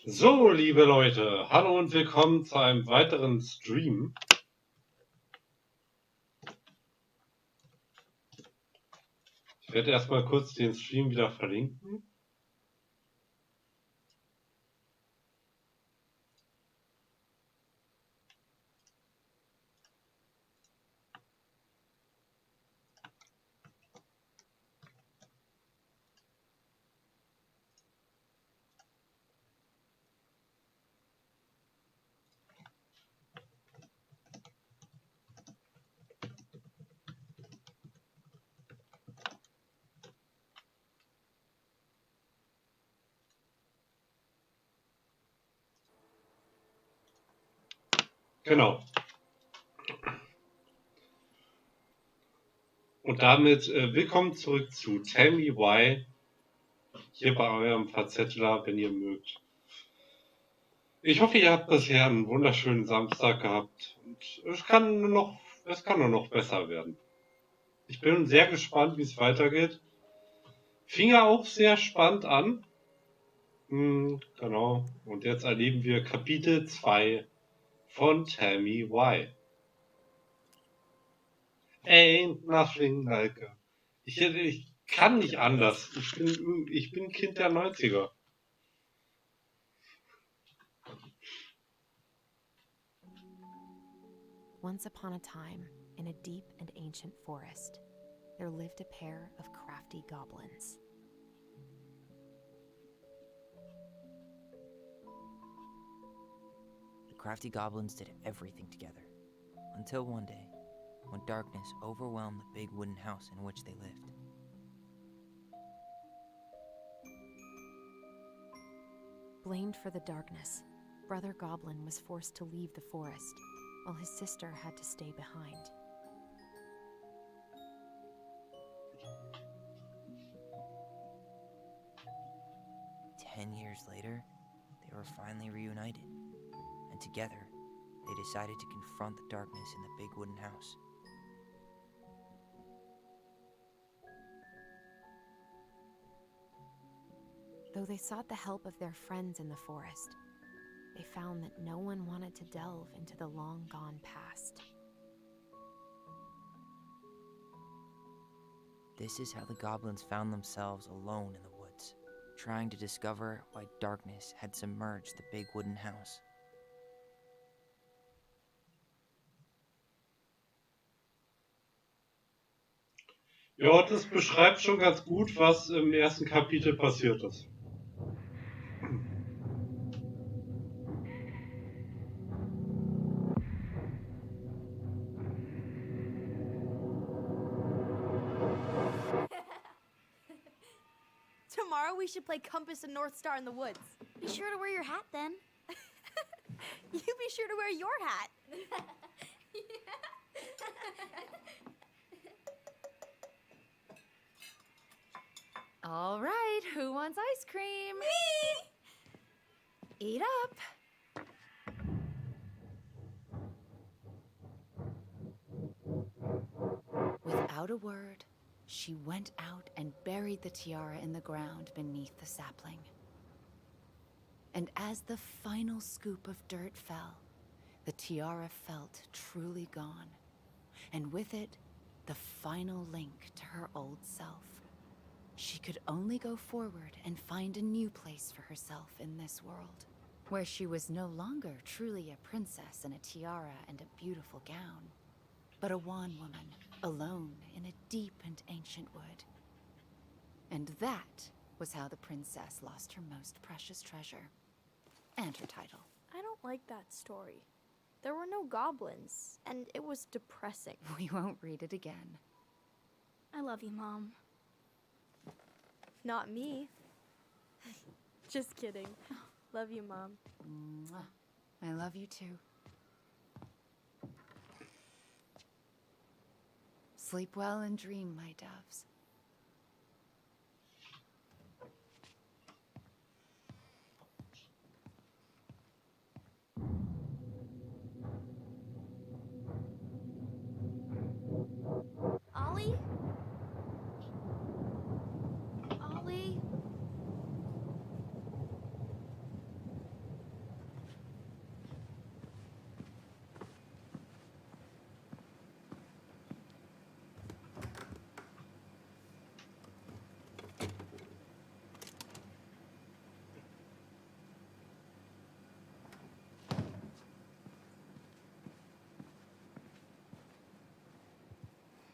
So, liebe Leute, hallo und willkommen zu einem weiteren Stream. Ich werde erstmal kurz den Stream wieder verlinken. Genau. Und damit willkommen zurück zu Tell Me Why, hier bei eurem Verzetteler, wenn ihr mögt. Ich hoffe, ihr habt bisher einen wunderschönen Samstag gehabt und es kann nur noch besser werden. Ich bin sehr gespannt, wie es weitergeht. Fing ja auch sehr spannend an. Genau. Und jetzt erleben wir Kapitel 2 von Tell Me Why. Ain't nothing like a... Ich kann nicht anders. Ich bin Kind der 90er. Once upon a time, in a deep and ancient forest, there lived a pair of crafty goblins. The crafty goblins did everything together, until one day, when darkness overwhelmed the big wooden house in which they lived. Blamed for the darkness, Brother Goblin was forced to leave the forest, while his sister had to stay behind. Years later, they were finally reunited, and together, they decided to confront the darkness in the big wooden house. Though they sought the help of their friends in the forest, they found that no one wanted to delve into the long-gone past. This is how the goblins found themselves alone in the woods, trying to discover why darkness had submerged the big wooden house. Ja, das beschreibt schon ganz gut, was im ersten Kapitel passiert ist. Tomorrow we should play Compass and North Star in the woods. Be sure to wear your hat then. You be sure to wear your hat. All right, who wants ice cream? Me! Eat up. Without a word, she went out and buried the tiara in the ground beneath the sapling. And as the final scoop of dirt fell, the tiara felt truly gone, and with it, the final link to her old self. She could only go forward and find a new place for herself in this world, where she was no longer truly a princess in a tiara and a beautiful gown, but a wan woman, alone in a deep and ancient wood. And that was how the princess lost her most precious treasure, and her title. I don't like that story. There were no goblins, and it was depressing. We won't read it again. I love you, Mom. Not me. Just kidding. Love you, Mom. Mwah. I love you too. Sleep well and dream, my doves. Ollie? Ollie?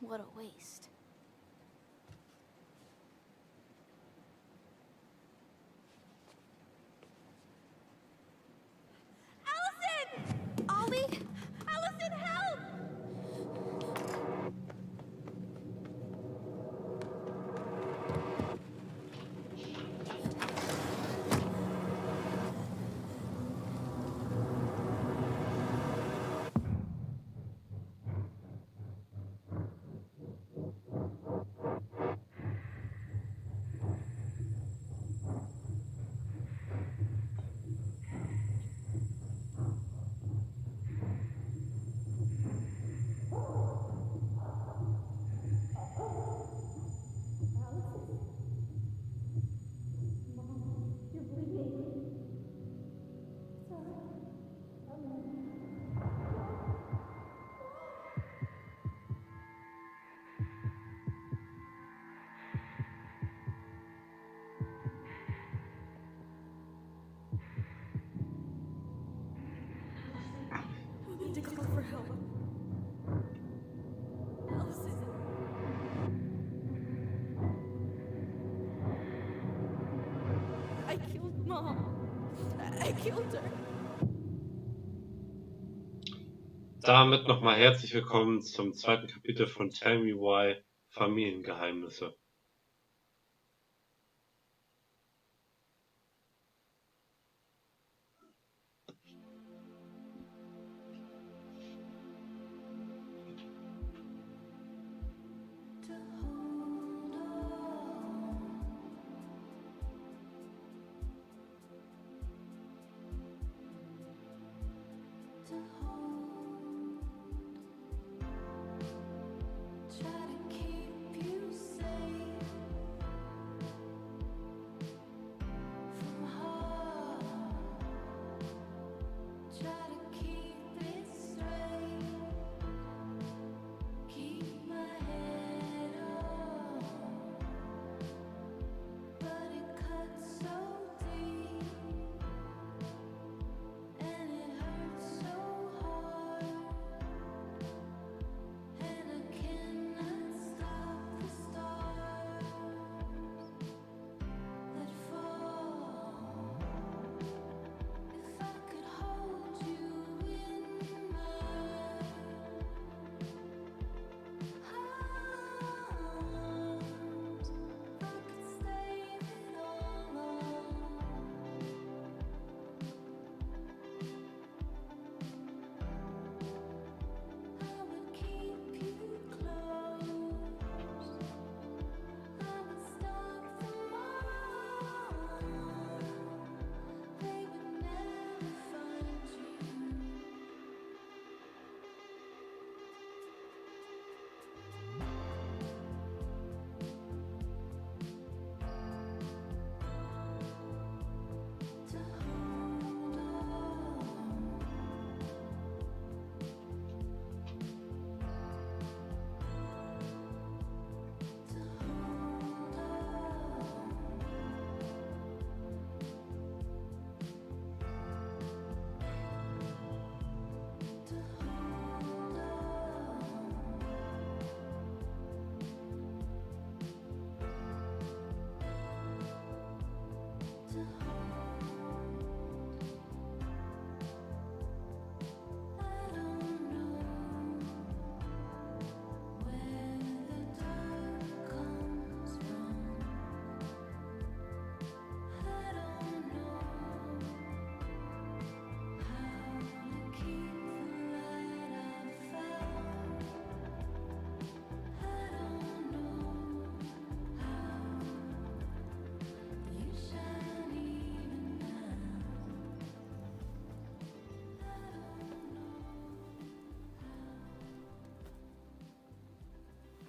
What a waste. Allison! Ollie? Allison, help! We need to call for help. Allison. I killed Mom. I killed her. Damit nochmal herzlich willkommen zum zweiten Kapitel von Tell Me Why, Familiengeheimnisse.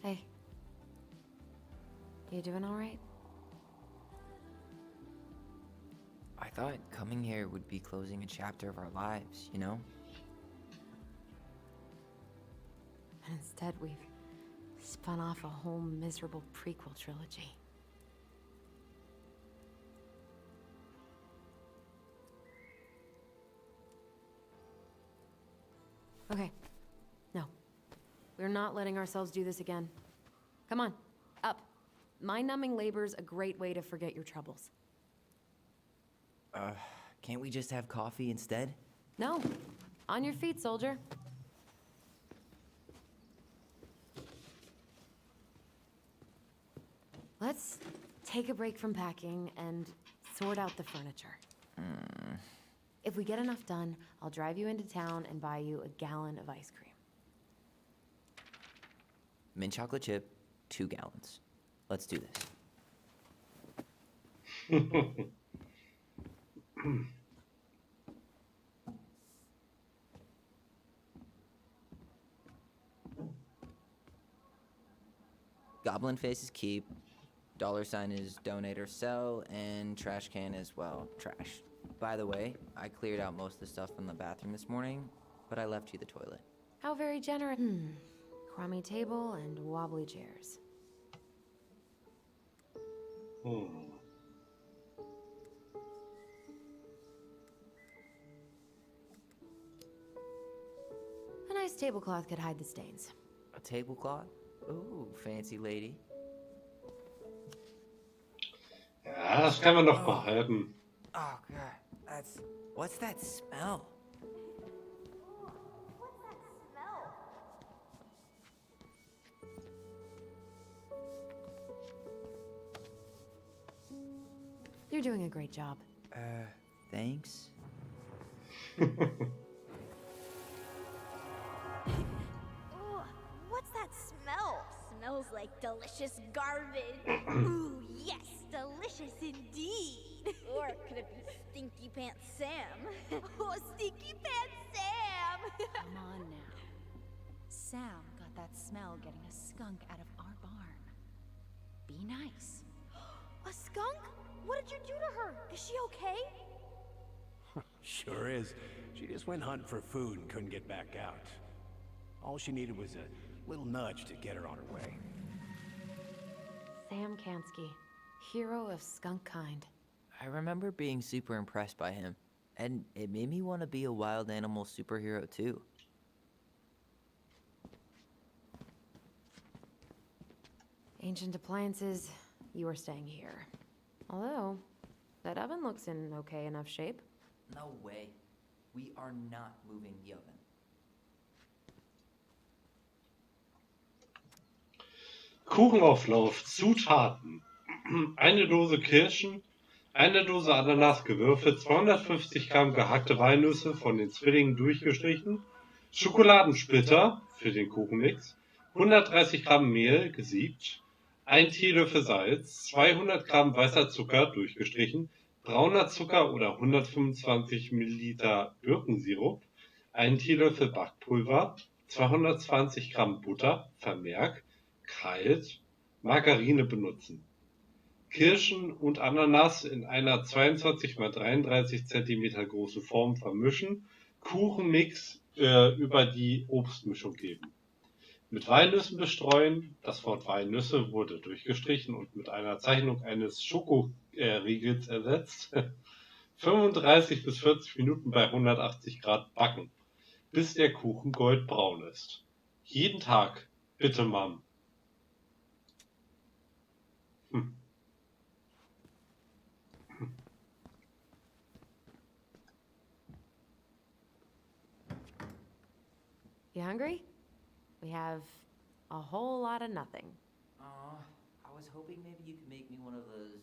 Hey. You doing all right? I thought coming here would be closing a chapter of our lives, you know? And instead, we've spun off a whole miserable prequel trilogy. Okay. No. We're not letting ourselves do this again. Come on, up. Mind-numbing labor's a great way to forget your troubles. Can't we just have coffee instead? No. On your feet, soldier. Let's take a break from packing and sort out the furniture. If we get enough done, I'll drive you into town and buy you a gallon of ice cream. Mint chocolate chip, 2 gallons. Let's do this. Goblin face is keep, $sign is donate or sell, and trash can is, well, trash. By the way, I cleared out most of the stuff from the bathroom this morning, but I left you the toilet. How very generous. Crummy table and wobbly chairs. Hmm. A nice tablecloth could hide the stains. A tablecloth? Ooh, fancy lady. Ja, das kann man doch behalten. Oh, God, what's that smell? You're doing a great job. Thanks. Ooh, what's that smell? Smells like delicious garbage. Ooh, yes, delicious indeed. Or could it be Stinky Pants Sam? Oh, Stinky Pants Sam! Come on now. Sam got that smell getting a skunk out of our barn. Be nice. A skunk? What did you do to her? Is she okay? Sure is. She just went hunting for food and couldn't get back out. All she needed was a little nudge to get her on her way. Sam Kansky, hero of skunk kind. I remember being super impressed by him, and it made me want to be a wild animal superhero too. Ancient appliances, you are staying here. Although, that oven looks in okay enough shape. No way. We are not moving the oven. Kuchenauflauf, Zutaten. Eine Dose Kirschen, eine Dose Ananas gewürfelt, 250 Gramm gehackte Walnüsse von den Zwillingen durchgestrichen, Schokoladensplitter für den Kuchenmix, 130 Gramm Mehl gesiebt, 1 Teelöffel Salz, 200 Gramm weißer Zucker durchgestrichen, brauner Zucker oder 125 Milliliter Birkensirup, 1 Teelöffel Backpulver, 220 Gramm Butter, Vermerk, kalt, Margarine benutzen. Kirschen und Ananas in einer 22 x 33 cm großen Form vermischen, Kuchenmix über die Obstmischung geben. Mit Walnüssen bestreuen, das Wort Walnüsse wurde durchgestrichen und mit einer Zeichnung eines Schokoriegels ersetzt. 35 bis 40 Minuten bei 180 Grad backen, bis der Kuchen goldbraun ist. Jeden Tag, bitte Mom. You hungry? We have a whole lot of nothing. I was hoping maybe you could make me one of those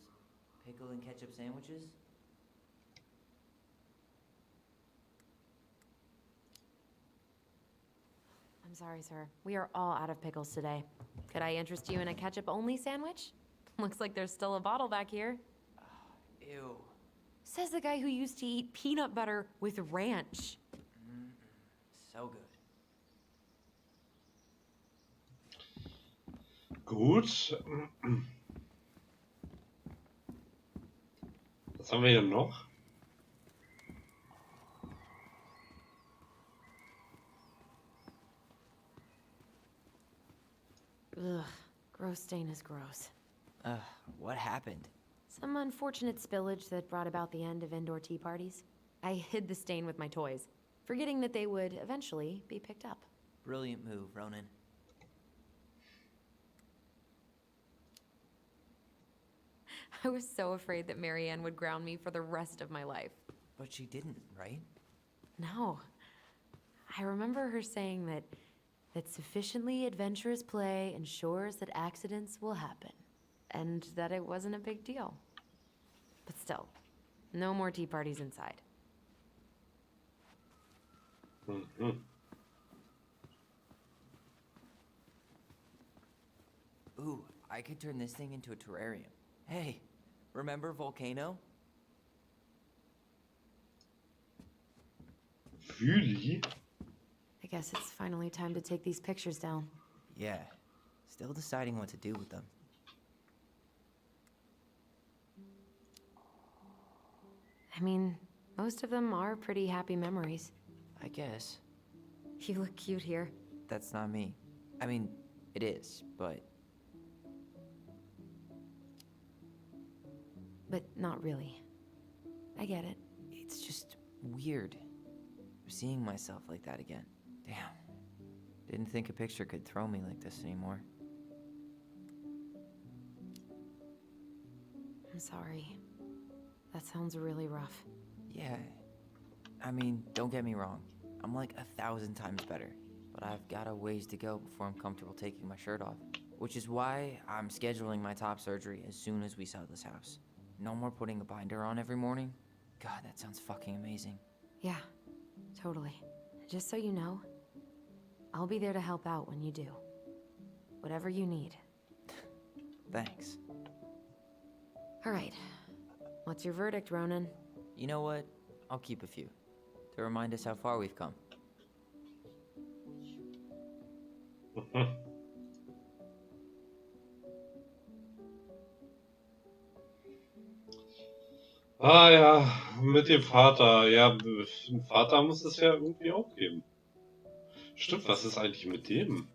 pickle and ketchup sandwiches. I'm sorry, sir. We are all out of pickles today. Could I interest you in a ketchup-only sandwich? Looks like there's still a bottle back here. Ew. Says the guy who used to eat peanut butter with ranch. So good. Gut. Was haben wir hier noch? Ugh, gross stain is gross. What happened? Some unfortunate spillage that brought about the end of indoor tea parties. I hid the stain with my toys, forgetting that they would eventually be picked up. Brilliant move, Ronan. I was so afraid that Marianne would ground me for the rest of my life. But she didn't, right? No. I remember her saying that sufficiently adventurous play ensures that accidents will happen, and that it wasn't a big deal. But still, no more tea parties inside. Mhm. Ooh, I could turn this thing into a terrarium. Hey, remember Volcano? Really? I guess it's finally time to take these pictures down. Yeah, still deciding what to do with them. I mean, most of them are pretty happy memories. I guess. You look cute here. That's not me. I mean, it is, but... But not really. I get it. It's just weird. Seeing myself like that again. Damn. Didn't think a picture could throw me like this anymore. I'm sorry. That sounds really rough. Yeah. I mean, don't get me wrong. I'm like 1,000 times better. But I've got a ways to go before I'm comfortable taking my shirt off. Which is why I'm scheduling my top surgery as soon as we sell this house. No more putting a binder on every morning. God, that sounds fucking amazing. Yeah, totally. Just so you know, I'll be there to help out when you do. Whatever you need. Thanks. All right. What's your verdict, Ronan? You know what? I'll keep a few. To remind us how far we've come. Ah ja, mit dem Vater. Ja, einen Vater muss es ja irgendwie auch geben. Stimmt, was ist eigentlich mit dem?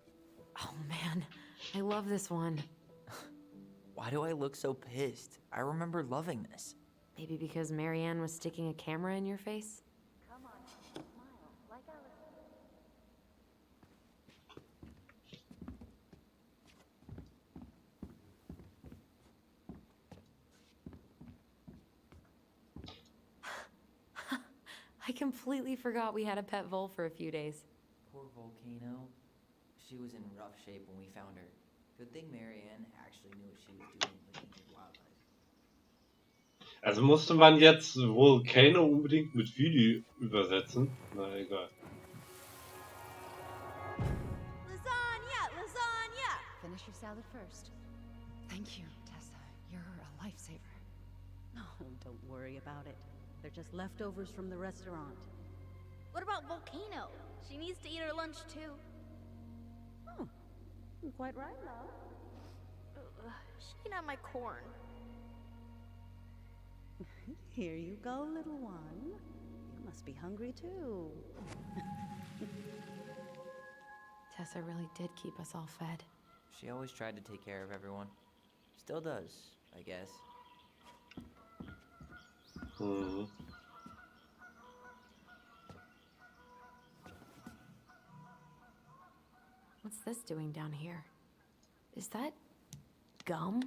Oh man, I love this one. Why do I look so pissed? I remember loving this. Maybe because Marianne was sticking a camera in your face? Come on, smile, like Alice. I completely forgot we had a pet vole for a few days. Poor Volcano. She was in rough shape when we found her. Good thing Marianne actually knew what she was doing looking at wildlife. Also musste man jetzt Volcano unbedingt mit Video übersetzen? Na egal. Lasagna! Lasagna! Finish your salad first. Thank you, Tessa. You're a lifesaver. Oh, don't worry about it. They're just leftovers from the restaurant. What about Volcano? She needs to eat her lunch too. Oh, you're quite right, love. She can have my corn. Here you go, little one. You must be hungry too. Tessa really did keep us all fed. She always tried to take care of everyone. Still does, I guess. Mhm. What's this doing down here? Is that gum?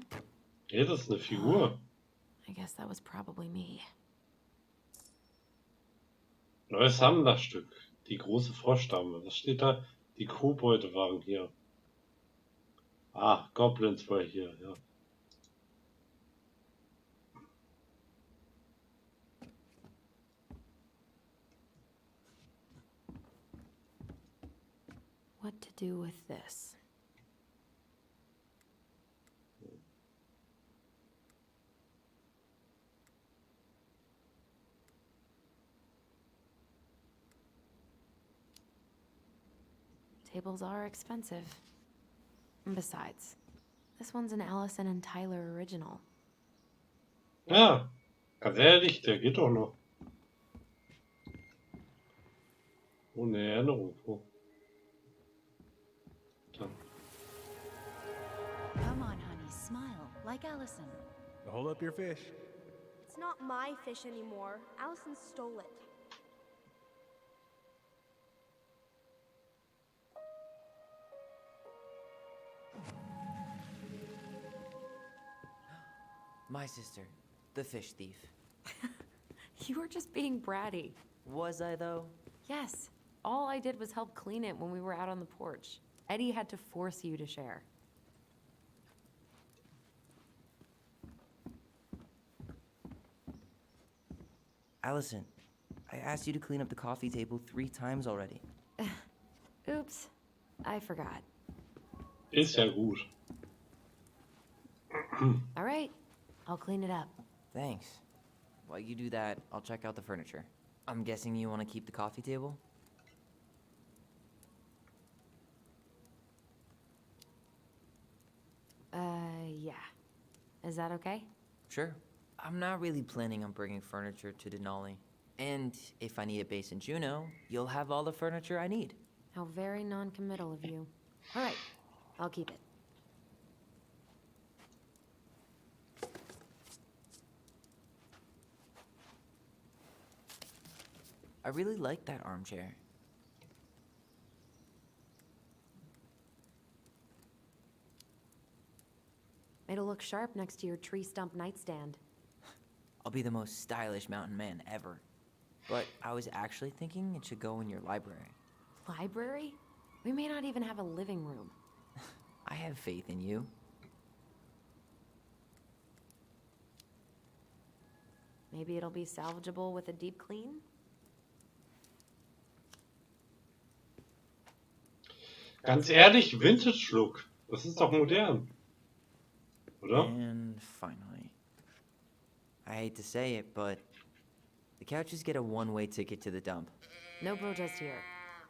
Ja, das ist eine Figur. I guess that was probably me. Neues Sammlerstück. Die große Froschdame. Was steht da? Die Kobolde waren hier. Ah, Goblins war hier, ja. What to do with this? Tables are expensive. And besides, this one's an Allison and Tyler original. Ja, ganz ehrlich, der geht doch noch. Ohne Erinnerung. Oh. Dann. Come on, honey, smile, like Allison. Hold up your fish. It's not my fish anymore. Allison stole it. My sister, the fish thief. You were just being bratty. Was I, though? Yes. All I did was help clean it when we were out on the porch. Eddie had to force you to share. Allison, I asked you to clean up the coffee table 3 times already. Oops. I forgot. Ist ja gut. All right. I'll clean it up. Thanks. While you do that, I'll check out the furniture. I'm guessing you want to keep the coffee table? Yeah. Is that okay? Sure. I'm not really planning on bringing furniture to Denali. And if I need a base in Juneau, you'll have all the furniture I need. How very non-committal of you. All right. I'll keep it. I really like that armchair. It'll look sharp next to your tree stump nightstand. I'll be the most stylish mountain man ever. But I was actually thinking it should go in your library. Library? We may not even have a living room. I have faith in you. Maybe it'll be salvageable with a deep clean? Ganz ehrlich, Vintage-Look. Das ist doch modern. Oder? And finally, I hate to say it, but the couches get a one-way ticket to the dump. No protest here.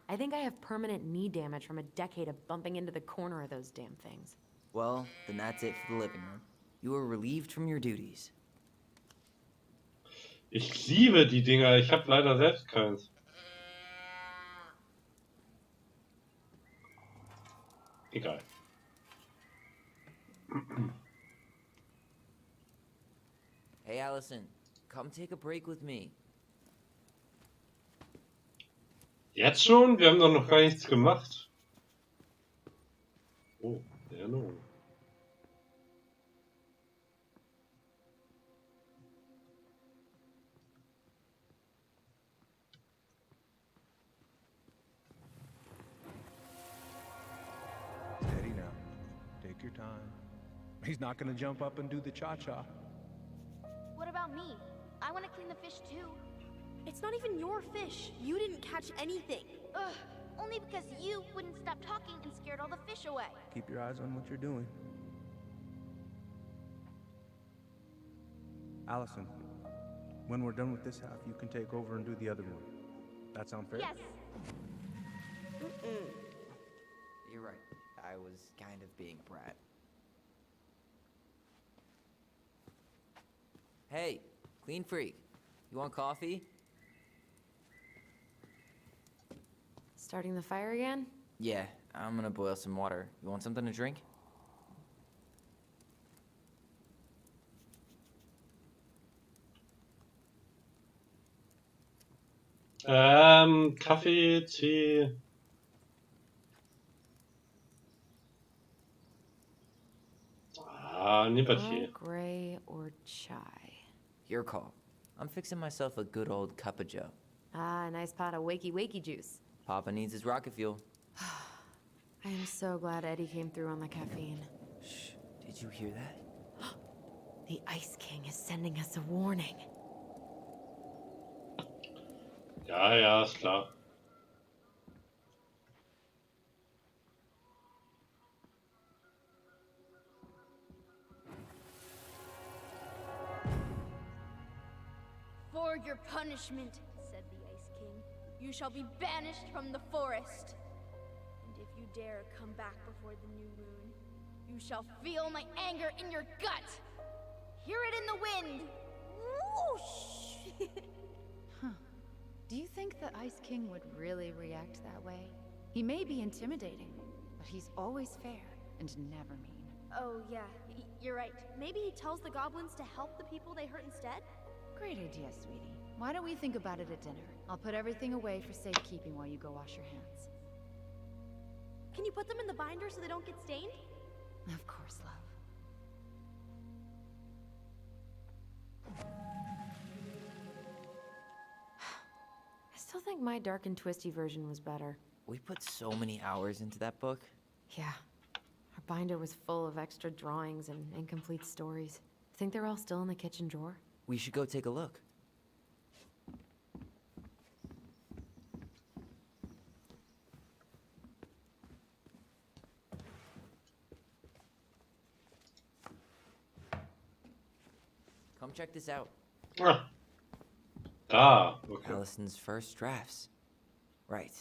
I think I have permanent knee damage from a decade of bumping into the corner of those damn things. Well, then that's it for the living room. You are relieved from your duties. Ich liebe die Dinger. Ich habe leider selbst keins. Egal. Hey, Allison, come take a break with me. Jetzt schon? Wir haben doch noch gar nichts gemacht. Oh, ja, no. Steady now. Take your time. He's not gonna jump up and do the cha-cha. What about me? I want to clean the fish too. It's not even your fish. You didn't catch anything. Ugh, only because you wouldn't stop talking and scared all the fish away. Keep your eyes on what you're doing. Allison, when we're done with this half, you can take over and do the other one. That sound fair? Yes. You're right. I was kind of being a brat. Hey, clean freak. You want coffee? Starting the fire again? Yeah, I'm gonna boil some water. You want something to drink? Kaffee, Tee. Nippert-Tee. Earl Grey or chai? Your call. I'm fixing myself a good old cup of joe. Ah, a nice pot of wakey juice. Papa needs his rocket fuel. I am so glad Eddie came through on the caffeine. Shh, did you hear that? The Ice King is sending us a warning. Ja, ja, ist klar. For your punishment, said the Ice King, you shall be banished from the forest. And if you dare come back before the new moon, you shall feel my anger in your gut. Hear it in the wind. Whoosh! Do you think the Ice King would really react that way? He may be intimidating, but he's always fair and never mean. Oh, yeah, you're right. Maybe he tells the goblins to help the people they hurt instead? Great idea, sweetie. Why don't we think about it at dinner? I'll put everything away for safekeeping while you go wash your hands. Can you put them in the binder so they don't get stained? Of course, love. I still think my dark and twisty version was better. We put so many hours into that book. Yeah. Our binder was full of extra drawings and incomplete stories. Think they're all still in the kitchen drawer? We should go take a look. Come check this out. Okay. Allison's first drafts. Right.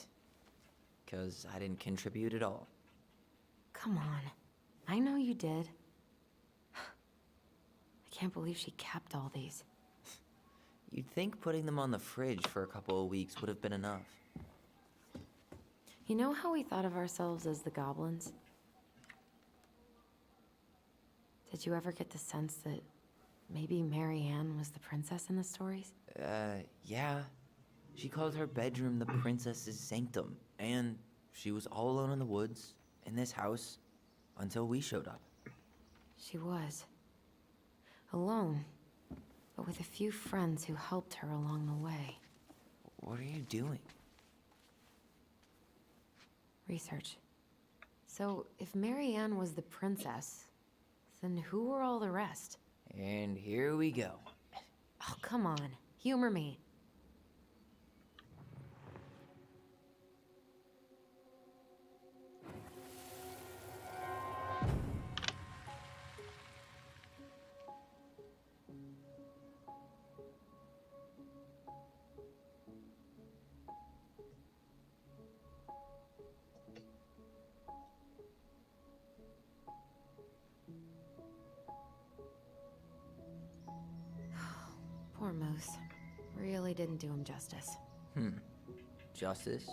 Because I didn't contribute at all. Come on. I know you did. I can't believe she kept all these. You'd think putting them on the fridge for a couple of weeks would have been enough. You know how we thought of ourselves as the goblins? Did you ever get the sense that maybe Marianne was the princess in the stories? Yeah. She called her bedroom the princess's sanctum, and she was all alone in the woods, in this house, until we showed up. She was. Alone, but with a few friends who helped her along the way. What are you doing? Research. So, if Marianne was the princess, then who were all the rest? And here we go. Oh, come on. Humor me. Poor Moose. Really didn't do him justice. Justice?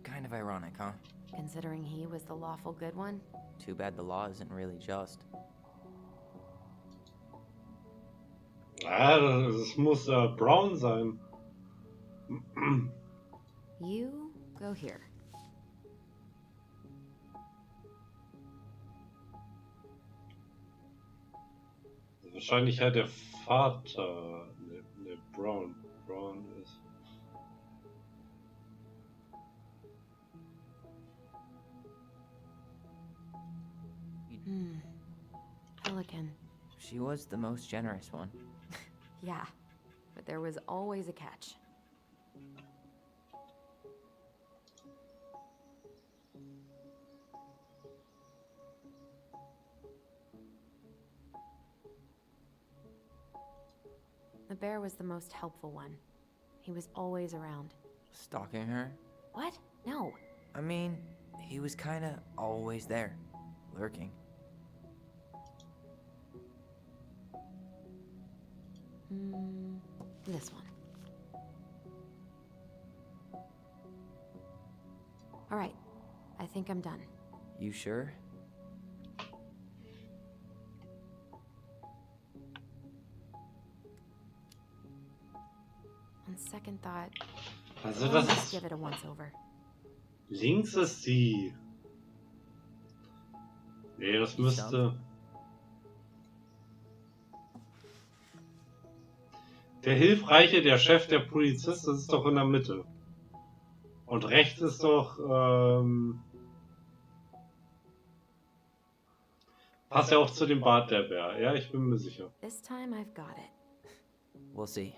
Kind of ironic, huh? Considering he was the lawful good one. Too bad the law isn't really just. Das muss Brown sein. You go here. Wahrscheinlich ja der Vater. Ne, Brown. Brown ist. Pelican. She was the most generous one. Yeah, but there was always a catch. The bear was the most helpful one. He was always around. Stalking her? What? No. I mean, he was kinda always there. Lurking. This one. All right. I think I'm done. You sure? On second thought, Also I'll das just ist. give it a once-over. Links ist sie. Nee, das müsste. Der Hilfreiche, der Chef, der Polizist, das ist doch in der Mitte. Und rechts ist doch. Passt ja auch zu dem Bart der Bär. Ja, ich bin mir sicher. This time I've got it. We'll see.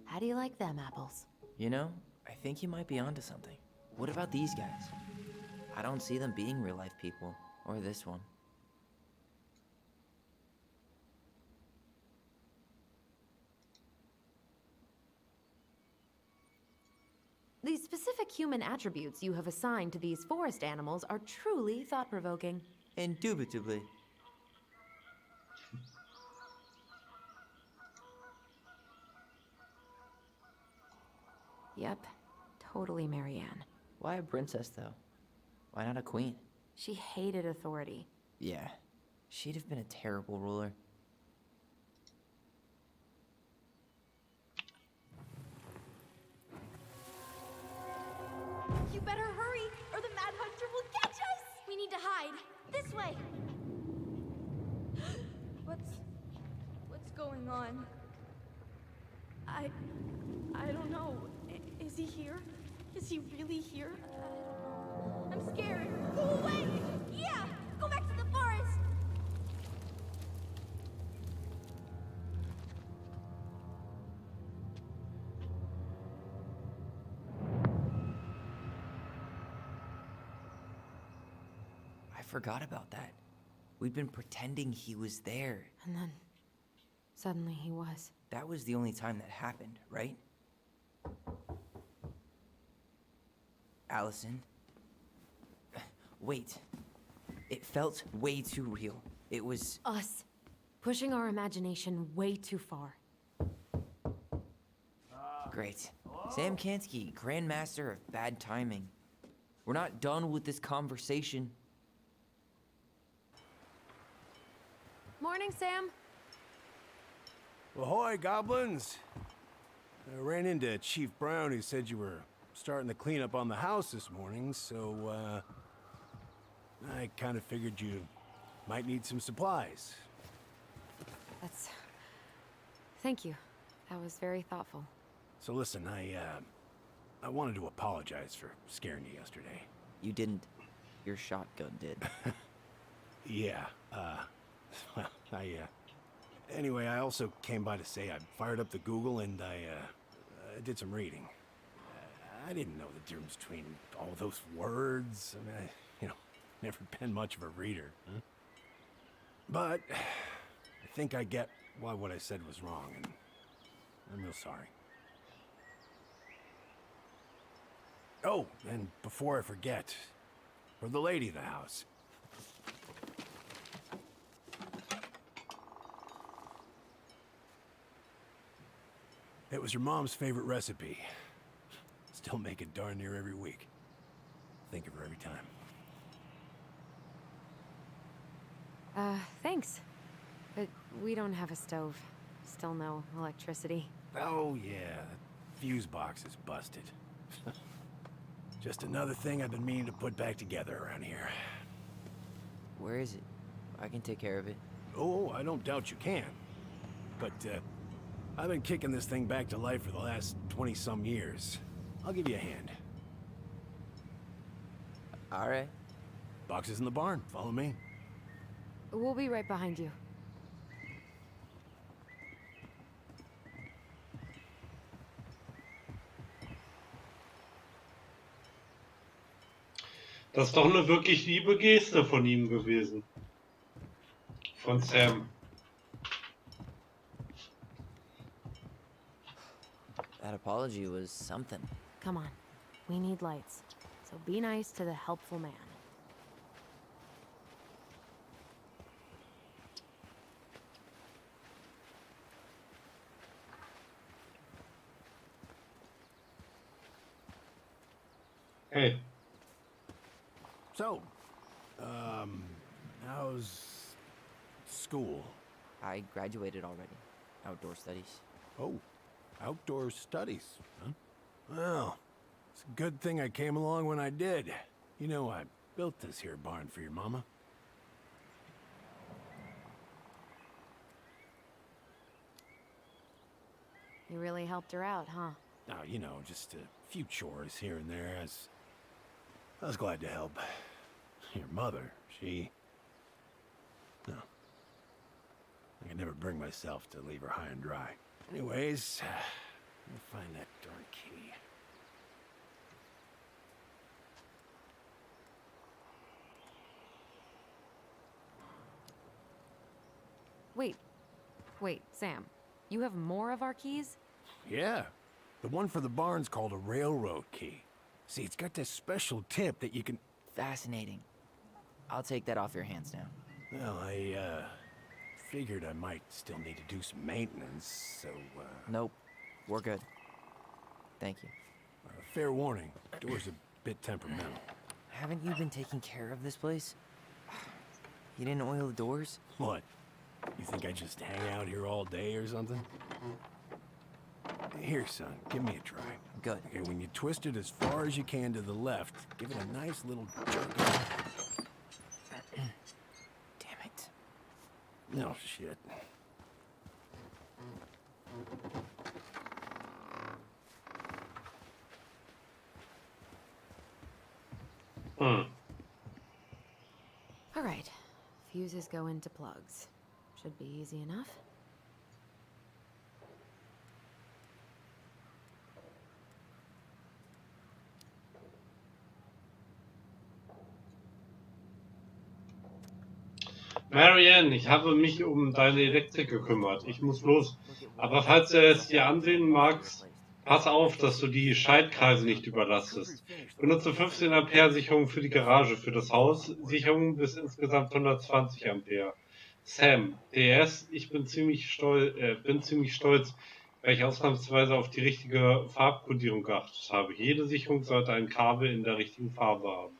How do you like them apples? You know, I think you might be onto something. What about these guys? I don't see them being real-life people. Or this one. The specific human attributes you have assigned to these forest animals are truly thought-provoking. Indubitably. Yep, totally Marianne. Why a princess, though? Why not a queen? She hated authority. Yeah, she'd have been a terrible ruler. You better hurry, or the Mad Hunter will catch us! We need to hide. This way! But going on? I don't know. Is he here? Is he really here? I don't know. I'm scared. Go away! Yeah! Go back to the forest! I forgot about that. We'd been pretending he was there. And then, suddenly he was. That was the only time that happened, right? Allison? Wait. It felt way too real. It was... Us. Pushing our imagination way too far. Great. Sam Kansky, Grandmaster of Bad Timing. We're not done with this conversation. Morning, Sam. Ahoy, goblins! I ran into Chief Brown, who said you were starting the cleanup on the house this morning, so, I kind of figured you might need some supplies. That's... Thank you. That was very thoughtful. So listen, I wanted to apologize for scaring you yesterday. You didn't. Your shotgun did. Yeah, well, anyway, I also came by to say I fired up the Google and I did some reading. I didn't know the difference between all those words. I mean, never been much of a reader. Huh? But I think I get why what I said was wrong, and I'm real sorry. Oh, and before I forget, for the lady of the house. It was your mom's favorite recipe. Still make it darn near every week. Think of her every time. Thanks. But we don't have a stove. Still no electricity. Oh, yeah. The fuse box is busted. Just another thing I've been meaning to put back together around here. Where is it? I can take care of it. Oh, I don't doubt you can. But, I've been kicking this thing back to life for the last 20-some years. I'll give you a hand. All right. Box is in the barn. Follow me. We'll be right behind you. Das ist doch eine wirklich liebe Geste von ihm gewesen. Von Sam. That apology was something. Come on. We need lights. So be nice to the helpful man. Hey, So, how's school? I graduated already. Outdoor studies. Oh, outdoor studies, huh? Well, it's a good thing I came along when I did. You know, I built this here barn for your mama. You really helped her out, huh? Now, just a few chores here and there. I was glad to help. Your mother, no. I could never bring myself to leave her high and dry. Anyways, let me find that darn key. Wait, Sam. You have more of our keys? Yeah, the one for the barn's called a railroad key. See, it's got this special tip that you can... Fascinating. I'll take that off your hands now. Well, I, figured I might still need to do some maintenance, so, Nope. We're good. Thank you. fair warning, door's a bit temperamental. Haven't you been taking care of this place? You didn't oil the doors? What? You think I just hang out here all day or something? Here, son, give me a try. Good. Okay, when you twist it as far as you can to the left, give it a nice little jerk. Damn it. No shit. right. Fuses go into plugs. Should be easy enough. Marianne, ich habe mich um deine Elektrik gekümmert. Ich muss los. Aber falls du es dir ansehen magst, pass auf, dass du die Schaltkreise nicht überlastest. Benutze 15 Ampere Sicherung für die Garage, für das Haus. Sicherung bis insgesamt 120 Ampere. Sam, DS, ich bin ziemlich stolz, weil ich ausnahmsweise auf die richtige Farbkodierung geachtet habe. Jede Sicherung sollte ein Kabel in der richtigen Farbe haben.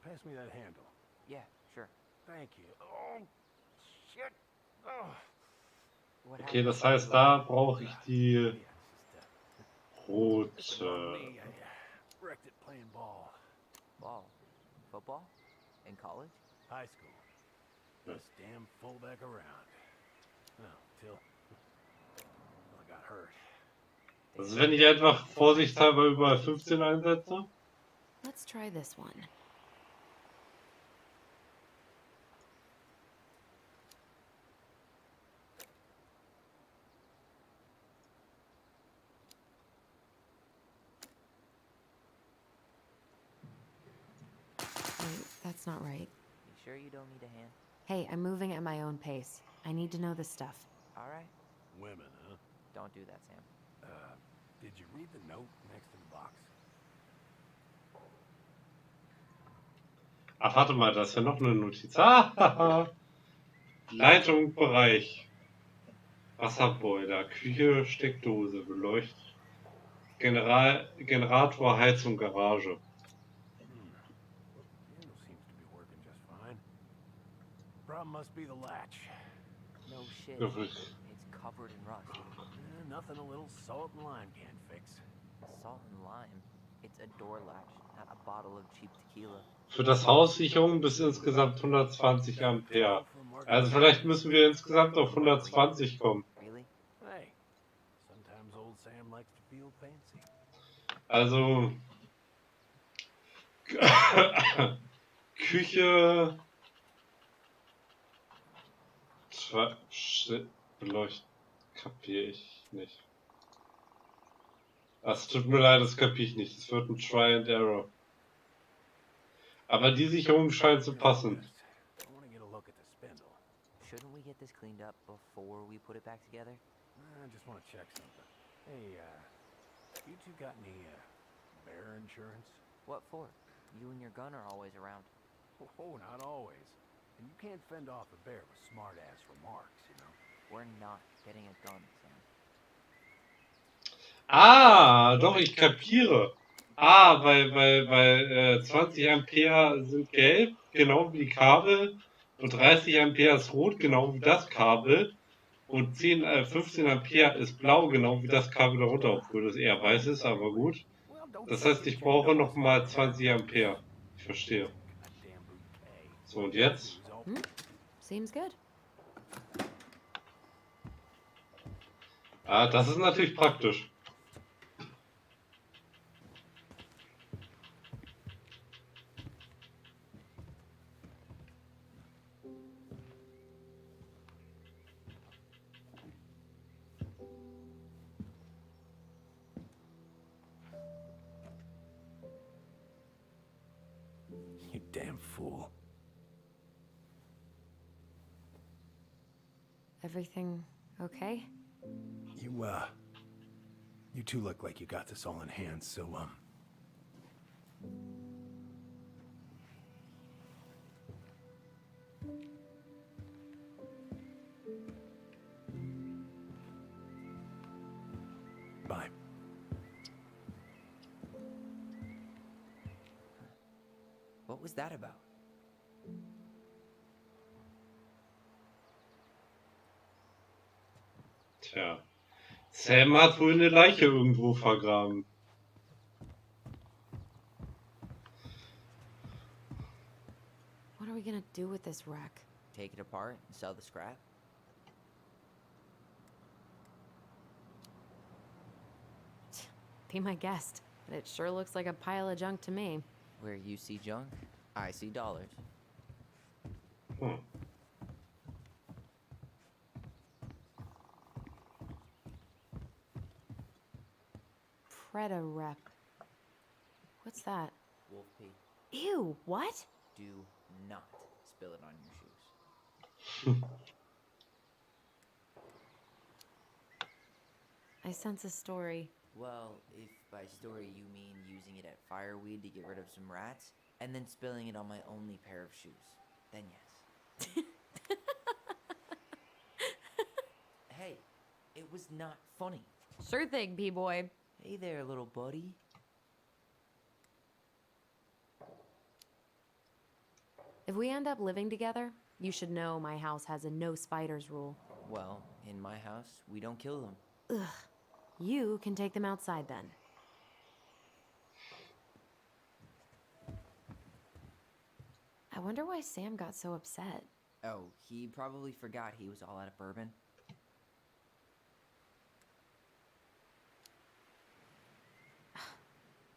Pass me that handle. Yeah, sure. Thank you. Oh, shit. Oh. What Okay, happened? das heißt, da brauche ich die Yeah, this is on rote. me. I wrecked it playing ball. Ball. Football? In college? High school. This damn fullback around. Well, till I got hurt. Also wenn ich einfach vorsichtshalber überall 15 einsetze. Let's try this one. Wait, that's not right. You sure you don't need a hand? Hey, I'm moving at my own pace. I need to know this stuff. All right. Women, huh? Don't do that, Sam. Did you read the note next to the box? Ach, warte mal, da ist ja noch eine Notiz. Ah, Leitung, Bereich. Wasserboiler, Küche, Steckdose, beleuchtet. Generator, Heizung, Garage. Handle seems to be working just fine. Problem must be the latch. No shit. Ja, It's covered in rust. Nothing a little salt and lime can't fix. Salt and lime. It's a door latch, not a bottle of cheap tequila. Für das Haus Sicherung bis insgesamt 120 Ampere. Also vielleicht müssen wir insgesamt auf 120 kommen. Really? Hey, sometimes old Sam likes to feel fancy. Also Küche beleuchtet kapiere ich nicht. Es tut mir leid, das kapiere ich nicht. Es wird ein Try and Error. Aber die Sicherung scheint zu passen. I want to get a look at the spindle. Shouldn't we get this cleaned up before we put it back together? I just want to check something. Hey, you two got any bear insurance? What for? You and your gun are always around. Oh, not always. And you can't fend off a bear with smart-ass remarks, you know. We're not getting a gun, Sam. Ah, doch, ich kapiere. Ah, weil 20 Ampere sind gelb, genau wie die Kabel. Und 30 Ampere ist rot, genau wie das Kabel. Und 15 Ampere ist blau, genau wie das Kabel darunter, obwohl das eher weiß ist, aber gut. Das heißt, ich brauche nochmal 20 Ampere. Ich verstehe. So, und jetzt? Seems good. Ah, das ist natürlich praktisch. You damn fool. Everything okay? You two look like you got this all in hand, so, bye. What was that about? Tja. Sam hat wohl eine Leiche irgendwo vergraben. What are we gonna do with this wreck? Take it apart and sell the scrap? Be my guest. But it sure looks like a pile of junk to me. Where you see junk, I see dollars. Hmm. Preda rep. What's that? Wolf pee. Ew, what? Do not spill it on your shoes. I sense a story. Well, if by story you mean using it at fireweed to get rid of some rats, and then spilling it on my only pair of shoes, then yes. Hey, it was not funny. Sure thing, P-boy. Hey there, little buddy. If we end up living together, you should know my house has a no spiders rule. Well, in my house, we don't kill them. Ugh. You can take them outside then. I wonder why Sam got so upset. Oh, he probably forgot he was all out of bourbon.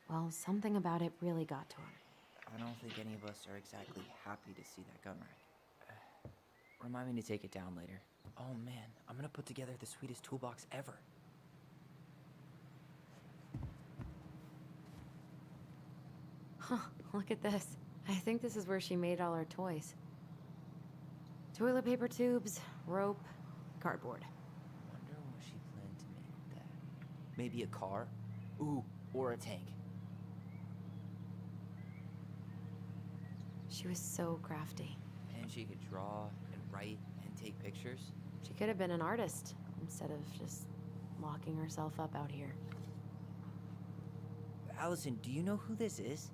Well, something about it really got to him. I don't think any of us are exactly happy to see that gun rack. Remind me to take it down later. Oh man, I'm gonna put together the sweetest toolbox ever. Huh, look at this. I think this is where she made all her toys. Toilet paper tubes, rope, cardboard. Wonder what she planned to make with that. Maybe a car? Ooh, or a tank. She was so crafty. And she could draw and write and take pictures. She could have been an artist instead of just locking herself up out here. Allison, do you know who this is?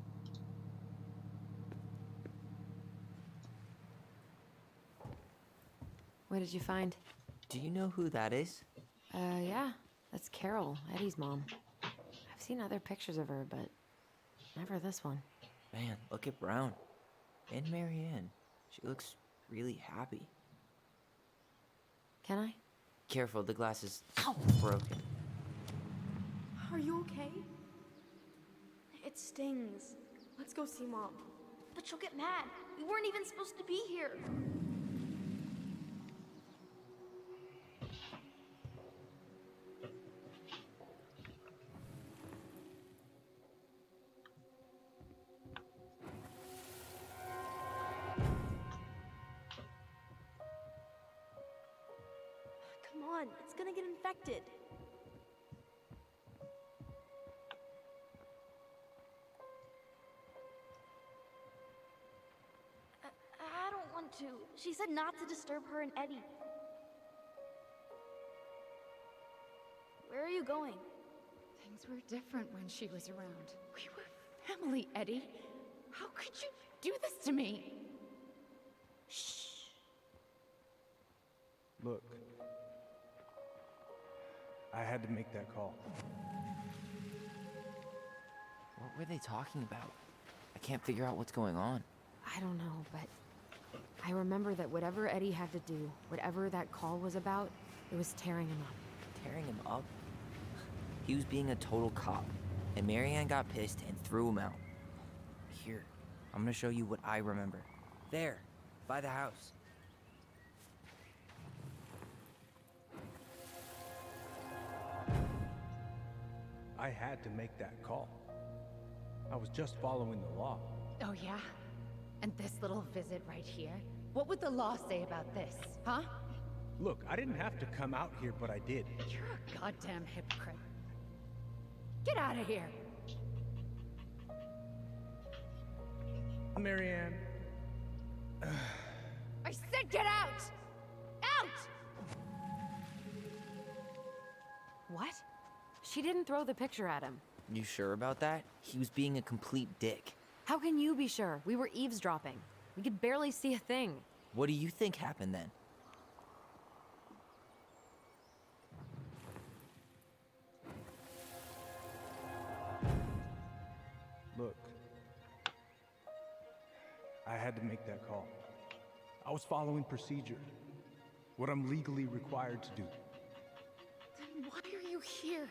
What did you find? Do you know who that is? Yeah. That's Carol, Eddie's mom. I've seen other pictures of her, but never this one. Man, look at Brown. And Marianne. She looks really happy. Can I? Careful, the glass is Ow! broken. Are you okay? It stings. Let's go see Mom. But she'll get mad. We weren't even supposed to be here. Come on, it's gonna get infected. I don't want to. She said not to disturb her and Eddie. Where are you going? Things were different when she was around. We were family, Eddie. How could you do this to me? Shh. Look, I had to make that call. What were they talking about? I can't figure out what's going on. I don't know, but I remember that whatever Eddie had to do, whatever that call was about, it was tearing him up. Tearing him up? He was being a total cop, and Marianne got pissed and threw him out. Here, I'm gonna show you what I remember. There, by the house. I had to make that call. I was just following the law. Oh, yeah? And this little visit right here? What would the law say about this, huh? Look, I didn't have to come out here, but I did. You're a goddamn hypocrite. Get out of here! Marianne. I said get out! Out! What? She didn't throw the picture at him. You sure about that? He was being a complete dick. How can you be sure? We were eavesdropping. We could barely see a thing. What do you think happened then? Look, I had to make that call. I was following procedure, what I'm legally required to do. Then why are you here?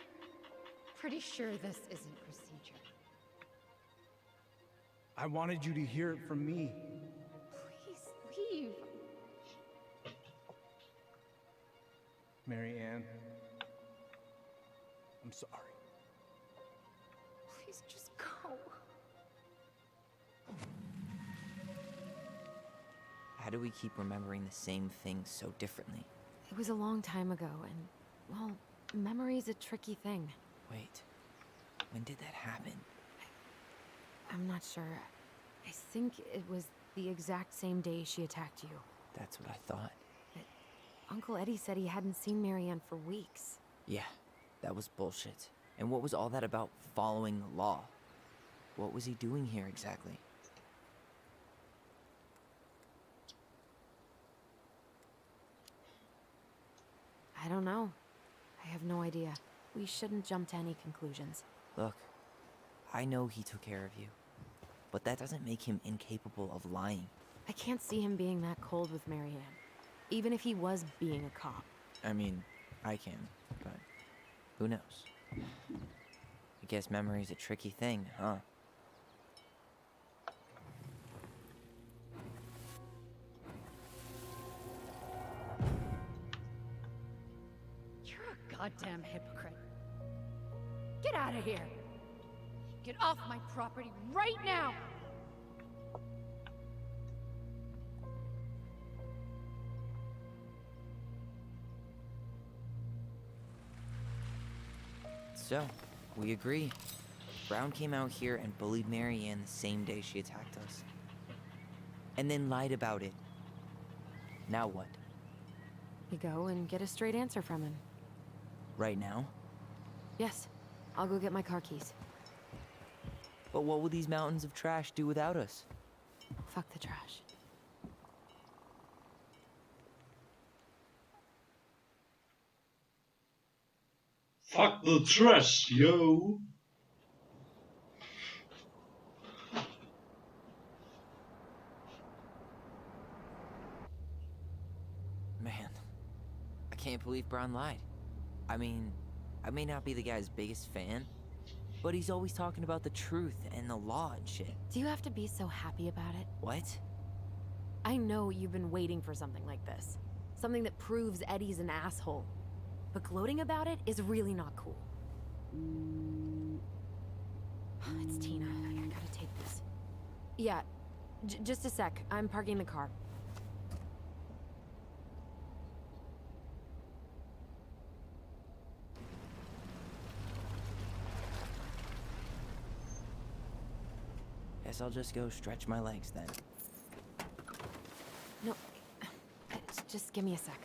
Pretty sure this isn't procedure. I wanted you to hear it from me. Please leave. Mary Ann, I'm sorry. Please just go. How do we keep remembering the same things so differently? It was a long time ago, and, well, memory's a tricky thing. Wait, when did that happen? I'm not sure. I think it was the exact same day she attacked you. That's what I thought. Uncle Eddie said he hadn't seen Marianne for weeks. Yeah, that was bullshit. And what was all that about following the law? What was he doing here exactly? I don't know. I have no idea. We shouldn't jump to any conclusions. Look, I know he took care of you, but that doesn't make him incapable of lying. I can't see him being that cold with Marianne, even if he was being a cop. I mean, I can, but who knows? I guess memory's a tricky thing, huh? You're a goddamn hypocrite. Get out of here. Get off my property right now. So, we agree. Brown came out here and bullied Mary Ann the same day she attacked us. And then lied about it. Now what? We go and get a straight answer from him. Right now? Yes. I'll go get my car keys. But what will these mountains of trash do without us? Fuck the trash. Fuck the trash, yo! Man, I can't believe Brown lied. I mean, I may not be the guy's biggest fan, but he's always talking about the truth and the law and shit. Do you have to be so happy about it? What? I know you've been waiting for something like this. Something that proves Eddie's an asshole. But gloating about it is really not cool. It's Tina. I gotta take this. Yeah, just a sec. I'm parking the car. Guess I'll just go stretch my legs then. No, just give me a sec.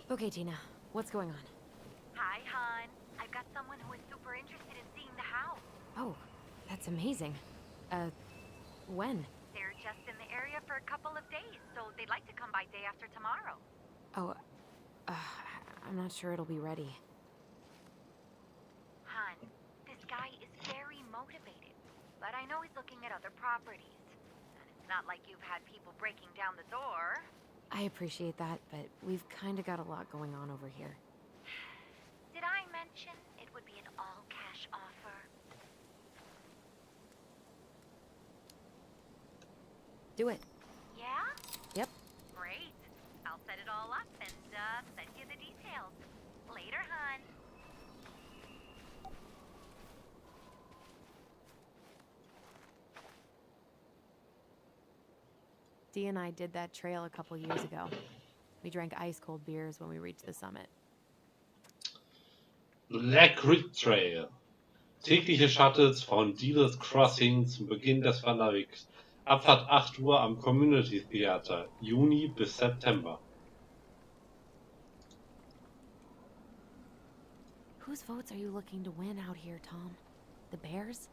Okay, Tina, what's going on? Hi, hon. I've got someone who is super interested in seeing the house. Oh, that's amazing. When? They're just in the area for a couple of days, so they'd like to come by day after tomorrow. Oh, I'm not sure it'll be ready. Hon, this guy is very motivated, but I know he's looking at other properties. And it's not like you've had people breaking down the door. I appreciate that, but we've kind of got a lot going on over here. Did I mention it would be an all-cash offer? Do it. Yeah? Yep. Great. I'll set it all up and send you the details. Later, hon. Dee and I did that trail a couple years ago. We drank ice-cold beers when we reached the summit. Black Creek Trail. Tägliche Shuttles von Dealers Crossing zum Beginn des Wanderwegs. Abfahrt 8 Uhr am Community Theater. Juni bis September. Whose votes are you looking to win out here, Tom? The Bears?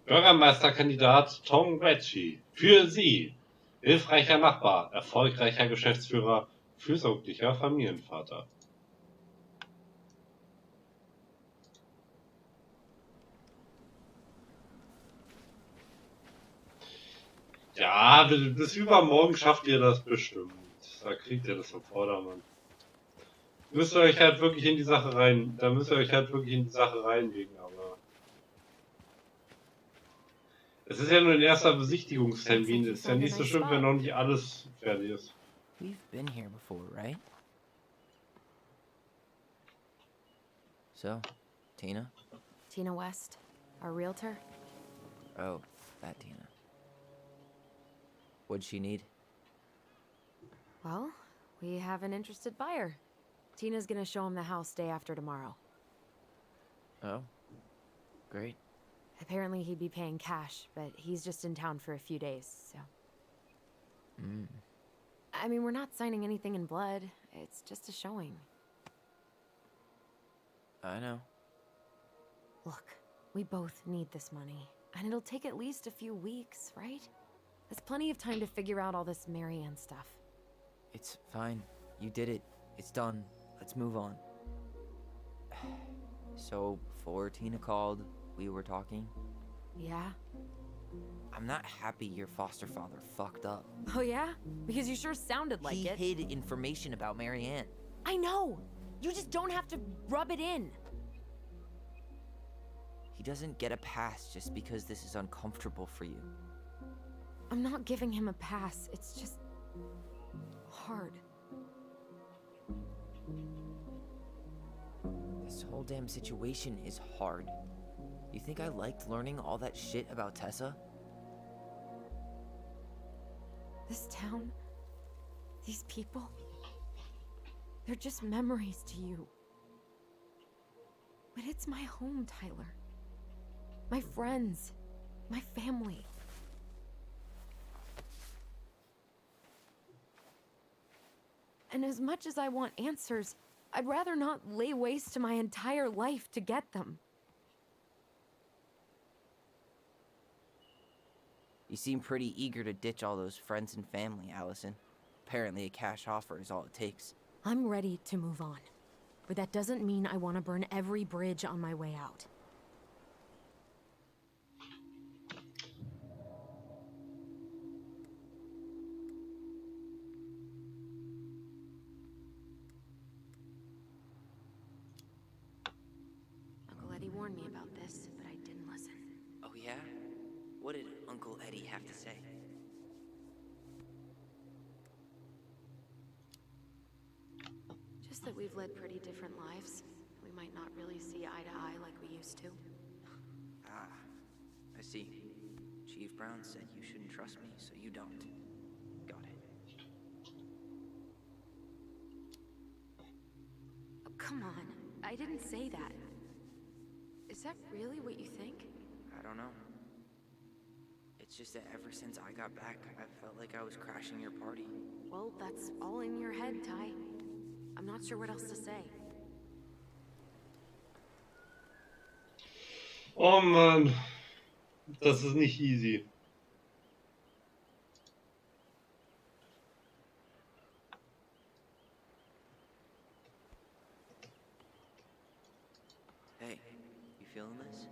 Bürgermeisterkandidat Tom Ritchie. Für Sie. Hilfreicher Nachbar. Erfolgreicher Geschäftsführer. Fürsorglicher Familienvater. Ja, bis übermorgen schafft ihr das bestimmt. Da kriegt ihr das am Vordermann. Müsst ihr euch halt wirklich in die Sache rein. Da müsst ihr euch halt wirklich in die Sache reinlegen, aber. Es ist ja nur ein erster Besichtigungstermin. Ist ja nicht so schlimm, wenn noch nicht alles fertig ist. We've been here before, right? So, Tina? Tina West, our realtor. Oh, that Tina. What'd she need? Well, we have an interested buyer. Tina's gonna show him the house day after tomorrow. Oh, great. Apparently he'd be paying cash, but he's just in town for a few days, so... I mean, we're not signing anything in blood. It's just a showing. I know. Look, we both need this money, and it'll take at least a few weeks, right? There's plenty of time to figure out all this Marianne stuff. It's fine. You did it. It's done. Let's move on. So, before Tina called, we were talking. Yeah? I'm not happy your foster father fucked up. Oh yeah? Because you sure sounded like it. He hid information about Marianne. I know! You just don't have to rub it in. He doesn't get a pass just because this is uncomfortable for you. I'm not giving him a pass. It's just... hard. This whole damn situation is hard. You think I liked learning all that shit about Tessa? This town, these people, they're just memories to you. But it's my home, Tyler. My friends, my family. And as much as I want answers, I'd rather not lay waste to my entire life to get them. You seem pretty eager to ditch all those friends and family, Allison. Apparently a cash offer is all it takes. I'm ready to move on. But that doesn't mean I want to burn every bridge on my way out. Uncle Eddie warned me about this, but I didn't listen. Oh yeah? What did Uncle Eddie have to say? Just that we've led pretty different lives. We might not really see eye to eye like we used to. Ah, I see. Chief Brown said you shouldn't trust me, so you don't. Got it. Oh, come on. I didn't say that. Is that really what you think? I don't know. It's just that ever since I got back, I felt like I was crashing your party. Well, that's all in your head, Ty. I'm not sure what else to say. Oh Mann, das ist nicht easy. Hey, you feeling this?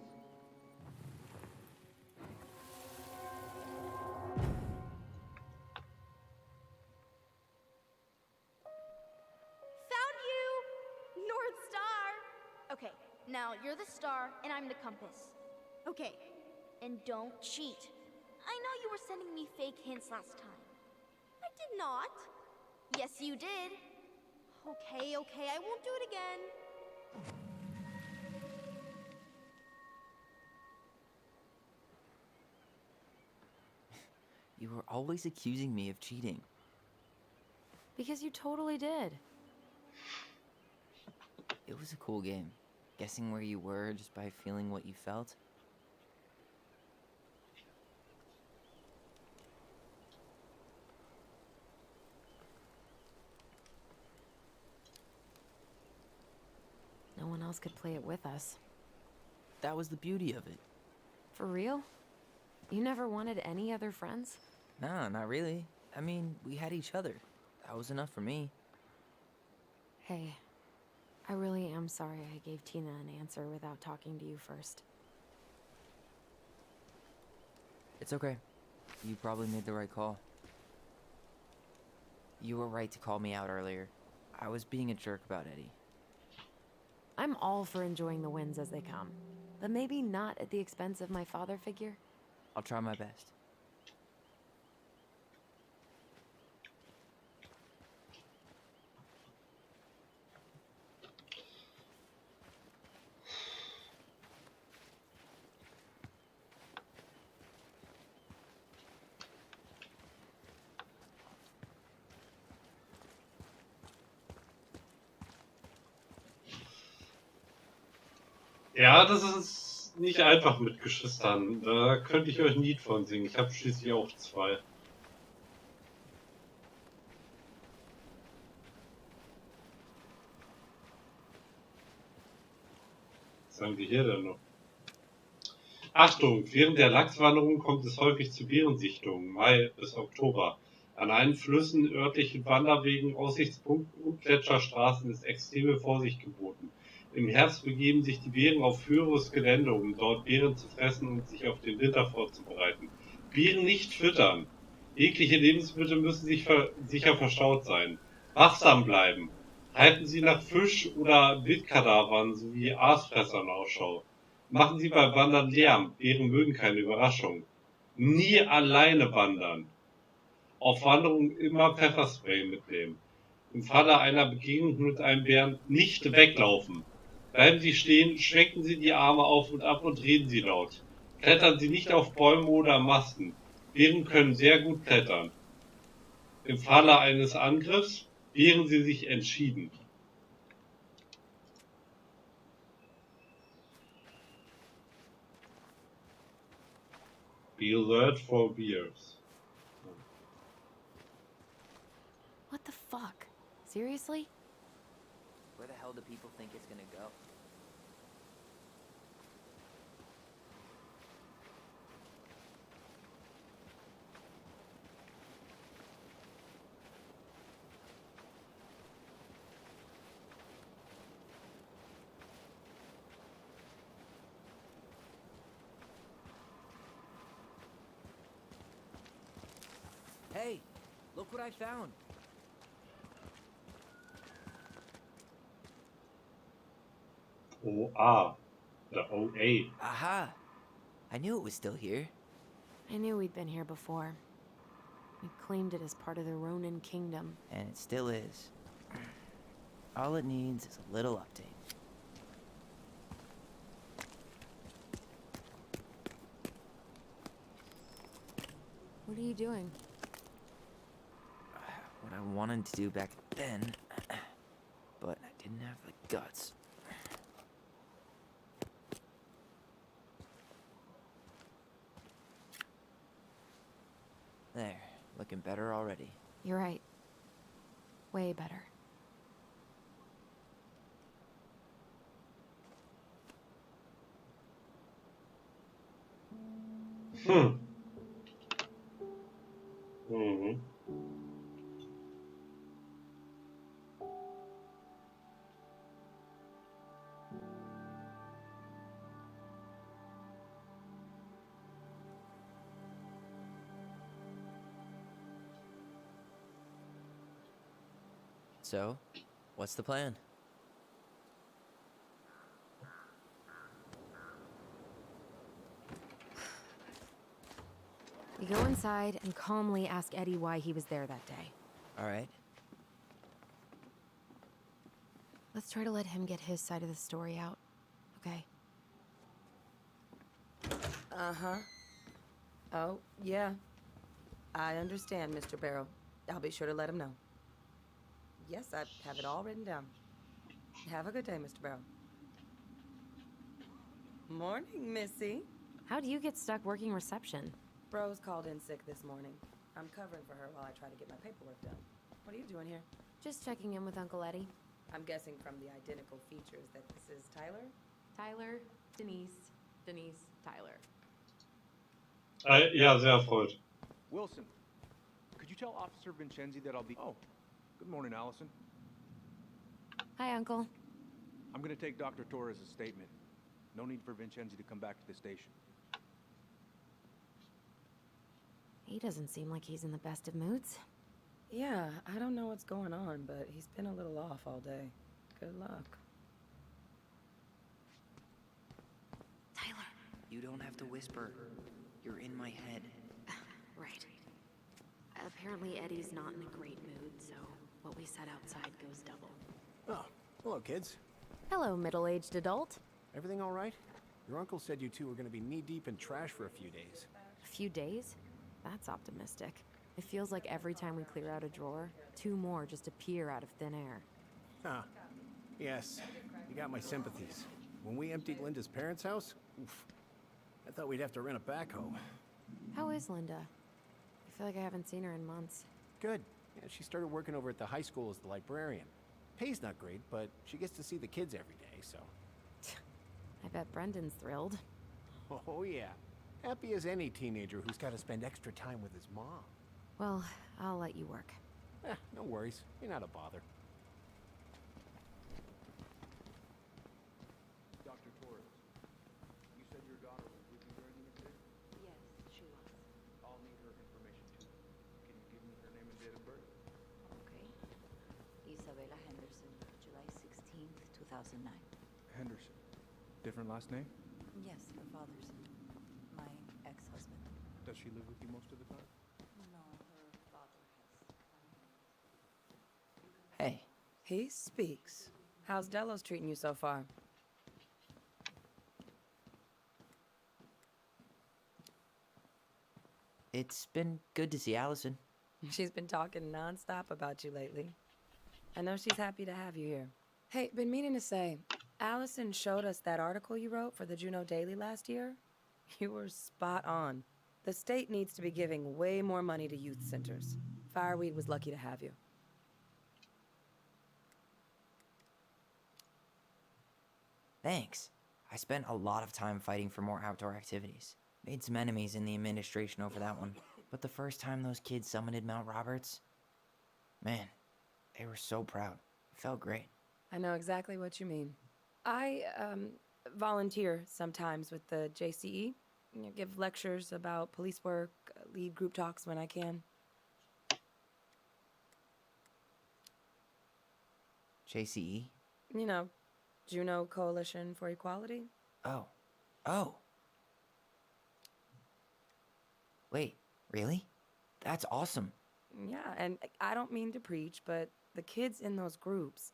Okay, now you're the star and I'm the compass. Okay, and don't cheat. I know you were sending me fake hints last time. I did not. Yes, you did. Okay, I won't do it again. You were always accusing me of cheating. Because you totally did. It was a cool game. Guessing where you were just by feeling what you felt. No one else could play it with us. That was the beauty of it. For real? You never wanted any other friends? Nah, not really. I mean, we had each other. That was enough for me. Hey, I really am sorry I gave Tina an answer without talking to you first. It's okay. You probably made the right call. You were right to call me out earlier. I was being a jerk about Eddie. I'm all for enjoying the wins as they come, but maybe not at the expense of my father figure. I'll try my best. Ja, das ist nicht einfach mit Geschwistern. Da könnte ich euch ein Lied von singen. Ich habe schließlich auch 2. Was sagen die hier denn noch? Achtung! Während der Lachswanderung kommt es häufig zu Bärensichtungen, Mai bis Oktober. An allen Flüssen, örtlichen Wanderwegen, Aussichtspunkten und Gletscherstraßen ist extreme Vorsicht geboten. Im Herbst begeben sich die Bären auf höheres Gelände, um dort Beeren zu fressen und sich auf den Winter vorzubereiten. Bären nicht füttern. Jegliche Lebensmittel müssen sicher verstaut sein. Wachsam bleiben. Halten Sie nach Fisch- oder Wildkadavern sowie Aasfressern Ausschau. Machen Sie beim Wandern Lärm. Bären mögen keine Überraschung. Nie alleine wandern. Auf Wanderung immer Pfefferspray mitnehmen. Im Falle einer Begegnung mit einem Bären nicht weglaufen. Bleiben Sie stehen, schwenken Sie die Arme auf und ab und reden Sie laut. Klettern Sie nicht auf Bäume oder Masten. Bären können sehr gut klettern. Im Falle eines Angriffs wehren Sie sich entschieden. Be alert for bears. What the fuck? Seriously? Where the hell do people think it's gonna go? Hey, look what I found. OA. The OA. Aha! I knew it was still here. I knew we'd been here before. We claimed it as part of the Ronin kingdom. And it still is. All it needs is a little update. What are you doing? What I wanted to do back then, but I didn't have the guts. There, looking better already. You're right. Way better. Mhm. So, what's the plan? We go inside and calmly ask Eddie why he was there that day. All right. Let's try to let him get his side of the story out, okay? Uh-huh. Oh, yeah. I understand, Mr. Barrow. I'll be sure to let him know. Yes, I have it all written down. Have a good day, Mr. Barrow. Morning, Missy. How do you get stuck working reception? Rose called in sick this morning. I'm covering for her while I try to get my paperwork done. What are you doing here? Just checking in with Uncle Eddie. I'm guessing from the identical features that this is Tyler? Tyler, Denise, Tyler. Ja, sehr erfreut. Wilson, could you tell Officer Vincenzi that I'll be... Oh, good morning, Allison. Hi, Uncle. I'm gonna take Dr. Torres' statement. No need for Vincenzi to come back to the station. He doesn't seem like he's in the best of moods. Yeah, I don't know what's going on, but he's been a little off all day. Good luck. Tyler. You don't have to whisper. You're in my head. Right. Apparently Eddie's not in a great mood, so what we said outside goes double. Oh, hello, kids. Hello, middle-aged adult. Everything all right? Your uncle said you two were going to be knee-deep in trash for a few days. A few days? That's optimistic. It feels like every time we clear out a drawer, 2 more just appear out of thin air. Huh. Yes, you got my sympathies. When we emptied Linda's parents' house, oof, I thought we'd have to rent a backhoe. How is Linda? I feel like I haven't seen her in months. Good. Yeah, she started working over at the high school as the librarian. Pay's not great, but she gets to see the kids every day, so... I bet Brendan's thrilled. Oh, yeah. Happy as any teenager who's got to spend extra time with his mom. Well, I'll let you work. No worries. You're not a bother. Dr. Torres, you said your daughter was with you during the incident? Yes, she was. I'll need her information too. Can you give me her name and date of birth? Okay. Isabella Henderson, July 16th, 2009. Henderson. Different last name? Yes, her father's. My ex-husband. Does she live with you most of the time? No, her father has. Hey. He speaks. How's Delos treating you so far? It's been good to see Allison. She's been talking nonstop about you lately. I know she's happy to have you here. Hey, been meaning to say, Allison showed us that article you wrote for the Juneau Daily last year. You were spot on. The state needs to be giving way more money to youth centers. Fireweed was lucky to have you. Thanks. I spent a lot of time fighting for more outdoor activities. Made some enemies in the administration over that one. But the first time those kids summited Mount Roberts, man, they were so proud. It felt great. I know exactly what you mean. I volunteer sometimes with the JCE. You know, give lectures about police work, lead group talks when I can. JCE? You know, Juneau Coalition for Equality. Oh. Oh. Wait, really? That's awesome. Yeah, and I don't mean to preach, but the kids in those groups,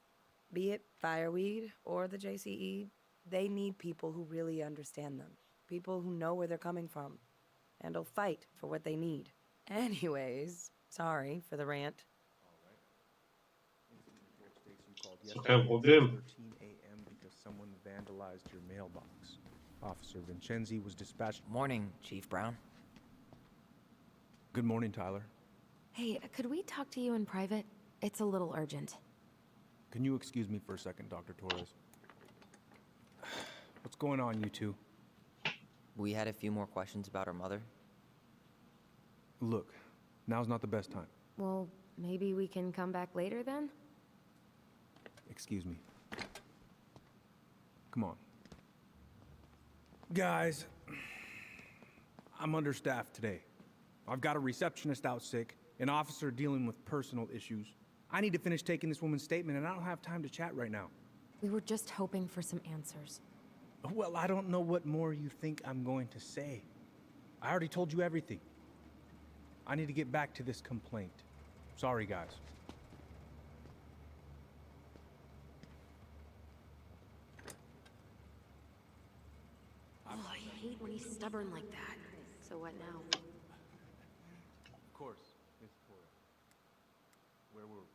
be it Fireweed or the JCE, they need people who really understand them. People who know where they're coming from and will fight for what they need. Anyways, sorry for the rant. Kein Problem. 13 a.m. because someone vandalized your mailbox. Officer Vincenzi was dispatched. Morning, Chief Brown. Good morning, Tyler. Hey, could we talk to you in private? It's a little urgent. Can you excuse me for a second, Dr. Torres? What's going on, you two? We had a few more questions about our mother. Look, now's not the best time. Well, maybe we can come back later then? Excuse me. Come on. Guys, I'm understaffed today. I've got a receptionist out sick, an officer dealing with personal issues. I need to finish taking this woman's statement, and I don't have time to chat right now. We were just hoping for some answers. Well, I don't know what more you think I'm going to say. I already told you everything. I need to get back to this complaint. Sorry, guys. Oh, I hate when he's stubborn like that. So what now? Of course, Miss Torres. Where were we?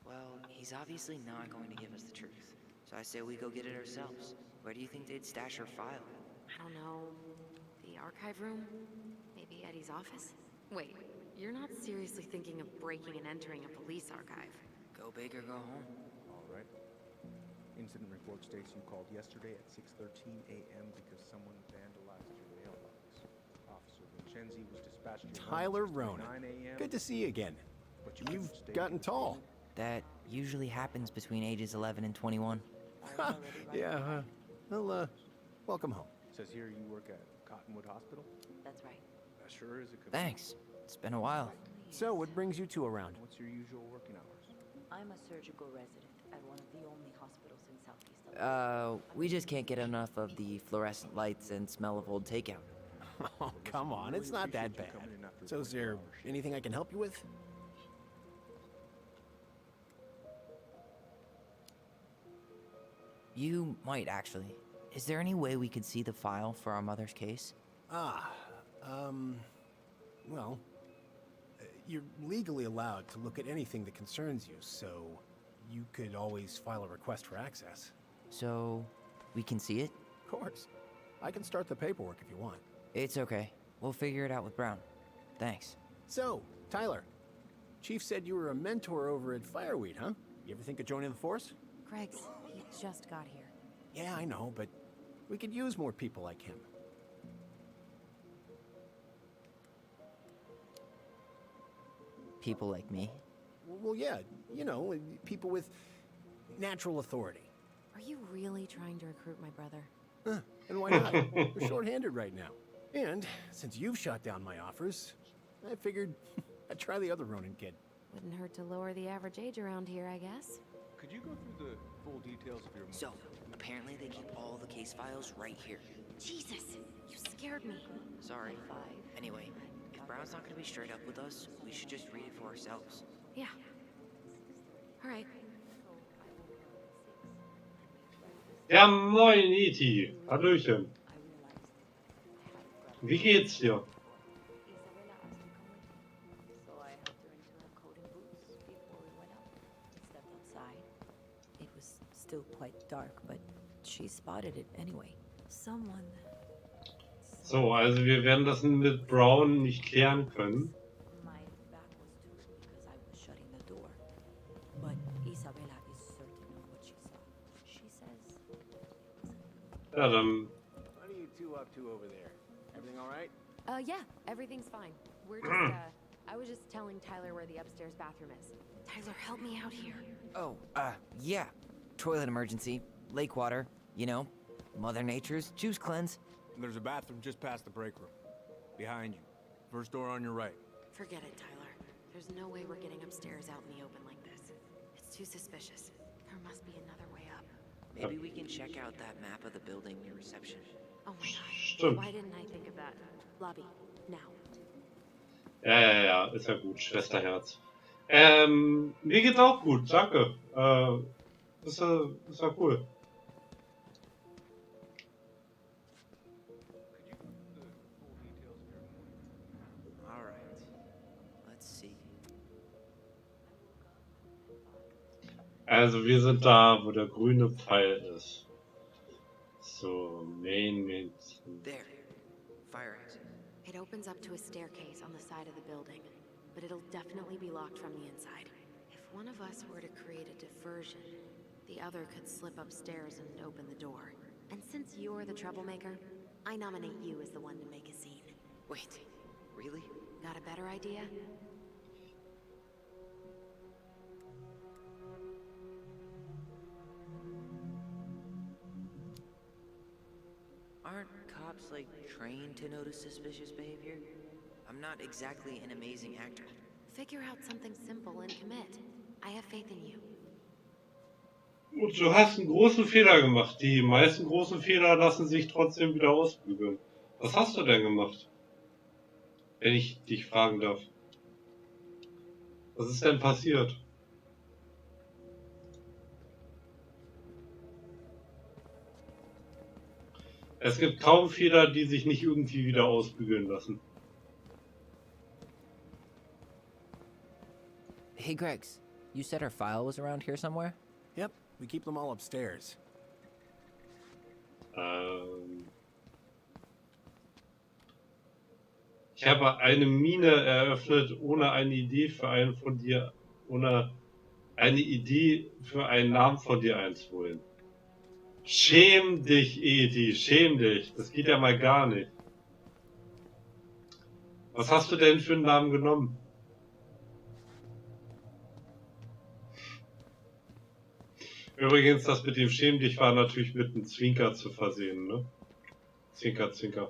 Well, he's obviously not going to give us the truth. So I say we go get it ourselves. Where do you think they'd stash her file? I don't know. The archive room? Maybe Eddie's office? Wait, you're not seriously thinking of breaking and entering a police archive? Go big or go home. All right. Incident report states you called yesterday at 6:13 a.m. because someone vandalized your mailbox. Officer Vincenzi was dispatched to your Tyler home Ronan. 9 a.m. Good to see you again. But You've gotten tall. That usually happens between ages 11 and 21. Yeah, well, welcome home. Says here you work at Cottonwood Hospital? That's right. That sure is a commitment. Thanks. It's been a while. So, what brings you two around? What's your usual working hours? I'm a surgical resident at one of the only hospitals in Southeast. We just can't get enough of the fluorescent lights and smell of old takeout. Oh, come on, it's not that bad. So is there anything I can help you with? You might, actually. Is there any way we could see the file for our mother's case? Well, you're legally allowed to look at anything that concerns you, so you could always file a request for access. So, we can see it? Of course. I can start the paperwork if you want. It's okay. We'll figure it out with Brown. Thanks. So, Tyler, Chief said you were a mentor over at Fireweed, huh? You ever think of joining the force? Greg's, he just got here. Yeah, I know, but we could use more people like him. People like me? Well, yeah, you know, people with natural authority. Are you really trying to recruit my brother? And why not? We're short-handed right now. And since you've shot down my offers, I figured I'd try the other Ronin kid. Wouldn't hurt to lower the average age around here, I guess. Could you go through the full details of your... So, apparently they keep all the case files right here. Jesus, you scared me. Sorry. Anyway, if Brown's not gonna be straight up with us, we should just read it for ourselves. Yeah. All right. Ja, moin, E.T. Hallöchen. Wie geht's dir? So I helped her into her coat and boots before we went out. Stepped outside. It was still quite dark, but she spotted it anyway. Someone. So, also wir werden das mit Brown nicht klären können. My back was to it because I was shutting the door. But Isabella is certain of what she saw. She says. Ja, dann... What are you two up to over there? Everything all right? Yeah, everything's fine. We're just, I was just telling Tyler where the upstairs bathroom is. Tyler, help me out here. Oh, yeah. Toilet emergency, lake water, you know, Mother Nature's juice cleanse. There's a bathroom just past the break room. Behind you. First door on your right. Forget it, Tyler. There's no way we're getting upstairs out in the open like this. It's too suspicious. There must be another way up. Maybe we can check out that map of the building near reception. Oh my god. Stimmt. Why didn't I think of that? Lobby, now. Ja, ist ja gut, Schwesterherz. Mir geht's auch gut, danke. Ist ja cool. Alright. Let's see. Also wir sind da, wo der grüne Pfeil ist. So, Main. There. Fire exit. It opens up to a staircase on the side of the building, but it'll definitely be locked from the inside. If one of us were to create a diversion, the other could slip upstairs and open the door. And since you're the troublemaker, I nominate you as the one to make a scene. Wait, really? Got a better idea? Aren't cops, like, trained to notice suspicious behavior? I'm not exactly an amazing actor. Figure out something simple and commit. I have faith in you. Gut, du hast einen großen Fehler gemacht. Die meisten großen Fehler lassen sich trotzdem wieder ausbügeln. Was hast du denn gemacht? Wenn ich dich fragen darf. Was ist denn passiert? Es gibt kaum Fehler, die sich nicht irgendwie wieder ausbügeln lassen. Hey, Gregs, you said our file was around here somewhere? Yep, we keep them all upstairs. Ich habe eine Mine eröffnet, ohne eine Idee für einen Namen von dir einzuholen. Schäm dich, Edi, schäm dich. Das geht ja mal gar nicht. Was hast du denn für einen Namen genommen? Übrigens, das mit dem Schäm dich war natürlich mit einem Zwinker zu versehen, ne? Zwinker, Zwinker.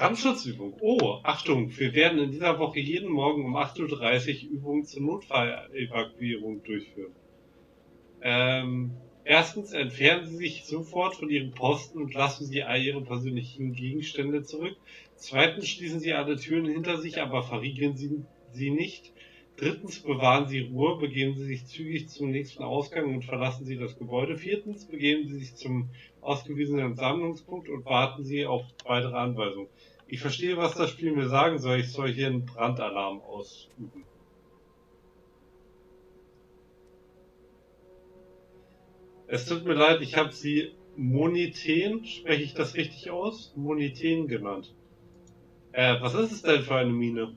Brandschutzübung. Oh, Achtung, wir werden in dieser Woche jeden Morgen um 8:30 Uhr Übungen zur Notfallevakuierung durchführen. Erstens entfernen Sie sich sofort von Ihren Posten und lassen Sie all Ihre persönlichen Gegenstände zurück. Zweitens schließen Sie alle Türen hinter sich, aber verriegeln Sie sie nicht. Drittens bewahren Sie Ruhe, begeben Sie sich zügig zum nächsten Ausgang und verlassen Sie das Gebäude. Viertens begeben Sie sich zum ausgewiesenen Sammlungspunkt und warten Sie auf weitere Anweisungen. Ich verstehe, was das Spiel mir sagen soll. Ich soll hier einen Brandalarm ausüben. Es tut mir leid, ich habe sie Moneten, spreche ich das richtig aus? Moneten genannt. Was ist es denn für eine Mine?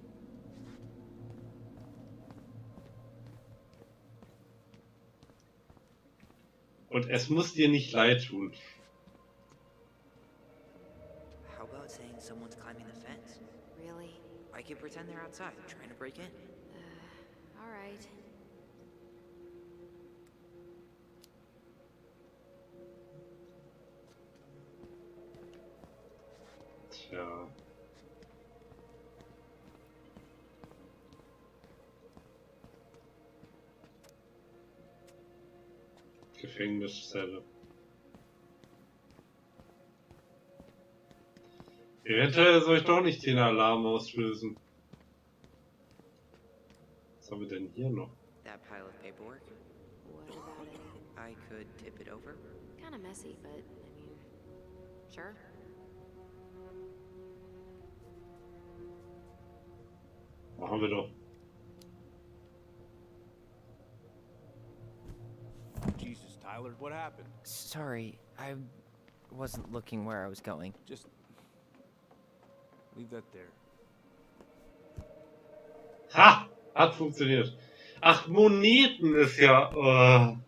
Und es muss dir nicht leid tun. How about saying someone's climbing the fence? Really? I could pretend they're outside, trying to break in. All right. Tja. Gefängniszelle. Eventuell soll ich doch nicht den Alarm auslösen. Was haben wir denn hier noch? That pile of paperwork? What about it? I could tip it over. Kind of messy, but I mean, sure. Machen wir doch. Jesus, Tyler, what happened? Sorry, I wasn't looking where I was going. Just leave that there. Ha! Hat funktioniert. Ach, Moneten ist ja...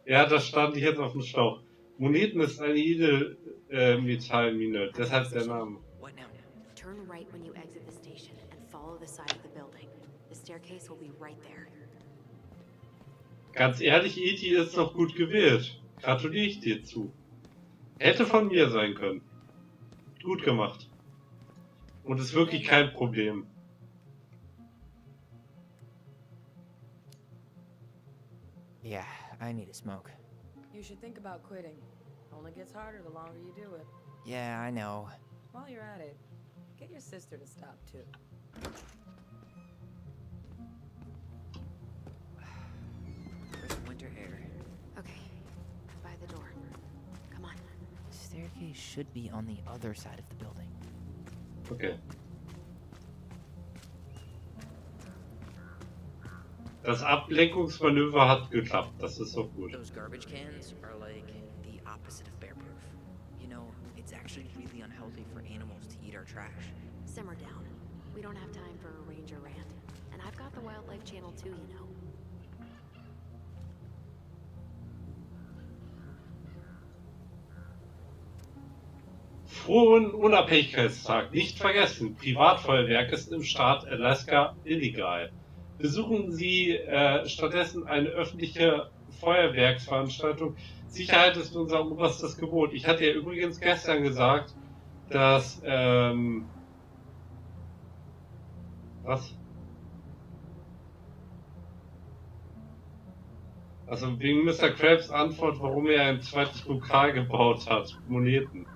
ja, da stand ich jetzt auf dem Schlauch. Moneten ist eine Edelmetallmine, deshalb der Name. What now? Turn right when you exit the station and follow the side of the building. The staircase will be right there. Ganz ehrlich, E.T. ist noch gut gewählt. Gratuliere ich dir zu. Hätte von mir sein können. Gut gemacht. Und ist wirklich kein Problem. Yeah, I need a smoke. You should think about quitting. Only gets harder the longer you do it. Yeah, I know. While you're at it, get your sister to stop too. Crisp winter air. Okay, by the door. Come on. The staircase should be on the other side of the building. Okay. Das Ablenkungsmanöver hat geklappt. Das ist doch gut. Those garbage cans are like the opposite of bear proof. You know, it's actually really unhealthy for animals to eat our trash. Simmer down. We don't have time for a ranger rant. And I've got the Wildlife Channel too, you know. Frohen Unabhängigkeitstag. Nicht vergessen, Privatfeuerwerk ist im Staat Alaska illegal. Besuchen Sie stattdessen eine öffentliche Feuerwerksveranstaltung. Sicherheit ist unser oberstes Gebot. Ich hatte ja übrigens gestern gesagt, dass was? Also wegen Mr. Krabs Antwort, warum er ein zweites Lokal gebaut hat. Moneten.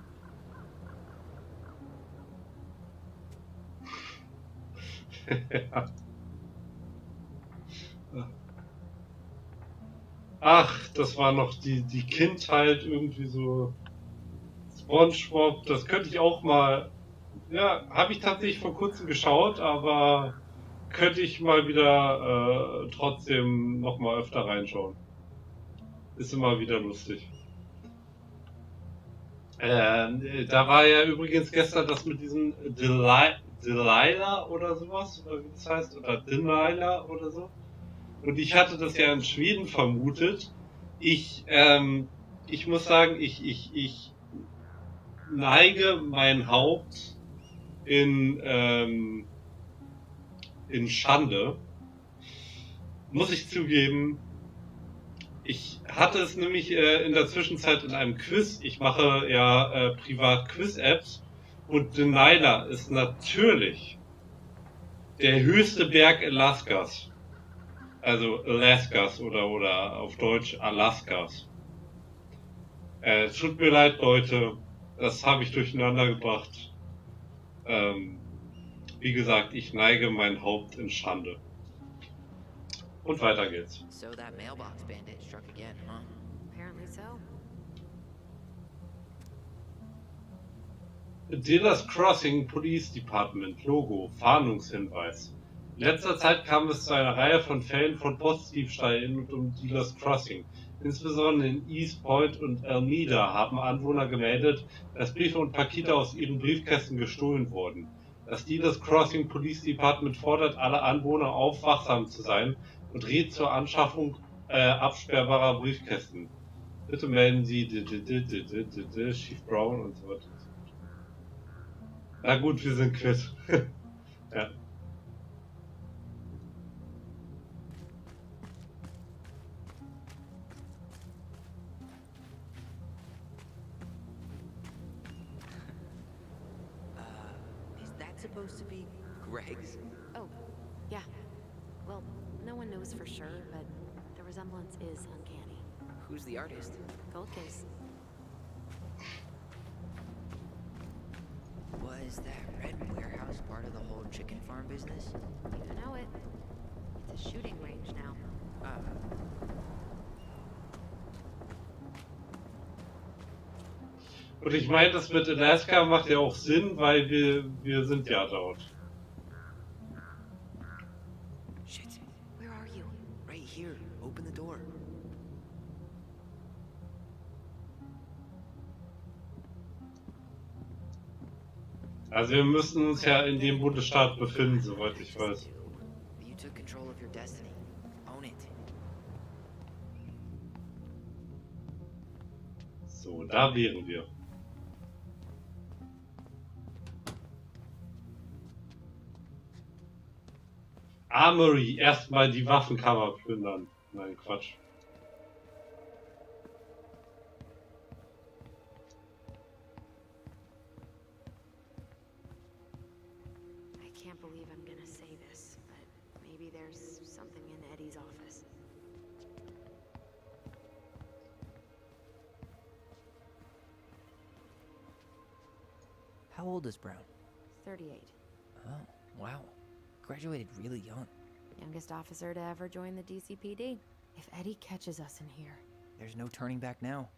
Ja. Ach, das war noch die Kindheit, irgendwie so SpongeBob, das könnte ich auch mal, ja, habe ich tatsächlich vor kurzem geschaut, aber könnte ich mal wieder trotzdem noch mal öfter reinschauen. Ist immer wieder lustig. Da war ja übrigens gestern das mit diesem Delilah oder sowas, oder wie das heißt, oder Delilah oder so. Und ich hatte das ja in Schweden vermutet. Ich muss sagen, ich neige mein Haupt in Schande. Muss ich zugeben. Ich hatte es nämlich in der Zwischenzeit in einem Quiz. Ich mache ja privat Quiz-Apps. Und Denali ist natürlich der höchste Berg Alaskas. Also Alaskas oder auf Deutsch Alaskas. Tut mir leid, Leute. Das habe ich durcheinander gebracht. Wie gesagt, ich neige mein Haupt in Schande. Und weiter geht's. So that mailbox bandit struck again, huh? Apparently so. Dealers Crossing Police Department Logo, Fahndungshinweis. In letzter Zeit kam es zu einer Reihe von Fällen von Postdiebstahl in und um Dealers Crossing. Insbesondere in East Point und Alameda haben Anwohner gemeldet, dass Briefe und Pakete aus ihren Briefkästen gestohlen wurden. Das Dealers Crossing Police Department fordert alle Anwohner auf, wachsam zu sein und rät zur Anschaffung absperrbarer Briefkästen. Bitte melden Sie Chief Brown und so weiter. Na gut, wir sind quitt. Ja. Is that supposed to be Greg's? Oh, yeah. Well, no one knows for sure, but the resemblance is uncanny. Who's the artist? Gold case. Was that red warehouse part of the whole chicken farm business? You know it. It's a shooting range now. Und ich meine, das mit Alaska macht ja auch Sinn, weil wir sind ja dort. Shit. Where are you? Right here. Open the door. Also wir müssen uns ja in dem Bundesstaat befinden, soweit ich weiß. You took control of your destiny. Own it. So, da wären wir. Armory, erstmal die Waffenkammer plündern. Nein, Quatsch. I can't believe I'm gonna say this, but maybe there's something in Eddie's office. How old is Brown? 38. Oh, wow. Graduated really young. Youngest officer to ever join the DCPD. If Eddie catches us in here. There's no turning back now.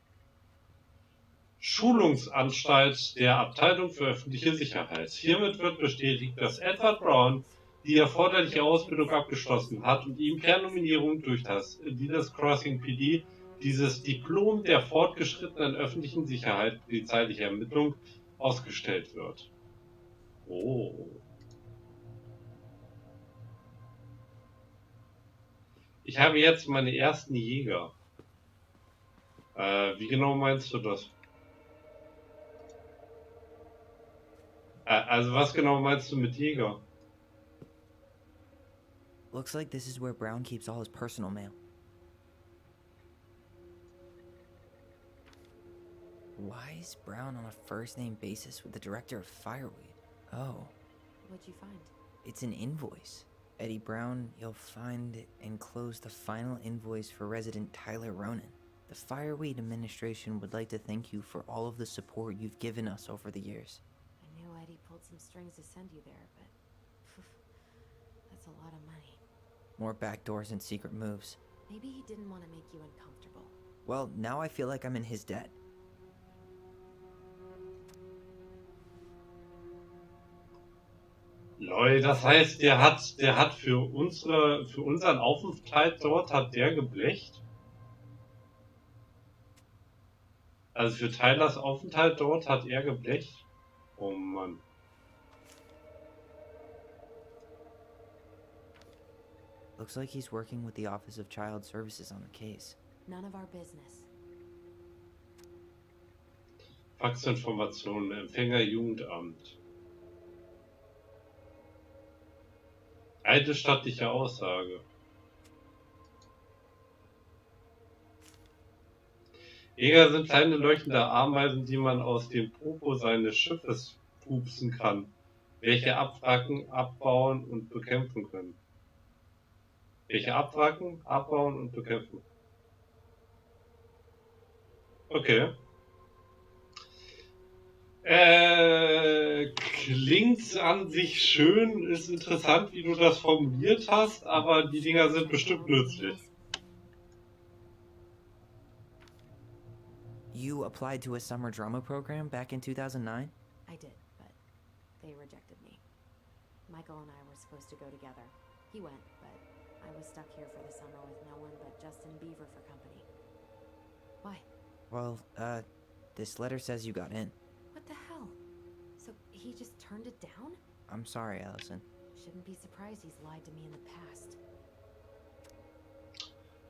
Schulungsanstalt der Abteilung für öffentliche Sicherheit. Hiermit wird bestätigt, dass Edward Brown die erforderliche Ausbildung abgeschlossen hat und ihm per Nominierung durch das Dealers Crossing PD dieses Diplom der fortgeschrittenen öffentlichen Sicherheit, polizeiliche Ermittlung, ausgestellt wird. Oh. Ich habe jetzt meine ersten Jäger. Wie genau meinst du das? Also was genau meinst du mit Jäger? Looks like this is where Brown keeps all his personal mail. Why is Brown on a first-name basis with the director of Fireweed? Oh. What'd you find? It's an invoice. Eddie Brown, you'll find enclosed the final invoice for resident Tyler Ronan. The Fireweed administration would like to thank you for all of the support you've given us over the years. I knew Eddie pulled some strings to send you there, but that's a lot of money. More backdoors and secret moves. Maybe he didn't want to make you uncomfortable. Well, now I feel like I'm in his debt. Leute, das heißt, der hat für unseren Aufenthalt dort hat der geblecht? Also für Tylers Aufenthalt dort hat er geblecht? Oh Mann. Looks like he's working with the Office of Child Services on the case. None of our business. Faxinformationen, Empfänger Jugendamt. Eidesstattliche Aussage. Jäger sind kleine leuchtende Ameisen, die man aus dem Popo seines Schiffes aufpupsen kann, welche abwracken, abbauen und bekämpfen können. Welche abwracken, abbauen und bekämpfen. Okay. Klingt an sich schön, ist interessant, wie du das formuliert hast, aber die Dinger sind bestimmt nützlich. You applied to a summer drama program back in 2009? I did, but they rejected me. Michael and I were supposed to go together. He went, but I was stuck here for the summer with no one but Justin Beaver for company. Why? Well, this letter says you got in. What the hell? So he just turned it down? I'm sorry, Allison. Shouldn't be surprised he's lied to me in the past.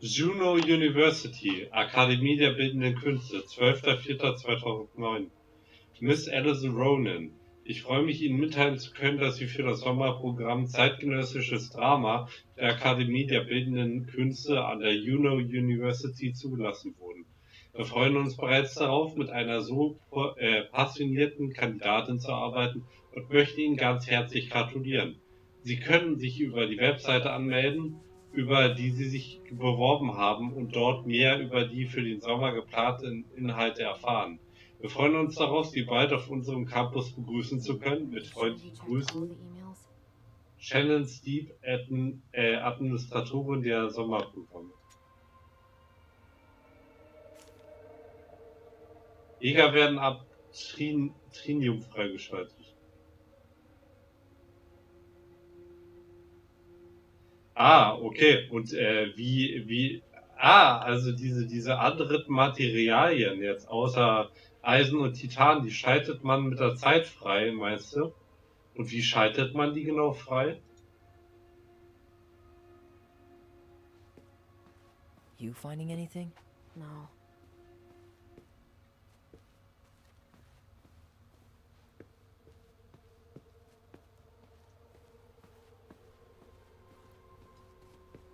Juno University, Akademie der Bildenden Künste, 12.04.2009. Miss Alison Ronan, ich freue mich, Ihnen mitteilen zu können, dass Sie für das Sommerprogramm Zeitgenössisches Drama der Akademie der Bildenden Künste an der Juno University zugelassen wurden. Wir freuen uns bereits darauf, mit einer so passionierten Kandidatin zu arbeiten und möchten Ihnen ganz herzlich gratulieren. Sie können sich über die Webseite anmelden, über die Sie sich beworben haben und dort mehr über die für den Sommer geplanten Inhalte erfahren. Wir freuen uns darauf, Sie bald auf unserem Campus begrüßen zu können. Mit freundlichen Grüßen, Shannon Steep, Administratorin der Sommerprogramme. Jäger werden ab Trinium freigeschaltet. Ah, okay. Und also diese anderen Materialien jetzt außer Eisen und Titan, die schaltet man mit der Zeit frei, meinst du? Und wie schaltet man die genau frei? You finding anything? No.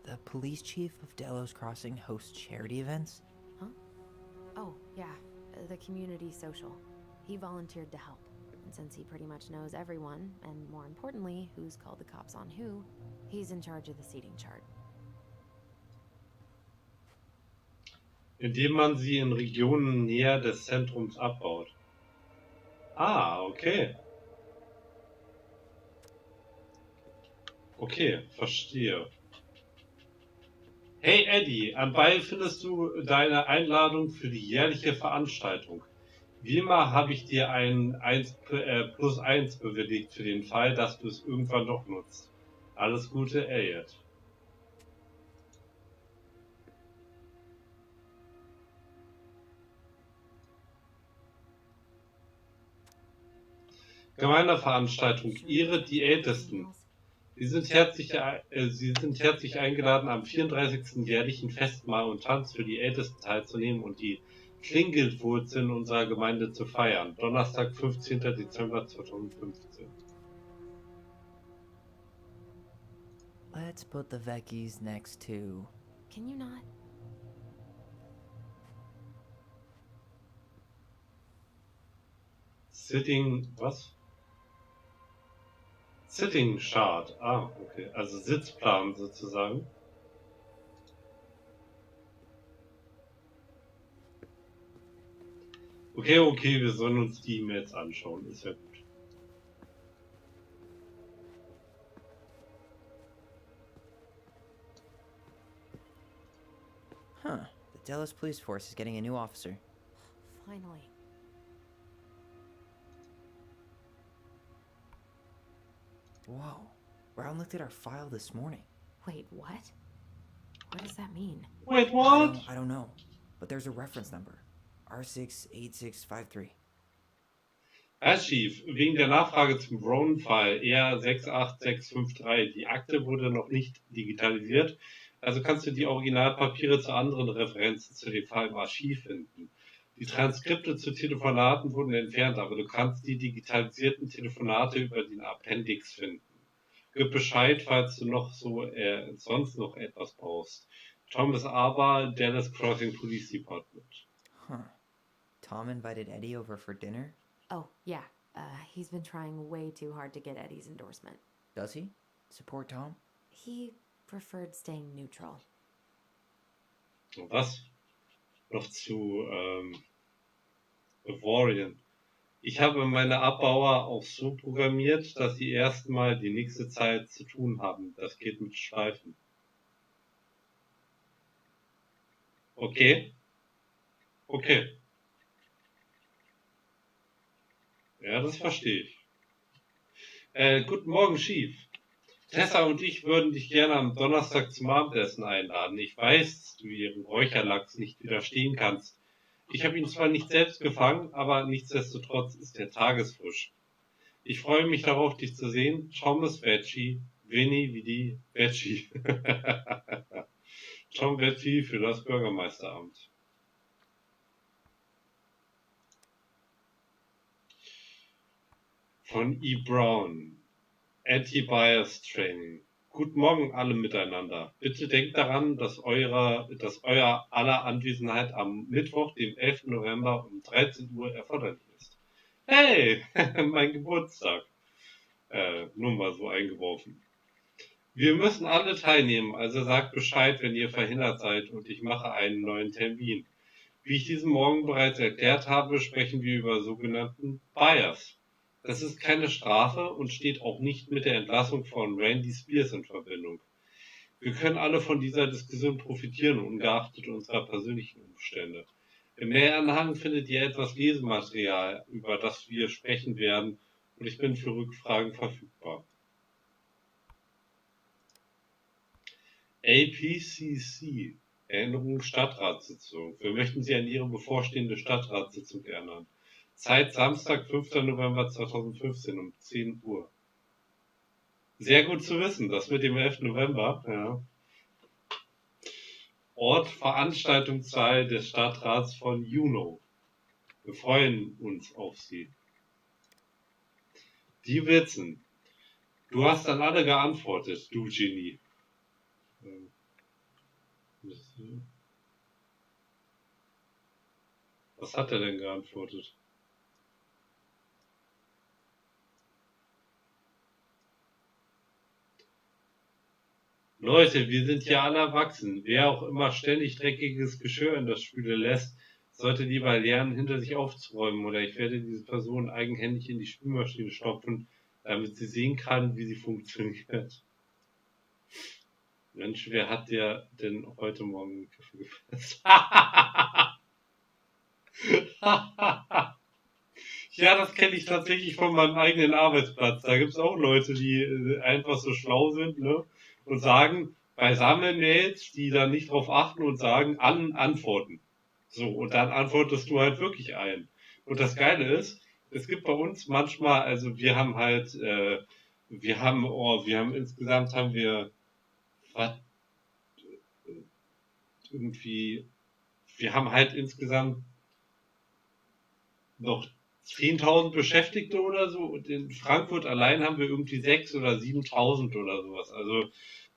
The police chief of Delos Crossing hosts charity events? Huh? Oh, yeah. The community social. He volunteered to help. And since he pretty much knows everyone, and more importantly, who's called the cops on who, he's in charge of the seating chart. Indem man sie in Regionen näher des Zentrums abbaut. Ah, okay. Okay, verstehe. Hey Eddie, anbei findest du deine Einladung für die jährliche Veranstaltung. Wie immer habe ich dir ein 1+1 bewilligt für den Fall, dass du es irgendwann doch nutzt. Alles Gute, Elliot. Gemeinderveranstaltung, ehret die Ältesten. Sie sind herzlich eingeladen, am 34. jährlichen Festmahl und Tanz für die Ältesten teilzunehmen und die Klingelwurzeln unserer Gemeinde zu feiern. Donnerstag, 15. Dezember 2015. Let's put the Vecchies next to... Can you not? Sitting Chart. Ah, okay. Also Sitzplan sozusagen. Okay, wir sollen uns die E-Mails anschauen. Ist ja gut. Huh. The Delos police force is getting a new officer. Finally. Whoa. Brown looked at our file this morning. Wait, what? What does that mean? Wait, what? I don't know. But there's a reference number. R68653. Archiv, wegen der Nachfrage zum Brown-Fall R68653. Die Akte wurde noch nicht digitalisiert, also kannst du die Originalpapiere zu anderen Referenzen zu dem Fall im Archiv finden. Die Transkripte zu Telefonaten wurden entfernt, aber du kannst die digitalisierten Telefonate über den Appendix finden. Gib Bescheid, falls du sonst noch etwas brauchst. Thomas Aber, Dallas Crossing Police Department. Huh. Tom invited Eddie over for dinner? Oh, yeah. He's been trying way too hard to get Eddie's endorsement. Does he? Support Tom? He preferred staying neutral. Was? Noch zu Evorien. Ich habe meine Abbauer auch so programmiert, dass sie erstmal die nächste Zeit zu tun haben. Das geht mit Schleifen. Okay. Okay. Ja, das verstehe ich. Guten Morgen, Chief. Tessa und ich würden dich gerne am Donnerstag zum Abendessen einladen. Ich weiß, dass du ihrem Räucherlachs nicht widerstehen kannst. Ich habe ihn zwar nicht selbst gefangen, aber nichtsdestotrotz ist er tagesfrisch. Ich freue mich darauf, dich zu sehen. Thomas Vecchi, Vinny wie die Vecchi. Tom Vecchi für das Bürgermeisteramt. Von E. Brown. Anti-Bias Training. Guten Morgen alle miteinander. Bitte denkt daran, dass euer aller Anwesenheit am Mittwoch, dem 11. November um 13 Uhr erforderlich ist. Hey, mein Geburtstag. Nur mal so eingeworfen. Wir müssen alle teilnehmen, also sagt Bescheid, wenn ihr verhindert seid und ich mache einen neuen Termin. Wie ich diesen Morgen bereits erklärt habe, sprechen wir über sogenannten Bias. Das ist keine Strafe und steht auch nicht mit der Entlassung von Randy Spears in Verbindung. Wir können alle von dieser Diskussion profitieren, ungeachtet unserer persönlichen Umstände. Im Mailanhang findet ihr etwas Lesematerial, über das wir sprechen werden, und ich bin für Rückfragen verfügbar. APCC, Erinnerung Stadtratssitzung. Wir möchten Sie an Ihre bevorstehende Stadtratssitzung erinnern. Zeit Samstag, 5. November 2015 um 10 Uhr. Sehr gut zu wissen, das mit dem 11. November. Ja. Ort Veranstaltungssaal des Stadtrats von Juneau. Wir freuen uns auf Sie. Die Witzen. Du hast an alle geantwortet, du Genie. Was hat er denn geantwortet? Leute, wir sind hier alle erwachsen. Wer auch immer ständig dreckiges Geschirr in das Spüle lässt, sollte lieber lernen, hinter sich aufzuräumen, oder ich werde diese Person eigenhändig in die Spülmaschine stopfen, damit sie sehen kann, wie sie funktioniert. Mensch, wer hat dir denn heute Morgen einen Kaffee gefasst? Ja, das kenne ich tatsächlich von meinem eigenen Arbeitsplatz. Da gibt's auch Leute, die einfach so schlau sind, ne? Und sagen, bei Sammelmails, die dann nicht drauf achten und sagen, antworten. So, und dann antwortest du halt wirklich ein. Und das Geile ist, es gibt bei uns manchmal, also wir haben halt, wir haben halt insgesamt noch 10.000 Beschäftigte oder so, und in Frankfurt allein haben wir irgendwie 6.000 oder 7.000 oder sowas. Also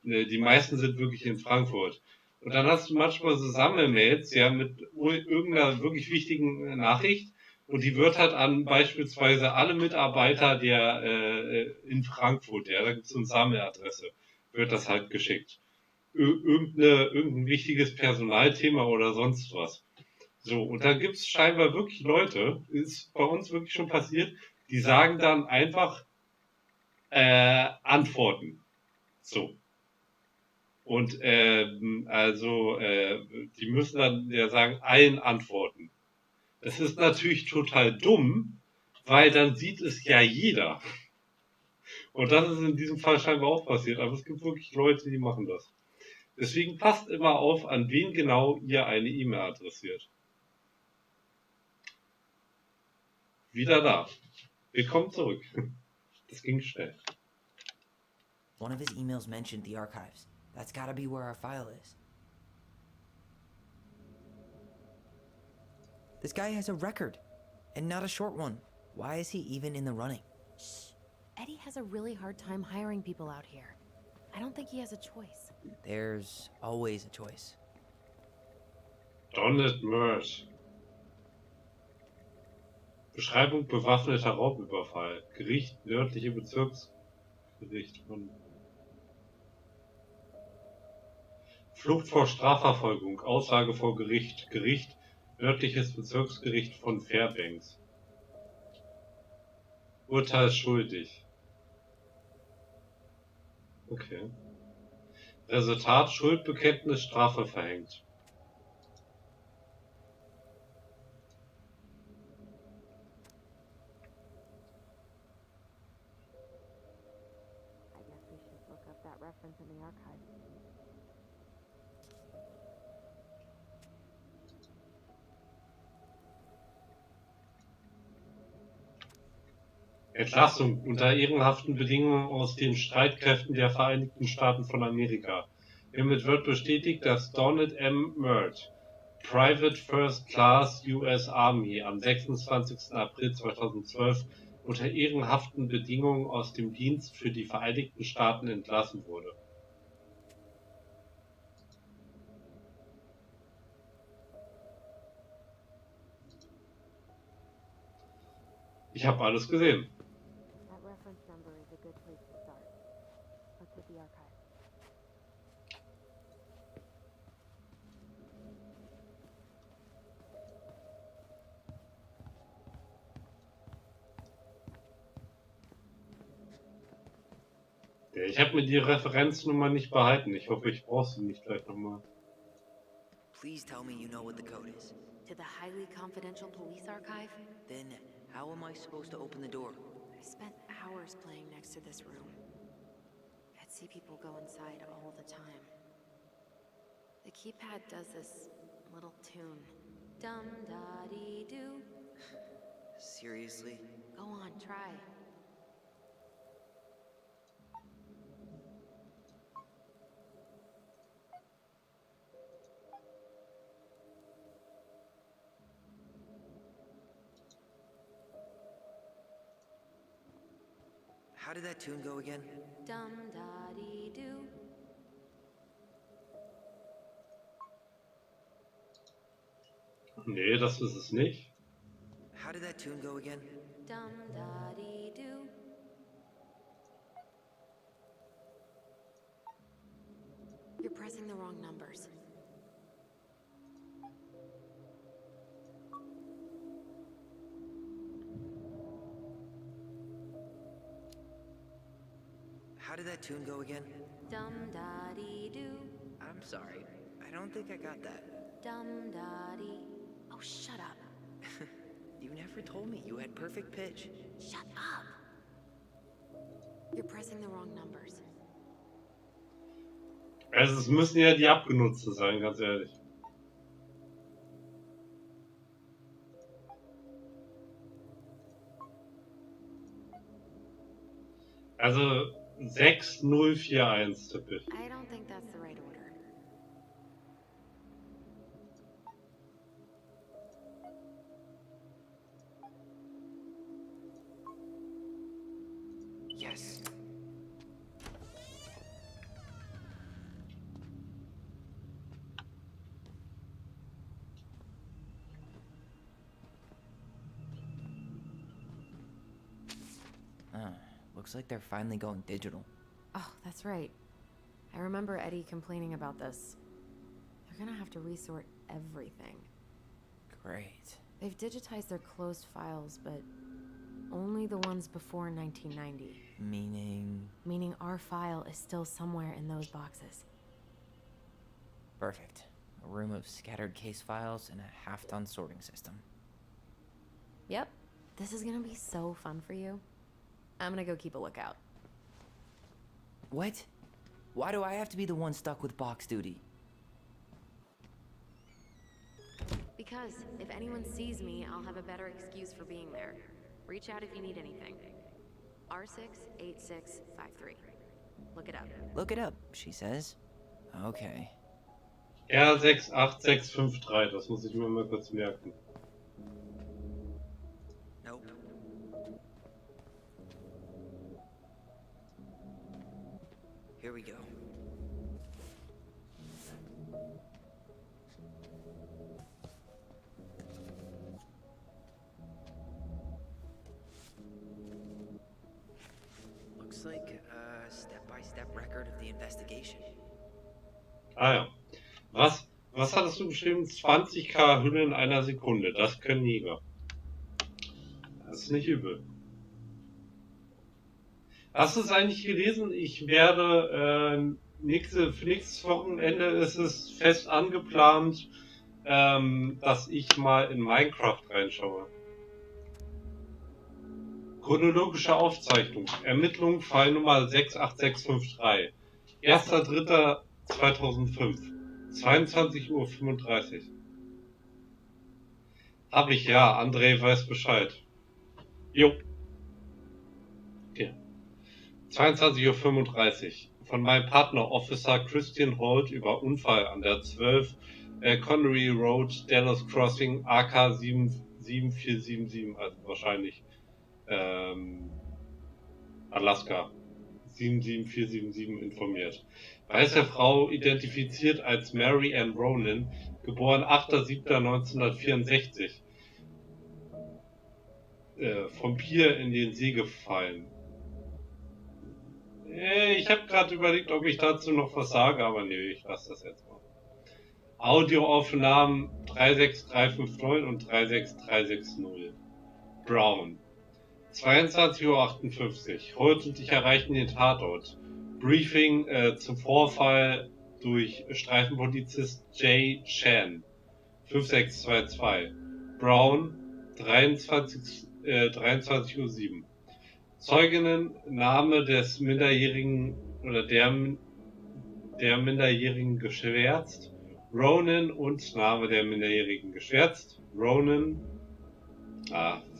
die meisten sind wirklich in Frankfurt. Und dann hast du manchmal so Sammelmails, ja, mit irgendeiner wirklich wichtigen Nachricht, und die wird halt an beispielsweise alle Mitarbeiter der in Frankfurt, ja, da gibt es so eine Sammeladresse, wird das halt geschickt. Irgendein wichtiges Personalthema oder sonst was. So, und da gibt's scheinbar wirklich Leute, ist bei uns wirklich schon passiert, die sagen dann einfach antworten. So. Und die müssen dann ja sagen, allen antworten. Das ist natürlich total dumm, weil dann sieht es ja jeder. Und das ist in diesem Fall scheinbar auch passiert, aber es gibt wirklich Leute, die machen das. Deswegen passt immer auf, an wen genau ihr eine E-Mail adressiert. Wieder da. Willkommen zurück. Das ging schnell. One of his emails mentioned the archives. That's gotta be where our file is. This guy has a record, and not a short one. Why is he even in the running? Shh. Eddie has a really hard time hiring people out here. I don't think he has a choice. There's always a choice. Donald Merce. Beschreibung bewaffneter Raubüberfall. Gericht, nördliche Bezirksgericht von Flucht vor Strafverfolgung, Aussage vor Gericht, Gericht, nördliches Bezirksgericht von Fairbanks. Urteil schuldig. Okay. Resultat, Schuldbekenntnis, Strafe verhängt. I guess we should look up that reference in the archive. Entlassung unter ehrenhaften Bedingungen aus den Streitkräften der Vereinigten Staaten von Amerika. Hiermit wird bestätigt, dass Donald M. Myrt, Private First Class US Army, am 26. April 2012 unter ehrenhaften Bedingungen aus dem Dienst für die Vereinigten Staaten entlassen wurde. Ich habe alles gesehen. That reference number is a good place to start. Let's hit the archive. Ich habe mir die Referenznummer nicht behalten. Ich hoffe, ich brauche sie nicht gleich nochmal. Please tell me you know what the code is. To the highly confidential police archive? Then, how am I supposed to open the door? I spent hours playing next to this room. I'd see people go inside all the time. The keypad does this little tune. Dum-da-dee-doo. Seriously? Go on, try. How did that tune go again? Dum-da-dee-doo. Nee, das ist es nicht. How did that tune go again? Dum-da-dee-doo. You're pressing the wrong numbers. How did that tune go again? Dum-da-dee-doo. I'm sorry. I don't think I got that. Dum-da-dee. Oh, shut up. You never told me you had perfect pitch. Shut up. You're pressing the wrong numbers. Also es müssen ja die abgenutzte sein, ganz ehrlich. Also 6041 tippe ich. I don't think that's the right order. Yes. Looks like they're finally going digital. Oh, that's right. I remember Eddie complaining about this. They're gonna have to resort everything. Great. They've digitized their closed files, but only the ones before 1990. Meaning? Meaning our file is still somewhere in those boxes. Perfect. A room of scattered case files and a half-done sorting system. Yep. This is gonna be so fun for you. I'm gonna go keep a lookout. What? Why do I have to be the one stuck with box duty? Because if anyone sees me, I'll have a better excuse for being there. Reach out if you need anything. R68653. Look it up. Look it up, she says. Okay. R68653, das muss ich mir mal kurz merken. Nope. Here we go. step-by-step record of the investigation. Ah ja. Was hattest du geschrieben? 20k Hülle in einer Sekunde. Das können Jäger. Das ist nicht übel. Hast du es eigentlich gelesen? Ich werde für nächstes Wochenende ist es fest angeplant, dass ich mal in Minecraft reinschaue. Chronologische Aufzeichnung. Ermittlung Fall Nummer 68653. 1.3.2005. 22:35 Uhr. Hab ich, ja. André weiß Bescheid. Jo. Okay. 22:35 Uhr. Von meinem Partner Officer Christian Holt über Unfall an der 12 Connery Road, Dallas Crossing, AK 77477, also wahrscheinlich Alaska 77477 informiert. Weiße Frau identifiziert als Mary Ann Ronan, geboren 8.7.1964, vom Pier in den See gefallen. Ich habe gerade überlegt, ob ich dazu noch was sage, aber nee, ich lasse das jetzt mal. Audioaufnahmen 36359 und 36360. Brown. 22:58 Uhr. Holt und ich erreichen den Tatort. Briefing zum Vorfall durch Streifenpolizist Jay Chan. 5622. Brown. 23:07 Uhr. Zeuginnen, Name des Minderjährigen oder der Minderjährigen geschwärzt. Ronan und Name der Minderjährigen geschwärzt. Ronan.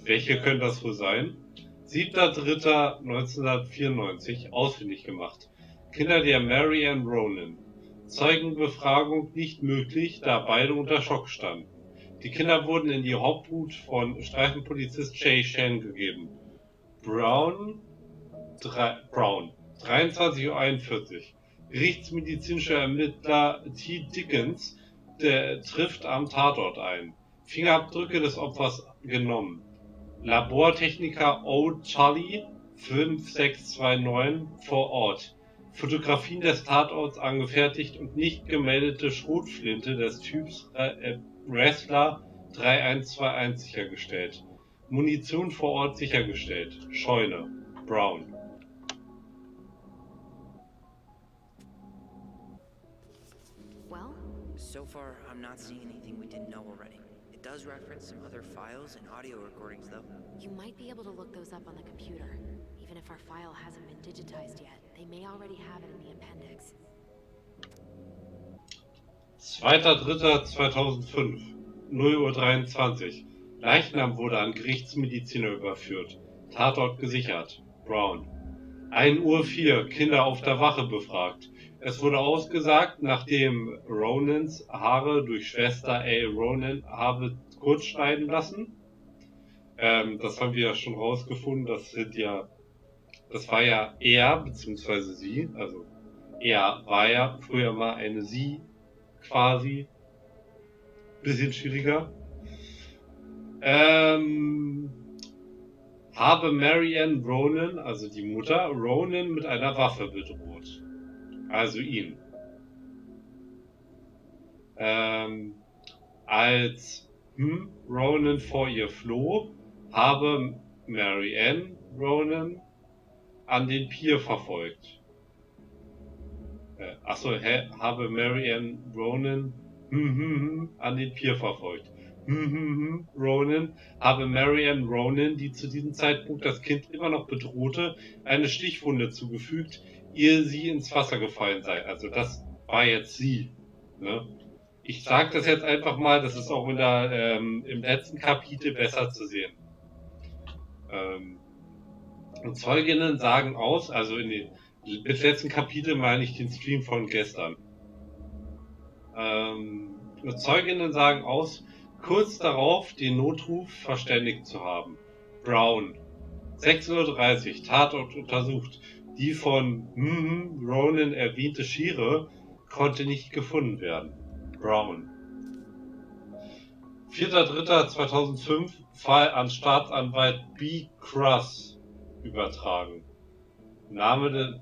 Welche können das wohl sein? 7.3.1994 ausfindig gemacht. Kinder der Mary Ann Ronan. Zeugenbefragung nicht möglich, da beide unter Schock standen. Die Kinder wurden in die Obhut von Streifenpolizist Jay Chan gegeben. Brown. 23:41 Uhr. Gerichtsmedizinischer Ermittler T. Dickens trifft am Tatort ein. Fingerabdrücke des Opfers genommen. Labortechniker O. Charlie 5629 vor Ort. Fotografien des Tatorts angefertigt und nicht gemeldete Schrotflinte des Typs Wrestler 3121 sichergestellt. Munition vor Ort sichergestellt. Scheune. Brown. Well? So far, I'm not seeing anything we didn't know already. It does reference some other files and audio recordings, though. You might be able to look those up on the computer. Even if our file hasn't been digitized yet, they may already have it in the appendix. 2.3.2005, 0:23 Uhr. Leichnam wurde an Gerichtsmediziner überführt. Tatort gesichert. Brown. 1:04 Uhr, Kinder auf der Wache befragt. Es wurde ausgesagt, nachdem Ronans Haare durch Schwester A. Ronan habe kurz schneiden lassen. Das haben wir ja schon rausgefunden, das war ja er, beziehungsweise sie, also er war ja früher mal eine sie, quasi. Bisschen schwieriger. Habe Mary Ann Ronan, also die Mutter, Ronan mit einer Waffe bedroht. Also ihn. Als Ronan vor ihr floh, habe Mary Ann Ronan an den Pier verfolgt. Habe Mary Ann Ronan an den Pier verfolgt. Ronan habe Mary Ann Ronan, die zu diesem Zeitpunkt das Kind immer noch bedrohte, eine Stichwunde zugefügt, ehe sie ins Wasser gefallen sei. Also das war jetzt sie. Ne? Ich sage das jetzt einfach mal, das ist auch im letzten Kapitel besser zu sehen. Und Zeuginnen sagen aus, also mit letzten Kapitel meine ich den Stream von gestern. Zeuginnen sagen aus, kurz darauf den Notruf verständigt zu haben. Brown. 6:30 Uhr, Tatort untersucht. Die von Ronan erwähnte Schere konnte nicht gefunden werden. Brown. 4.3.2005, Fall an Staatsanwalt B. Cross übertragen. Name de,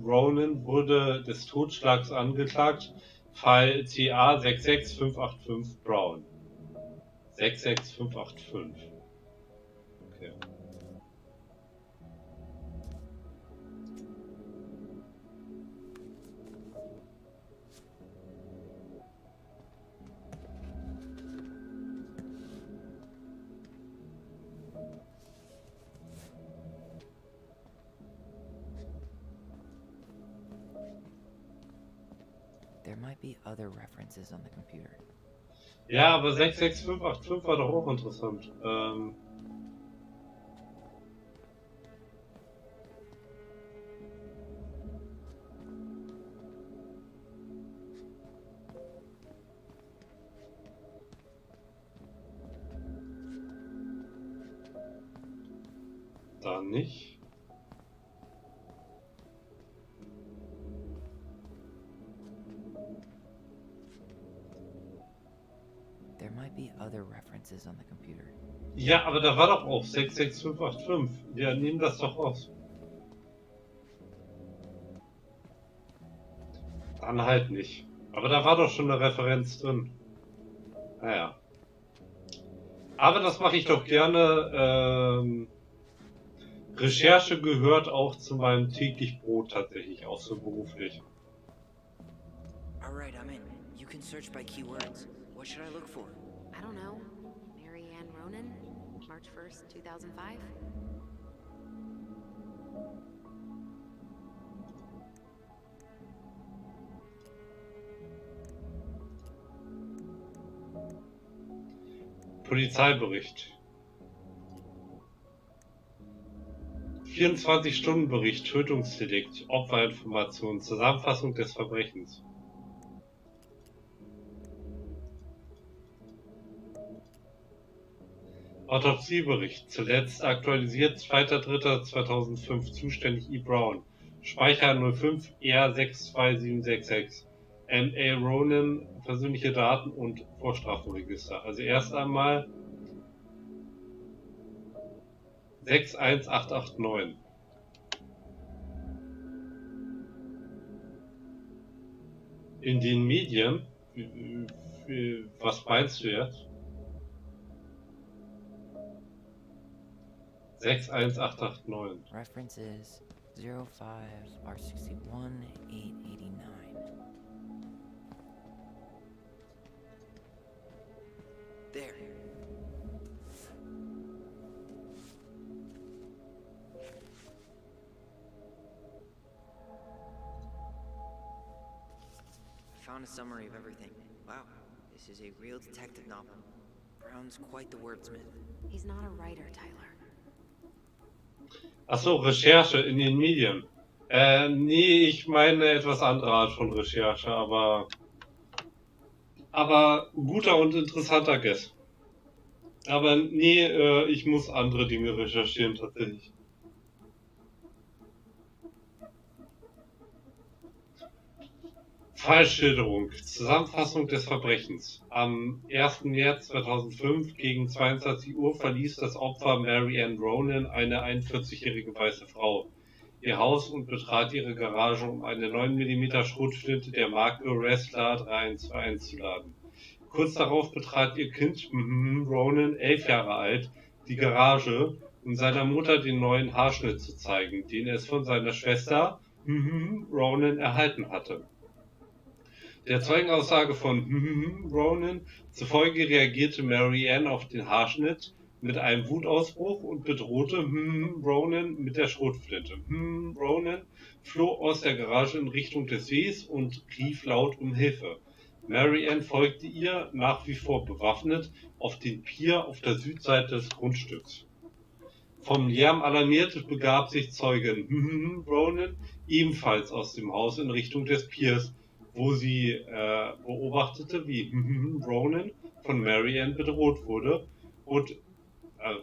Ronan wurde des Totschlags angeklagt. Fall TA 66585 Brown. 66585. Okay. There might be other references on the computer. Ja, aber 66585 war doch auch interessant. Da nicht. There might be other references on the computer. Ja, aber da war doch auch 66585. Ja, nehmen das doch raus. Dann halt nicht. Aber da war doch schon eine Referenz drin. Naja. Aber das mache ich doch gerne. Recherche gehört auch zu meinem täglich Brot tatsächlich, auch so beruflich. Alright, I'm in. You can search by keywords. What should I look for? I don't know. Mary Ann Ronan, March 1st, 2005? Polizeibericht. 24-Stunden-Bericht, Tötungsdelikt, Opferinformation, Zusammenfassung des Verbrechens. Autopsiebericht, zuletzt aktualisiert 2.3.2005, zuständig E. Brown, Speicher 05 R62766, M.A. Ronan, persönliche Daten und Vorstrafenregister. Also erst einmal 61889. In den Medien, was meinst du jetzt? 61889. References 05 R61 889. There. I found a summary of everything. Wow, this is a real detective novel. Brown's quite the wordsmith. He's not a writer, Tyler. Achso, Recherche in den Medien. Nee, ich meine etwas andere Art von Recherche, aber guter und interessanter Guess. Aber nee, ich muss andere Dinge recherchieren tatsächlich. Fallschilderung. Zusammenfassung des Verbrechens. Am 1. März 2005 gegen 22 Uhr verließ das Opfer Mary Ann Ronan eine 41-jährige weiße Frau ihr Haus und betrat ihre Garage, um eine 9 mm Schrotflinte der Marke Wrestler 3121 zu laden. Kurz darauf betrat ihr Kind Ronan, 11 Jahre alt, die Garage, um seiner Mutter den neuen Haarschnitt zu zeigen, den es von seiner Schwester Ronan erhalten hatte. Der Zeugenaussage von Ronan zufolge reagierte Mary Ann auf den Haarschnitt mit einem Wutausbruch und bedrohte Ronan mit der Schrotflinte. Ronan floh aus der Garage in Richtung des Sees und rief laut um Hilfe. Mary Ann folgte ihr, nach wie vor bewaffnet, auf den Pier auf der Südseite des Grundstücks. Vom Lärm alarmiert begab sich Zeugin Ronan ebenfalls aus dem Haus in Richtung des Piers, wo sie beobachtete, wie Ronan von Mary Ann bedroht wurde und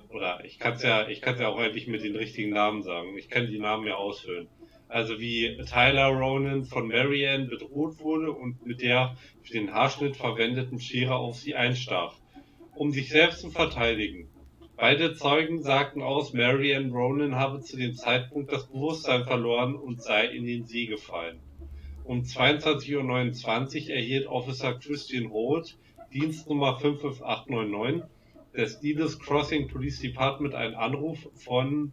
oder ich kann's ja auch eigentlich mit den richtigen Namen sagen. Ich kann die Namen ja ausfüllen. Also wie Tyler Ronan von Mary Ann bedroht wurde und mit der für den Haarschnitt verwendeten Schere auf sie einstach. Um sich selbst zu verteidigen, Beide Zeugen sagten aus, Marianne Ronan habe zu dem Zeitpunkt das Bewusstsein verloren und sei in den See gefallen. Um 22:29 Uhr erhielt Officer Christian Holt, Dienstnummer 55899 des Dealers Crossing Police Department, einen Anruf von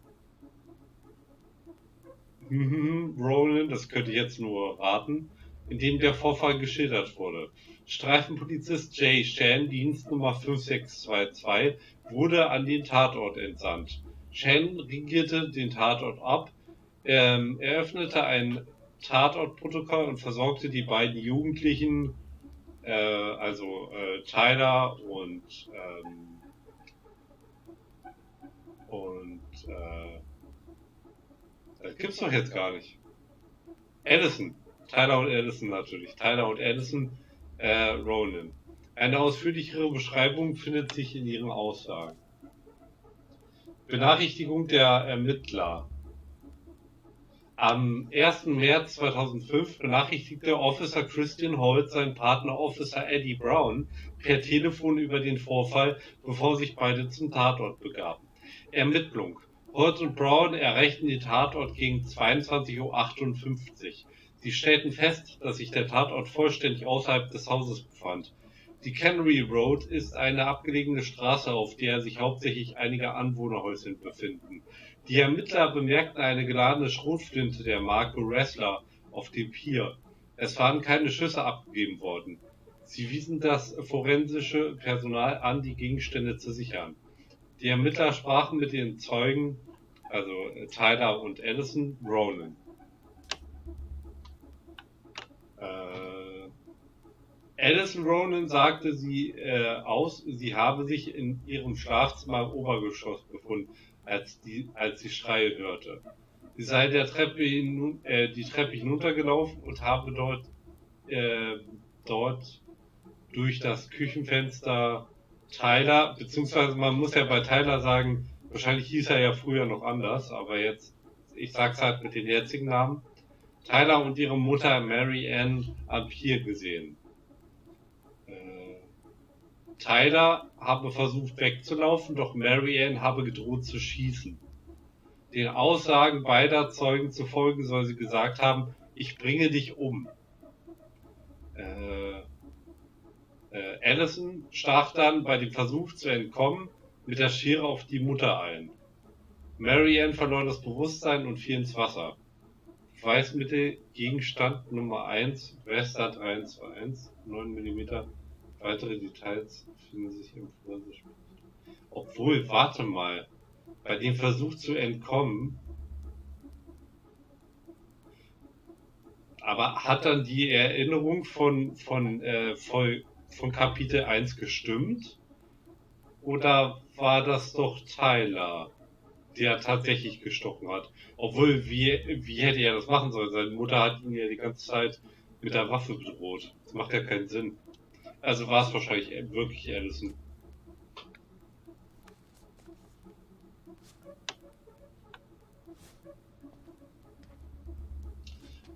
Ronan, das könnte ich jetzt nur raten, in dem der Vorfall geschildert wurde. Streifenpolizist Jay Shan, Dienstnummer 5622, wurde an den Tatort entsandt. Shan regierte den Tatort ab, eröffnete ein Tatortprotokoll und versorgte die beiden Jugendlichen, Tyler das gibt's doch jetzt gar nicht. Addison. Tyler und Addison natürlich. Tyler und Addison Ronan. Eine ausführlichere Beschreibung findet sich in ihren Aussagen. Benachrichtigung der Ermittler. Am 1. März 2005 benachrichtigte Officer Christian Holt seinen Partner Officer Eddie Brown per Telefon über den Vorfall, bevor sich beide zum Tatort begaben. Ermittlung. Holt und Brown erreichten den Tatort gegen 22:58 Uhr. Sie stellten fest, dass sich der Tatort vollständig außerhalb des Hauses befand. Die Cannery Road ist eine abgelegene Straße, auf der sich hauptsächlich einige Anwohnerhäuser befinden. Die Ermittler bemerkten eine geladene Schrotflinte der Marke Wrestler auf dem Pier. Es waren keine Schüsse abgegeben worden. Sie wiesen das forensische Personal an, die Gegenstände zu sichern. Die Ermittler sprachen mit den Zeugen, also Tyler und Addison Ronan. Addison Ronan sagte sie habe sich in ihrem Schlafzimmer im Obergeschoss befunden, als sie Schreie hörte. Sie sei die Treppe hinuntergelaufen und habe dort durch das Küchenfenster Tyler, beziehungsweise man muss ja bei Tyler sagen, wahrscheinlich hieß er ja früher noch anders, aber jetzt, ich sag's halt mit den jetzigen Namen, Tyler und ihre Mutter Mary Ann am Pier gesehen. Tyler habe versucht wegzulaufen, doch Mary Ann habe gedroht zu schießen. Den Aussagen beider Zeugen zufolge soll sie gesagt haben, ich bringe dich um. Allison stach dann bei dem Versuch zu entkommen mit der Schere auf die Mutter ein. Mary Ann verlor das Bewusstsein und fiel ins Wasser. Beweismittel Gegenstand Nummer 1, Wester 321, 9 mm. Weitere Details finden sich im Vorsicht. Obwohl, warte mal, bei dem Versuch zu entkommen, aber hat dann die Erinnerung von Kapitel 1 gestimmt? Oder war das doch Tyler, der tatsächlich gestochen hat? Obwohl, wie hätte er das machen sollen? Seine Mutter hat ihn ja die ganze Zeit mit der Waffe bedroht. Das macht ja keinen Sinn. Also war es wahrscheinlich wirklich Allison.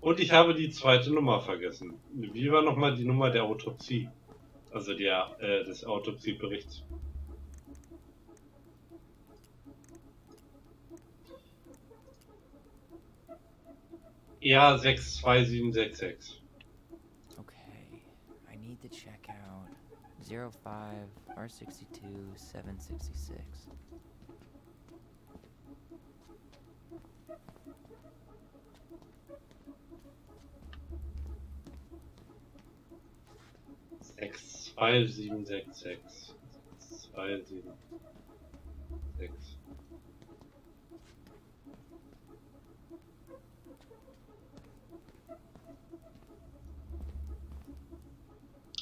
Und ich habe die zweite Nummer vergessen. Wie war nochmal die Nummer der Autopsie? Also des Autopsieberichts. Ja, 62766. Okay, I need to check out 05 R62 766. Sechs, 2766. 276.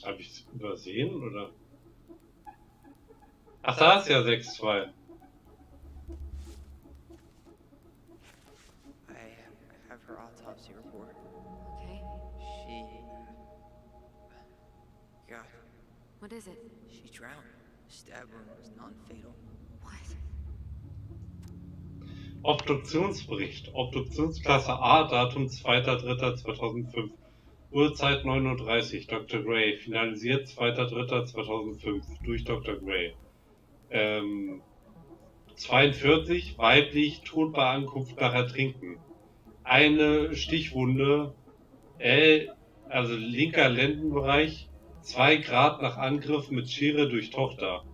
Habe ich es übersehen, oder? Ach, da ist ja 6-2. I have her autopsy report. Okay. She... God, What is it? she drowned. Stab wound was non-fatal. What? Obduktionsbericht. Obduktionsklasse A, Datum 2.3.2005. Uhrzeit 9:30 Uhr. Dr. Gray. Finalisiert 2.3.2005 durch Dr. Gray. 42, weiblich, tot bei Ankunft nach Ertrinken. Eine Stichwunde, also linker Lendenbereich, 2 Grad nach Angriff mit Schere durch Tochter.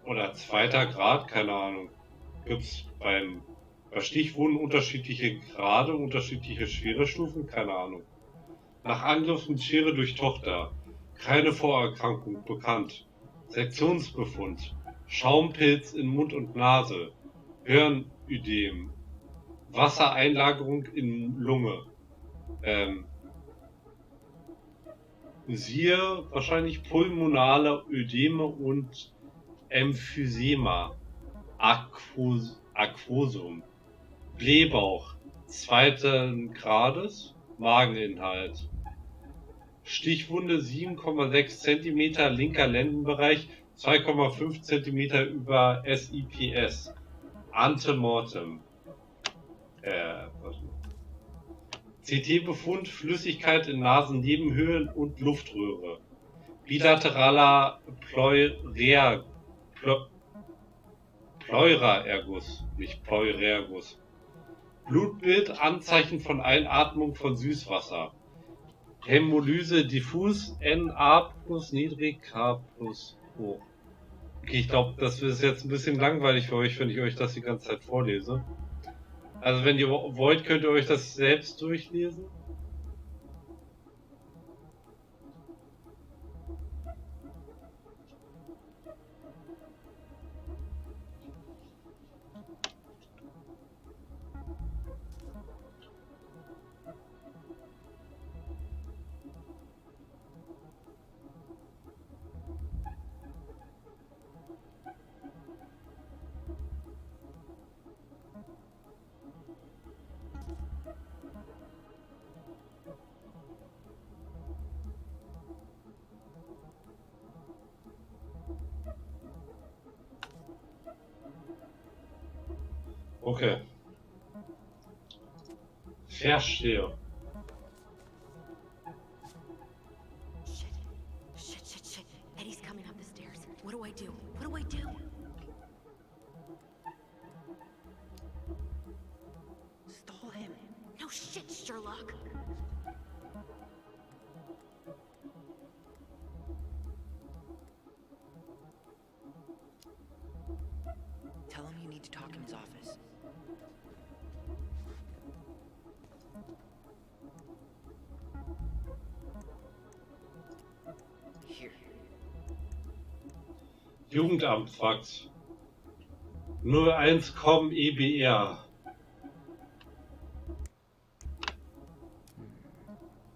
Oder 2. Grad, keine Ahnung. Gibt's bei Stichwunden unterschiedliche Grade, unterschiedliche Schwerestufen? Keine Ahnung. Nach Angriff mit Schere durch Tochter. Keine Vorerkrankung bekannt. Sektionsbefund. Schaumpilz in Mund und Nase. Hirnödem. Wassereinlagerung in Lunge. Siehe wahrscheinlich pulmonale Ödeme und Emphysema. Aquosum. Blähbauch 2. Grades. Mageninhalt. Stichwunde 7,6 cm linker Lendenbereich, 2,5 cm über SIPS. Antemortem. CT-Befund Flüssigkeit in Nasennebenhöhlen und Luftröhre. Bilateraler Pleuraerguss, nicht Pleuraerguss. Blutbild Anzeichen von Einatmung von Süßwasser. Hämolyse diffus, Na plus niedrig, K plus hoch. Okay, ich glaube, das ist jetzt ein bisschen langweilig für euch, wenn ich euch das die ganze Zeit vorlese. Also wenn ihr wollt, könnt ihr euch das selbst durchlesen. Okay. Verstehe. Shit. Eddie's coming up the stairs. What do I do? What do I do? Stall him. No shit, Sherlock. Tell him you need to talk in his office. Here. Jugendamtfax 01 EBR.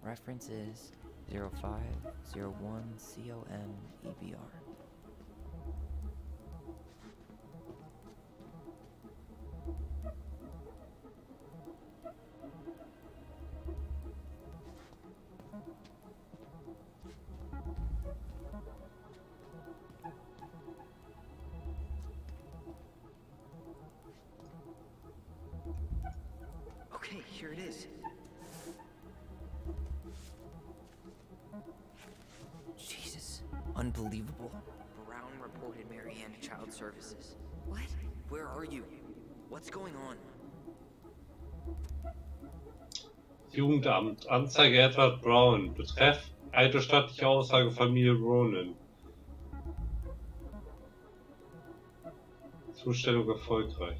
Reference is 0501 EBR. Okay, here it is. Jesus, unbelievable. Brown reported Marianne to Child Services. What? Where are you? What's going on? Jugendamt. Anzeige Edward Brown. Betreff eidesstattliche Aussage Familie Ronan. Zustellung erfolgreich.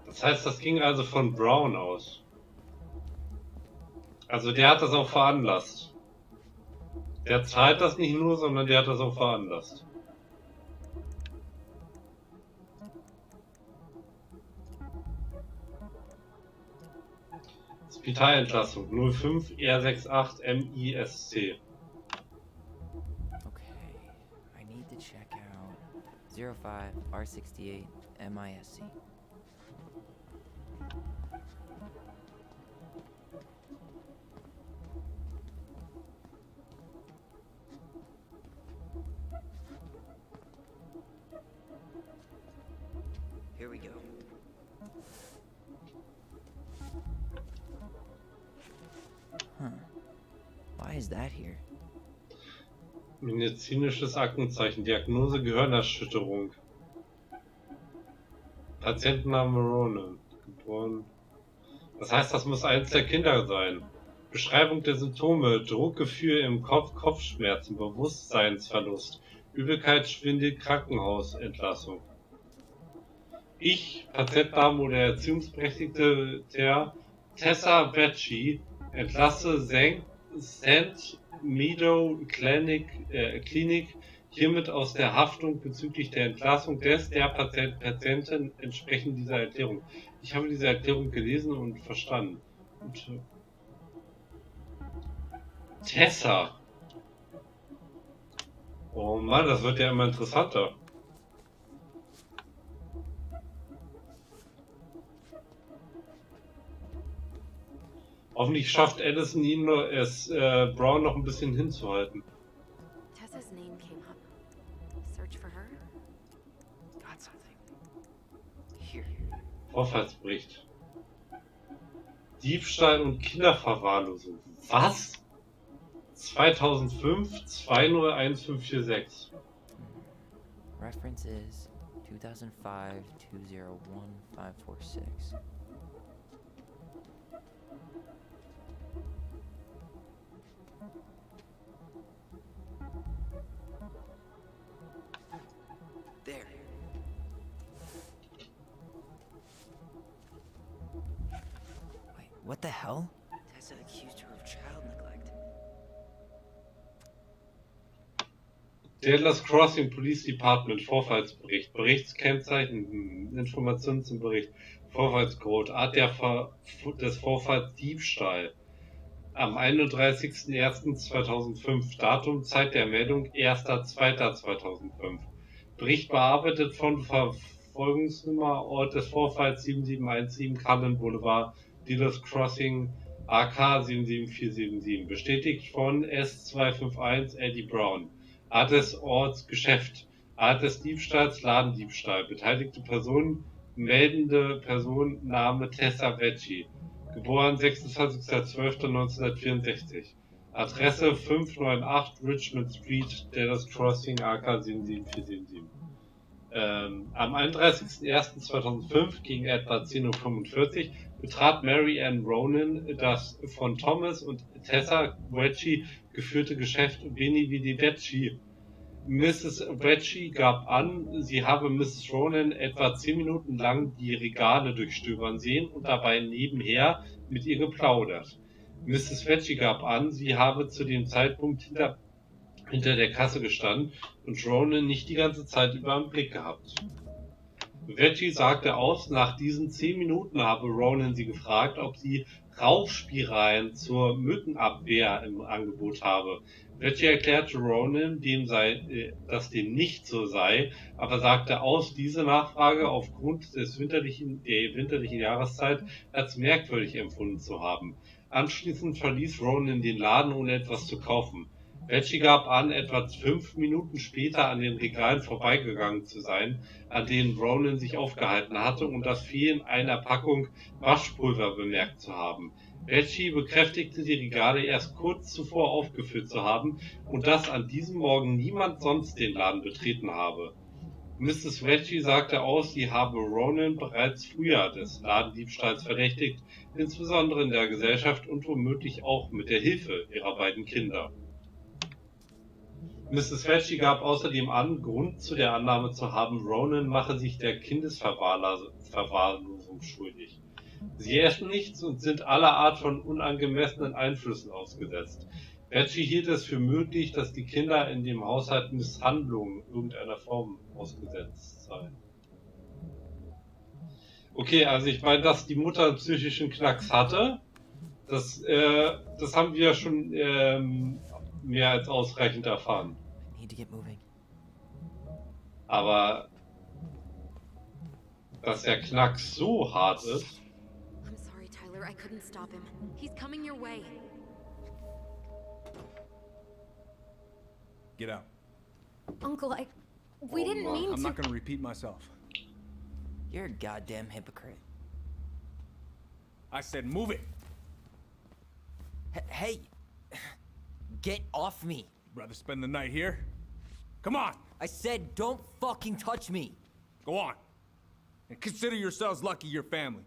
Das heißt, das ging also von Brown aus. Also der hat das auch veranlasst. Der zahlt das nicht nur, sondern der hat das auch veranlasst. Spitalentlassung 05 R68 MISC. Okay, I need to check out 05 R68 MISC. Here we go. is that here? Medizinisches Aktenzeichen. Diagnose Gehirnerschütterung. Patientenname Ronan. Geboren. Das heißt, das muss eins der Kinder sein. Beschreibung der Symptome. Druckgefühl im Kopf, Kopfschmerzen, Bewusstseinsverlust, Übelkeit, Schwindel, Krankenhausentlassung. Ich, Patientenname oder Erziehungsberechtigte der Tessa Vecchi, entlasse St. Meadow Klinik hiermit aus der Haftung bezüglich der Entlassung der Patientin entsprechend dieser Erklärung. Ich habe diese Erklärung gelesen und verstanden. Und, Tessa. Oh Mann, das wird ja immer interessanter. Hoffentlich schafft Allison ihn nur Brown noch ein bisschen hinzuhalten. Tessa's name came up. Search for her? Got something. Here. Vorfallsbericht. Diebstahl und Kinderverwahrlosung. Was? 2005 201546. Reference is 2005 201546. There. Wait, what the hell? Tessa accused her of child neglect. Dallas Crossing Police Department Vorfallsbericht. Berichtskennzeichen. Informationen zum Bericht. Vorfallscode. Art des Vorfalls Diebstahl. Am 31.01.2005. Datum, Zeit der Meldung 1.02.2005. Bericht bearbeitet von Verfolgungsnummer, Ort des Vorfalls 7717 Cullen Boulevard, Dealers Crossing, AK 77477. Bestätigt von S251 Eddie Brown. Art des Orts Geschäft. Art des Diebstahls Ladendiebstahl. Beteiligte Person, meldende Person, Name Tessa Vecchi. Geboren 26.12.1964. Adresse 598 Richmond Street, Dallas Crossing, AK 77477. Am 31.01.2005 gegen etwa 10:45 Uhr betrat Mary Ann Ronan das von Thomas und Tessa Vecchi geführte Geschäft Beni Vidi Vecchi. Mrs. Vecchi gab an, sie habe Mrs. Ronan etwa 10 Minuten lang die Regale durchstöbern sehen und dabei nebenher mit ihr geplaudert. Mrs. Vecchi gab an, sie habe zu dem Zeitpunkt hinter der Kasse gestanden und Ronan nicht die ganze Zeit über im Blick gehabt. Vecchi sagte aus, nach diesen 10 Minuten habe Ronan sie gefragt, ob sie Rauchspiralen zur Mückenabwehr im Angebot habe. Vecchi erklärte Ronan, dass dem nicht so sei, aber sagte aus, diese Nachfrage aufgrund der winterlichen Jahreszeit als merkwürdig empfunden zu haben. Anschließend verließ Ronan den Laden, ohne etwas zu kaufen. Vecchi gab an, etwa 5 Minuten später an den Regalen vorbeigegangen zu sein, an denen Ronan sich aufgehalten hatte, und das Fehlen einer Packung Waschpulver bemerkt zu haben. Vecchi bekräftigte, die Regale erst kurz zuvor aufgeführt zu haben und dass an diesem Morgen niemand sonst den Laden betreten habe. Mrs. Vecchi sagte aus, sie habe Ronan bereits früher des Ladendiebstahls verdächtigt, insbesondere in der Gesellschaft und womöglich auch mit der Hilfe ihrer beiden Kinder. Mrs. Vecchi gab außerdem an, Grund zu der Annahme zu haben, Ronan mache sich der Kindesverwahrlosung schuldig. Sie essen nichts und sind aller Art von unangemessenen Einflüssen ausgesetzt. Vecchi hielt es für möglich, dass die Kinder in dem Haushalt Misshandlungen irgendeiner Form ausgesetzt seien. Okay, also ich meine, dass die Mutter einen psychischen Knacks hatte, das haben wir schon mehr als ausreichend erfahren. Aber dass der Knacks so hart ist. I'm sorry, Tyler. I couldn't stop him. He's coming your way. Get out. Uncle, we didn't mean to. I'm not gonna repeat myself. You're a goddamn hypocrite. I said move it. Hey! Get off me. Rather spend the night here? Come on! I said don't fucking touch me. Go on. And consider yourselves lucky you're family.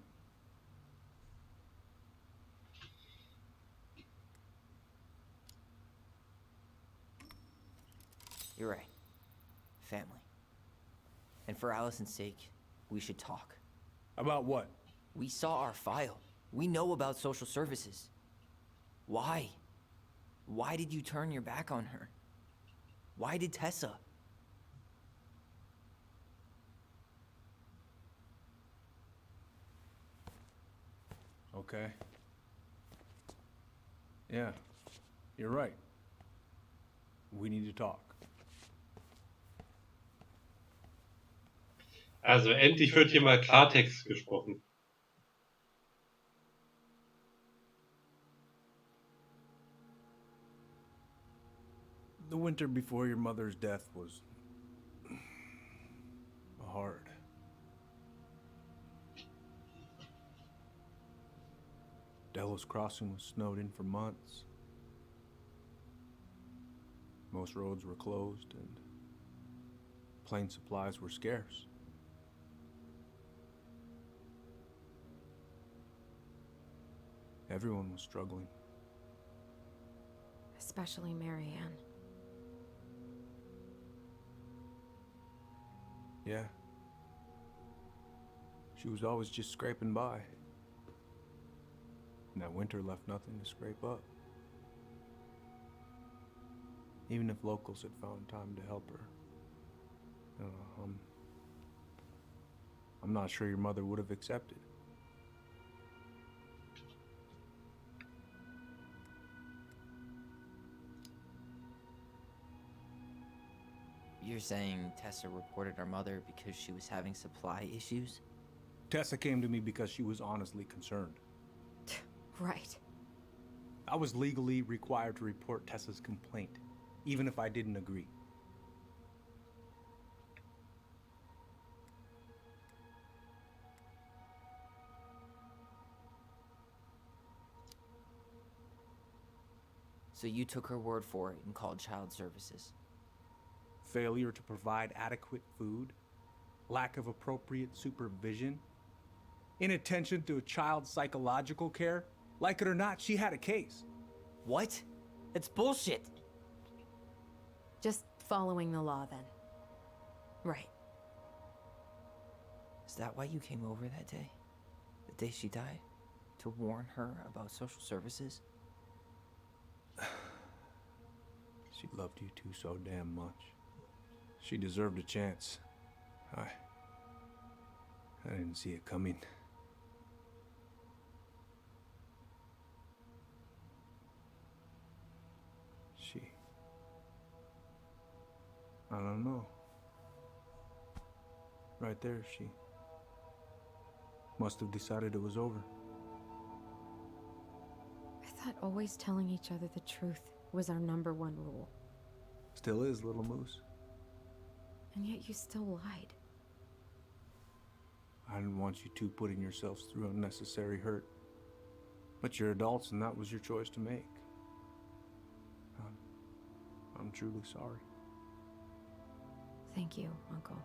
You're right. Family. And for Allison's sake, we should talk. About what? We saw our file. We know about social services. Why? Why did you turn your back on her? Why did Tessa? Okay. Yeah, you're right. We need to talk. Also endlich wird hier mal Klartext gesprochen. The winter before your mother's death was hard. Delos Crossing was snowed in for months. Most roads were closed and plane supplies were scarce. Everyone was struggling. Especially Marianne. Yeah. She was always just scraping by. And that winter left nothing to scrape up. Even if locals had found time to help her. I'm not sure your mother would have accepted. You're saying Tessa reported our mother because she was having supply issues? Tessa came to me because she was honestly concerned. Right. I was legally required to report Tessa's complaint, even if I didn't agree. So you took her word for it and called child services? Failure to provide adequate food, lack of appropriate supervision, inattention to a child's psychological care. Like it or not, she had a case. What? That's bullshit. Just following the law, then. Right. Is that why you came over that day? The day she died? To warn her about social services? She loved you two so damn much. She deserved a chance. I didn't see it coming. I don't know. Right there, she must have decided it was over. I thought always telling each other the truth was our #1 rule. Still is, little moose. And yet you still lied. I didn't want you two putting yourselves through unnecessary hurt. But you're adults and that was your choice to make. I'm truly sorry. Thank you, Uncle.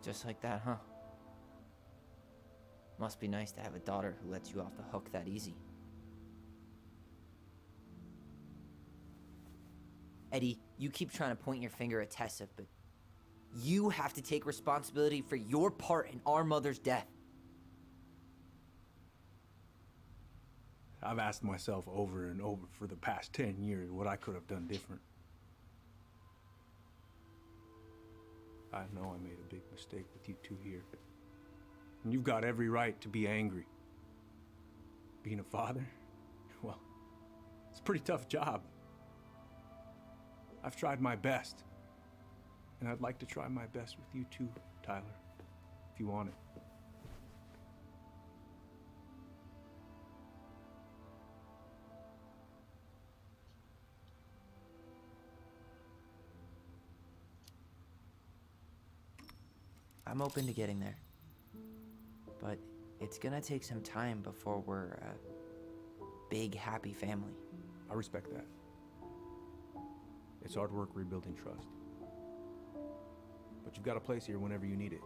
Just like that, huh? Must be nice to have a daughter who lets you off the hook that easy. Eddie, you keep trying to point your finger at Tessa, but you have to take responsibility for your part in our mother's death. I've asked myself over and over for the past 10 years what I could have done different. I know I made a big mistake with you two here. And you've got every right to be angry. Being a father? Well, it's a pretty tough job. I've tried my best. And I'd like to try my best with you too, Tyler, if you want it. I'm open to getting there. But it's gonna take some time before we're a big, happy family. I respect that. It's hard work rebuilding trust. But you've got a place here whenever you need it.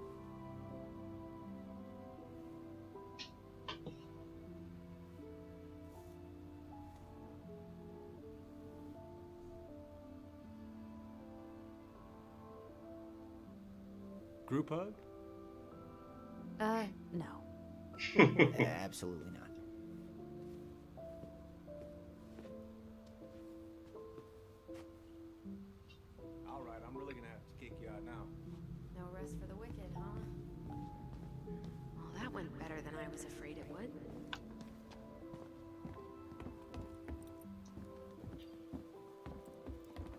Group hug? No. Absolutely not. All right, I'm really gonna have to kick you out now. No rest for the wicked, huh? Well, that went better than I was afraid it would.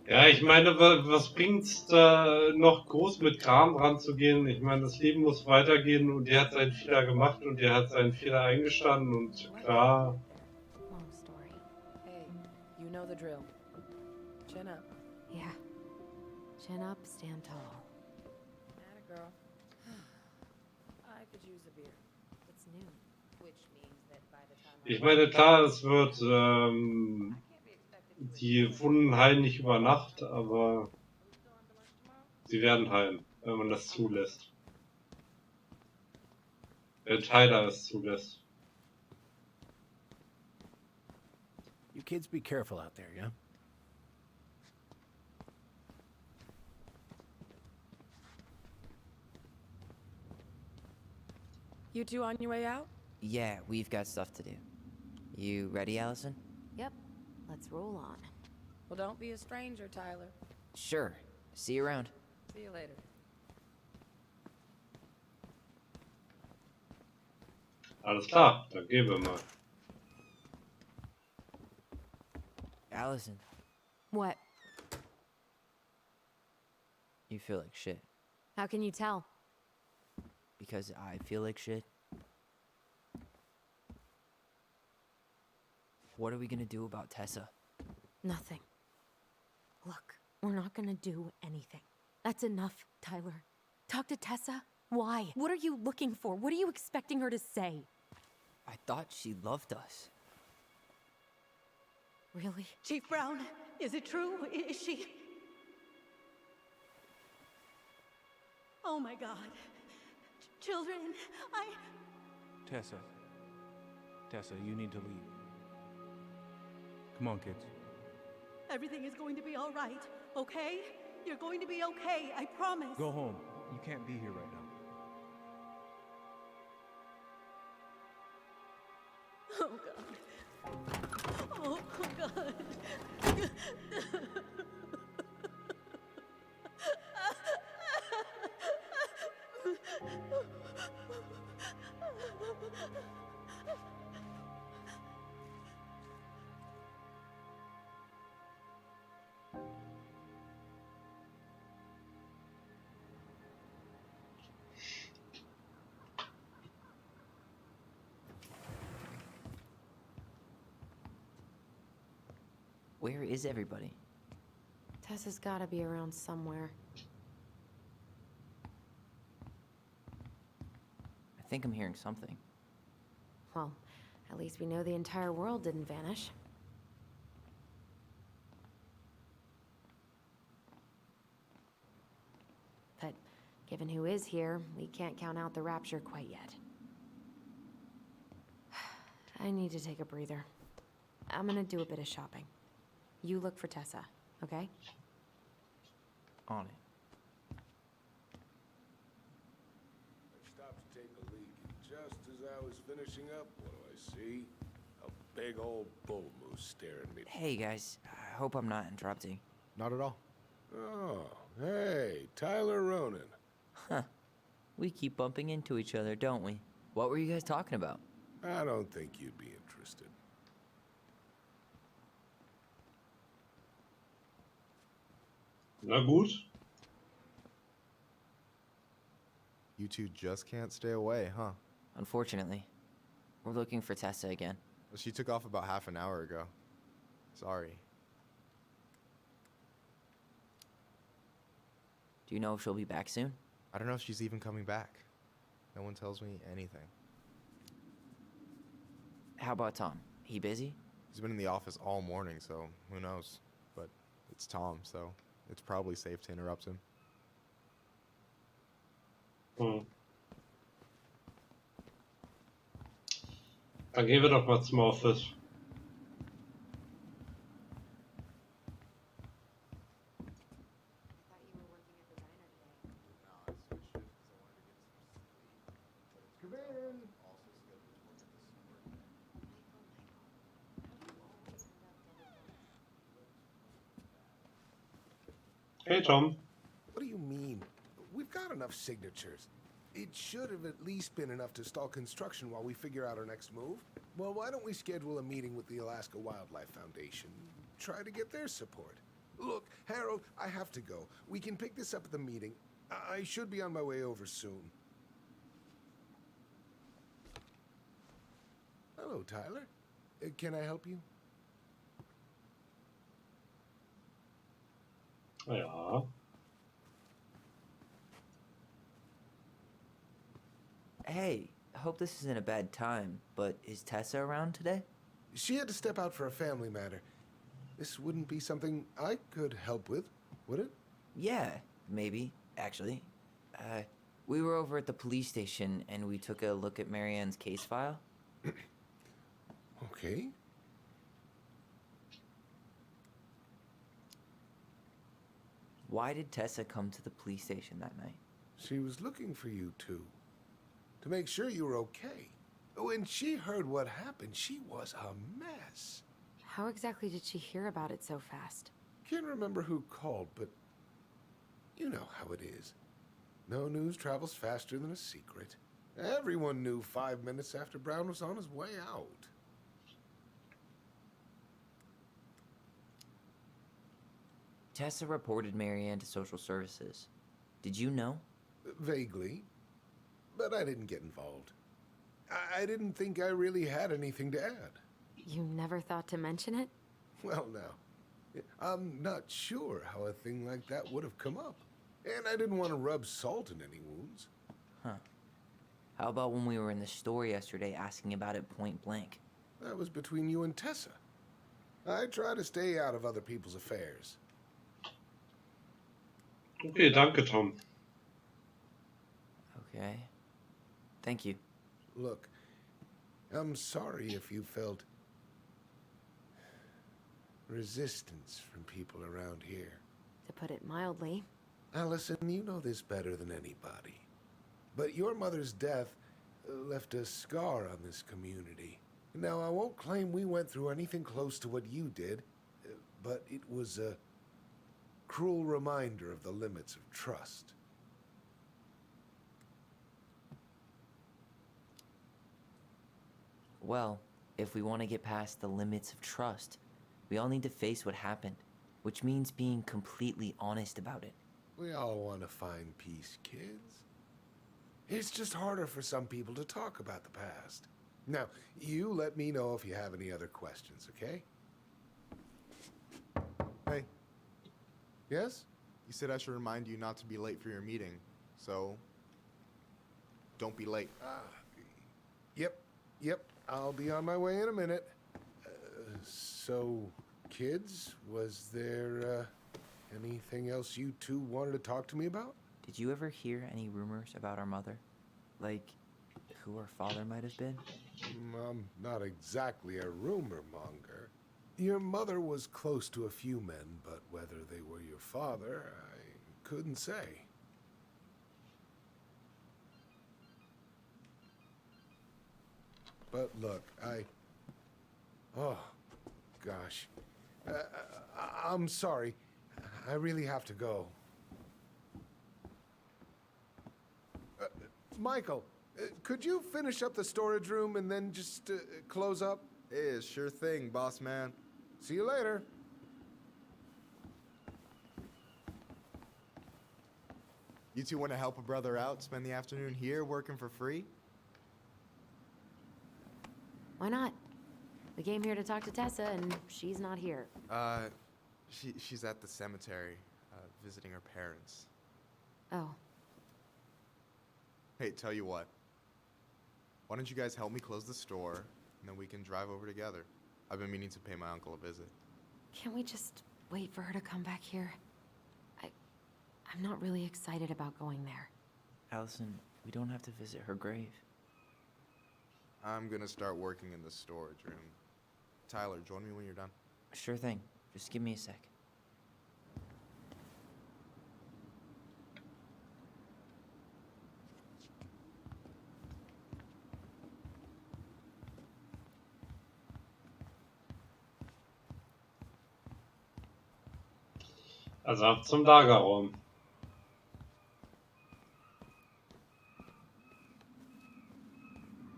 Ja, ich meine, was bringt's da noch groß mit Kram ranzugehen? Ich meine, das Leben muss weitergehen und er hat seinen Fehler gemacht und er hat seinen Fehler eingestanden und klar. Long story. Hey, you know the drill. Chin up. Yeah. Chin up, stand tall. Atta girl. I could use a beer. It's noon, which means that by the time Ich meine, klar, es wird die Wunden heilen nicht über Nacht, aber sie werden heilen, wenn man das zulässt. Wenn Tyler es zulässt. You kids be careful out there, yeah? You two on your way out? Yeah, we've got stuff to do. You ready, Allison? Yep. Let's roll on. Well, don't be a stranger, Tyler. Sure. See you around. See you later. Alles klar, dann gehen wir mal. Allison, What? you feel like shit. How can you tell? Because I feel like shit. What are we gonna do about Tessa? Nothing. Look, we're not gonna do anything. That's enough, Tyler. Talk to Tessa? Why? What are you looking for? What are you expecting her to say? I thought she loved us. Really? Chief Brown, is it true? Is she... Oh my God. Children, Tessa. Tessa, you need to leave. Come on, kids. Everything is going to be all right, okay? You're going to be okay, I promise. Go home. You can't be here right now. Oh God. Oh God. Where is everybody? Tessa's gotta be around somewhere. I think I'm hearing something. Well, at least we know the entire world didn't vanish. But given who is here, we can't count out the rapture quite yet. I need to take a breather. I'm gonna do a bit of shopping. You look for Tessa, okay? On it. I stopped to take a leak, and just as I was finishing up, what do I see? A big old bull moose staring me. Hey guys, I hope I'm not interrupting. Not at all. Oh, hey, Tyler Ronan. Huh. We keep bumping into each other, don't we? What were you guys talking about? I don't think you'd be interested. Na gut. You two just can't stay away, huh? Unfortunately. We're looking for Tessa again. Well, she took off about half an hour ago. Sorry. Do you know if she'll be back soon? I don't know if she's even coming back. No one tells me anything. How about Tom? He busy? He's been in the office all morning, so who knows? But it's Tom, so it's probably safe to interrupt him. Dann gehen wir doch mal zum Office. Hey, Tom. What do you mean? We've got enough signatures. It should have at least been enough to stall construction while we figure out our next move. Well, why don't we schedule a meeting with the Alaska Wildlife Foundation? Try to get their support. Look, Harold, I have to go. We can pick this up at the meeting. I should be on my way over soon. Hello, Tyler. Can I help you? Ja. Hey, I hope this isn't a bad time, but is Tessa around today? She had to step out for a family matter. This wouldn't be something I could help with, would it? Yeah, maybe, actually. We were over at the police station and we took a look at Marianne's case file. Okay. Why did Tessa come to the police station that night? She was looking for you two. To make sure you were okay. When she heard what happened, she was a mess. How exactly did she hear about it so fast? Can't remember who called, but you know how it is. No news travels faster than a secret. Everyone knew 5 minutes after Brown was on his way out. Tessa reported Marianne to social services. Did you know? Vaguely. But I didn't get involved. I didn't think I really had anything to add. You never thought to mention it? Well, now, I'm not sure how a thing like that would have come up. And I didn't want to rub salt in any wounds. Huh. How about when we were in the store yesterday asking about it point blank? That was between you and Tessa. I try to stay out of other people's affairs. Okay, danke, Tom. Okay. Thank you. Look, I'm sorry if you felt resistance from people around here. To put it mildly. Allison, you know this better than anybody. But your mother's death left a scar on this community. Now, I won't claim we went through anything close to what you did, but it was a cruel reminder of the limits of trust. Well, if we want to get past the limits of trust, we all need to face what happened, which means being completely honest about it. We all want to find peace, kids. It's just harder for some people to talk about the past. Now, you let me know if you have any other questions, okay? Hey, Yes? you said I should remind you not to be late for your meeting, so don't be late. Yep. I'll be on my way in a minute. So, kids, was there anything else you two wanted to talk to me about? Did you ever hear any rumors about our mother? Like, who her father might have been? I'm not exactly a rumor monger. Your mother was close to a few men, but whether they were your father, I couldn't say. But look, oh, gosh. I'm sorry. I really have to go. Michael, could you finish up the storage room and then just close up? Yeah, sure thing, boss man. See you later. You two want to help a brother out, spend the afternoon here working for free? Why not? We came here to talk to Tessa, and she's not here. She's at the cemetery, visiting her parents. Oh. Hey, tell you what. Why don't you guys help me close the store, and then we can drive over together? I've been meaning to pay my uncle a visit. Can't we just wait for her to come back here? I'm not really excited about going there. Allison, we don't have to visit her grave. I'm gonna start working in the storage room. Tyler, join me when you're done. Sure thing. Just give me a sec. Also ab zum Lagerraum.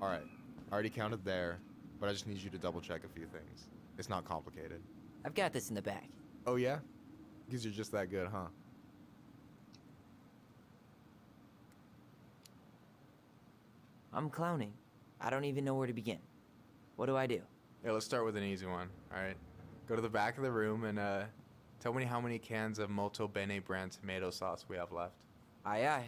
Alright, I already counted there, but I just need you to double check a few things. It's not complicated. I've got this in the back. Oh yeah? Because you're just that good, huh? I'm clowning. I don't even know where to begin. What do I do? Yeah, let's start with an easy one, alright? Go to the back of the room and tell me how many cans of Molto Bene brand tomato sauce we have left. Aye aye.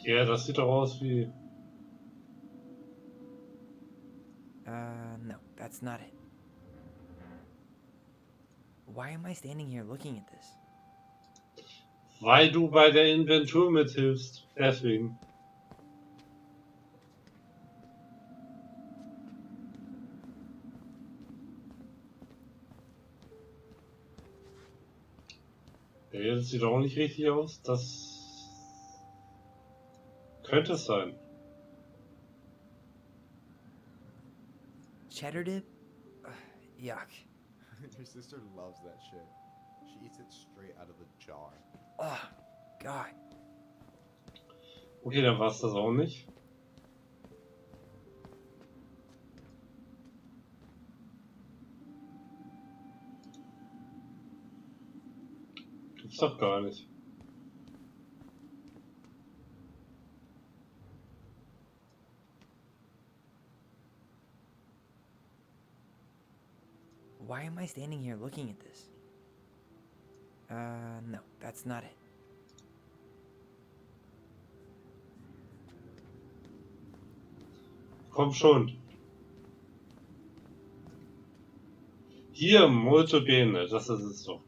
Ja, das sieht doch aus wie... No, that's not it. Why am I standing here looking at this? Weil du bei der Inventur mithilfst. Deswegen. Ja, das sieht auch nicht richtig aus. Das könnte es sein. Cheddar dip? Yuck. Your sister loves that shit. She eats it straight out of the jar. Oh, God. Okay, dann war es das auch nicht. Gibt's doch gar nicht. Why am I standing here looking at this? No, that's not it. Komm schon. Hier, Molto Bene, das ist es doch.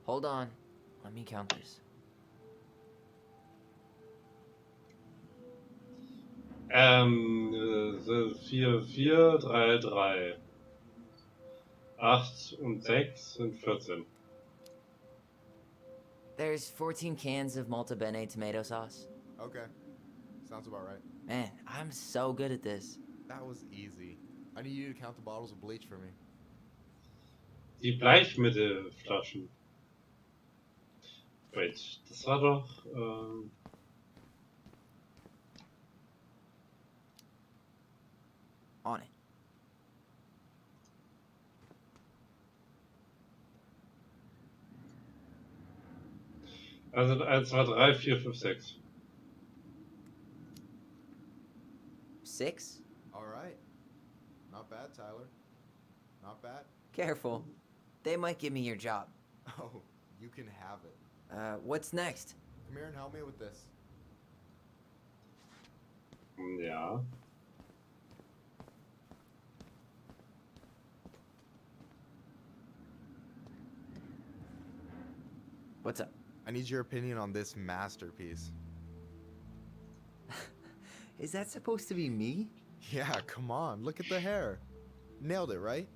Hold on. Let me count this. 4, 4, 3, 3. 8 und 6 sind 14. There's 14 cans of Molto Bene tomato sauce. Okay. Sounds about right. Man, I'm so good at this. That was easy. I need you to count the bottles of bleach for me. Die Bleichmittelflaschen. Wait, das war doch... On it. Also 1, 2, 3, 4, 5, 6. 6? Alright. Not bad, Tyler. Not bad. Careful. They might give me your job. Oh, you can have it. What's next? Come here and help me with this. Ja. What's up? I need your opinion on this masterpiece. Is that supposed to be me? Yeah, come on. Look at the hair. Nailed it, right?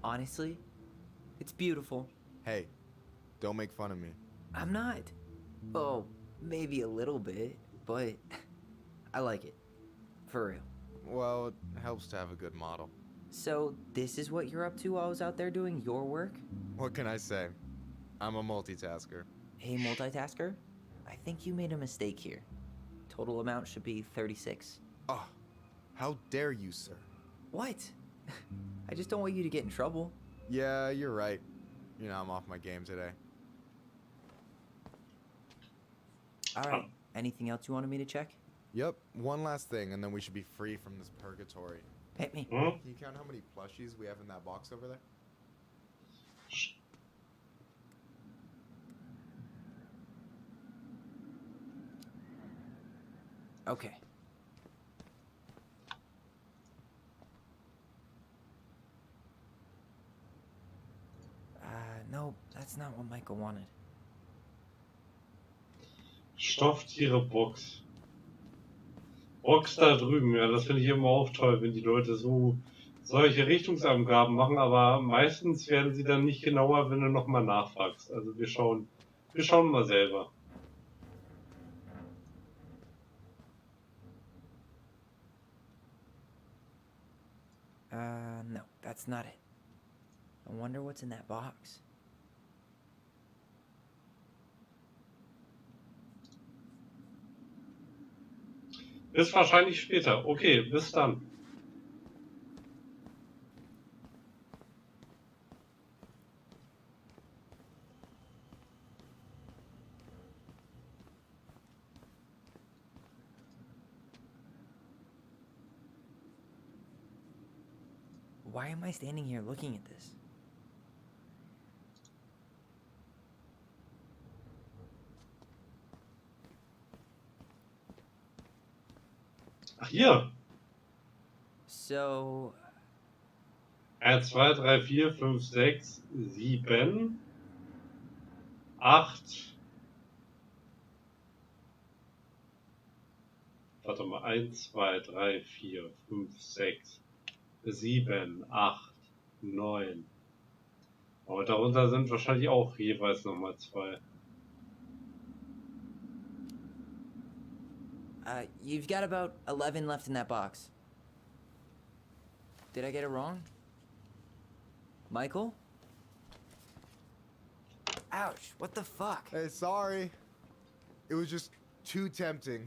Honestly, it's beautiful. Hey, don't make fun of me. I'm not. Oh, maybe a little bit, but I like it. For real. Well, it helps to have a good model. So, this is what you're up to while I was out there doing your work? What can I say? I'm a multitasker. Hey, multitasker? I think you made a mistake here. Total amount should be 36. Oh, how dare you, sir? What? I just don't want you to get in trouble. Yeah, you're right. You know, I'm off my game today. Alright, anything else you wanted me to check? Yep, one last thing, and then we should be free from this purgatory. Hit me. Can you count how many plushies we have in that box over there? Okay. No, that's not what Michael wanted. Stofftiere-Box. Box da drüben, ja, das finde ich immer auch toll, wenn die Leute so solche Richtungsangaben machen, aber meistens werden sie dann nicht genauer, wenn du nochmal nachfragst. Also wir schauen mal selber. No, that's not it. I wonder what's in that box. Bis wahrscheinlich später. Okay, bis dann. Why am I standing here looking at this? Ach, hier. So... 1, 2, 3, 4, 5, 6, 7, 8. Warte mal, 1, 2, 3, 4, 5, 6, 7, 8, 9. Aber darunter sind wahrscheinlich auch jeweils nochmal 2. You've got about 11 left in that box. Did I get it wrong? Michael? Ouch, what the fuck? Hey, sorry. It was just too tempting.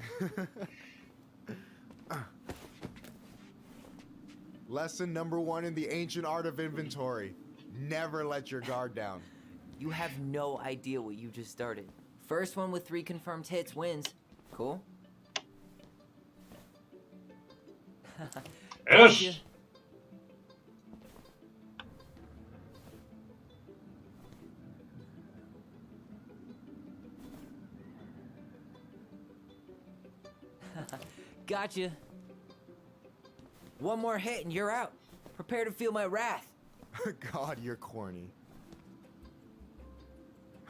Lesson number 1 in the ancient art of inventory. Never let your guard down. You have no idea what you just started. First one with 3 confirmed hits wins. Cool? Yes! Gotcha. One more hit and you're out. Prepare to feel my wrath. God, you're corny.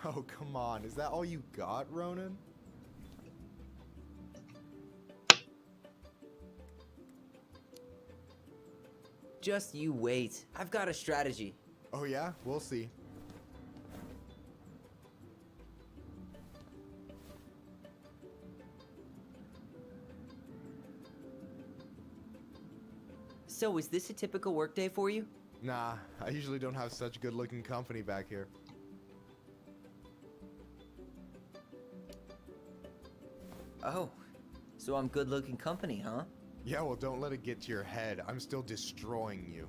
Oh, come on. Is that all you got, Ronan? Just you wait. I've got a strategy. Oh, yeah? We'll see. So, is this a typical workday for you? Nah, I usually don't have such good-looking company back here. Oh, so I'm good-looking company, huh? Yeah, well, don't let it get to your head. I'm still destroying you.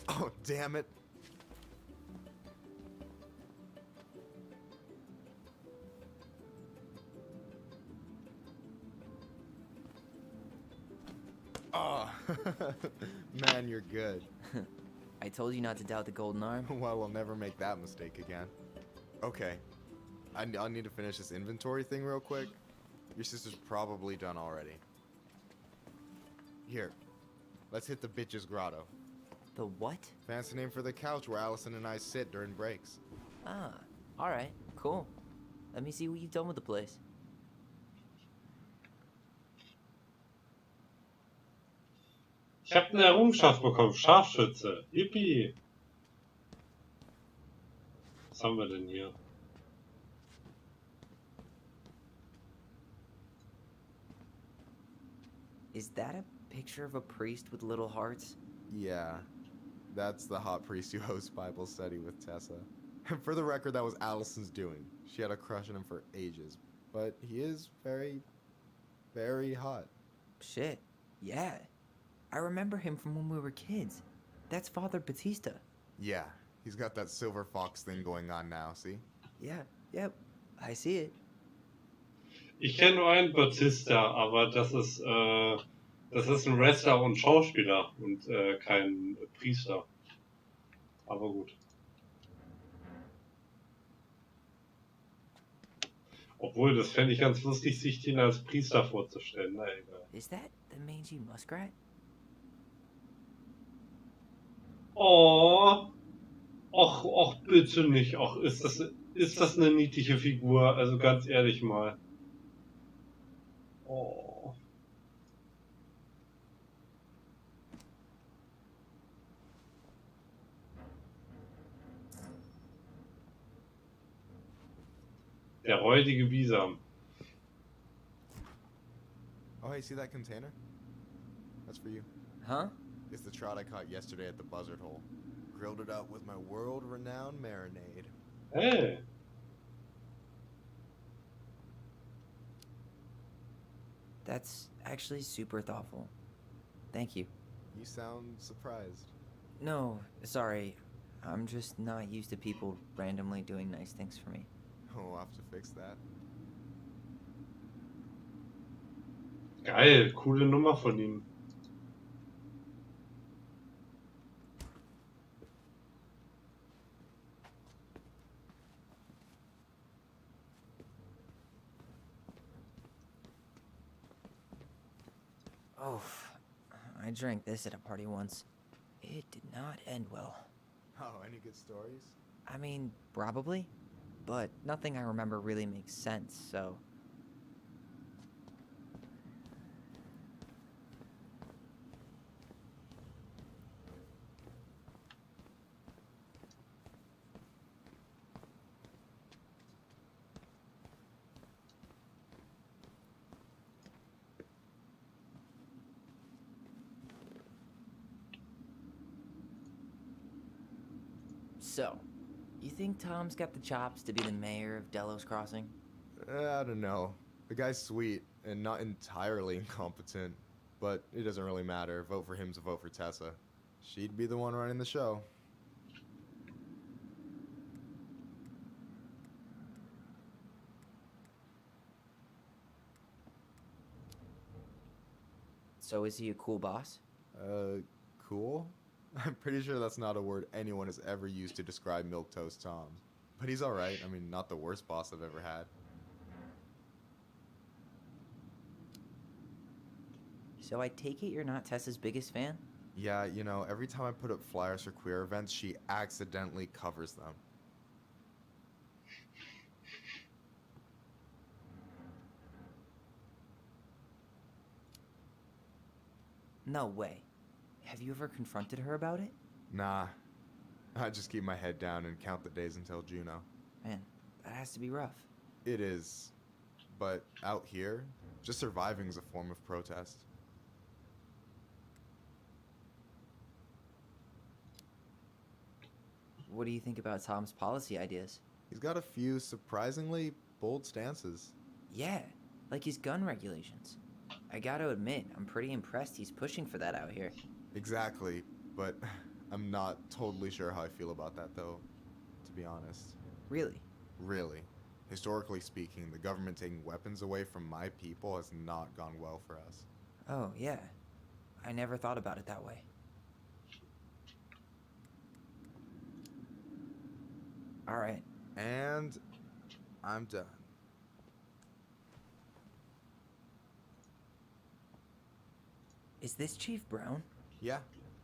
Oh, damn it. Oh, man, you're good. I told you not to doubt the golden arm. Well, we'll never make that mistake again. Okay. I'll need to finish this inventory thing real quick. Your sister's probably done already. Here. Let's hit the bitch's grotto. The what? Fancy name for the couch where Allison and I sit during breaks. Ah, alright, cool. Let me see what you've done with the place. Ich habe eine Errungenschaft bekommen. Scharfschütze. Yippie. Was haben wir denn hier? Is that a picture of a priest with little hearts? Yeah. That's the hot priest who hosts Bible study with Tessa. And for the record, that was Allison's doing. She had a crush on him for ages. But he is very, very hot. Shit, yeah. I remember him from when we were kids. That's Father Batista. Yeah, he's got that silver fox thing going on now, see? Yeah, yep, I see it. Ich kenne nur einen Batista, aber das ist ein Wrestler und Schauspieler und kein Priester. Aber gut. Obwohl, das fände ich ganz lustig, sich den als Priester vorzustellen. Na egal. Is that the mangy muskrat? Oh, och, bitte nicht. Och, ist das eine niedliche Figur? Also ganz ehrlich mal. Oh. Der räudige Bisam. Oh, hey, see that container? That's for you. Huh? It's the trout I caught yesterday at the buzzard hole. Grilled it up with my world-renowned marinade. Hey. That's actually super thoughtful. Thank you. You sound surprised. No, sorry. I'm just not used to people randomly doing nice things for me. Oh, we'll have to fix that. Geil, coole Nummer von ihm. Oh, I drank this at a party once. It did not end well. Oh, any good stories? I mean, probably. But nothing I remember really makes sense, so... So, you think Tom's got the chops to be the mayor of Delos Crossing? I don't know. The guy's sweet and not entirely incompetent, but it doesn't really matter. Vote for him's a vote for Tessa. She'd be the one running the show. So is he a cool boss? Cool? I'm pretty sure that's not a word anyone has ever used to describe Milquetoast Tom. But he's alright. I mean, not the worst boss I've ever had. So I take it you're not Tessa's biggest fan? Yeah, you know, every time I put up flyers for queer events, she accidentally covers them. No way. Have you ever confronted her about it? Nah. I just keep my head down and count the days until Juno. Man, that has to be rough. It is. But out here, just surviving is a form of protest. What do you think about Tom's policy ideas? He's got a few surprisingly bold stances. Yeah, like his gun regulations. I gotta admit, I'm pretty impressed he's pushing for that out here. Exactly, but I'm not totally sure how I feel about that, though, to be honest. Really? Really. Historically speaking, the government taking weapons away from my people has not gone well for us. Oh, yeah. I never thought about it that way. Alright. And I'm done. Is this Chief Brown? Yeah.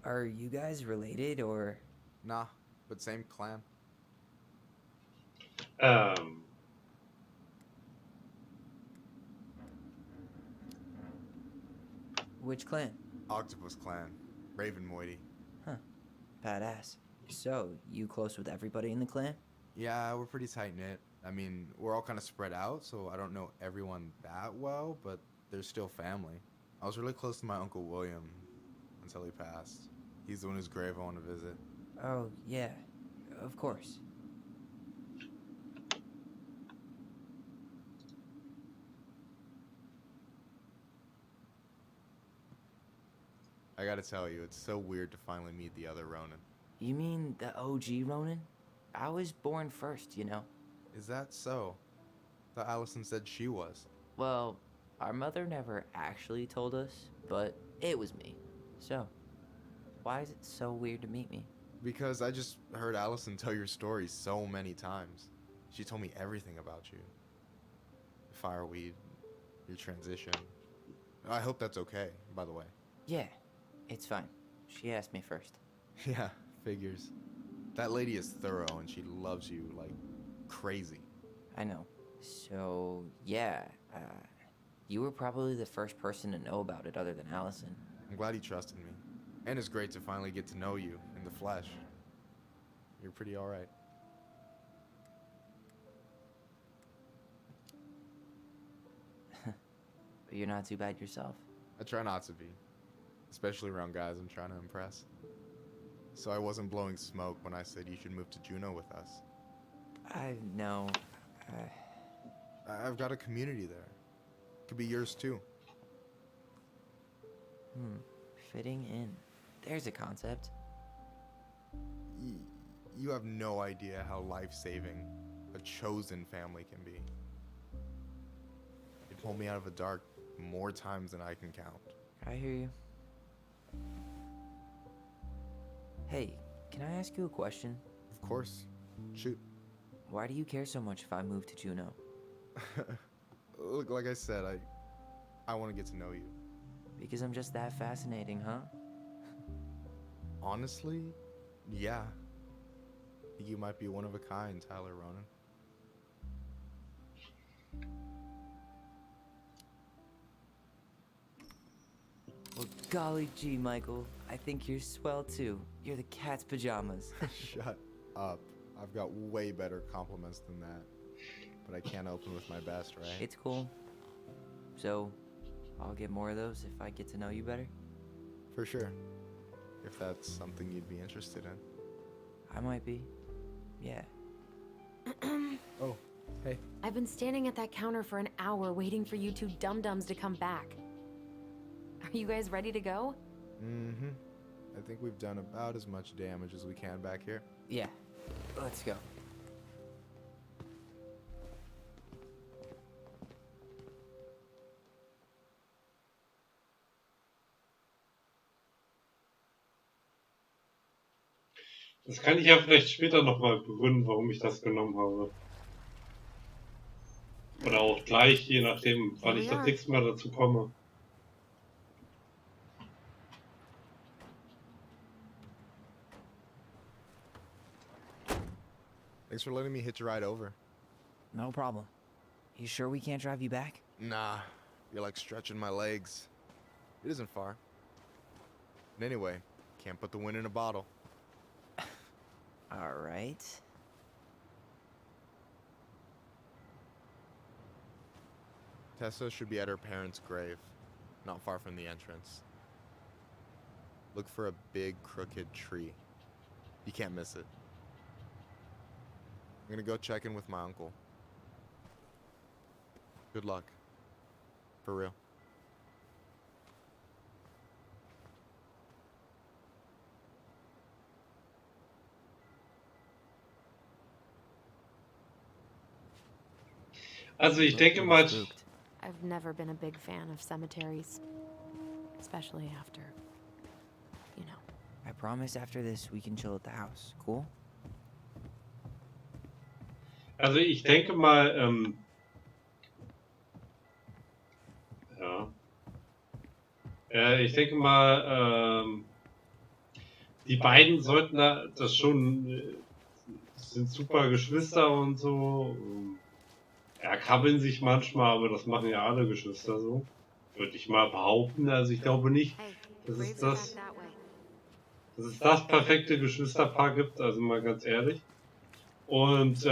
Are you guys related, or...? Nah, but same clan. Which clan? Octopus clan. Raven Moiety. Huh. Badass. So, you close with everybody in the clan? Yeah, we're pretty tight-knit. I mean, we're all kind of spread out, so I don't know everyone that well, but they're still family. I was really close to my Uncle William until he passed. He's the one whose grave I want to visit. Oh, yeah. Of course. I I gotta tell you, it's so weird to finally meet the other Ronan. You mean the OG Ronan? I was born first, you know? Is that so? Thought Allison said she was. Well, our mother never actually told us, but it was me. So, why is it so weird to meet me? Because I just heard Allison tell your story so many times. She told me everything about you. Fireweed, your transition. I hope that's okay, by the way. Yeah, it's fine. She asked me first. Yeah, figures. That lady is thorough and she loves you like crazy. I know. So, yeah, you were probably the first person to know about it other than Allison. I'm glad he trusted me. And it's great to finally get to know you in the flesh. You're pretty alright. But you're not too bad yourself. I try not to be. Especially around guys I'm trying to impress. So I wasn't blowing smoke when I said you should move to Juneau with us. I know. I've got a community there. Could be yours too. Fitting in. There's a concept. You have no idea how life-saving a chosen family can be. It pulled me out of the dark more times than I can count. I hear you. Hey, can I ask you a question? Of course. Shoot. Why do you care so much if I move to Juneau? Look, like I said, I want to get to know you. Because I'm just that fascinating, huh? Honestly, yeah. I think you might be one of a kind, Tyler Ronan. Well, golly gee, Michael. I think you're swell too. You're the cat's pajamas. Shut up. I've got way better compliments than that. But I can't open with my best, right? It's cool. So, I'll get more of those if I get to know you better? For sure. If that's something you'd be interested in. I might be. Yeah. Oh, hey. I've been standing at that counter for an hour waiting for you two dum-dums to come back. Are you guys ready to go? Mm-hmm. I think we've done about as much damage as we can back here. Yeah. Let's go. Das kann ich ja vielleicht später nochmal begründen, warum ich das genommen habe. Oder auch gleich, je nachdem, wann ich das nächste Mal dazu komme. Thanks for letting me hitch a ride over. No problem. You sure we can't drive you back? Nah, you're like stretching my legs. It isn't far. But anyway, can't put the wind in a bottle. All right. Tessa should be at her parents' grave, not far from the entrance. Look for a big crooked tree. You can't miss it. I'm gonna go check in with my uncle. Good luck. For real. Also ich denke mal... I've never been a big fan of cemeteries. Especially after, you know. I promise after this we can chill at the house. Cool? Also ich denke mal, ich denke mal, die beiden sollten das schon, sind super Geschwister und so, kabbeln sich manchmal, aber das machen ja alle Geschwister so, würde ich mal behaupten. Also ich glaube nicht, dass es das perfekte Geschwisterpaar gibt, also mal ganz ehrlich. Und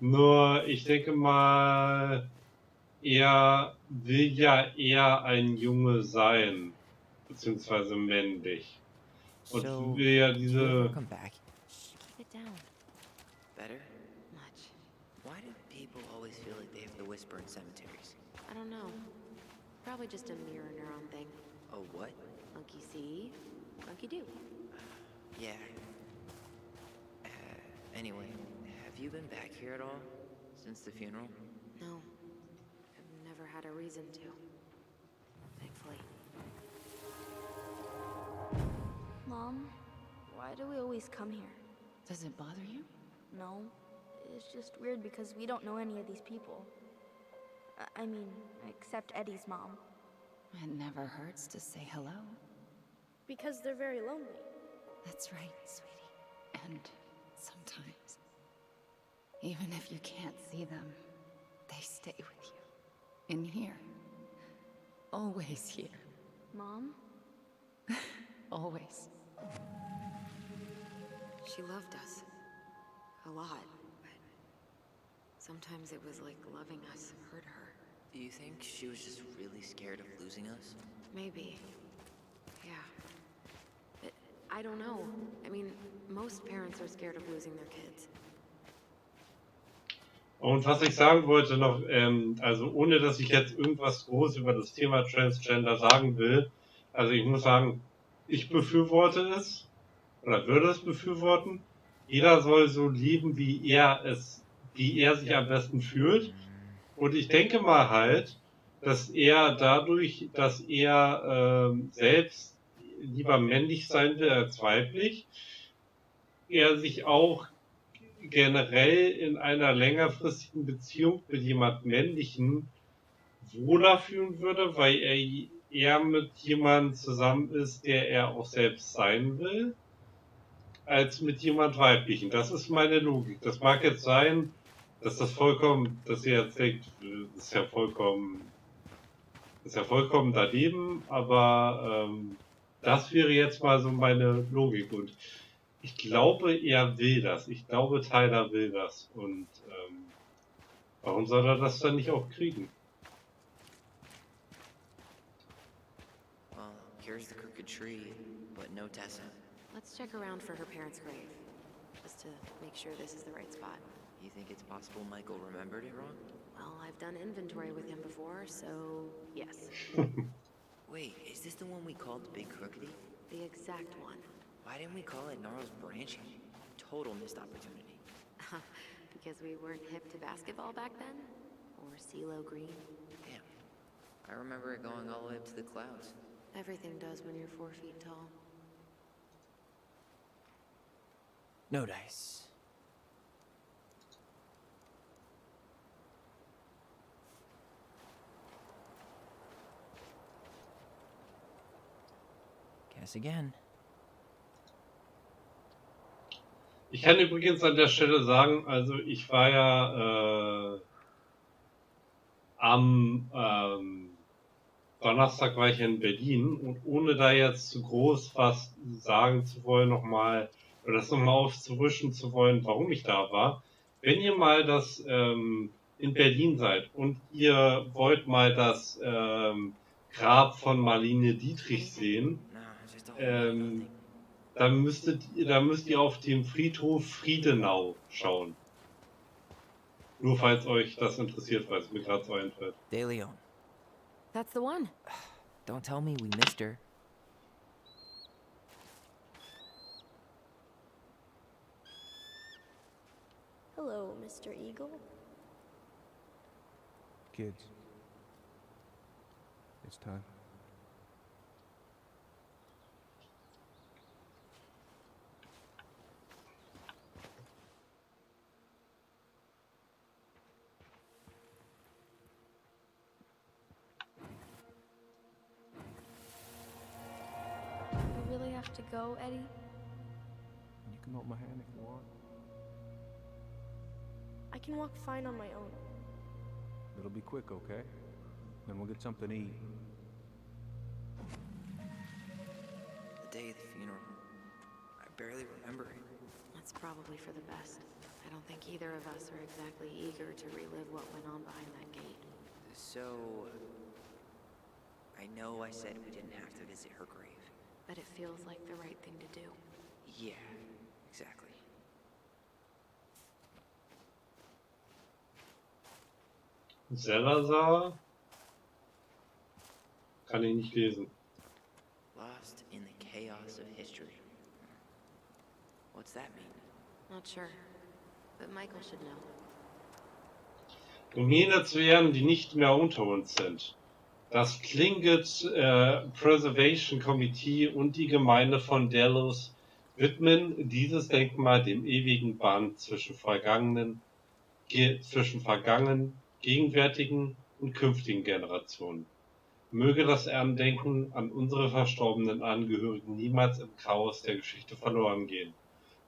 nur, ich denke mal, er will ja eher ein Junge sein, beziehungsweise männlich. Und will ja diese... Come back. Keep it down. Better? Much. Why do people always feel like they have to whisper in cemeteries? I don't know. Probably just a mirror neuron thing. Oh, what? Monkey see, monkey do. Yeah. Anyway, have you been back here at all since the funeral? No, I've never had a reason to. Thankfully. Mom, why do we always come here? Does it bother you? No, it's just weird because we don't know any of these people. I mean, except Eddie's mom. It never hurts to say hello. Because they're very lonely. That's right, sweetie. And sometimes, even if you can't see them, they stay with you. In here. Always here. Mom? Always. She loved us. A lot, but sometimes it was like loving us hurt her. Do you think she was just really scared of losing us? Maybe. Yeah. But I don't know. I mean, most parents are scared of losing their kids. Und was ich sagen wollte noch, also ohne dass ich jetzt irgendwas groß über das Thema Transgender sagen will, also ich muss sagen, ich befürworte es, oder würde es befürworten. Jeder soll so leben, wie er sich am besten fühlt. Und ich denke mal halt, dass er dadurch, dass er selbst lieber männlich sein will als weiblich, er sich auch generell in einer längerfristigen Beziehung mit jemand Männlichen wohler fühlen würde, weil er eher mit jemandem zusammen ist, der er auch selbst sein will, als mit jemand Weiblichen. Das ist meine Logik. Das mag jetzt sein, dass ihr jetzt denkt, das ist ja vollkommen daneben, aber das wäre jetzt mal so meine Logik. Und ich glaube, er will das. Ich glaube, Tyler will das. Und warum soll er das dann nicht auch kriegen? Well, here's the crooked tree, but no Tessa. Let's check around for her parents' grave, just to make sure this is the right spot. You think it's possible Michael remembered it wrong? Well, I've done inventory with him before, so yes. Wait, is this the one we called Big Crookedy? The exact one. Why didn't we call it Gnarls Branching? Total missed opportunity. Because we weren't hip to basketball back then? Or CeeLo Green? Damn. I remember it going all the way up to the clouds. Everything does when you're 4 feet tall. No dice. Guess again. Ich kann übrigens an der Stelle sagen, also ich war ja am Donnerstag war ich in Berlin und ohne da jetzt zu groß was sagen zu wollen nochmal, oder das nochmal aufzurüschen zu wollen, warum ich da war. Wenn ihr mal in Berlin seid und ihr wollt mal das Grab von Marlene Dietrich sehen, dann müsst ihr auf dem Friedhof Friedenau schauen. Nur falls euch das interessiert, weil es mir gerade so einfällt. De Leon. That's the one. Don't tell me we missed her. Hello, Mr. Eagle. Kids. It's time. We really have to go, Eddie? You can hold my hand if you want. I can walk fine on my own. It'll be quick, okay? Then we'll get something to eat. The day of the funeral. I barely remember it. That's probably for the best. I don't think either of us are exactly eager to relive what went on behind that gate. So, I know I said we didn't have to visit her grave. But it feels like the right thing to do. Yeah, exactly. Salazar? Kann ich nicht lesen. Las chaos of history. What's that mean? Not sure, but Michael should know. Um jene zu ehren, die nicht mehr unter uns sind. Das Tlingit Preservation Committee und die Gemeinde von Delos widmen dieses Denkmal dem ewigen Band zwischen vergangenen, gegenwärtigen und künftigen Generationen. Möge das Andenken an unsere verstorbenen Angehörigen niemals im Chaos der Geschichte verloren gehen.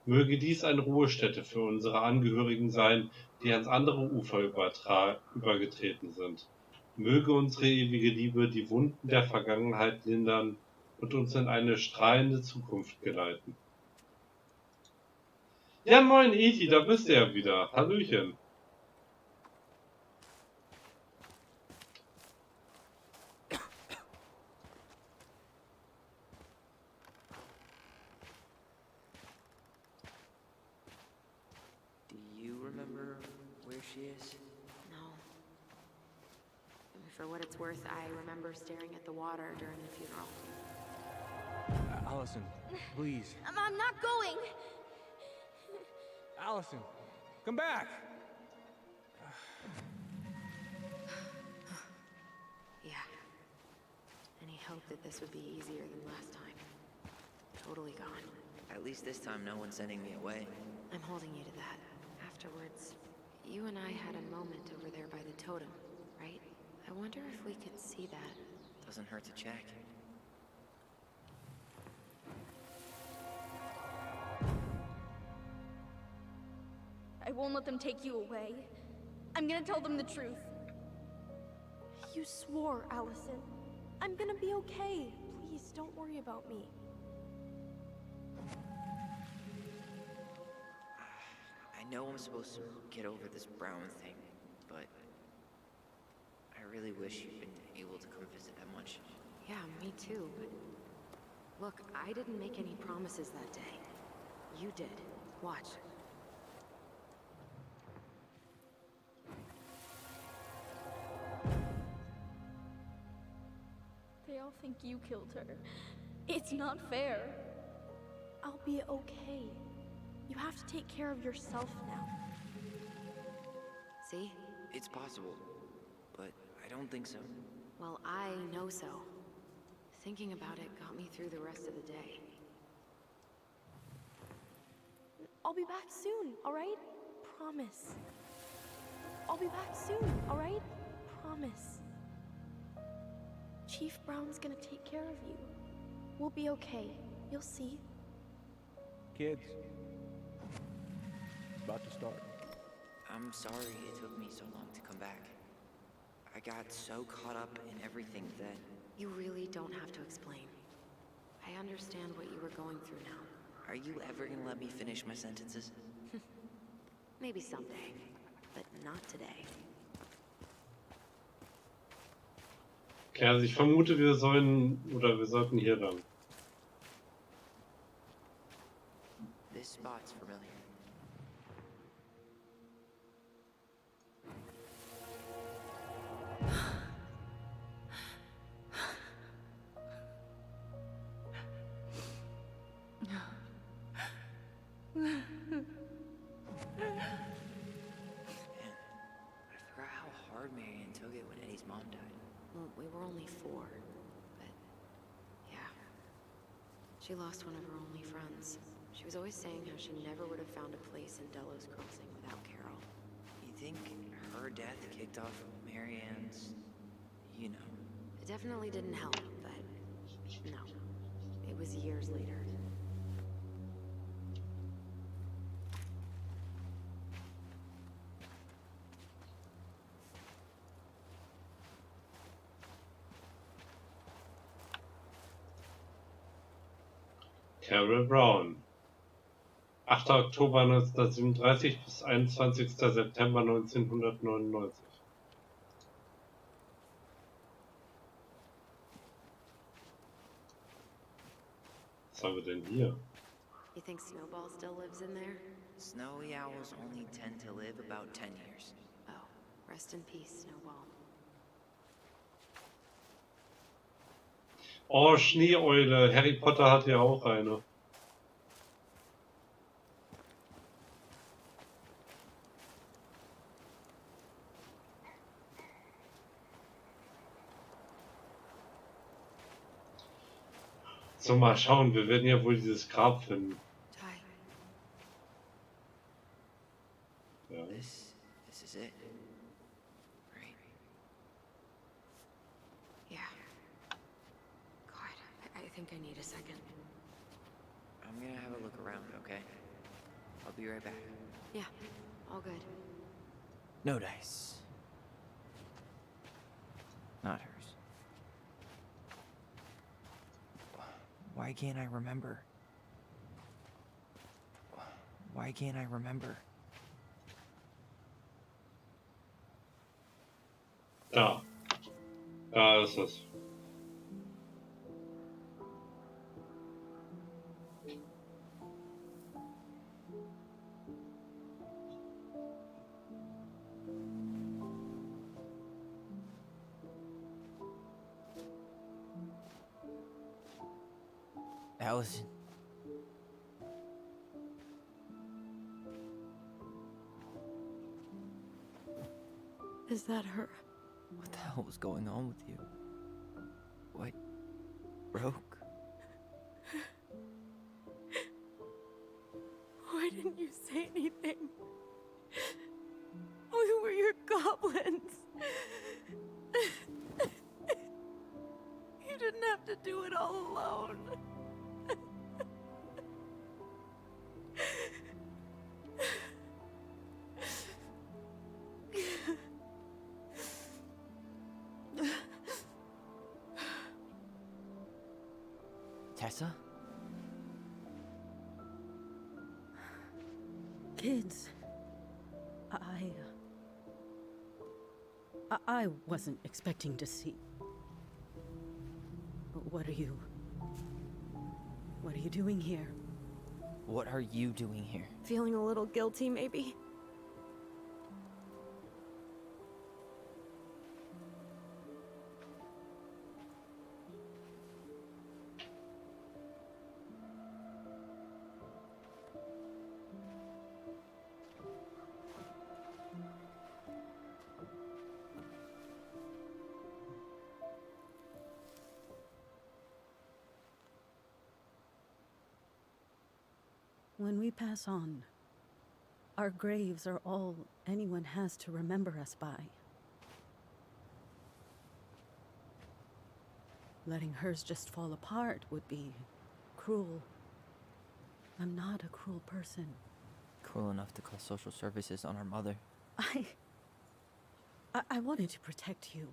Möge dies eine Ruhestätte für unsere Angehörigen sein, die ans andere Ufer übergetreten sind. Möge unsere ewige Liebe die Wunden der Vergangenheit lindern und uns in eine strahlende Zukunft geleiten. Ja, moin Eti, da bist du ja wieder. Hallöchen. Do you remember where she is? No. For what it's worth, I remember staring at the water during the funeral. Allison, please. I'm not going. Allison, come back! Yeah. Any hope that this would be easier than last time? Totally gone. At least this time no one's sending me away. I'm holding you to that. Afterwards, you and I had a moment over there by the totem, right? I wonder if we could see that. Doesn't hurt to check. I won't let them take you away. I'm gonna tell them the truth. You swore, Allison. I'm gonna be okay. Please, don't worry about me. I know I'm supposed to get over this Brown thing, but I really wish you'd been able to come visit that much. Yeah, me too, but... Look, I didn't make any promises that day. You did. Watch. They all think you killed her. It's not fair. I'll be okay. You have to take care of yourself now. See? It's possible, but I don't think so. Well, I know so. Thinking about it got me through the rest of the day. I'll be back soon, alright? Promise. I'll be back soon, alright? Promise. Chief Brown's gonna take care of you. We'll be okay. You'll see. Kids. It's about to start. I'm sorry it took me so long to come back. I got so caught up in everything that... You really don't have to explain. I understand what you were going through now. Are you ever gonna let me finish my sentences? Maybe someday, but not today. Okay, also ich vermute, wir sollten hier lang. This spot's familiar. We were only 4, but yeah. She lost one of her only friends. She was always saying how she never would have found a place in Delos Crossing without Carol. You think her death kicked off Marianne's, you know? It definitely didn't help, but no. It was years later. Carol Brown. 8. Oktober 1937 bis 21. September 1999. Was haben wir denn hier? You think Snowball still lives in there? Snowy owls only tend to live about 10 years. Oh, rest in peace, Snowball. Oh, Schneeeule. Harry Potter hat ja auch eine. So, mal schauen. Wir werden ja wohl dieses Grab finden. Ja. This is it, right? Yeah. God, I think I need a second. I'm gonna have a look around, okay? I'll be right back. Yeah, all good. No dice. Not hers. Why can't I remember? Why can't I remember? Da. Da ist es. Allison. Is that her? What the hell was going on with you? What broke? Why didn't you say anything? We were your goblins. You didn't have to do it all alone. Tessa? Kids, I wasn't expecting to see. What are you doing here? What are you doing here? Feeling a little guilty, maybe? When we pass on, our graves are all anyone has to remember us by. Letting hers just fall apart would be cruel. I'm not a cruel person. Cruel enough to call social services on our mother. I wanted to protect you.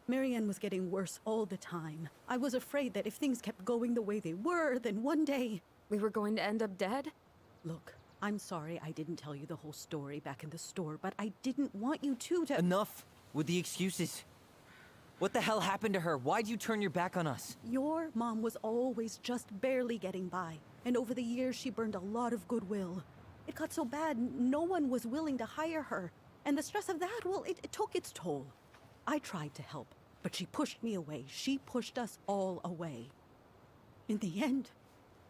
Marianne was getting worse all the time. I was afraid that if things kept going the way they were, then one day... We were going to end up dead? Look, I'm sorry I didn't tell you the whole story back in the store, but I didn't want you to... Enough with the excuses. What the hell happened to her? Why'd you turn your back on us? Your mom was always just barely getting by, and over the years she burned a lot of goodwill. It got so bad, no one was willing to hire her. And the stress of that, well, it took its toll. I tried to help, but she pushed me away. She pushed us all away. In the end,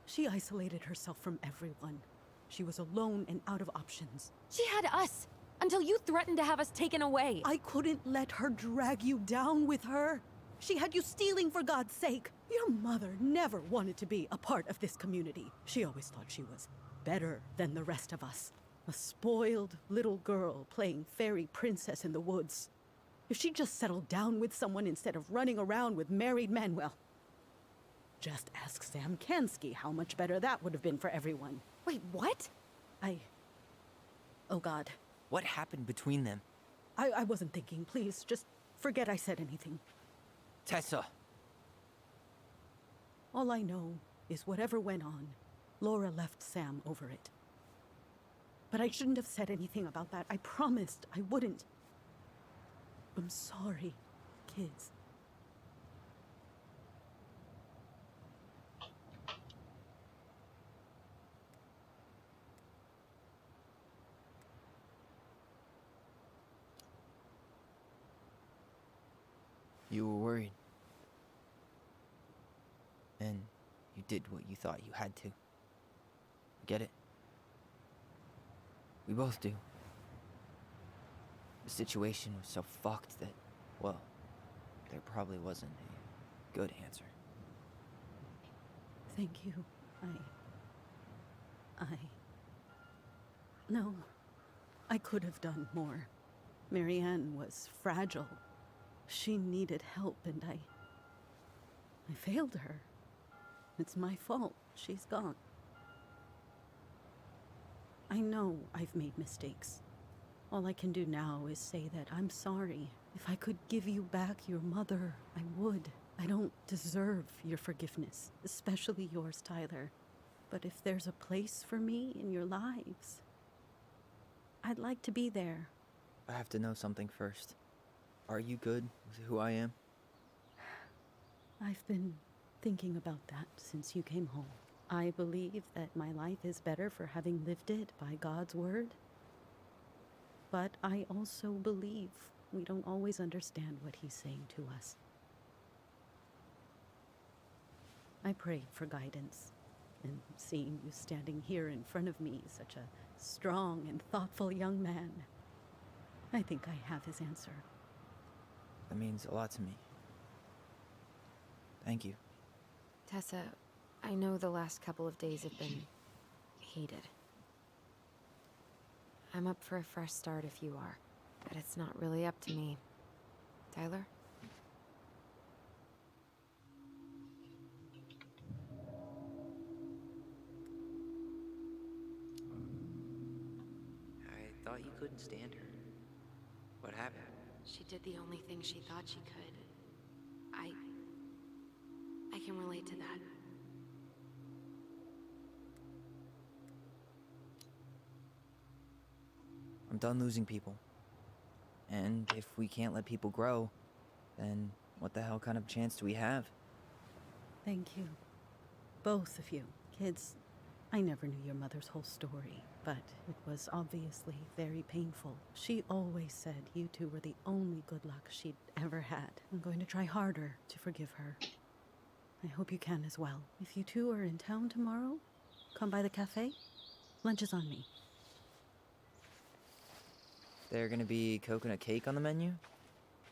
she isolated herself from everyone. She was alone and out of options. She had us, until you threatened to have us taken away. I couldn't let her drag you down with her. She had you stealing for God's sake. Your mother never wanted to be a part of this community. She always thought she was better than the rest of us. A spoiled little girl playing fairy princess in the woods. If she just settled down with someone instead of running around with married men, well, just ask Sam Kansky how much better that would have been for everyone. Wait, what? Oh God. What happened between them? I wasn't thinking. Please, just forget I said anything. Tessa! All I know is whatever went on, Laura left Sam over it. But I shouldn't have said anything about that. I promised I wouldn't. I'm sorry, kids. You were worried. and you did what you thought you had to. Get it? We both do. The situation was so fucked that, well, there probably wasn't a good answer. Thank you. No, I could have done more. Marianne was fragile. She needed help, and I failed her. It's my fault. She's gone. I know I've made mistakes. All I can do now is say that I'm sorry. If I could give you back your mother, I would. I don't deserve your forgiveness, especially yours, Tyler. But if there's a place for me in your lives, I'd like to be there. I have to know something first. Are you good with who I am? I've been thinking about that since you came home. I believe that my life is better for having lived it by God's word. But I also believe we don't always understand what he's saying to us. I prayed for guidance, and seeing you standing here in front of me, such a strong and thoughtful young man, I think I have his answer. That means a lot to me. Thank you. Tessa, I know the last couple of days have been heated. I'm up for a fresh start if you are, but it's not really up to me. Tyler? I thought you couldn't stand her. What happened? She did the only thing she thought she could. I can relate to that. I'm done losing people. And if we can't let people grow, then what the hell kind of chance do we have? Thank you. Both of you. Kids, I never knew your mother's whole story, but it was obviously very painful. She always said you two were the only good luck she'd ever had. I'm going to try harder to forgive her. I hope you can as well. If you two are in town tomorrow, come by the cafe. Lunch is on me. There gonna be coconut cake on the menu?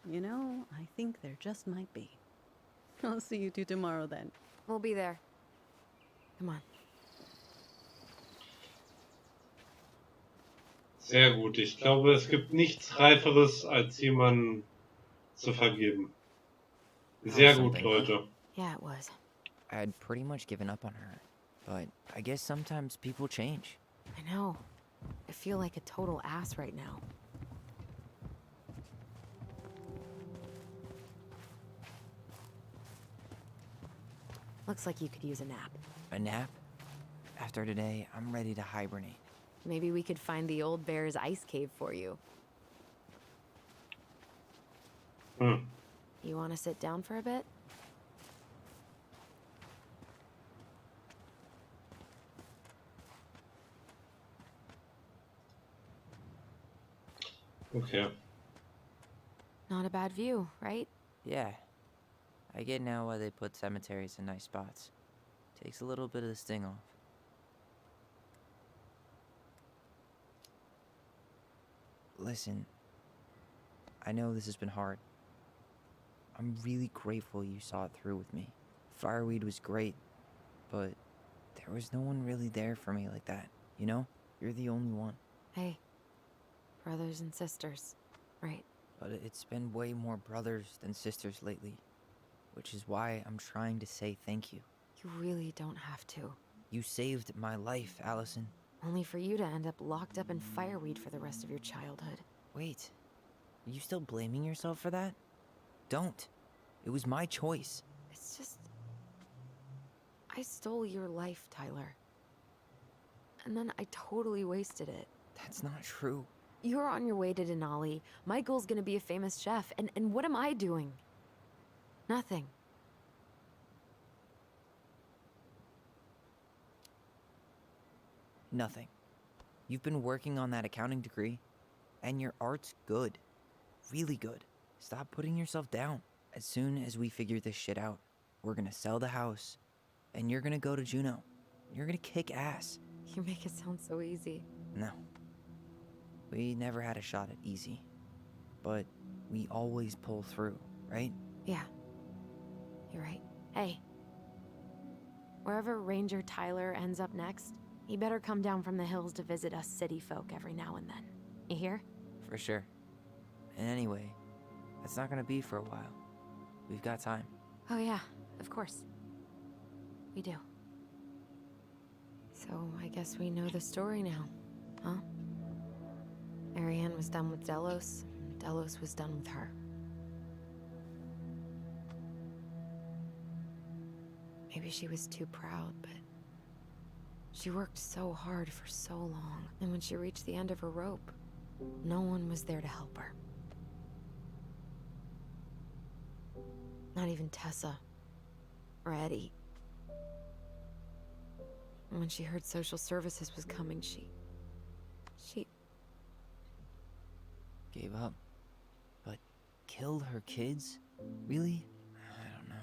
You know, I think there just might be. I'll see you two tomorrow then. We'll be there. Come on. Sehr gut. Ich glaube, es gibt nichts Reiferes, als jemanden zu vergeben. Sehr gut, Leute. Yeah, it was. I had pretty much given up on her, but I guess sometimes people change. I know. I feel like a total ass right now. Looks like you could use a nap. A nap? After today, I'm ready to hibernate. Maybe we could find the old bear's ice cave for you. You want to sit down for a bit? Okay. Not a bad view, right? Yeah. I get now why they put cemeteries in nice spots. Takes a little bit of the sting off. Listen, I know this has been hard. I'm really grateful you saw it through with me. Fireweed was great, but there was no one really there for me like that, you know? You're the only one. Hey, brothers and sisters, right? But it's been way more brothers than sisters lately, which is why I'm trying to say thank you. You really don't have to. You saved my life, Allison. Only for you to end up locked up in fireweed for the rest of your childhood. Wait, are you still blaming yourself for that? Don't. It was my choice. It's just... I stole your life, Tyler. And then I totally wasted it. That's not true. You're on your way to Denali. Michael's gonna be a famous chef. And what am I doing? Nothing. Nothing. You've been working on that accounting degree, and your art's good. Really good. Stop putting yourself down. As soon as we figure this shit out, we're gonna sell the house, and you're gonna go to Juneau. You're gonna kick ass. You make it sound so easy. No. We never had a shot at easy. But we always pull through, right? Yeah. You're right. Hey. Wherever Ranger Tyler ends up next, he better come down from the hills to visit us city folk every now and then. You hear? For sure. And anyway, that's not gonna be for a while. We've got time. Oh yeah, of course. We do. So I guess we know the story now, huh? Marianne was done with Delos, and Delos was done with her. Maybe she was too proud, but she worked so hard for so long, and when she reached the end of her rope, no one was there to help her. Not even Tessa or Eddie. And when she heard social services was coming, she Gave up. But killed her kids? Really? I don't know.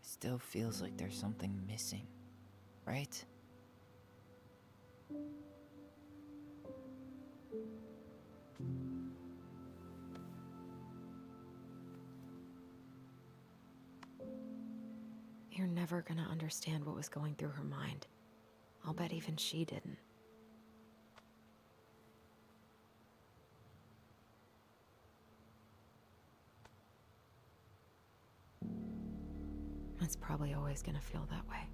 It still feels like there's something missing, right? You're never gonna understand what was going through her mind. I'll bet even she didn't. It's probably always gonna feel that way.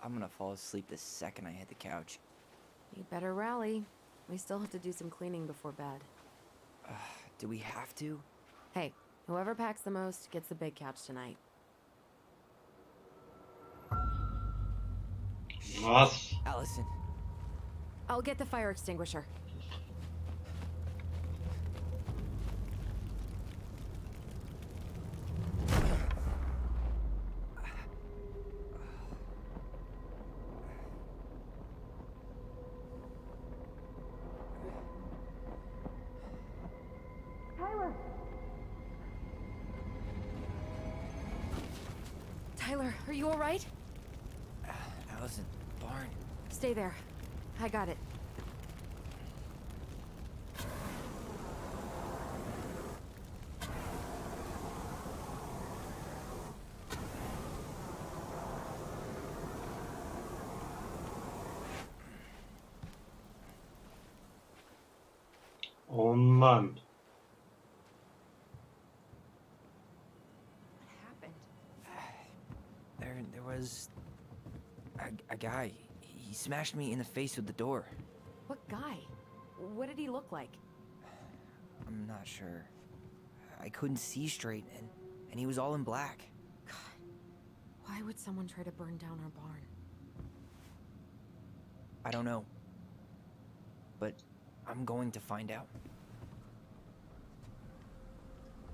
I'm gonna fall asleep the second I hit the couch. You better rally. We still have to do some cleaning before bed. Do we have to? Hey, whoever packs the most gets the big couch tonight. Was? Allison. I'll get the fire extinguisher. Tyler, are you all right? Allison, barn. Stay there. I got it. Oh Mann. There was a guy. He smashed me in the face with the door. What guy? What did he look like? I'm not sure. I couldn't see straight, and he was all in black. God, why would someone try to burn down our barn? I don't know. But I'm going to find out.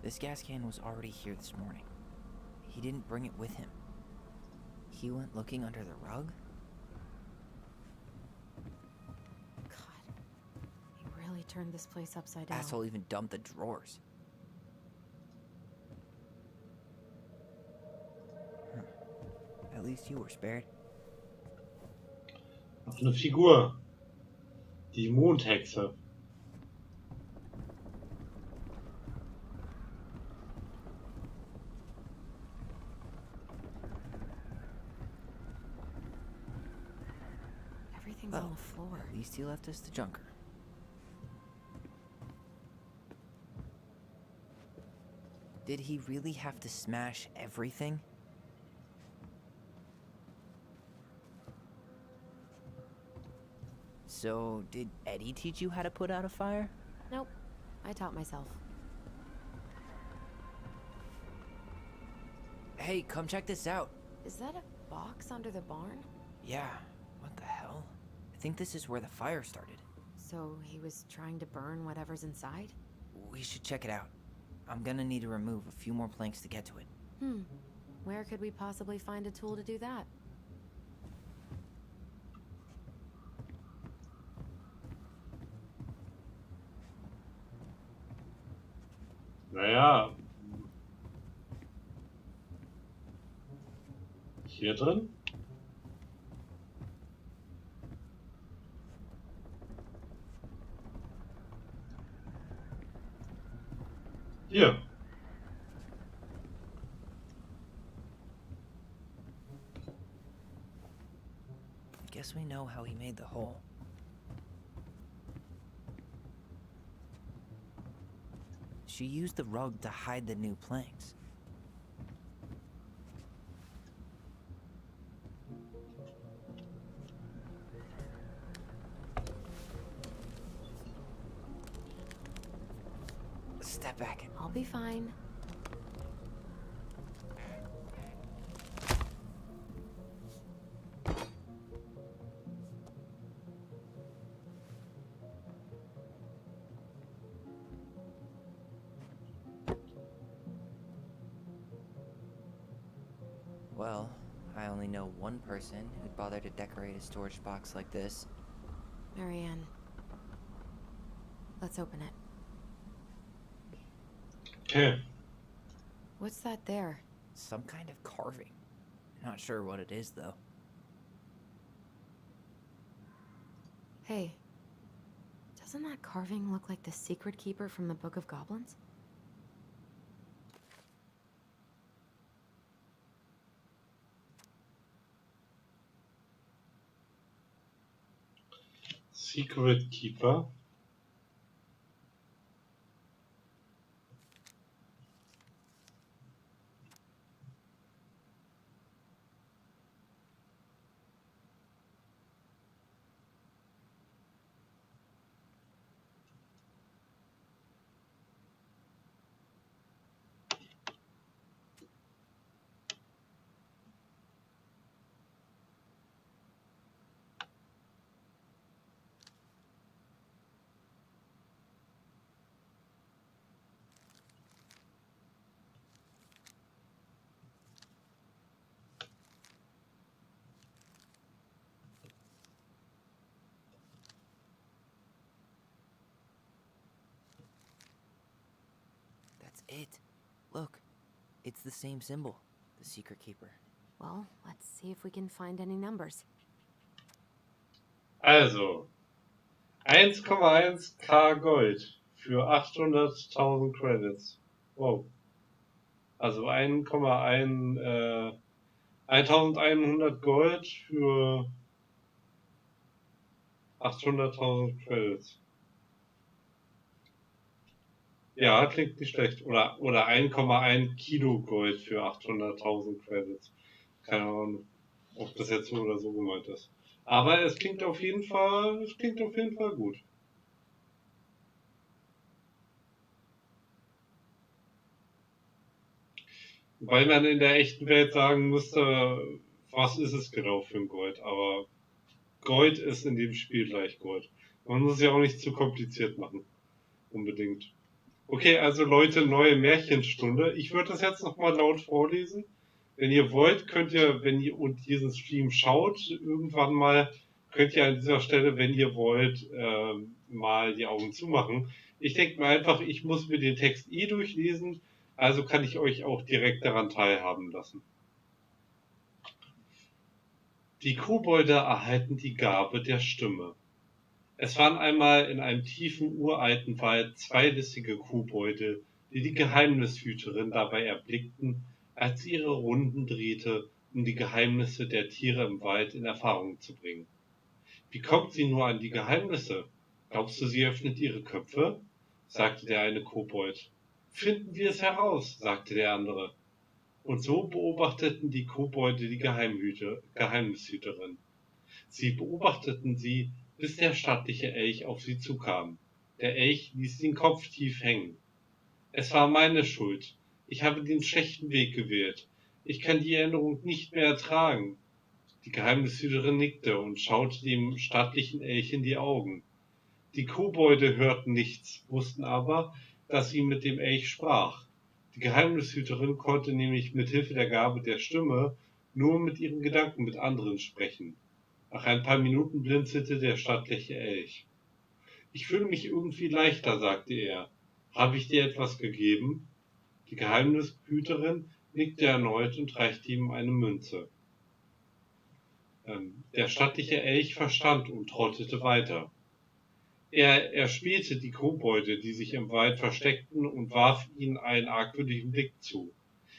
This gas can was already here this morning. He didn't bring it with him. He went looking under the rug? God, he really turned this place upside down. Asshole even dumped the drawers. Huh. At least you were spared. Was eine Figur. Die Mondhexe. Everything's on the floor. At least he left us the junker. Did he really have to smash everything? So, did Eddie teach you how to put out a fire? Nope. I taught myself. Hey, come check this out. Is that a box under the barn? Yeah, what the hell? I think this is where the fire started. So he was trying to burn whatever's inside? We should check it out. I'm gonna need to remove a few more planks to get to it. Where could we possibly find a tool to do that? Naja. Hier drin? Hier. Guess we know how he made the hole. She used the rug to hide the new planks. Step back. I'll be fine. Well, I only know one person who'd bother to decorate a storage box like this. Marianne. Let's open it. Okay. What's that there? Some kind of carving. Not sure what it is, though. Hey. Doesn't that carving look like the secret keeper from the Book of Goblins? Secret Keeper. That's it. Look, it's the same symbol, the secret keeper. Well, let's see if we can find any numbers. Also, 1,1k Gold für 800.000 Credits. Wow. Also 1,100 Gold für 800.000 Credits. Ja, klingt nicht schlecht. Oder 1,1 Kilo Gold für 800.000 Credits. Keine Ahnung, ob das jetzt so oder so gemeint ist. Aber es klingt auf jeden Fall gut. Weil man in der echten Welt sagen müsste, was ist es genau für ein Gold? Aber Gold ist in dem Spiel gleich Gold. Man muss es ja auch nicht zu kompliziert machen. Unbedingt. Okay, also Leute, neue Märchenstunde. Ich würde das jetzt nochmal laut vorlesen. Wenn ihr wollt, könnt ihr, wenn ihr und diesen Stream schaut, irgendwann mal, könnt ihr an dieser Stelle, wenn ihr wollt, mal die Augen zumachen. Ich denke mir einfach, ich muss mir den Text durchlesen, also kann ich euch auch direkt daran teilhaben lassen. Die Kobolde erhalten die Gabe der Stimme. Es waren einmal in einem tiefen, uralten Wald zwei listige Kobolde, die die Geheimnishüterin dabei erblickten, als sie ihre Runden drehte, um die Geheimnisse der Tiere im Wald in Erfahrung zu bringen. Wie kommt sie nur an die Geheimnisse? Glaubst du, sie öffnet ihre Köpfe? Sagte der eine Kobold. Finden wir es heraus, sagte der andere. Und so beobachteten die Kobolde die Geheimnishüterin. Sie beobachteten sie, bis der stattliche Elch auf sie zukam. Der Elch ließ den Kopf tief hängen. Es war meine Schuld. Ich habe den schlechten Weg gewählt. Ich kann die Erinnerung nicht mehr ertragen. Die Geheimnishüterin nickte und schaute dem stattlichen Elch in die Augen. Die Kobolde hörten nichts, wussten aber, dass sie mit dem Elch sprach. Die Geheimnishüterin konnte nämlich mit Hilfe der Gabe der Stimme nur mit ihren Gedanken mit anderen sprechen. Nach ein paar Minuten blinzelte der stattliche Elch. »Ich fühle mich irgendwie leichter«, sagte er. »Habe ich dir etwas gegeben?« Die Geheimnishüterin nickte erneut und reichte ihm eine Münze. Der stattliche Elch verstand und trottete weiter. Er erspähte die Kobolde, die sich im Wald versteckten, und warf ihnen einen argwöhnlichen Blick zu.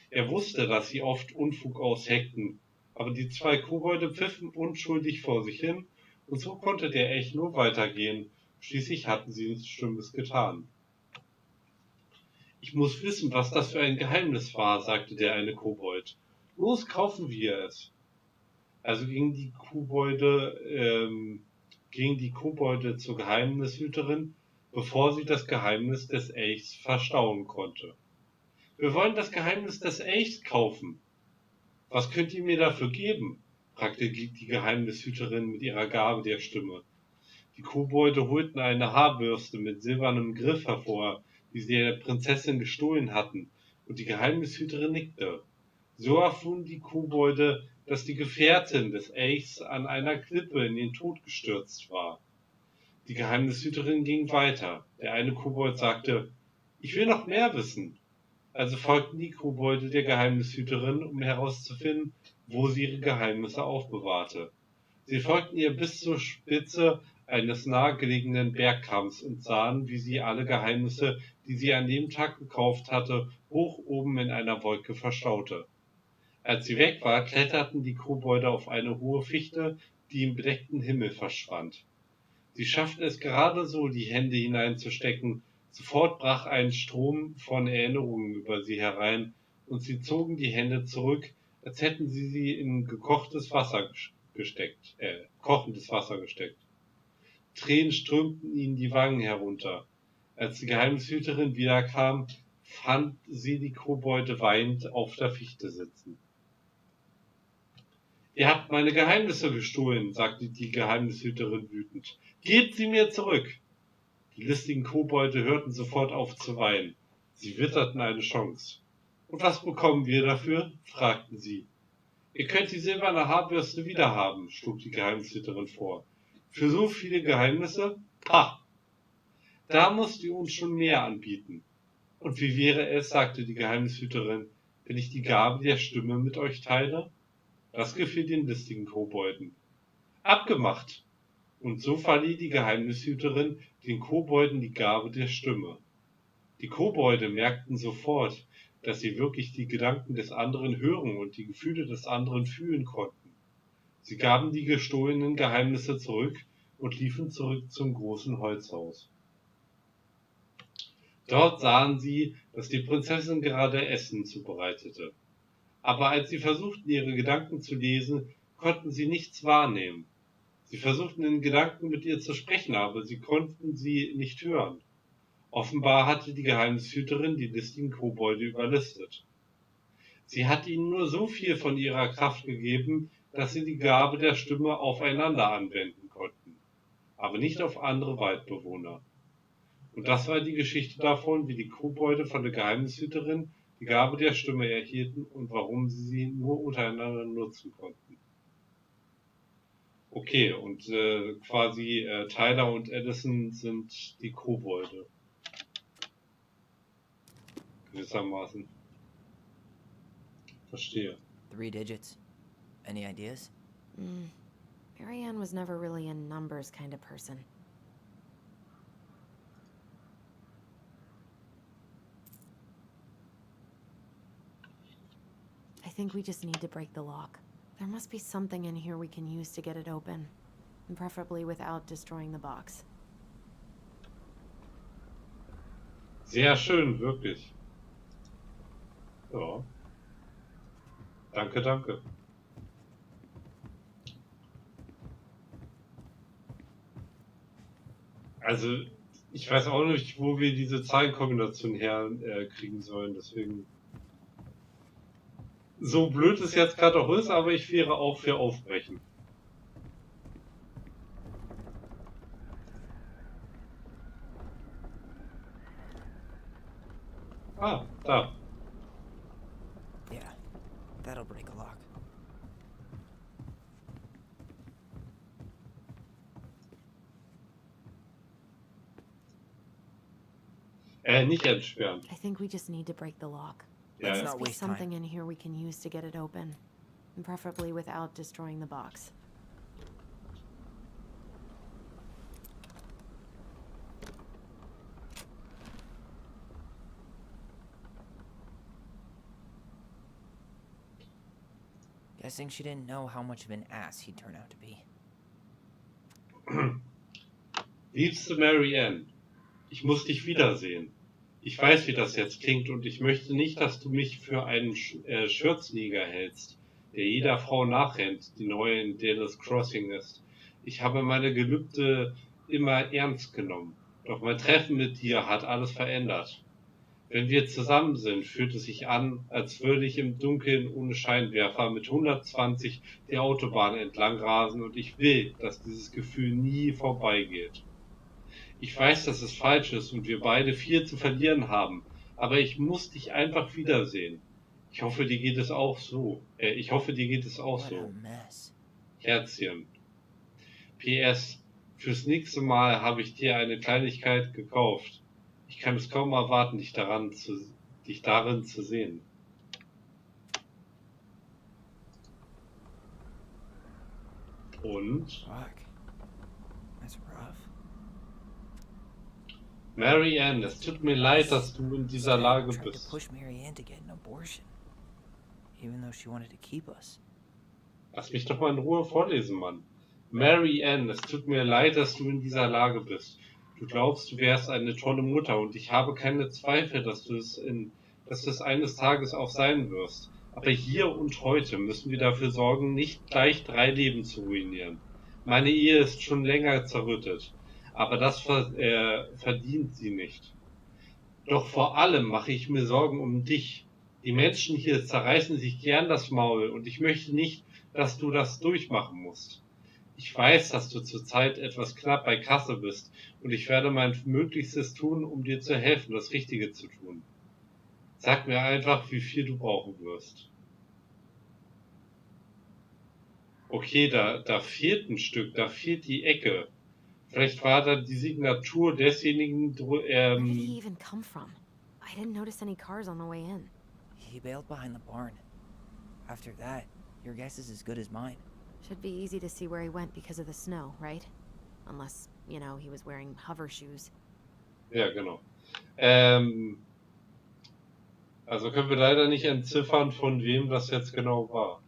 Er wusste, dass sie oft Unfug ausheckten, aber die 2 Kobolde pfiffen unschuldig vor sich hin, und so konnte der Elch nur weitergehen. Schließlich hatten sie nichts Schlimmes getan. »Ich muss wissen, was das für ein Geheimnis war«, sagte der eine Kobold. »Los, kaufen wir es!« Also gingen die Kobolde zur Geheimnishüterin, bevor sie das Geheimnis des Elchs verstauen konnte. »Wir wollen das Geheimnis des Elchs kaufen.« »Was könnt ihr mir dafür geben?« fragte die Geheimnishüterin mit ihrer Gabe der Stimme. Die Kobolde holten eine Haarbürste mit silbernem Griff hervor, die sie der Prinzessin gestohlen hatten, und die Geheimnishüterin nickte. So erfuhren die Kobolde, dass die Gefährtin des Elchs an einer Klippe in den Tod gestürzt war. Die Geheimnishüterin ging weiter. Der eine Kobold sagte, »Ich will noch mehr wissen.« Also folgten die Kobolde der Geheimnishüterin, um herauszufinden, wo sie ihre Geheimnisse aufbewahrte. Sie folgten ihr bis zur Spitze eines nahegelegenen Bergkamms und sahen, wie sie alle Geheimnisse, die sie an dem Tag gekauft hatte, hoch oben in einer Wolke verstaute. Als sie weg war, kletterten die Kobolde auf eine hohe Fichte, die im bedeckten Himmel verschwand. Sie schafften es gerade so, die Hände hineinzustecken. Sofort brach ein Strom von Erinnerungen über sie herein, und sie zogen die Hände zurück, als hätten sie in kochendes Wasser gesteckt. Tränen strömten ihnen die Wangen herunter. Als die Geheimnishüterin wiederkam, fand sie die Kobolde weinend auf der Fichte sitzen. »Ihr habt meine Geheimnisse gestohlen«, sagte die Geheimnishüterin wütend. »Gebt sie mir zurück!« Die listigen Kobolde hörten sofort auf zu weinen. Sie witterten eine Chance. »Und was bekommen wir dafür?« fragten sie. »Ihr könnt die silberne Haarbürste wiederhaben«, schlug die Geheimnishüterin vor. »Für so viele Geheimnisse? Pah! Da musst ihr uns schon mehr anbieten.« »Und wie wäre es«, sagte die Geheimnishüterin, »wenn ich die Gabe der Stimme mit euch teile?« Das gefiel den listigen Kobolden. »Abgemacht!« Und so verlieh die Geheimnishüterin den Kobolden die Gabe der Stimme. Die Kobolde merkten sofort, dass sie wirklich die Gedanken des anderen hören und die Gefühle des anderen fühlen konnten. Sie gaben die gestohlenen Geheimnisse zurück und liefen zurück zum großen Holzhaus. Dort sahen sie, dass die Prinzessin gerade Essen zubereitete. Aber als sie versuchten, ihre Gedanken zu lesen, konnten sie nichts wahrnehmen. Sie versuchten in Gedanken mit ihr zu sprechen, aber sie konnten sie nicht hören. Offenbar hatte die Geheimnishüterin die listigen Kobolde überlistet. Sie hatte ihnen nur so viel von ihrer Kraft gegeben, dass sie die Gabe der Stimme aufeinander anwenden konnten, aber nicht auf andere Waldbewohner. Und das war die Geschichte davon, wie die Kobolde von der Geheimnishüterin die Gabe der Stimme erhielten und warum sie nur untereinander nutzen konnten. Okay, und quasi Tyler und Addison sind die Kobolde. Gewissermaßen. Verstehe. 3 digits. Any ideas? Marianne was never really a numbers kind of person. I think we just need to break the lock. There must be something in here we can use to get it open. And preferably without destroying the box. Sehr schön, wirklich. Ja. Danke, danke. Also, ich weiß auch nicht, wo wir diese Zahlenkombination herkriegen sollen, deswegen... So blöd es jetzt gerade auch ist, aber ich wäre auch für Aufbrechen. Ah, da. Yeah, that'll break a lock. Nicht entsperren. I think we just need to break the lock. Yeah, Let's yeah. not Not be waste time. something in here we can use to get it open. And preferably without destroying the box. Guessing she didn't know how much of an ass he'd turn out to be. Liebste Marianne, ich muss dich wiedersehen. Ich weiß, wie das jetzt klingt und ich möchte nicht, dass du mich für einen Schürzneger hältst, der jeder Frau nachrennt, die neu in Dallas Crossing ist. Ich habe meine Gelübde immer ernst genommen, doch mein Treffen mit dir hat alles verändert. Wenn wir zusammen sind, fühlt es sich an, als würde ich im Dunkeln ohne Scheinwerfer mit 120 die Autobahn entlang rasen und ich will, dass dieses Gefühl nie vorbeigeht. Ich weiß, dass es falsch ist und wir beide viel zu verlieren haben, aber ich muss dich einfach wiedersehen. Ich hoffe, dir geht es auch so. What a mess. Herzchen. PS. Fürs nächste Mal habe ich dir eine Kleinigkeit gekauft. Ich kann es kaum erwarten, dich darin zu sehen. Und Fuck. That's rough. Marianne, es tut mir leid, dass du in dieser Lage Tried to bist. push Marianne to get an abortion, even though she wanted to keep us. Lass mich doch mal in Ruhe vorlesen, Mann. Marianne, es tut mir leid, dass du in dieser Lage bist. Du glaubst, du wärst eine tolle Mutter und ich habe keine Zweifel, dass du es eines Tages auch sein wirst. Aber hier und heute müssen wir dafür sorgen, nicht gleich 3 Leben zu ruinieren. Meine Ehe ist schon länger zerrüttet, aber das verdient sie nicht. Doch vor allem mache ich mir Sorgen um dich. Die Menschen hier zerreißen sich gern das Maul und ich möchte nicht, dass du das durchmachen musst. Ich weiß, dass du zurzeit etwas knapp bei Kasse bist und ich werde mein Möglichstes tun, um dir zu helfen, das Richtige zu tun. Sag mir einfach, wie viel du brauchen wirst. Okay, da fehlt ein Stück, da fehlt die Ecke. Vielleicht war da die Signatur desjenigen, Where did he even come from? I didn't notice any cars on the way in. He bailed behind the barn. After that, your guess is as good as mine. Should be easy to see where he went because of the snow, right? Unless, you know, he was wearing hover shoes. Ja, genau. Also können wir leider nicht entziffern, von wem das jetzt genau war.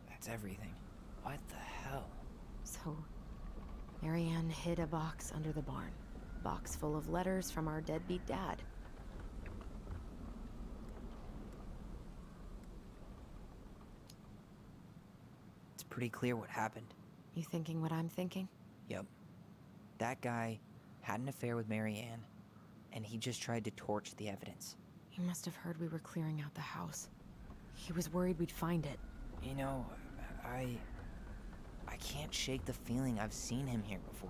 That's everything. What the hell? So, Marianne hid a box under the barn. Box full of letters from our deadbeat dad. It's pretty clear what happened. You thinking what I'm thinking? Yep. That guy had an affair with Marianne, and he just tried to torch the evidence. He must have heard we were clearing out the house. He was worried we'd find it. You know, I can't shake the feeling I've seen him here before.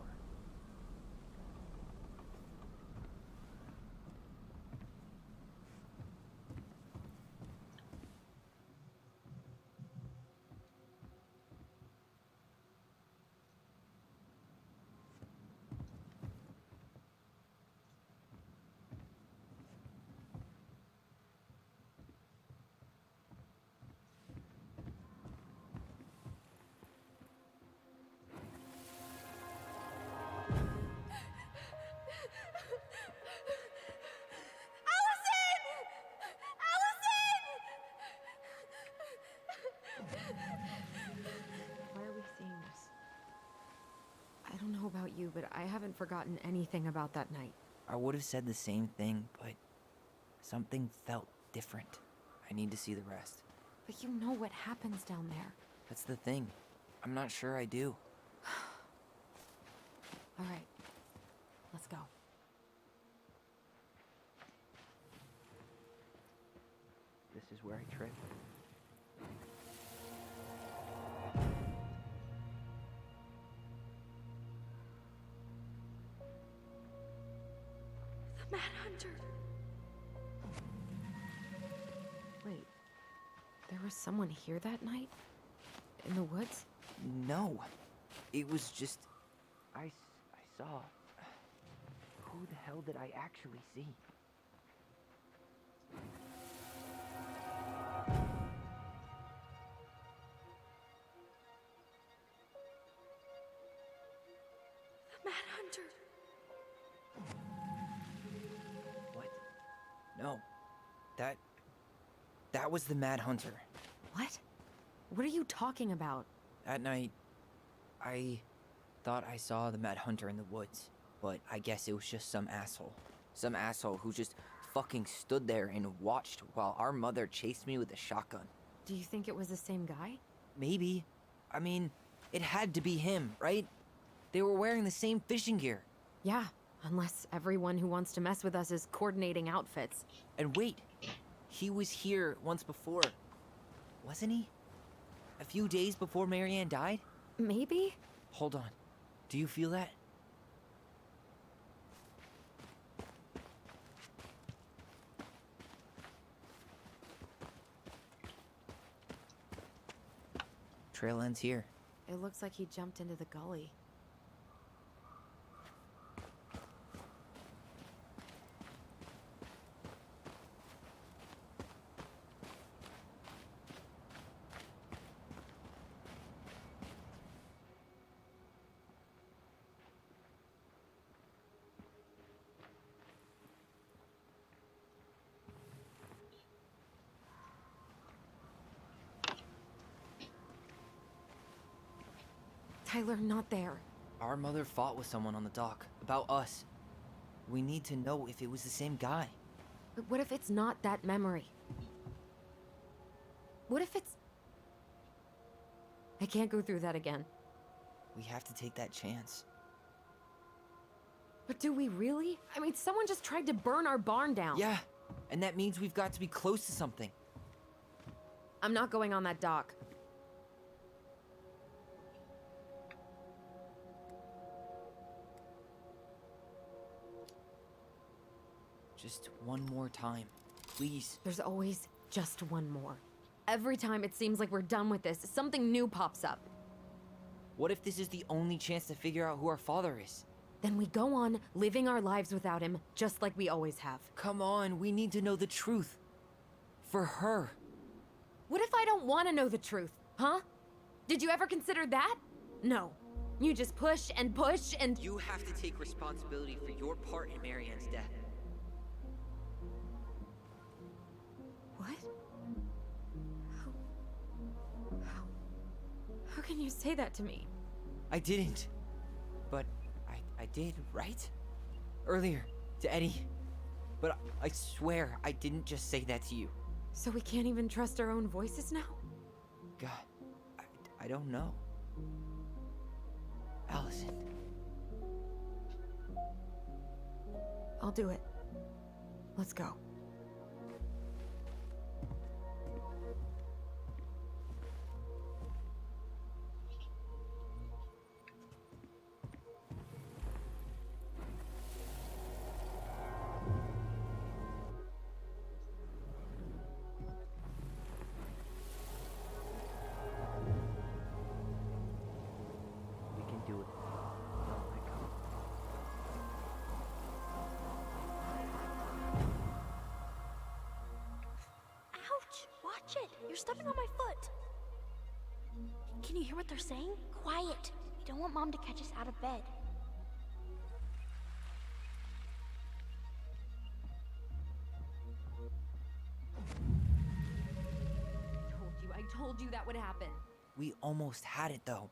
Why are we seeing this? I don't know about you, but I haven't forgotten anything about that night. I would have said the same thing, but something felt different. I need to see the rest. But you know what happens down there. That's the thing. I'm not sure I do. All right, let's go. This is where I trip. The Mad Hunter. Wait, there was someone here that night? In the woods? No. It was just... I saw... Who the hell did I actually see? The Mad Hunter. What? No. That was the Mad Hunter. What? What are you talking about? That night, I thought I saw the Mad Hunter in the woods, but I guess it was just some asshole. Some asshole who just fucking stood there and watched while our mother chased me with a shotgun. Do you think it was the same guy? Maybe. I mean, it had to be him, right? They were wearing the same fishing gear. Yeah, unless everyone who wants to mess with us is coordinating outfits. And wait, he was here once before, wasn't he? A few days before Marianne died? Maybe? Hold on. Do you feel that? Trail ends here. It looks like he jumped into the gully. Tyler, not there. Our mother fought with someone on the dock about us. We need to know if it was the same guy. But what if it's not that memory? What if it's... I can't go through that again. We have to take that chance. But do we really? I mean, someone just tried to burn our barn down. Yeah, and that means we've got to be close to something. I'm not going on that dock. Just one more time, please. There's always just one more. Every time it seems like we're done with this, something new pops up. What if this is the only chance to figure out who our father is? Then we go on living our lives without him, just like we always have. Come on, we need to know the truth. For her. What if I don't want to know the truth, huh? Did you ever consider that? No. You just push and push and... You have to take responsibility for your part in Marianne's death. What? How can you say that to me? I didn't. But I did, right? Earlier, to Eddie. But I swear I didn't just say that to you. So we can't even trust our own voices now? God, I don't know. Allison. I'll do it. Let's go. Watch it! You're stepping on my foot! Can you hear what they're saying? Quiet! We don't want Mom to catch us out of bed. I told you that would happen. We almost had it, though.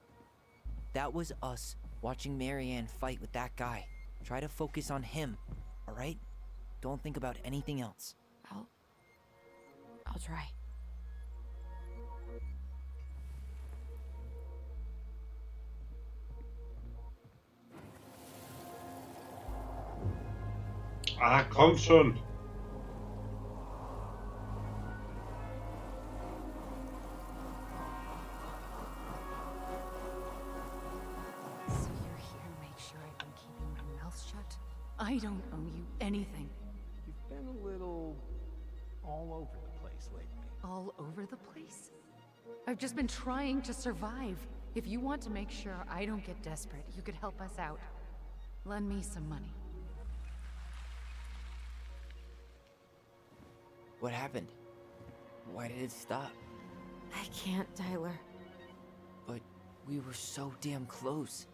That was us watching Marianne fight with that guy. Try to focus on him, all right? Don't think about anything else. I'll try. Ah, komm schon. So you're here to make sure I've been keeping my mouth shut? I don't owe you anything. You've been a little all over the place lately. All over the place? I've just been trying to survive. If you want to make sure I don't get desperate, you could help us out. Lend me some money. What happened? Why did it stop? I can't, Tyler. But we were so damn close.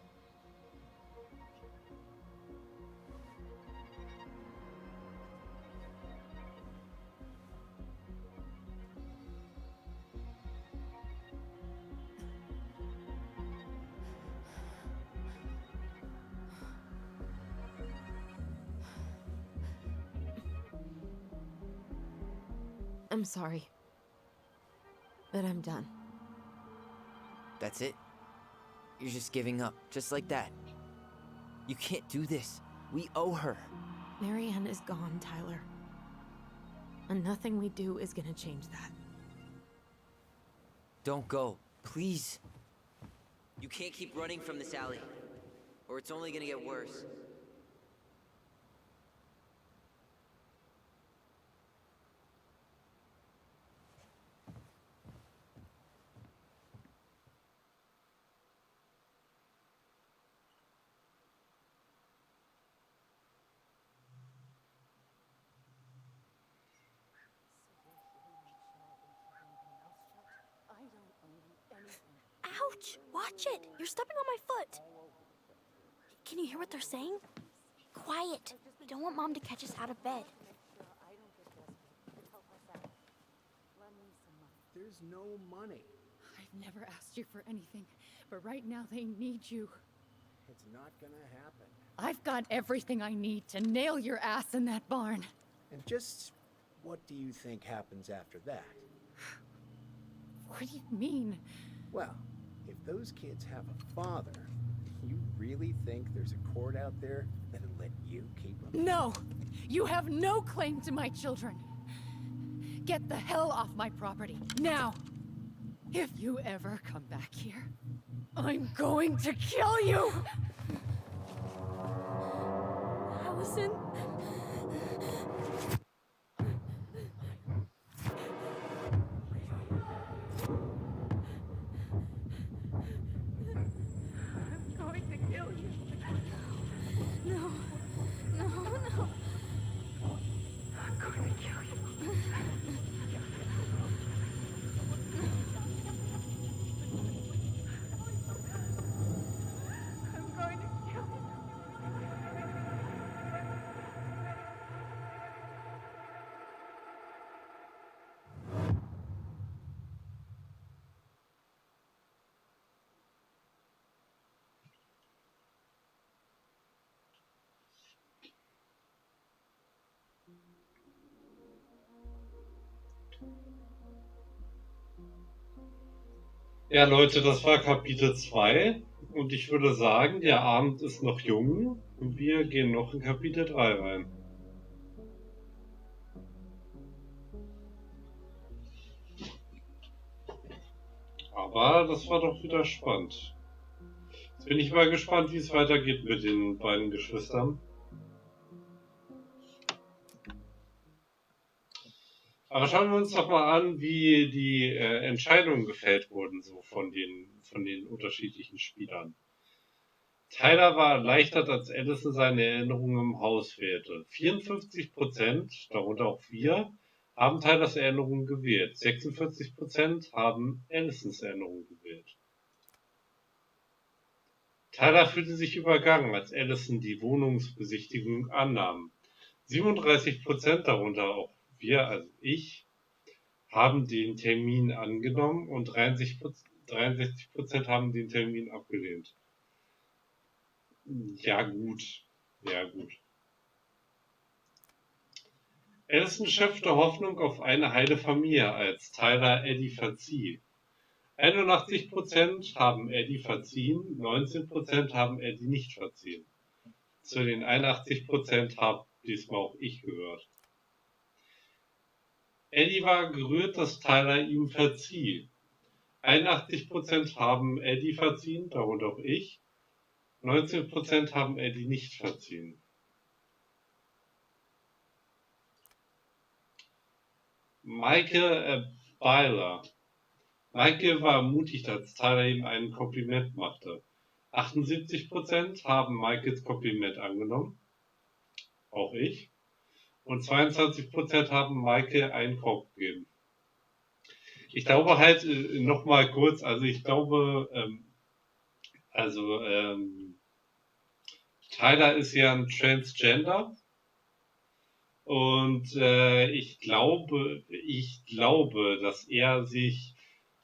I'm sorry. But I'm done. That's it? You're just giving up, just like that. You can't do this. We owe her. Marianne is gone, Tyler. And nothing we do is gonna change that. Don't go, please. You can't keep running from this alley, or it's only gonna get worse. Ouch! Watch it! You're stepping on my foot! Can you hear what they're saying? Quiet! We don't want Mom to catch us out of bed. There's no money. I've never asked you for anything, but right now they need you. It's not gonna happen. I've got everything I need to nail your ass in that barn. And just what do you think happens after that? What do you mean? Well, if those kids have a father, you really think there's a court out there that'll let you keep them? No! You have no claim to my children. Get the hell off my property, now! If you ever come back here, I'm going to kill you! Allison? I'm going to kill you. No. No, no. I'm going to kill you. I'm going to kill you. Ja, Leute, das war Kapitel 2 und ich würde sagen, der Abend ist noch jung und wir gehen noch in Kapitel 3 rein. Aber das war doch wieder spannend. Jetzt bin ich mal gespannt, wie es weitergeht mit den beiden Geschwistern. Aber schauen wir uns doch mal an, wie die Entscheidungen gefällt wurden, so von den unterschiedlichen Spielern. Tyler war erleichtert, als Allison seine Erinnerungen im Haus wählte. 54%, darunter auch wir, haben Tylers Erinnerungen gewählt. 46% haben Allisons Erinnerungen gewählt. Tyler fühlte sich übergangen, als Allison die Wohnungsbesichtigung annahm. 37%, darunter auch wir, also ich, haben den Termin angenommen und 63% haben den Termin abgelehnt. Ja gut, ja gut. Allison schöpfte Hoffnung auf eine heile Familie, als Tyler Eddie verzieh. 81% haben Eddie verziehen, 19% haben Eddie nicht verziehen. Zu den 81% habe diesmal auch ich gehört. Eddie war gerührt, dass Tyler ihm verzieh. 81% haben Eddie verziehen, darunter auch ich. 19% haben Eddie nicht verziehen. Maike Beiler. Maike war mutig, als Tyler ihm ein Kompliment machte. 78% haben Maikes Kompliment angenommen. Auch ich. Und 22% haben Maike einen Korb gegeben. Ich glaube halt, nochmal kurz, also ich glaube, Tyler ist ja ein Transgender. Und ich glaube, dass er sich,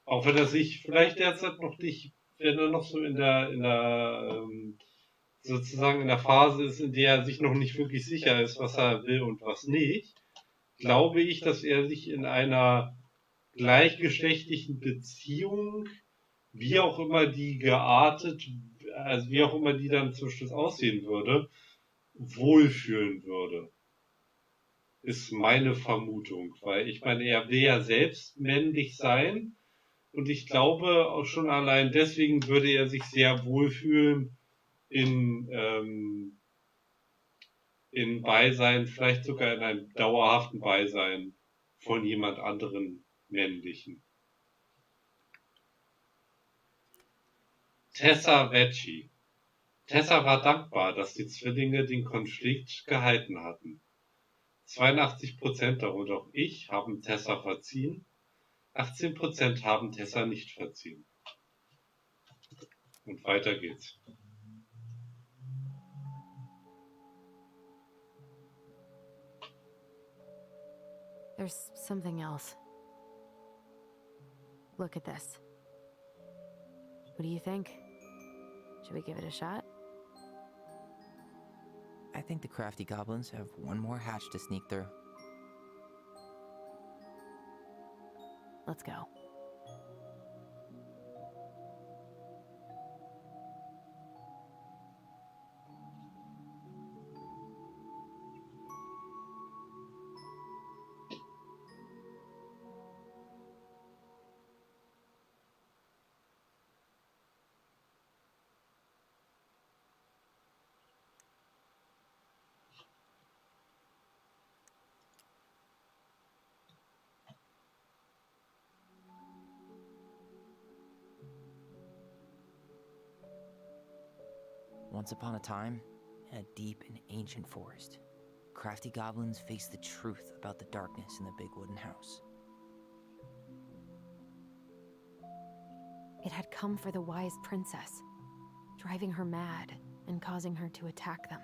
auch wenn er sich vielleicht derzeit noch nicht, wenn er noch so sozusagen in der Phase ist, in der er sich noch nicht wirklich sicher ist, was er will und was nicht, glaube ich, dass er sich in einer gleichgeschlechtlichen Beziehung, wie auch immer die geartet, also wie auch immer die dann zum Schluss aussehen würde, wohlfühlen würde. Ist meine Vermutung, weil ich meine, er will ja selbst männlich sein und ich glaube auch schon allein deswegen würde er sich sehr wohlfühlen in Beisein, vielleicht sogar in einem dauerhaften Beisein von jemand anderen männlichen. Tessa Vecchi. Tessa war dankbar, dass die Zwillinge den Konflikt gehalten hatten. 82%, darunter auch ich, haben Tessa verziehen. 18% haben Tessa nicht verziehen. Und weiter geht's. There's something else. Look at this. What do you think? Should we give it a shot? I think the crafty goblins have one more hatch to sneak through. Let's go. Once upon a time, in a deep and ancient forest, crafty goblins faced the truth about the darkness in the big wooden house. It had come for the wise princess, driving her mad and causing her to attack them.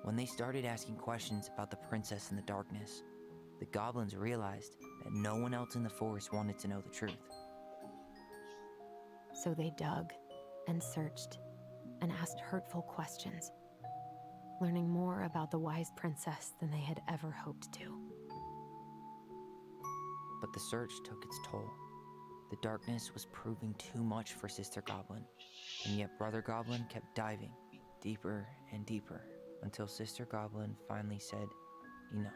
When they started asking questions about the princess in the darkness, the goblins realized that no one else in the forest wanted to know the truth. So they dug and searched and asked hurtful questions, learning more about the wise princess than they had ever hoped to. But the search took its toll. The darkness was proving too much for Sister Goblin, and yet Brother Goblin kept diving deeper and deeper until Sister Goblin finally said, enough.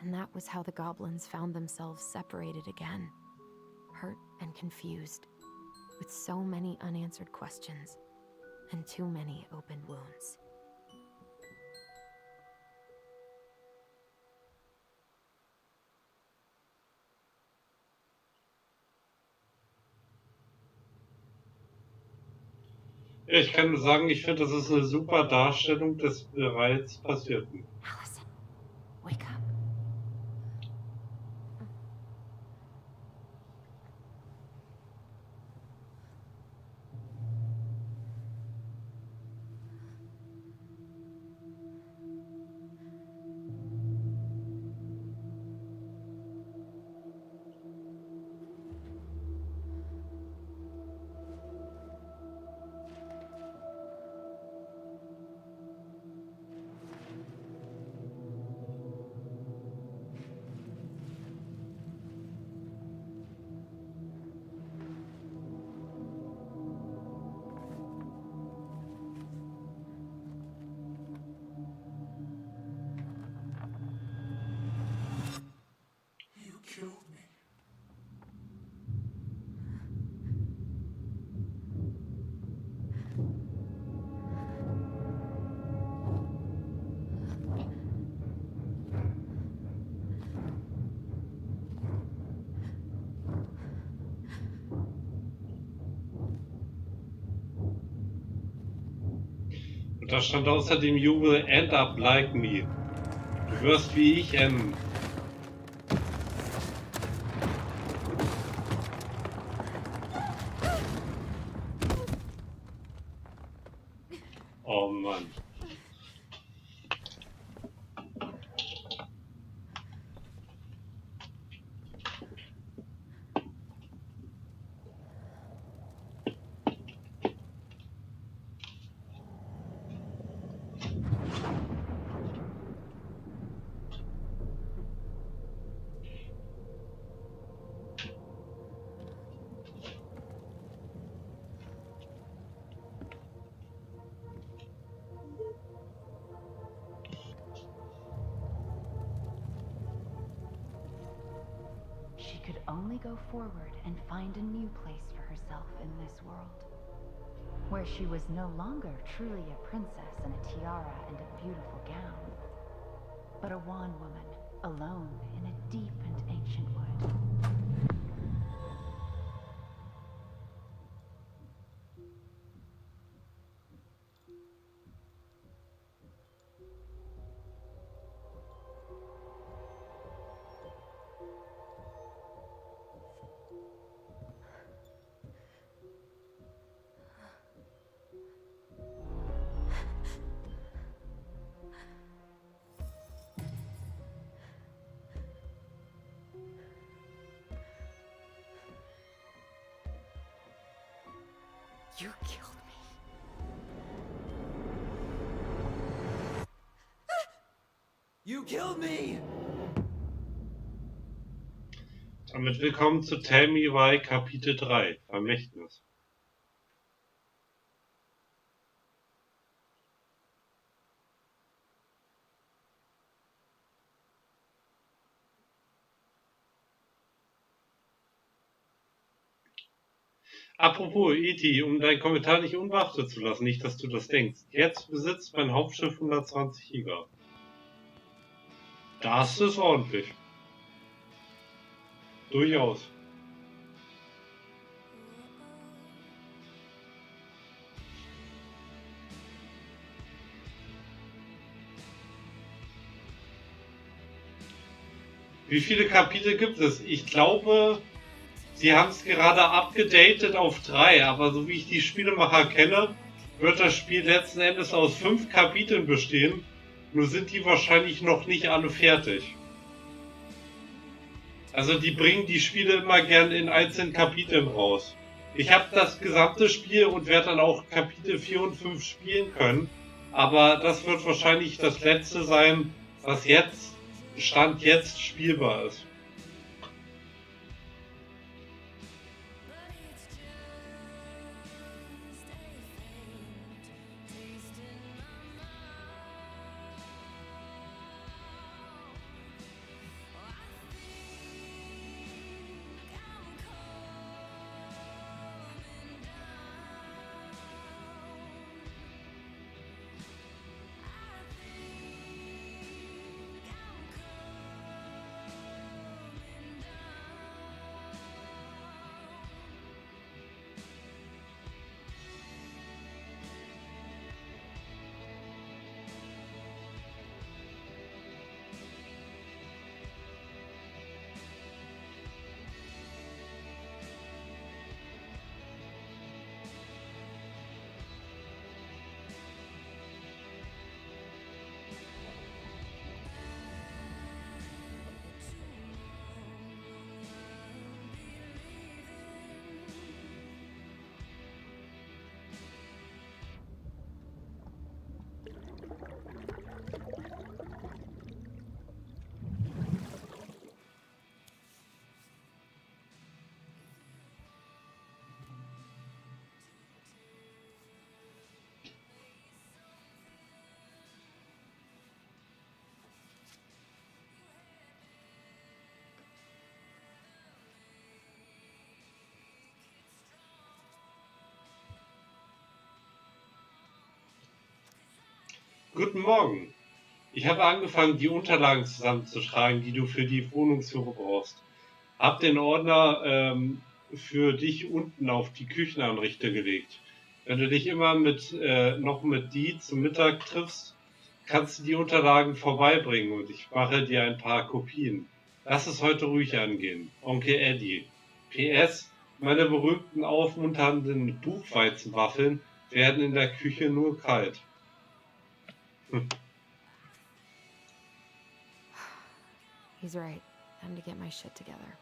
And that was how the goblins found themselves separated again, hurt and confused, with so many unanswered questions and too many open wounds. Ich kann nur sagen, ich finde, das ist eine super Darstellung des bereits Passierten. Allison, wake up. Und da stand außerdem You will end up like me. Du wirst wie ich enden. Oh Mann. She could only go forward and find a new place for herself in this world, where she was no longer truly a princess in a tiara and a beautiful gown, but a wan woman, alone in a deep and ancient wood. You killed me. You killed me! Damit willkommen zu Tell Me Why Kapitel 3, Vermächtnis. Apropos, E.T., um deinen Kommentar nicht unbeachtet zu lassen, nicht, dass du das denkst. Jetzt besitzt mein Hauptschiff 120 Giga. Das ist ordentlich. Durchaus. Wie viele Kapitel gibt es? Ich glaube, sie haben es gerade abgedatet auf 3, aber so wie ich die Spielemacher kenne, wird das Spiel letzten Endes aus 5 Kapiteln bestehen, nur sind die wahrscheinlich noch nicht alle fertig. Also die bringen die Spiele immer gern in einzelnen Kapiteln raus. Ich habe das gesamte Spiel und werde dann auch Kapitel 4 und 5 spielen können, aber das wird wahrscheinlich das letzte sein, was jetzt, Stand jetzt, spielbar ist. Guten Morgen. Ich habe angefangen, die Unterlagen zusammenzutragen, die du für die Wohnungssuche brauchst. Hab den Ordner für dich unten auf die Küchenanrichte gelegt. Wenn du dich immer noch mit die zum Mittag triffst, kannst du die Unterlagen vorbeibringen und ich mache dir ein paar Kopien. Lass es heute ruhig angehen. Onkel Eddie. PS, meine berühmten aufmunternden Buchweizenwaffeln werden in der Küche nur kalt. He's right. Time to get my shit together.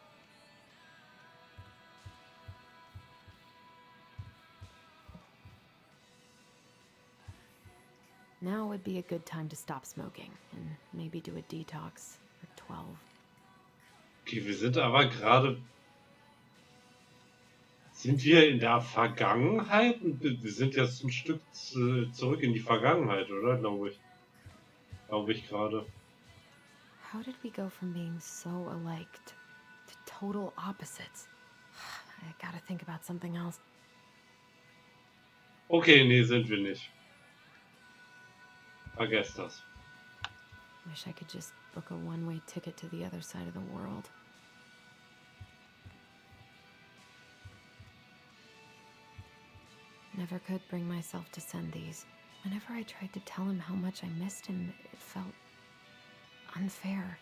Now would be a good time to stop smoking and maybe do a detox for 12. Okay, wir sind aber gerade... Sind wir in der Vergangenheit? Wir sind jetzt ein Stück zurück in die Vergangenheit, oder? Glaube ich gerade. How did we go from being so alike to total opposites? I gotta think about something else. Okay, nee, sind wir nicht. Vergesst das. Wish I could just book a one-way ticket to the other side of the world. Never could bring myself to send these. Whenever I tried to tell him how much I missed him, it felt unfair.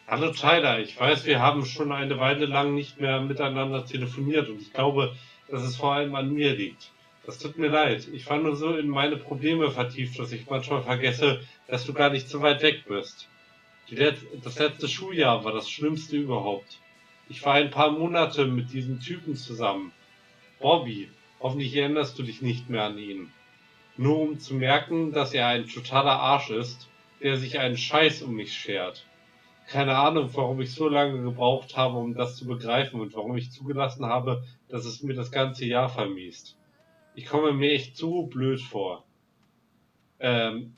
Hallo Tyler, ich weiß, wir haben schon eine Weile lang nicht mehr miteinander telefoniert und ich glaube, dass es vor allem an mir liegt. Das tut mir leid. Ich war nur so in meine Probleme vertieft, dass ich manchmal vergesse, dass du gar nicht so weit weg bist. Das letzte Schuljahr war das Schlimmste überhaupt. Ich war ein paar Monate mit diesem Typen zusammen. Bobby, hoffentlich erinnerst du dich nicht mehr an ihn. Nur um zu merken, dass er ein totaler Arsch ist, der sich einen Scheiß um mich schert. Keine Ahnung, warum ich so lange gebraucht habe, um das zu begreifen und warum ich zugelassen habe, dass es mir das ganze Jahr vermiest. Ich komme mir echt so blöd vor.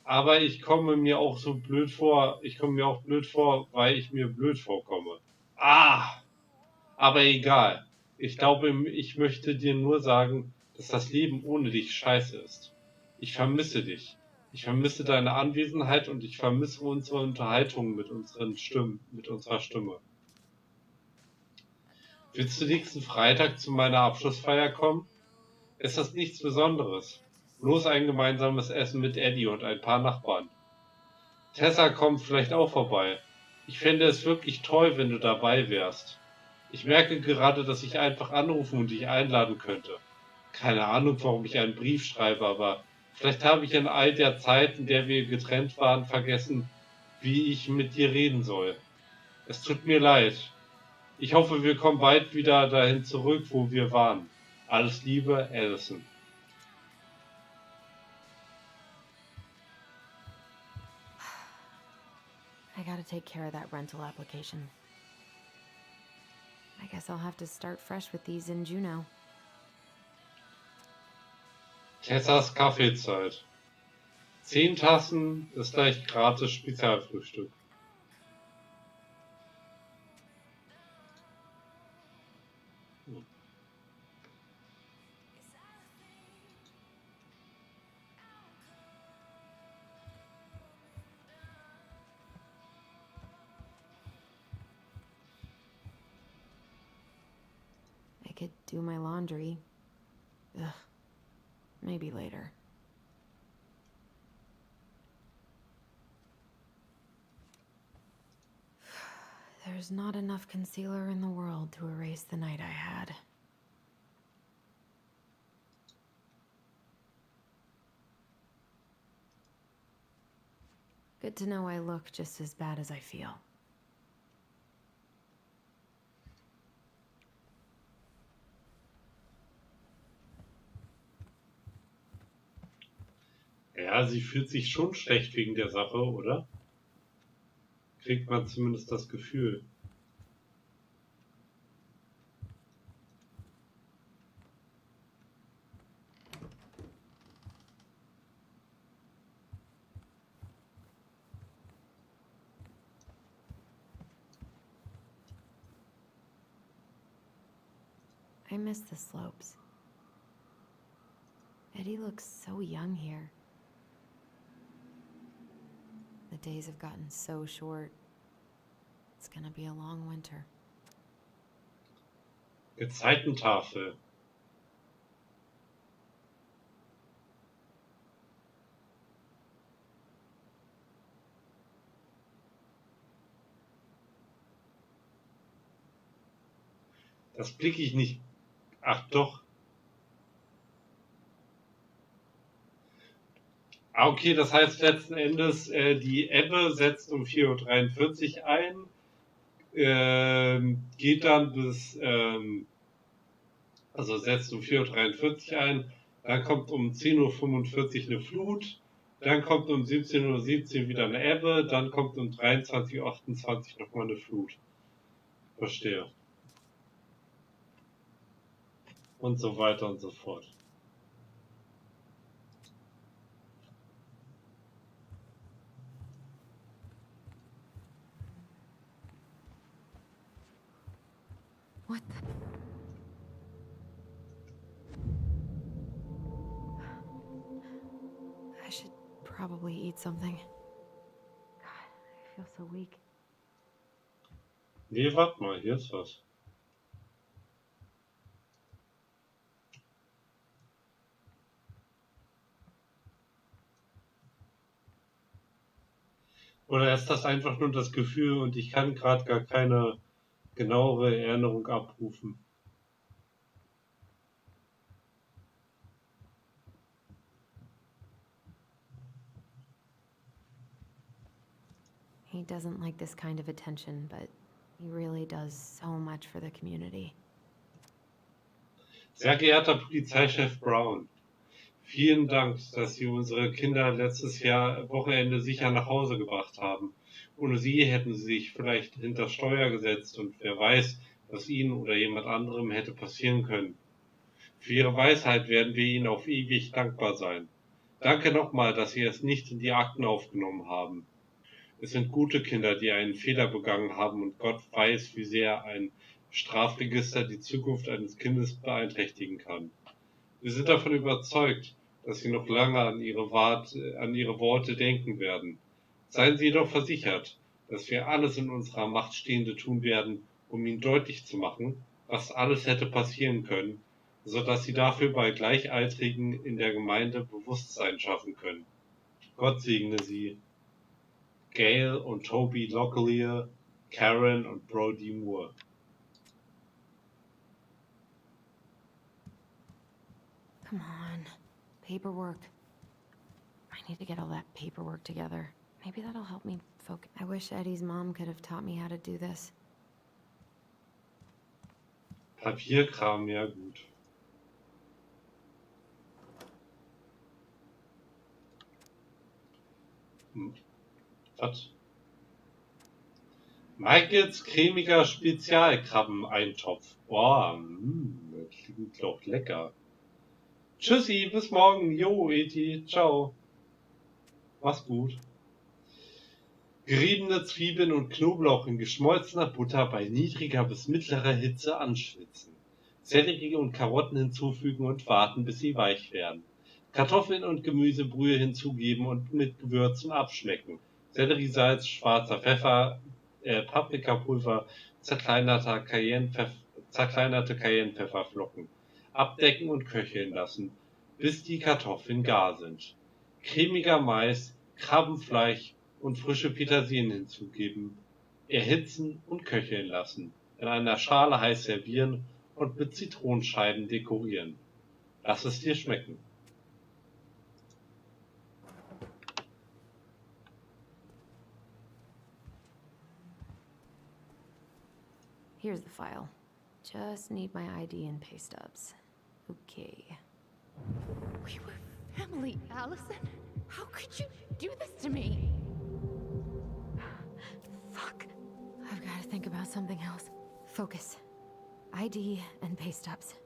Aber ich komme mir auch blöd vor, weil ich mir blöd vorkomme. Aber egal. Ich glaube, ich möchte dir nur sagen, dass das Leben ohne dich scheiße ist. Ich vermisse dich. Ich vermisse deine Anwesenheit und ich vermisse unsere Unterhaltung mit unserer Stimme. Willst du nächsten Freitag zu meiner Abschlussfeier kommen? Ist das nichts Besonderes? Bloß ein gemeinsames Essen mit Eddie und ein paar Nachbarn. Tessa kommt vielleicht auch vorbei. Ich fände es wirklich toll, wenn du dabei wärst. Ich merke gerade, dass ich einfach anrufen und dich einladen könnte. Keine Ahnung, warum ich einen Brief schreibe, aber vielleicht habe ich in all der Zeit, in der wir getrennt waren, vergessen, wie ich mit dir reden soll. Es tut mir leid. Ich hoffe, wir kommen bald wieder dahin zurück, wo wir waren. Alles Liebe, Allison. I gotta take care of that rental application. I guess I'll have to start fresh with these in Juneau. Tessas Kaffeezeit. 10 Tassen ist gleich gratis Spezialfrühstück. I could do my laundry. Ugh. Maybe later. There's not enough concealer in the world to erase the night I had. Good to know I look just as bad as I feel. Ja, sie fühlt sich schon schlecht wegen der Sache, oder? Kriegt man zumindest das Gefühl. I miss the slopes. Eddie looks so young here. The days have gotten so short. It's gonna be a long winter. Gezeitentafel. Das blicke ich nicht. Ach doch. Okay, das heißt letzten Endes, die Ebbe setzt um 4:43 Uhr ein, geht dann bis, also setzt um 4:43 Uhr ein, dann kommt um 10:45 Uhr eine Flut, dann kommt um 17:17 Uhr wieder eine Ebbe, dann kommt um 23:28 Uhr nochmal eine Flut. Verstehe. Und so weiter und so fort. What the? I should probably eat something. God, I feel so weak. Nee, warte mal, hier ist was. Oder ist das einfach nur das Gefühl und ich kann gerade gar keine genauere Erinnerung abrufen? He doesn't like this kind of attention, but he really does so much for the community. Sehr geehrter Polizeichef Brown, vielen Dank, dass Sie unsere Kinder letztes Jahr Wochenende sicher nach Hause gebracht haben. Ohne Sie hätten sie sich vielleicht hinter Steuer gesetzt und wer weiß, was Ihnen oder jemand anderem hätte passieren können. Für Ihre Weisheit werden wir Ihnen auf ewig dankbar sein. Danke nochmal, dass Sie es nicht in die Akten aufgenommen haben. Es sind gute Kinder, die einen Fehler begangen haben und Gott weiß, wie sehr ein Strafregister die Zukunft eines Kindes beeinträchtigen kann. Wir sind davon überzeugt, dass Sie noch lange an Ihre Worte denken werden. Seien Sie jedoch versichert, dass wir alles in unserer Macht Stehende tun werden, um Ihnen deutlich zu machen, was alles hätte passieren können, so dass Sie dafür bei Gleichaltrigen in der Gemeinde Bewusstsein schaffen können. Gott segne Sie. Gail und Toby Locklear, Karen und Brody Moore. Come on. Paperwork. I need to get all that paperwork together. Maybe that'll help me focus. I wish Eddie's mom could have taught me how to do this. Papierkram, ja gut. Was? Michaels cremiger Spezialkrabbeneintopf. Boah, das klingt doch lecker. Tschüssi, bis morgen. Jo, Eti, ciao. Mach's gut. Geriebene Zwiebeln und Knoblauch in geschmolzener Butter bei niedriger bis mittlerer Hitze anschwitzen. Sellerie und Karotten hinzufügen und warten, bis sie weich werden. Kartoffeln und Gemüsebrühe hinzugeben und mit Gewürzen abschmecken. Selleriesalz, schwarzer Pfeffer, Paprikapulver, zerkleinerte Cayennepfefferflocken. Abdecken und köcheln lassen, bis die Kartoffeln gar sind. Cremiger Mais, Krabbenfleisch und frische Petersilien hinzugeben. Erhitzen und köcheln lassen. In einer Schale heiß servieren und mit Zitronenscheiben dekorieren. Lass es dir schmecken. Here's the file. Just need my ID and pay stubs. Okay. We were family, Allison. How could you do this to me? Fuck. I've got to think about something else. Focus. ID and pay stubs.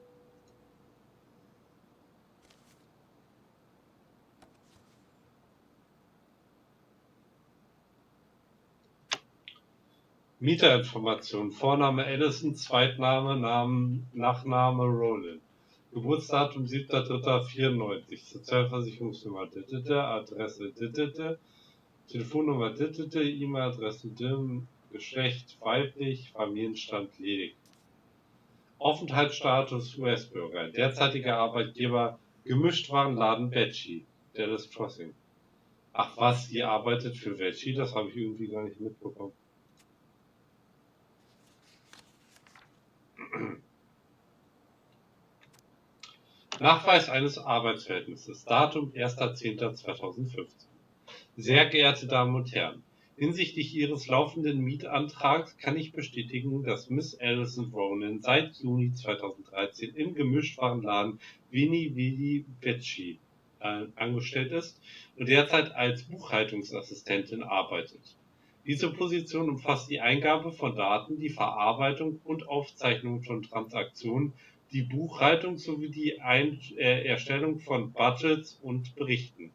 Mieterinformation. Vorname Allison, Zweitname, Nachname Roland. Geburtsdatum 7.3.94. Sozialversicherungsnummer Adresse Telefonnummer E-Mail-Adresse Geschlecht weiblich, Familienstand ledig. Aufenthaltsstatus US-Bürger. Derzeitiger Arbeitgeber Gemischtwarenladen Veggie, Dallas Crossing. Ach was, ihr arbeitet für Veggie? Das habe ich irgendwie gar nicht mitbekommen. Nachweis eines Arbeitsverhältnisses. Datum 1.10.2015. Sehr geehrte Damen und Herren, hinsichtlich Ihres laufenden Mietantrags kann ich bestätigen, dass Miss Alison Ronan seit Juni 2013 im Gemischtwarenladen Vini Vecchi angestellt ist und derzeit als Buchhaltungsassistentin arbeitet. Diese Position umfasst die Eingabe von Daten, die Verarbeitung und Aufzeichnung von Transaktionen, die Buchhaltung sowie die Erstellung von Budgets und Berichten.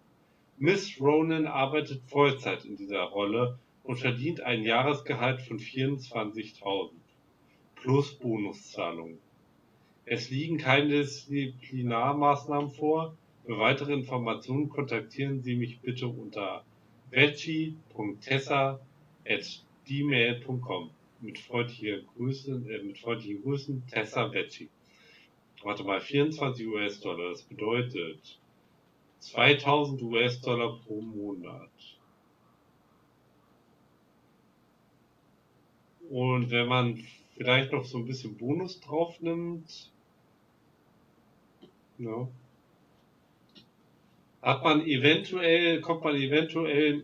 Miss Ronan arbeitet Vollzeit in dieser Rolle und verdient ein Jahresgehalt von 24.000 plus Bonuszahlungen. Es liegen keine Disziplinarmaßnahmen vor. Für weitere Informationen kontaktieren Sie mich bitte unter vecchi.tessa@gmail.com. Mit freundlichen Grüßen, Tessa Vecchi. Warte mal, 24 US-Dollar, das bedeutet 2000 US-Dollar pro Monat. Und wenn man vielleicht noch so ein bisschen Bonus drauf nimmt, ja, kommt man eventuell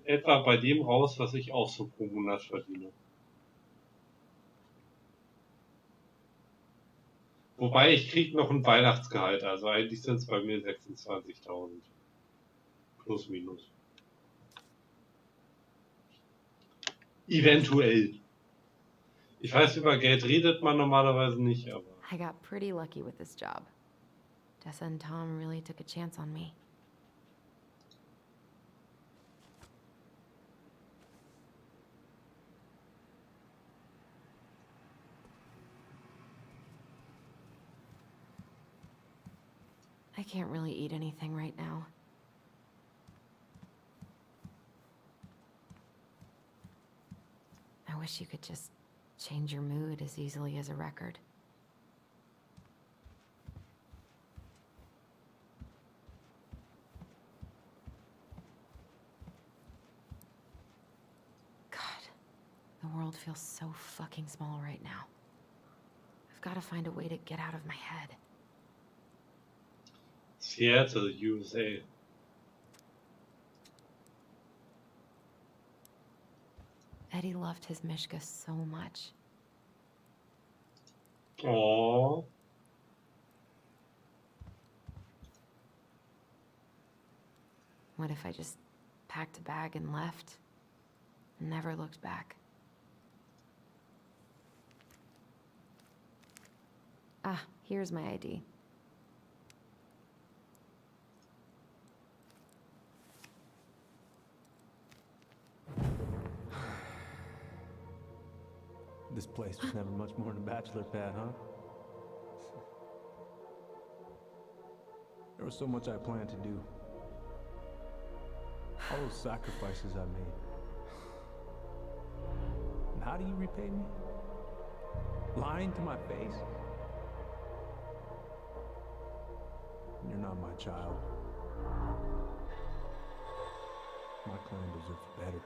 etwa bei dem raus, was ich auch so pro Monat verdiene. Wobei ich kriege noch ein Weihnachtsgehalt, also eigentlich sind es bei mir 26.000. Plus minus. Eventuell. Ich weiß, über Geld redet man normalerweise nicht, aber... I got pretty lucky with this job. Tessa and Tom really took a chance on me. I can't really eat anything right now. I wish you could just change your mood as easily as a record. God, the world feels so fucking small right now. I've got to find a way to get out of my head. Seattle, USA. Eddie loved his Mishka so much. Aww. What if I just packed a bag and left and never looked back? Ah, here's my ID. This place was never much more than a bachelor pad, huh? There was so much I planned to do. All those sacrifices I made. And how do you repay me? Lying to my face? You're not my child. My clan deserves better.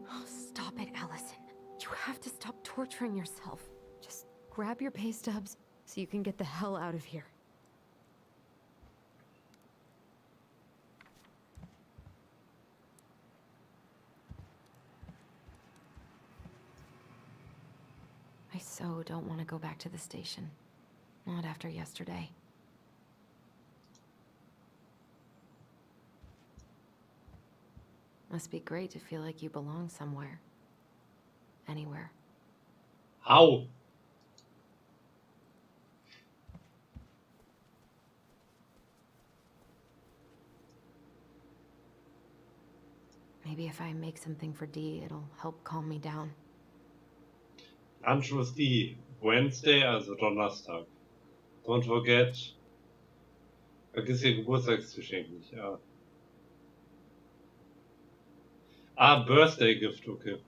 Oh, stop it, Allison. You have to stop torturing yourself. Just grab your pay stubs so you can get the hell out of here. I so don't want to go back to the station. Not after yesterday. Must be great to feel like you belong somewhere. Anywhere. How? Maybe if I make something for Dee, it'll help calm me down. Anschluss die Wednesday, also Donnerstag. Don't forget. Vergiss ihr Geburtstagsgeschenk nicht, ja. Ah, Birthday Gift, okay.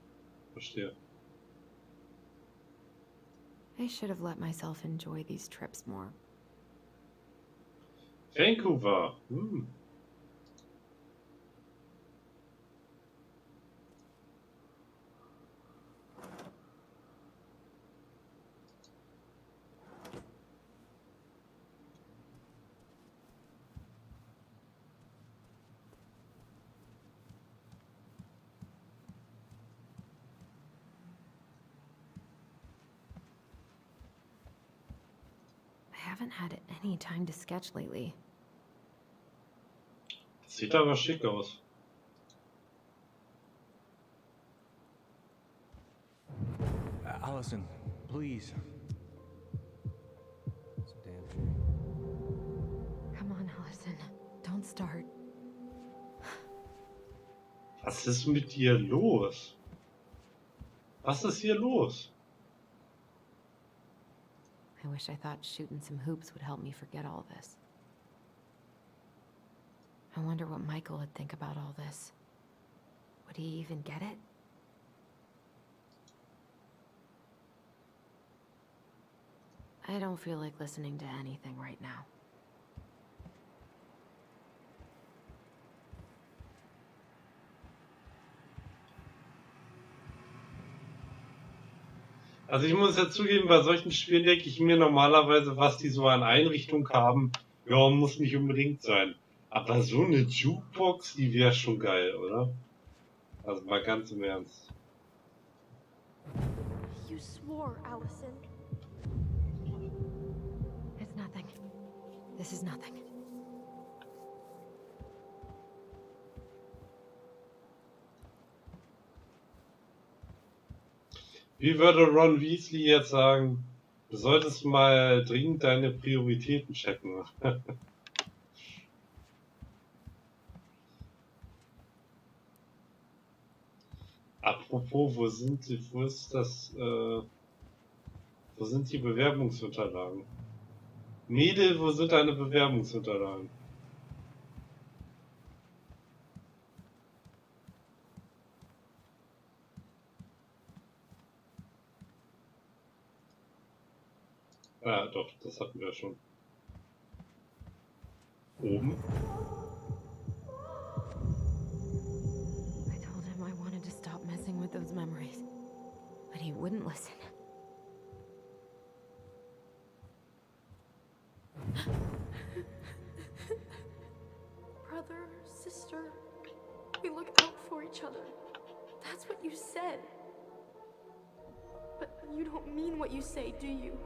Verstehe. I should have let myself enjoy these trips more. Vancouver. haven't had any time to sketch lately. Sieht aber schick aus. Allison, please. It's a damn shame. Come on, Allison. Don't start. Was ist mit dir los? Was ist hier los? I wish I thought shooting some hoops would help me forget all this. I wonder what Michael would think about all this. Would he even get it? I don't feel like listening to anything right now. Also ich muss ja zugeben, bei solchen Spielen denke ich mir normalerweise, was die so an Einrichtung haben, ja, muss nicht unbedingt sein. Aber so eine Jukebox, die wäre schon geil, oder? Also mal ganz im Ernst. You swore, Allison. It's nothing. This is nothing. Wie würde Ron Weasley jetzt sagen, du solltest mal dringend deine Prioritäten checken. Apropos, wo sind die Bewerbungsunterlagen? Mädel, wo sind deine Bewerbungsunterlagen? Ja, doch, das hatten wir schon. Oben. I told him I wanted to stop messing with those memories, but he wouldn't listen. Brother, sister, we look out for each other. That's what you said. But you don't mean what you say, do you?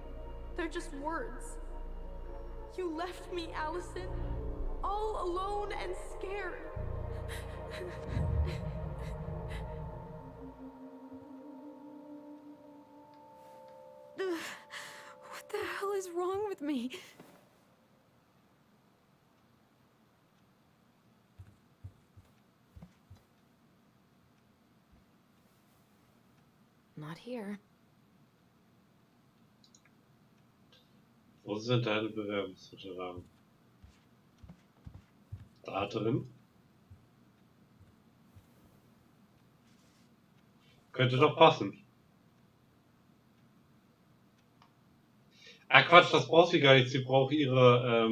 They're just words. You left me, Allison, all alone and scared. What the hell is wrong with me? Not here. Wo sind deine Bewerbungsunterlagen? Da drin? Könnte doch passen. Ah Quatsch, das braucht sie gar nicht. Sie braucht ihre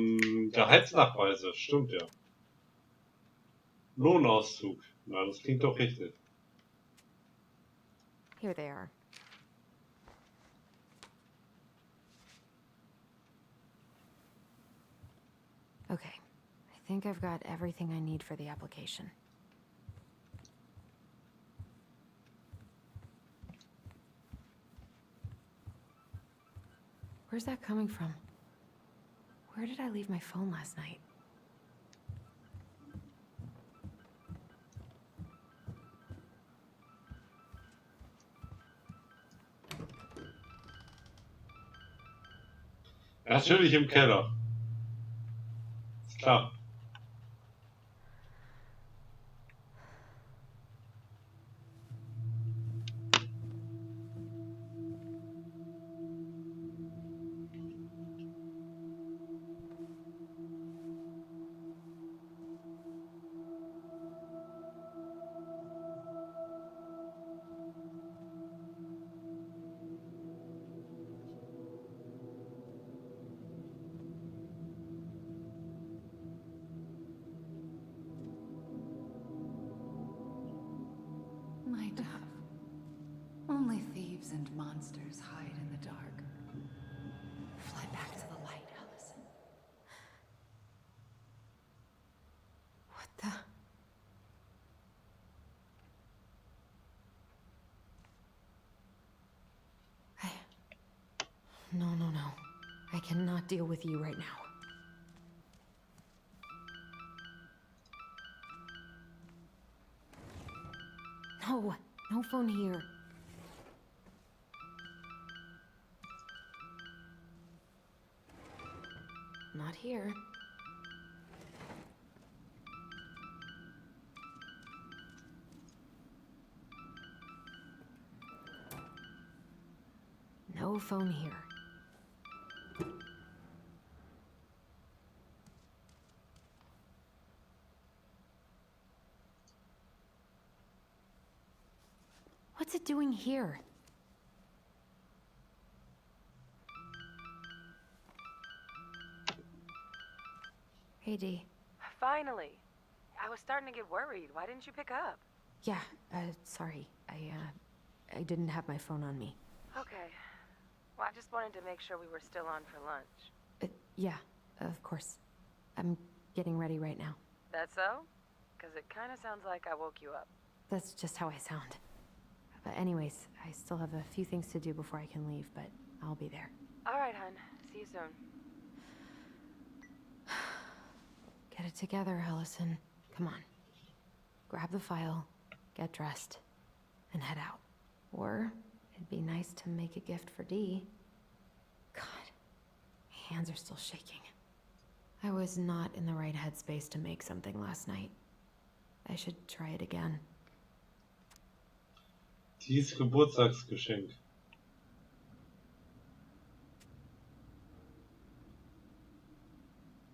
Gehaltsnachweise. Stimmt ja. Lohnauszug. Na, das klingt doch richtig. Here they are. Okay, I think I've got everything I need for the application. Where's that coming from? Where did I leave my phone last night? Natürlich im Keller. Ist klar. My dove. Only thieves and monsters hide in the dark. Fly back to the light, Allison. What the? No. I cannot deal with you right now. No, no phone here. Not here. No phone here. What's it doing here? Hey, Dee. Finally. I was starting to get worried. Why didn't you pick up? Yeah, sorry. I didn't have my phone on me. Okay. Well, I just wanted to make sure we were still on for lunch. Yeah, of course. I'm getting ready right now. That so? Because it kind of sounds like I woke you up. That's just how I sound. But anyways, I still have a few things to do before I can leave, but I'll be there. All right, hun. See you soon. Get it together, Allison. Come on. Grab the file, get dressed, and head out. Or it'd be nice to make a gift for Dee. God, my hands are still shaking. I was not in the right headspace to make something last night. I should try it again. Dies Geburtstagsgeschenk.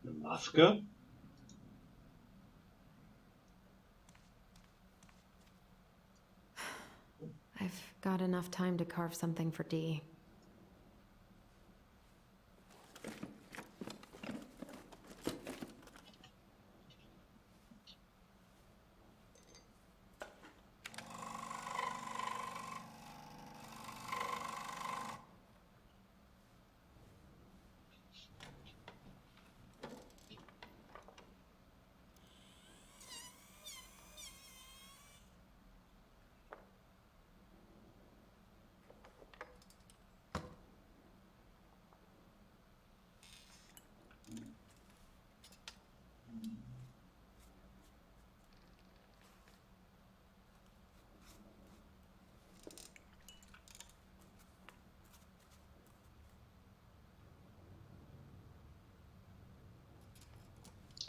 Eine Maske? I've got enough time to carve something for Dee.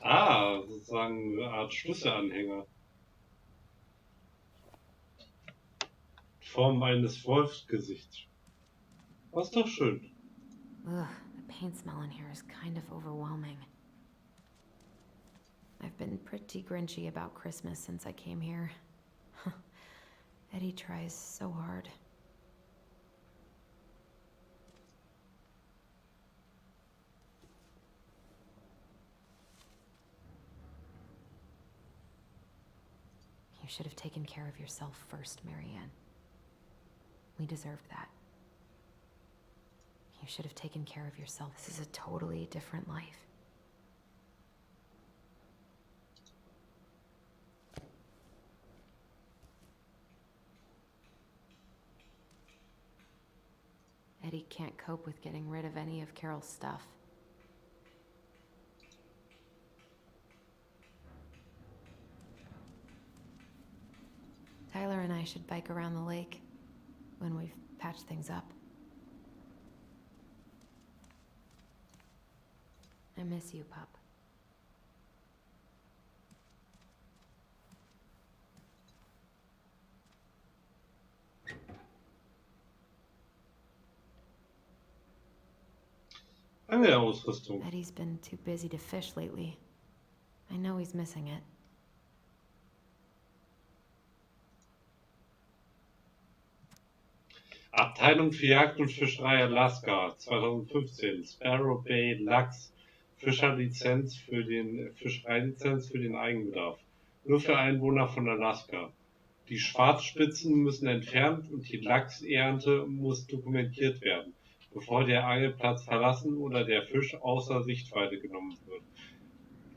Ah, sozusagen eine Art Schlüsselanhänger. Form eines Wolfsgesichts. Was doch schön. Ugh, the paint smell in here is kind of overwhelming. I've been pretty grinchy about Christmas since I came here. Eddie tries so hard. You should have taken care of yourself first, Marianne. We deserved that. You should have taken care of yourself. This is a totally different life. Eddie can't cope with getting rid of any of Carol's stuff. Tyler and I should bike around the lake when we've patched things up. I miss you, pup. Angelausrüstung. Eddie's been too busy to fish lately. I know he's missing it. Abteilung für Jagd und Fischerei Alaska 2015. Sparrow Bay Lachs. Fischereilizenz für den Eigenbedarf. Nur für Einwohner von Alaska. Die Schwarzspitzen müssen entfernt und die Lachsernte muss dokumentiert werden, bevor der Angelplatz verlassen oder der Fisch außer Sichtweite genommen wird.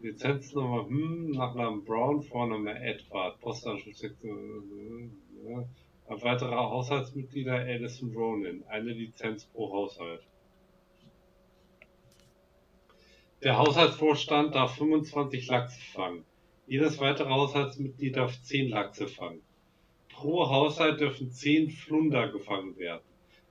Lizenznummer Nachname Brown, Vorname Edward, Postanschluss weitere Haushaltsmitglieder Alison Ronan, eine Lizenz pro Haushalt. Der Haushaltsvorstand darf 25 Lachse fangen. Jedes weitere Haushaltsmitglied darf 10 Lachse fangen. Pro Haushalt dürfen 10 Flunder gefangen werden.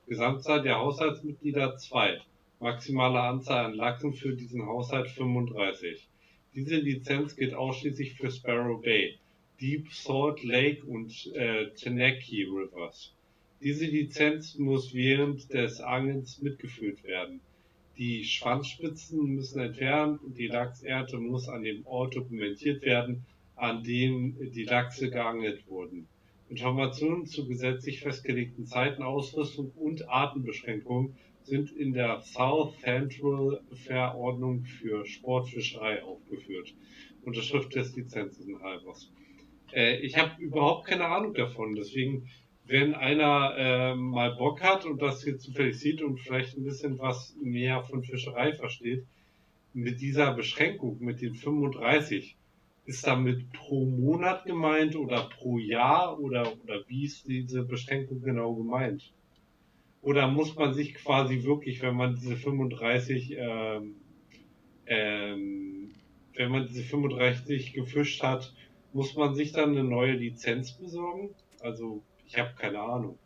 Gesamtzahl der Haushaltsmitglieder 2. Maximale Anzahl an Lachsen für diesen Haushalt 35. Diese Lizenz gilt ausschließlich für Sparrow Bay, Deep Salt Lake und Tenaki Rivers. Diese Lizenz muss während des Angelns mitgeführt werden. Die Schwanzspitzen müssen entfernt und die Lachsernte muss an dem Ort dokumentiert werden, an dem die Lachse geangelt wurden. Informationen zu gesetzlich festgelegten Zeiten, Ausrüstung und Artenbeschränkungen sind in der South Central Verordnung für Sportfischerei aufgeführt. Unterschrift des Lizenzinhabers. Ich habe überhaupt keine Ahnung davon, deswegen, wenn einer mal Bock hat und das hier zufällig sieht und vielleicht ein bisschen was mehr von Fischerei versteht, mit dieser Beschränkung, mit den 35, ist damit pro Monat gemeint oder pro Jahr oder wie ist diese Beschränkung genau gemeint? Oder muss man sich quasi wirklich, wenn man diese 35 gefischt hat, muss man sich dann eine neue Lizenz besorgen? Also, ich habe keine Ahnung.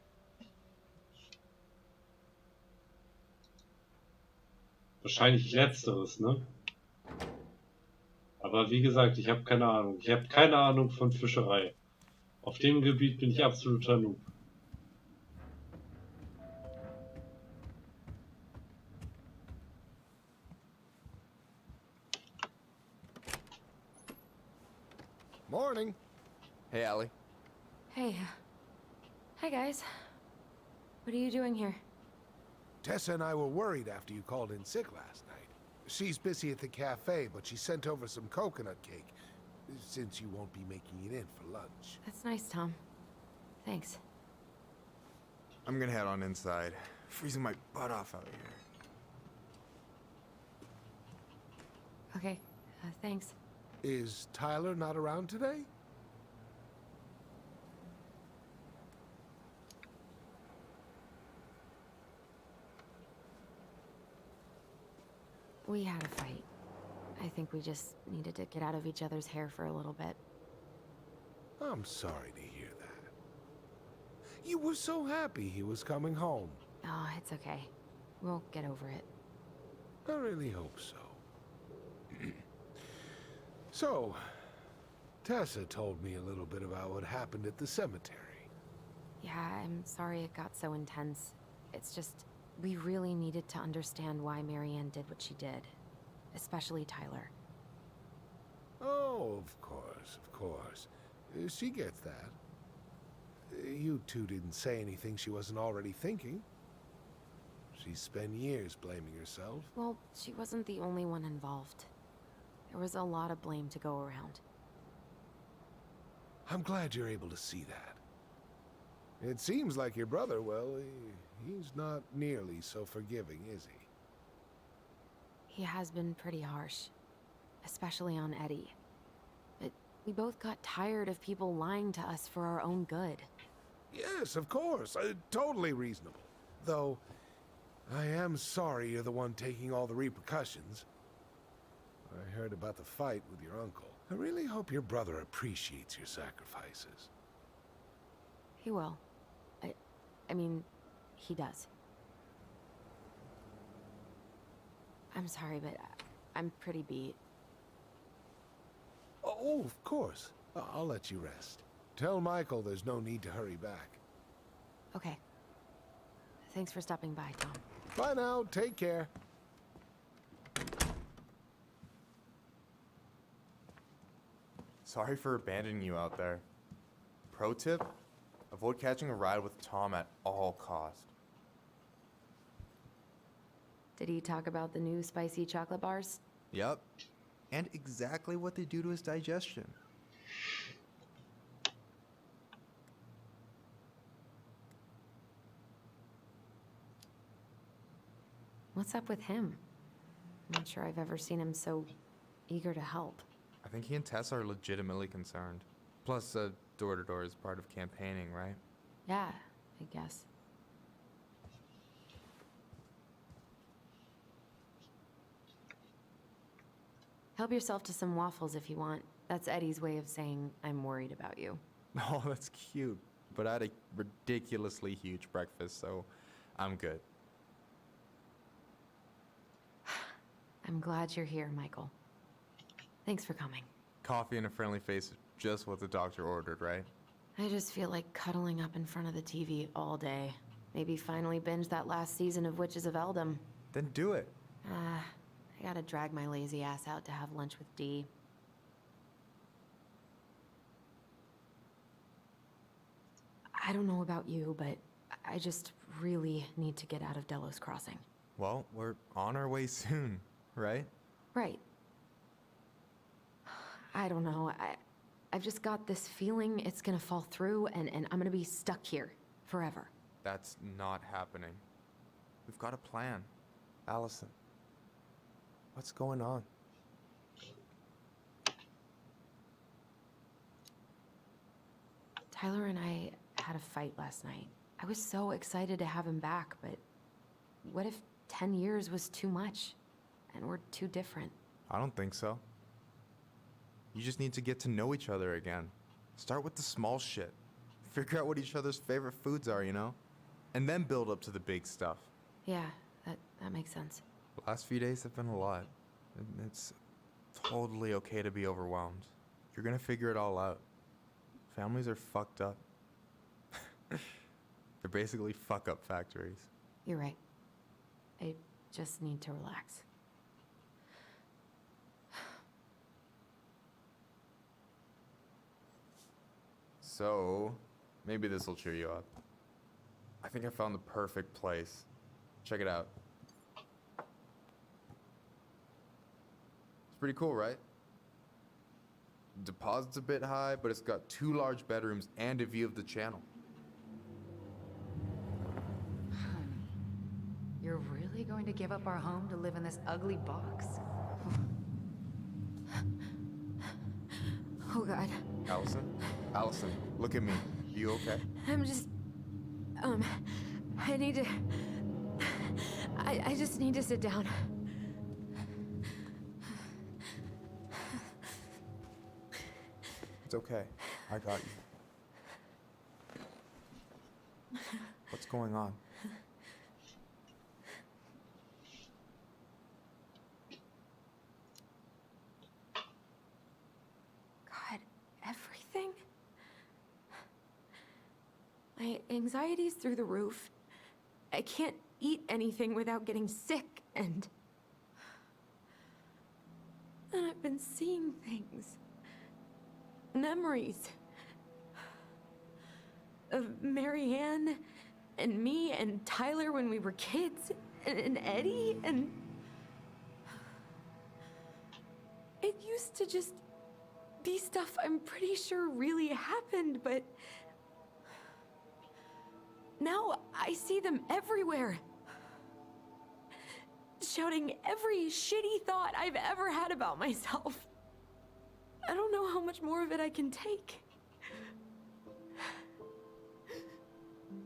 Wahrscheinlich letzteres, ne? Aber wie gesagt, ich habe keine Ahnung. Ich habe keine Ahnung von Fischerei. Auf dem Gebiet bin ich absoluter Noob. Morning. Hey, Allie. Hey. Hi, guys. What are you doing here? Tessa and I were worried after you called in sick last night. She's busy at the cafe, but she sent over some coconut cake, since you won't be making it in for lunch. That's nice, Tom. Thanks. I'm gonna head on inside. Freezing my butt off out here. Okay, thanks. Is Tyler not around today? We had a fight. I think we just needed to get out of each other's hair for a little bit. I'm sorry to hear that. You were so happy he was coming home. Oh, it's okay. We'll get over it. I really hope so. So, Tessa told me a little bit about what happened at the cemetery. Yeah, I'm sorry it got so intense. It's just, we really needed to understand why Marianne did what she did. Especially Tyler. Oh, of course, of course. She gets that. You two didn't say anything she wasn't already thinking. She spent years blaming herself. Well, she wasn't the only one involved. There was a lot of blame to go around. I'm glad you're able to see that. It seems like your brother, well, he's not nearly so forgiving, is he? He has been pretty harsh. Especially on Eddie. But we both got tired of people lying to us for our own good. Yes, of course. Totally reasonable. Though, I am sorry you're the one taking all the repercussions. I heard about the fight with your uncle. I really hope your brother appreciates your sacrifices. He will. I mean, he does. I'm sorry, but I'm pretty beat. Oh, of course. I'll let you rest. Tell Michael there's no need to hurry back. Okay. Thanks for stopping by, Tom. Bye now. Take care. Sorry for abandoning you out there. Pro tip? Avoid catching a ride with Tom at all cost. Did he talk about the new spicy chocolate bars? Yep. And exactly what they do to his digestion. What's up with him? I'm not sure I've ever seen him so eager to help. I think he and Tess are legitimately concerned. Plus, door-to-door is part of campaigning, right? Yeah, I guess. Help yourself to some waffles if you want. That's Eddie's way of saying I'm worried about you. Oh, that's cute. But I had a ridiculously huge breakfast, so I'm good. I'm glad you're here, Michael. Thanks for coming. Coffee and a friendly face, just what the doctor ordered, right? I just feel like cuddling up in front of the TV all day. Maybe finally binge that last season of Witches of Eldom. Then do it. I gotta drag my lazy ass out to have lunch with Dee. I don't know about you, but I just really need to get out of Delos Crossing. Well, we're on our way soon, right? Right. I don't know. I've just got this feeling it's gonna fall through and I'm gonna be stuck here forever. That's not happening. We've got a plan. Allison, what's going on? Tyler and I had a fight last night. I was so excited to have him back, but what if 10 years was too much and we're too different? I don't think so. You just need to get to know each other again. Start with the small shit. Figure out what each other's favorite foods are, you know? And then build up to the big stuff. Yeah, that makes sense. The last few days have been a lot. It's totally okay to be overwhelmed. You're gonna figure it all out. Families are fucked up. They're basically fuck-up factories. You're right. I just need to relax. So, maybe this will cheer you up. I think I found the perfect place. Check it out. It's pretty cool, right? Deposit's a bit high, but it's got 2 large bedrooms and a view of the channel. You're really going to give up our home to live in this ugly box? Oh, God. Allison, look at me. You okay? I'm just... I need to... I just need to sit down. It's okay. I got you. What's going on? God, everything? My anxiety's through the roof. I can't eat anything without getting sick, and I've been seeing things. Memories of Marianne and me and Tyler when we were kids, and Eddie, and it used to just be stuff I'm pretty sure really happened, but now I see them everywhere. Shouting every shitty thought I've ever had about myself. I don't know how much more of it I can take.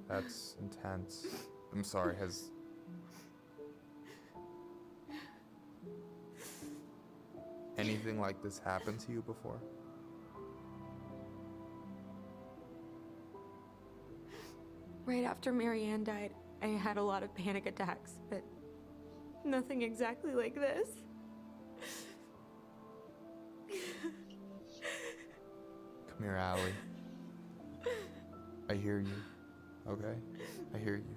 That's intense. I'm sorry, has... anything like this happened to you before? Right after Marianne died, I had a lot of panic attacks, but nothing exactly like this. Come here, Allie. I hear you, okay? I hear you.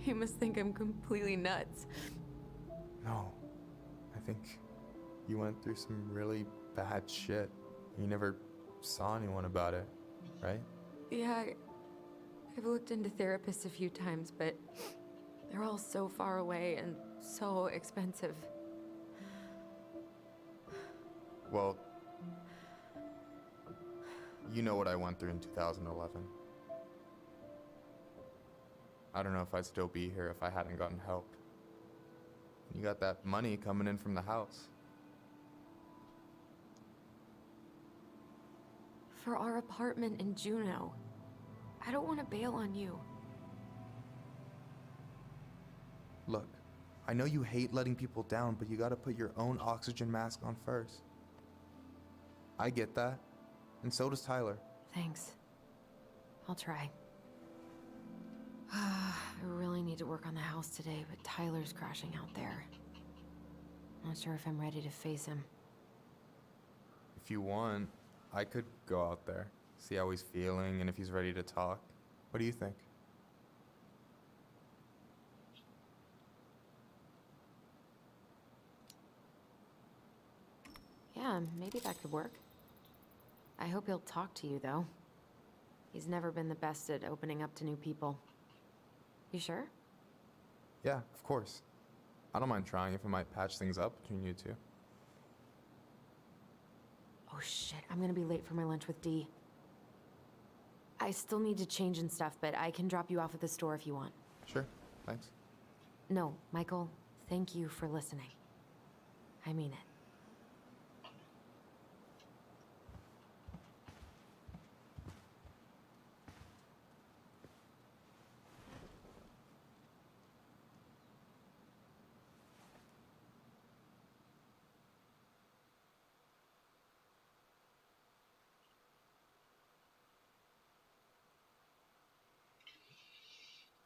You must think I'm completely nuts. No. I think you went through some really bad shit. You never saw anyone about it, right? Yeah, I've looked into therapists a few times, but they're all so far away and so expensive. Well, you know what I went through in 2011. I don't know if I'd still be here if I hadn't gotten help. You got that money coming in from the house. For our apartment in Juneau, I don't want to bail on you. Look, I know you hate letting people down, but you gotta put your own oxygen mask on first. I get that, and so does Tyler. Thanks. I'll try. I really need to work on the house today, but Tyler's crashing out there. Not sure if I'm ready to face him. If you want, I could go out there, see how he's feeling, and if he's ready to talk. What do you think? Yeah, maybe that could work. I hope he'll talk to you, though. He's never been the best at opening up to new people. You sure? Yeah, of course. I don't mind trying if it might patch things up between you two. Oh shit, I'm gonna be late for my lunch with Dee. I still need to change and stuff, but I can drop you off at the store if you want. Sure, thanks. No, Michael, thank you for listening. I mean it.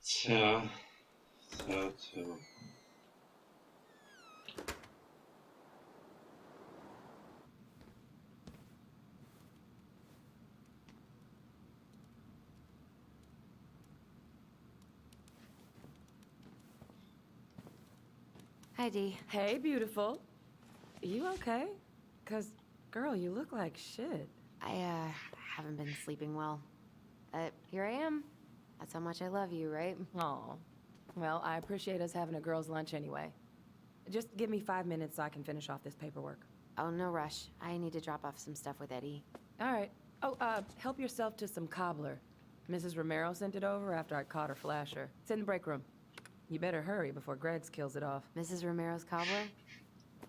Tja. Hi, Dee. Hey, beautiful. You okay? 'Cause, girl, you look like shit. I haven't been sleeping well. But here I am. That's how much I love you, right? Aw. Well, I appreciate us having a girls' lunch anyway. Just give me 5 minutes so I can finish off this paperwork. Oh, no rush. I need to drop off some stuff with Eddie. All right. Oh, help yourself to some cobbler. Mrs. Romero sent it over after I caught her flasher. It's in the break room. You better hurry before Greggs kills it off. Mrs. Romero's cobbler?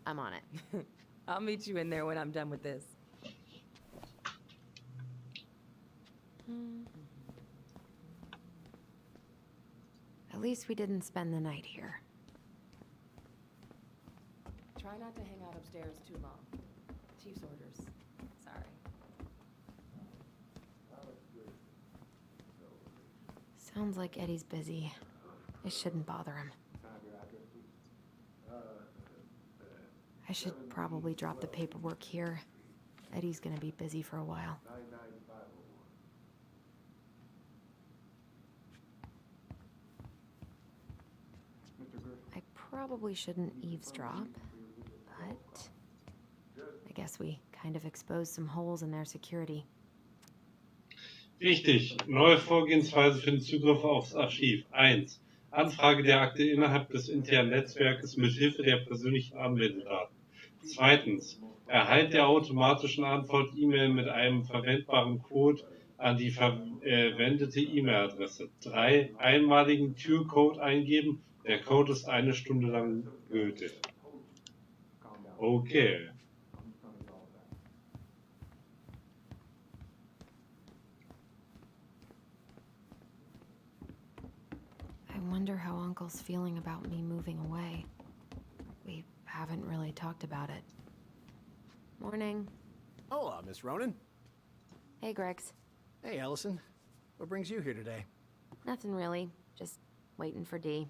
I'm on it. I'll meet you in there when I'm done with this. At least we didn't spend the night here. Try not to hang out upstairs too long. Chief's orders. Sorry. Sounds like Eddie's busy. I shouldn't bother him. I should probably drop the paperwork here. Eddie's gonna be busy for a while. I probably shouldn't eavesdrop, but I guess we kind of exposed some holes in their security. Wichtig. Neue Vorgehensweise für den Zugriff aufs Archiv. 1. Anfrage der Akte innerhalb des internen Netzwerkes mit Hilfe der persönlichen Anmeldedaten. 2. Erhalt der automatischen Antwort-E-Mail mit einem verwendbaren Code an die verwendete E-Mail-Adresse. 3. Einmaligen Türcode eingeben. Der Code ist 1 Stunde lang gültig. Okay. I wonder how Uncle's feeling about me moving away. We haven't really talked about it. Morning. Hola, Miss Ronan. Hey, Greggs. Hey, Allison. What brings you here today? Nothing really. Just waiting for Dee.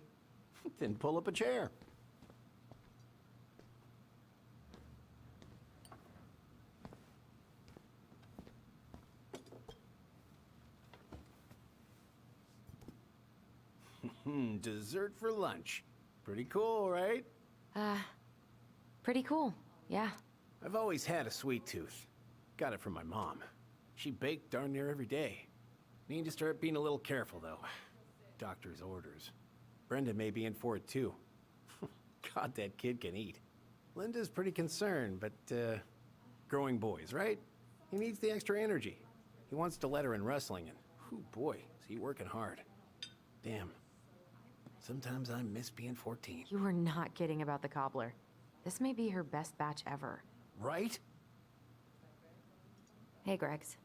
Then pull up a chair. Dessert for lunch. Pretty cool, right? Pretty cool, yeah. I've always had a sweet tooth. Got it from my mom. She baked darn near every day. Need to start being a little careful, though. Doctor's orders. Brenda may be in for it, too. God, that kid can eat. Linda's pretty concerned, but, growing boys, right? He needs the extra energy. He wants to let her in wrestling, and, whew, boy, is he working hard. Damn. Sometimes I miss being 14. You were not kidding about the cobbler. This may be her best batch ever. Right? Hey, Greggs.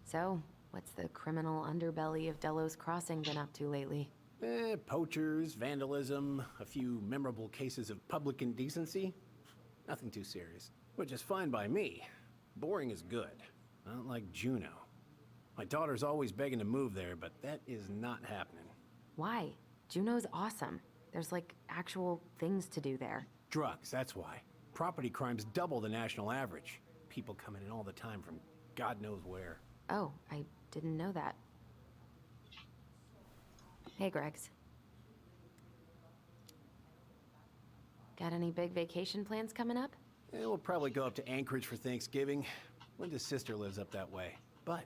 So, what's the criminal underbelly of Delos Crossing been up to lately? Poachers, vandalism, a few memorable cases of public indecency. Nothing too serious. Which is fine by me. Boring is good. Not like Juneau. My daughter's always begging to move there, but that is not happening. Why? Juneau's awesome. There's like actual things to do there. Drugs, that's why. Property crime's double the national average. People coming in all the time from God knows where. Oh, I didn't know that. Hey, Gregs. Got any big vacation plans coming up? We'll probably go up to Anchorage for Thanksgiving. Linda's sister lives up that way. But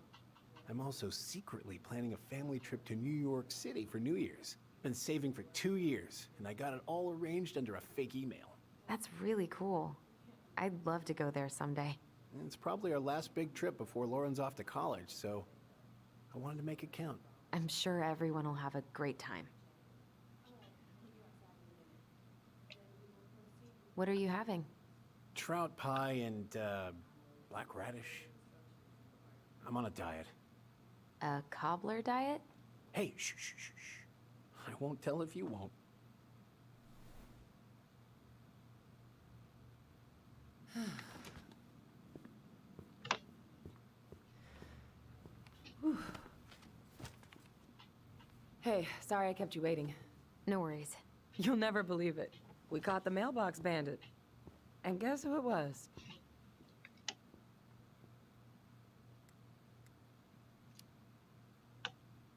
I'm also secretly planning a family trip to New York City for New Year's. Been saving for 2 years, and I got it all arranged under a fake email. That's really cool. I'd love to go there someday. It's probably our last big trip before Lauren's off to college, so I wanted to make it count. I'm sure everyone will have a great time. What are you having? Trout pie and, black radish. I'm on a diet. A cobbler diet? Hey, shh, shh, shh, shh. I won't tell if you won't. Hey, sorry I kept you waiting. No worries. You'll never believe it. We caught the mailbox bandit. And guess who it was?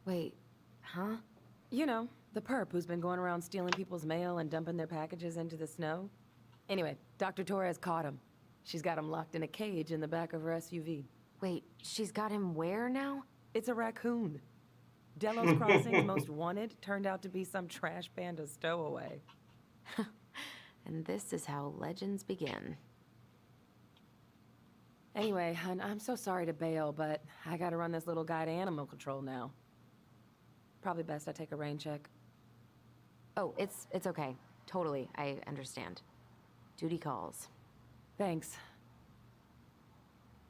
Wait, huh? You know, the perp who's been going around stealing people's mail and dumping their packages into the snow. Anyway, Dr. Torres caught him. She's got him locked in a cage in the back of her SUV. Wait, she's got him where now? It's a raccoon. Delos Crossing's most wanted turned out to be some trash panda stowaway. And this is how legends begin. Anyway, I'm so sorry to bail, but I gotta run this little guy to animal control now. Probably best I take a rain check. Oh, it's okay. Totally, I understand. Duty calls. Thanks.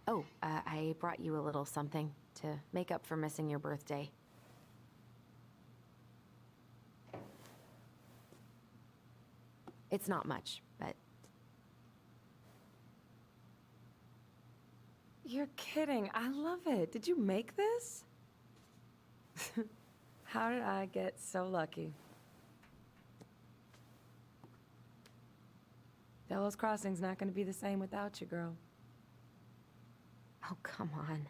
Oh, I brought you a little something to make up for missing your birthday. It's not much, but... You're kidding. I love it. Did you make this? How did I get so lucky? Delos Crossing's not gonna be the same without you, girl. Oh, come on.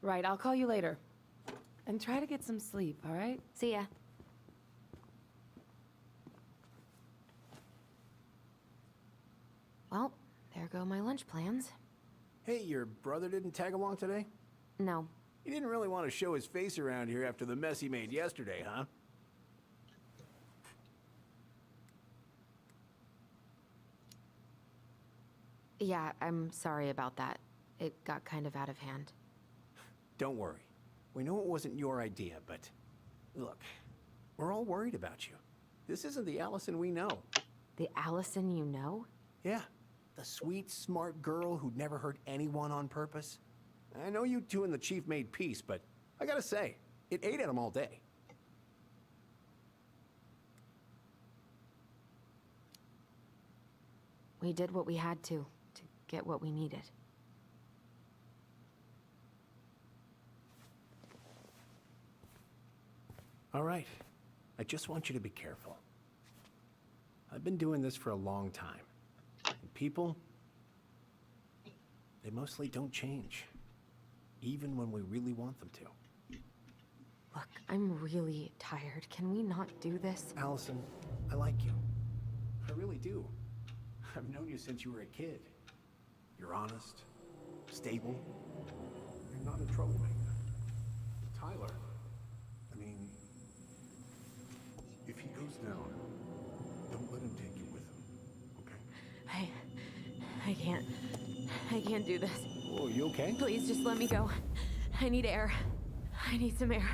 Right, I'll call you later. And try to get some sleep, all right? See ya. Well, there go my lunch plans. Hey, your brother didn't tag along today? No. He didn't really want to show his face around here after the mess he made yesterday, huh? Yeah, I'm sorry about that. It got kind of out of hand. Don't worry. We know it wasn't your idea, but... Look, we're all worried about you. This isn't the Allison we know. The Allison you know? Yeah. The sweet, smart girl who'd never hurt anyone on purpose. I know you two and the chief made peace, but I gotta say, it ate at him all day. We did what we had to get what we needed. All right. I just want you to be careful. I've been doing this for a long time. And people, they mostly don't change. Even when we really want them to. Look, I'm really tired. Can we not do this? Allison, I like you. I really do. I've known you since you were a kid. You're honest, stable. You're not a troublemaker. Tyler, I mean, if he goes down, don't let him take you with him, okay? I can't do this. Oh, you okay? Please just let me go. I need air. I need some air.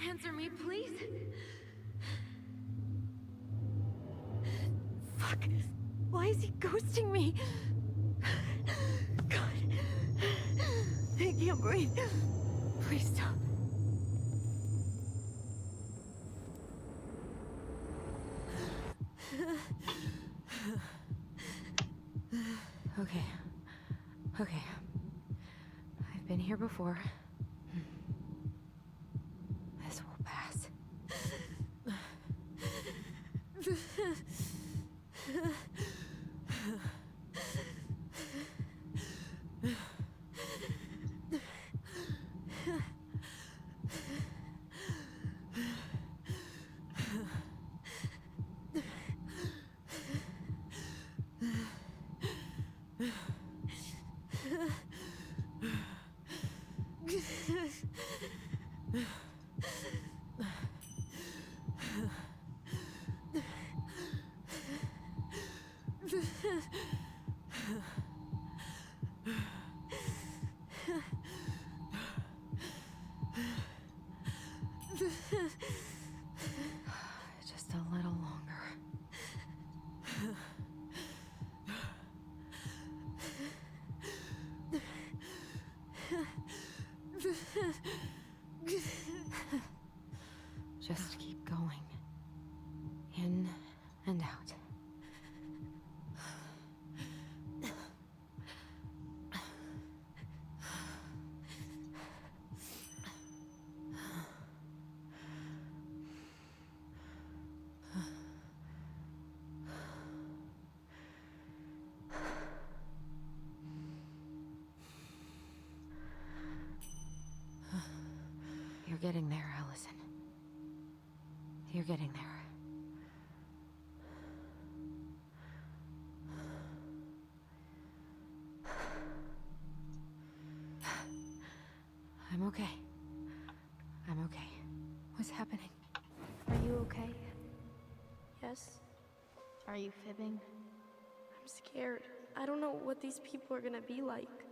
Answer me, please. Fuck. Why is he ghosting me? God. I can't breathe. Please stop. Okay. Okay. I've been here before. This will pass. Just a little longer. Just keep going. In and out. You're getting there, Allison. You're getting there. I'm okay. I'm okay. What's happening? Are you okay? Yes? Are you fibbing? I'm scared. I don't know what these people are gonna be like.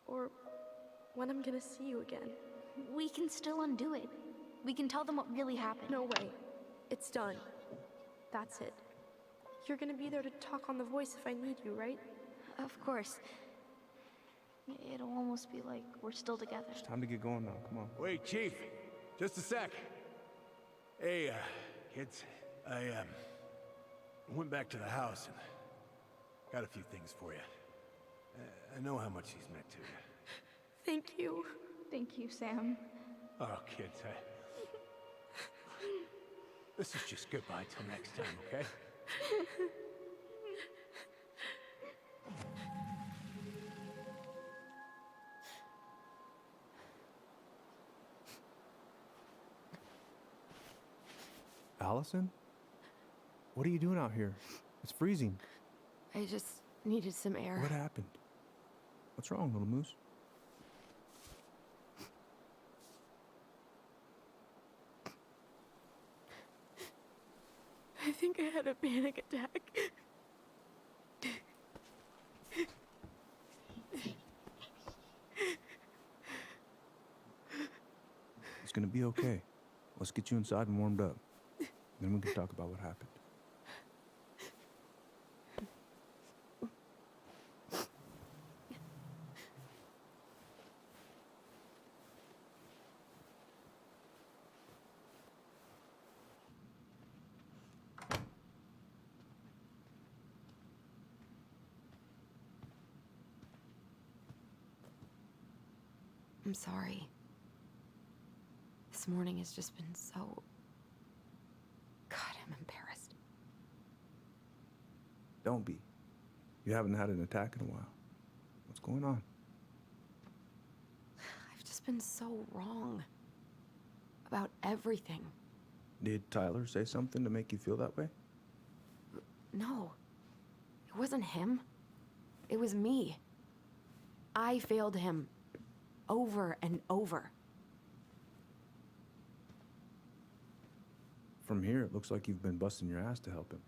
Or when I'm gonna see you again. We can still undo it. We can tell them what really happened. No way. It's done. That's it. You're gonna be there to talk on the voice if I need you, right? Of course. It'll almost be like we're still together. It's time to get going now. Come on. Wait, Chief. Just a sec. Hey, kids. I went back to the house and got a few things for you. I know how much he's meant to you. Thank you. Thank you, Sam. Oh, kids, this is just goodbye till next time, okay? Allison? What are you doing out here? It's freezing. I just needed some air. What happened? What's wrong, little moose? I think I had a panic attack. It's gonna be okay. Let's get you inside and warmed up. Then we can talk about what happened. I'm sorry. This morning has just been so... God, I'm embarrassed. Don't be. You haven't had an attack in a while. What's going on? I've just been so wrong. About everything. Did Tyler say something to make you feel that way? No. It wasn't him. It was me. I failed him. Over and over. From here, it looks like you've been busting your ass to help him.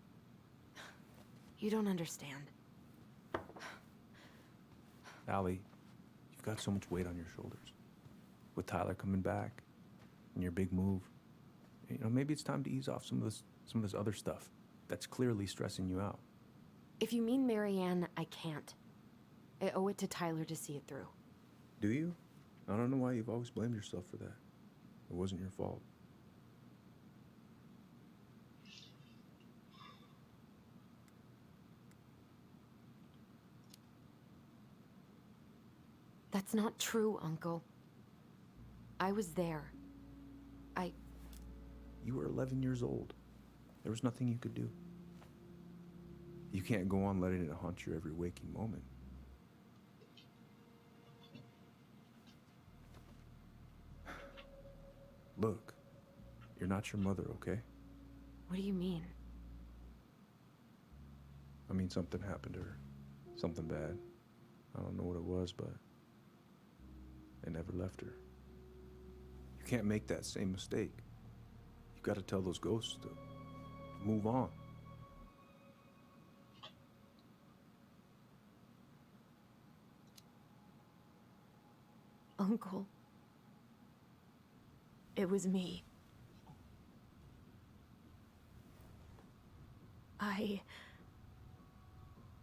You don't understand. Allie, you've got so much weight on your shoulders. With Tyler coming back, and your big move. You know, maybe it's time to ease off some of this other stuff that's clearly stressing you out. If you mean Marianne, I can't. I owe it to Tyler to see it through. Do you? I don't know why you've always blamed yourself for that. It wasn't your fault. That's not true, Uncle. I was there. You were 11 years old. There was nothing you could do. You can't go on letting it haunt your every waking moment. Look, you're not your mother, okay? What do you mean? I mean, something happened to her. Something bad. I don't know what it was, but it never left her. You can't make that same mistake. You've got to tell those ghosts to move on. Uncle. It was me. I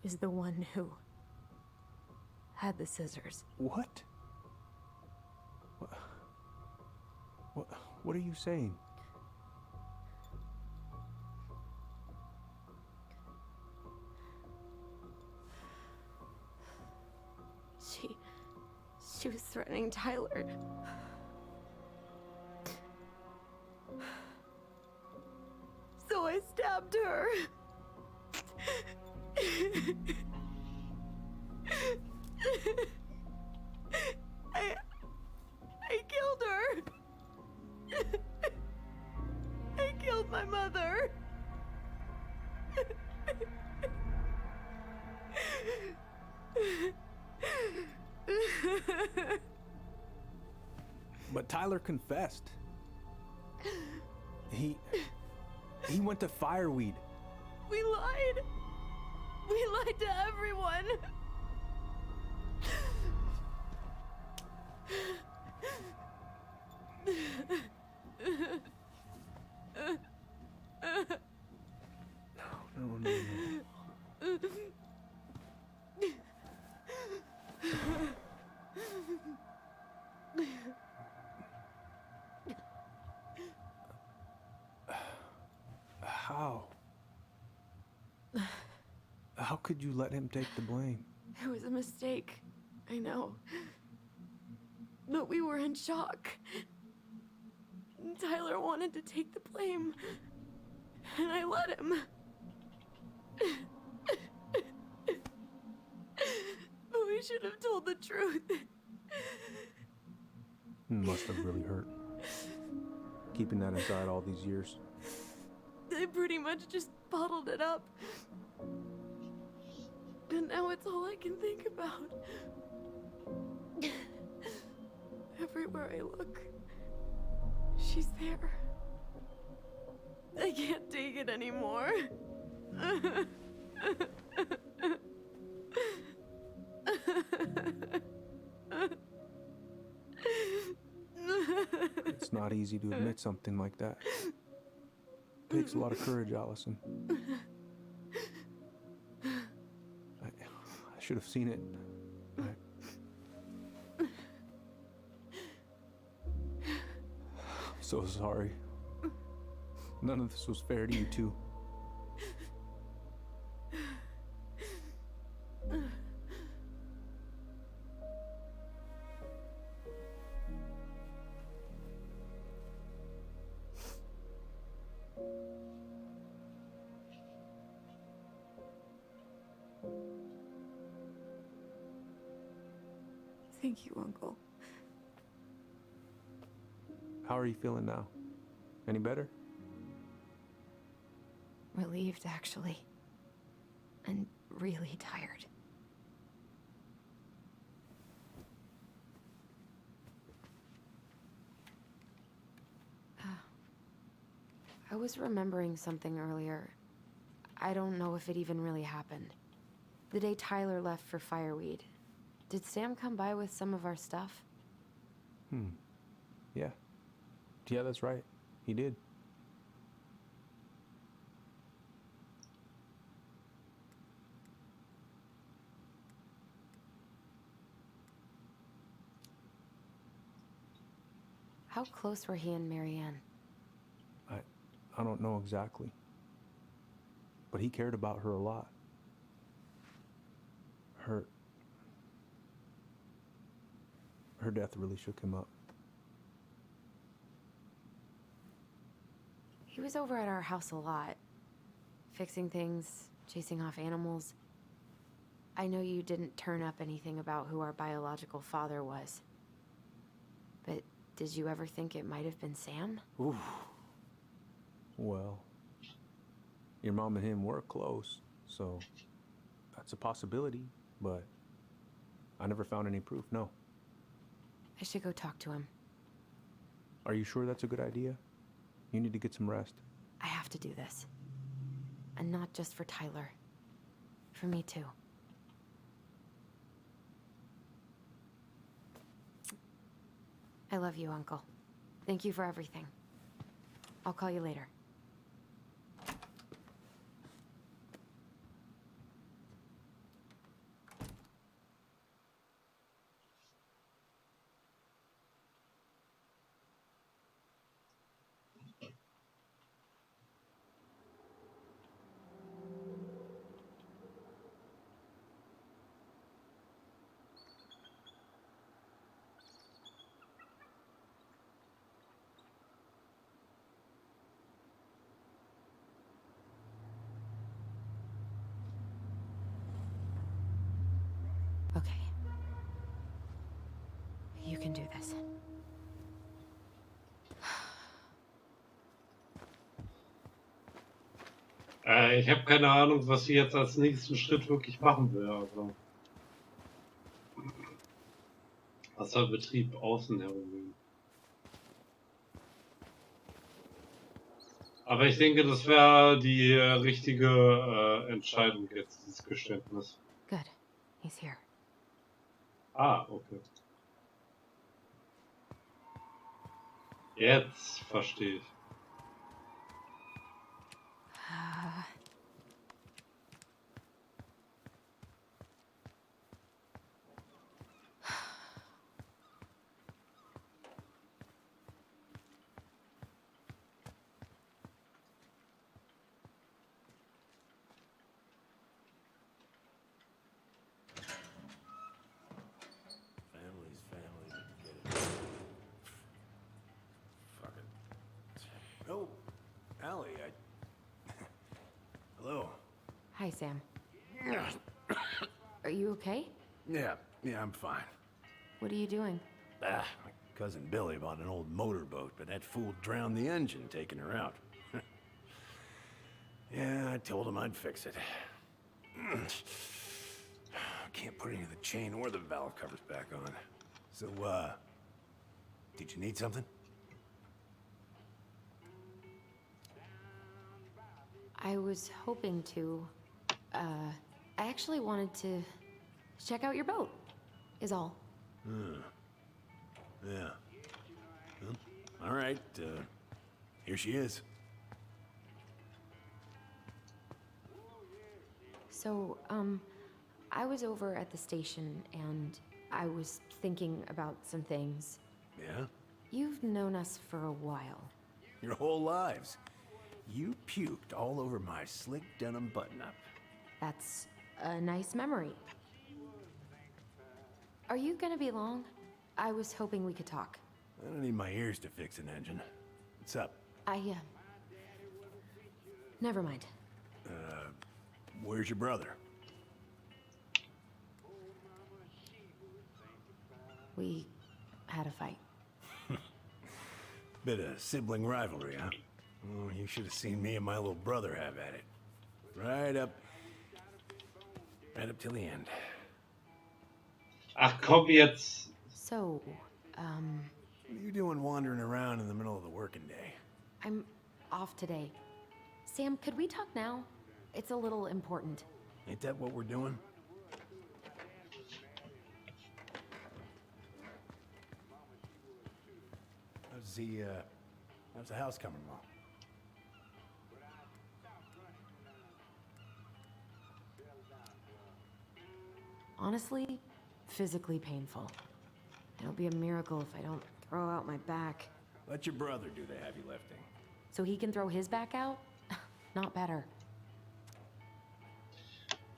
was the one who had the scissors. What? What are you saying? She was threatening Tyler. So I stabbed her. I killed her. I killed my mother. But Tyler confessed. He went to Fireweed. We lied. We lied to everyone. No. How could you let him take the blame? It was a mistake. I know. But we were in shock. Tyler wanted to take the blame. And I let him. But we should have told the truth. It must have really hurt. Keeping that inside all these years. I pretty much just bottled it up. And now it's all I can think about. Everywhere I look, she's there. I can't take it anymore. It's not easy to admit something like that. It takes a lot of courage, Allison. I should have seen it. I'm so sorry. None of this was fair to you two. Thank you, Uncle. How are you feeling now? Any better? Relieved, actually. And really tired. I was remembering something earlier. I don't know if it even really happened. The day Tyler left for Fireweed, did Sam come by with some of our stuff? Yeah. Yeah, that's right. He did. How close were he and Marianne? I don't know exactly. But he cared about her a lot. Her death really shook him up. He was over at our house a lot, fixing things, chasing off animals. I know you didn't turn up anything about who our biological father was. But did you ever think it might have been Sam? Ooh. Well, your mom and him were close, so that's a possibility, but I never found any proof, no. I should go talk to him. Are you sure that's a good idea? You need to get some rest. I have to do this. And not just for Tyler. For me too. I love you, Uncle. Thank you for everything. I'll call you later. Okay. You can do this. Ich habe keine Ahnung, was sie jetzt als nächsten Schritt wirklich machen will. Also, was soll Betrieb außen herum? Aber ich denke, das wäre die richtige Entscheidung jetzt, dieses Geständnis. Good. He's here. Ah, okay. Jetzt verstehe ich. Oh, Allie, Hello. Hi, Sam. Are you okay? Yeah, I'm fine. What are you doing? My cousin Billy bought an old motorboat, but that fool drowned the engine taking her out. Yeah, I told him I'd fix it. Can't put any of the chain or the valve covers back on. So, did you need something? I was hoping to. I actually wanted to check out your boat, is all. Yeah. Well, all right, here she is. So, I was over at the station and I was thinking about some things. Yeah? You've known us for a while. Your whole lives. You puked all over my slick denim button-up. That's a nice memory. Are you gonna be long? I was hoping we could talk. I don't need my ears to fix an engine. What's up? Never mind. Where's your brother? We had a fight. Bit of sibling rivalry, huh? Oh, you should have seen me and my little brother have at it. Right up till the end. Ach komm jetzt. So, What are you doing wandering around in the middle of the working day? I'm off today. Sam, could we talk now? It's a little important. Ain't that what we're doing? How's How's the house coming along? Honestly, physically painful. It'll be a miracle if I don't throw out my back. Let your brother do the heavy lifting. So he can throw his back out? Not better.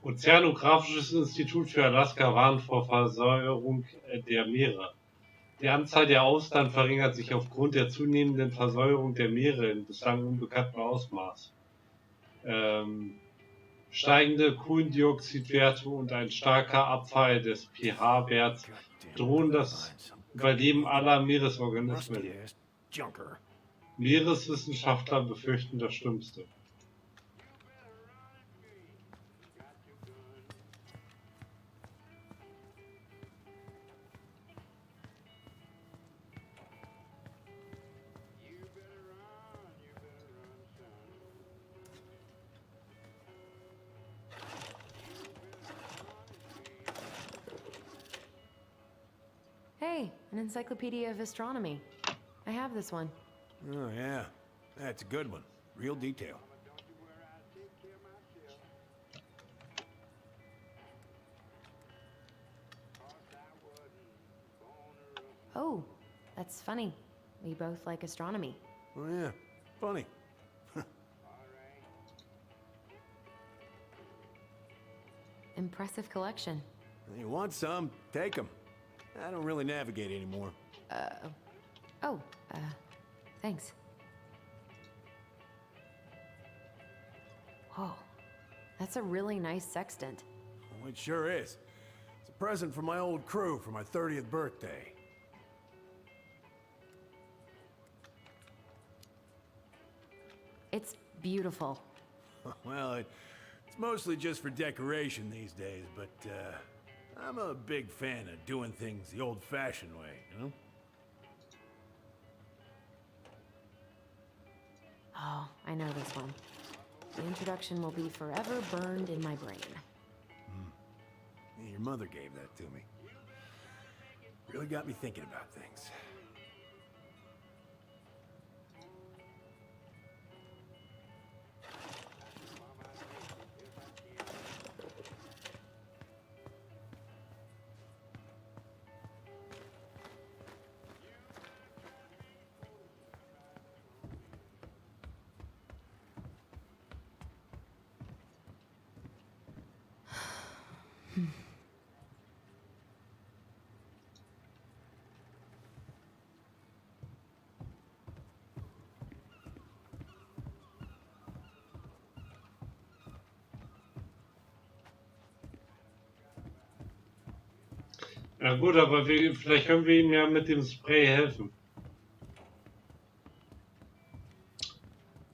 Ozeanografisches Institut für Alaska warnt vor Versäuerung der Meere. Die Anzahl der Austern verringert sich aufgrund der zunehmenden Versäuerung der Meere in bislang unbekanntem Ausmaß. Steigende Kohlendioxidwerte und ein starker Abfall des pH-Werts drohen das Überleben aller Meeresorganismen. Meereswissenschaftler befürchten das Schlimmste. Hey, an encyclopedia of astronomy. I have this one. Oh, yeah. That's a good one. Real detail. Oh, that's funny. We both like astronomy. Oh, yeah. Funny. Impressive collection. You want some? Take them. I don't really navigate anymore. Thanks. Whoa, that's a really nice sextant. Oh, it sure is. It's a present from my old crew for my 30th birthday. It's beautiful. Well, it's mostly just for decoration these days, but I'm a big fan of doing things the old-fashioned way, you know? Oh, I know this one. The introduction will be forever burned in my brain. Yeah, your mother gave that to me. Really got me thinking about things. Na gut, aber vielleicht können wir ihm ja mit dem Spray helfen.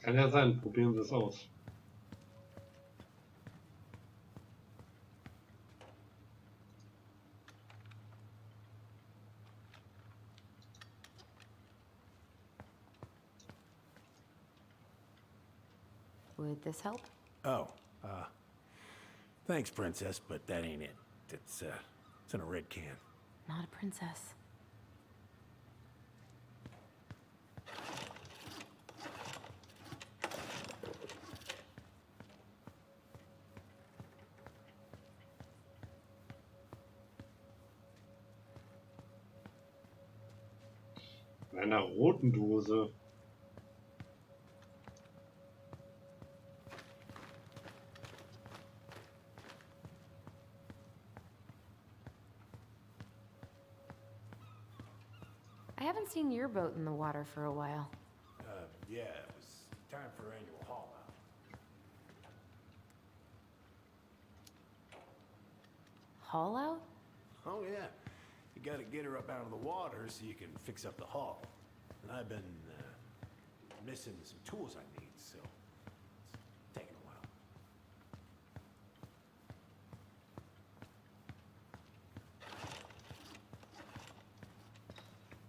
Kann ja sein, probieren wir es aus. Would this help? Oh, thanks, Princess, but that ain't it. It's in a red can. Not a princess. In einer roten Dose. I haven't seen your boat in the water for a while. Yeah, it was time for annual haul out. Haul out? Oh, yeah. You gotta get her up out of the water so you can fix up the hull. And I've been missing some tools I need, so it's taking a while.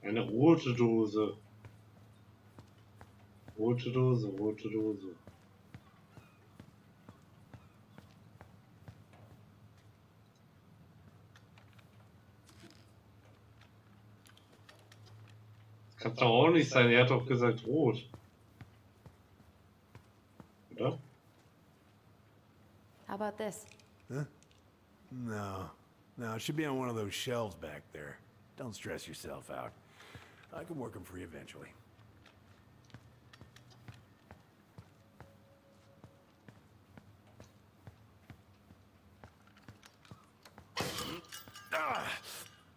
Eine rote Dose. Rote Dose, rote Dose. Kann doch auch nicht sein, er hat doch gesagt rot. Oder? How about this? Huh? No. No, it should be on one of those shelves back there. Don't stress yourself out. I can work them for you eventually.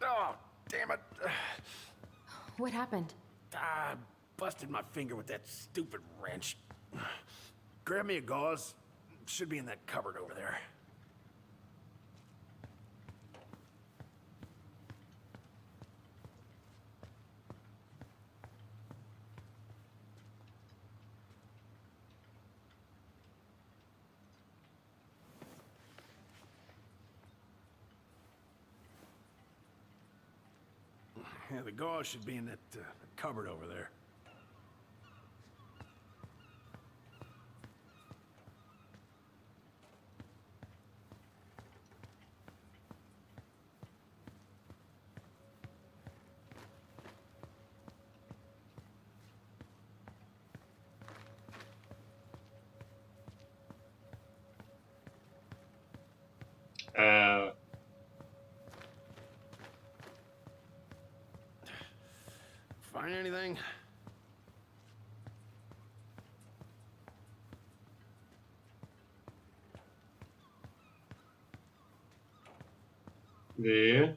Oh, damn it. What happened? I busted my finger with that stupid wrench. Grab me a gauze. Should be in that cupboard over there. Yeah, the gauze should be in that cupboard over there. Find anything? Nee.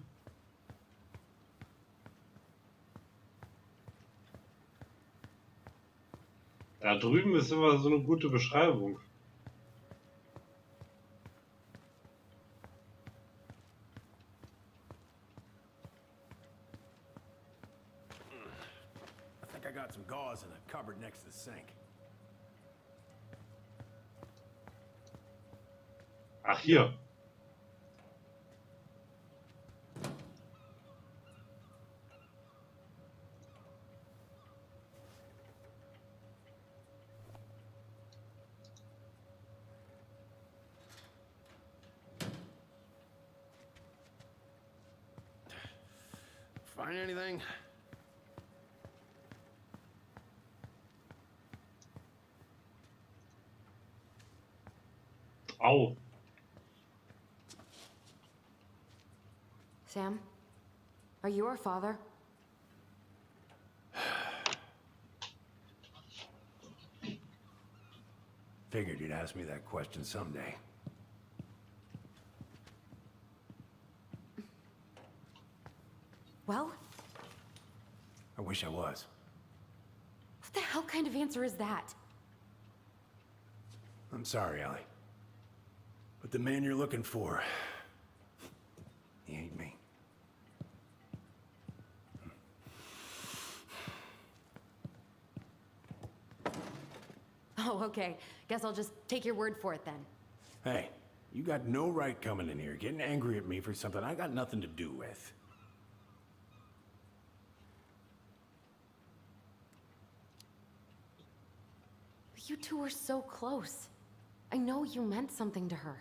Da drüben ist immer so eine gute Beschreibung. I think I got some gauze in the cupboard next to the sink. Ach, hier. Find anything? Au. Sam? Are you our father? Figured you'd ask me that question someday. Well, I wish I was. what the hell kind of answer is that? I'm sorry, Ellie. But the man you're looking for, he ain't me. Oh, okay. Guess I'll just take your word for it then. Hey, you got no right coming in here getting angry at me for something I got nothing to do with. You two were so close. I know you meant something to her.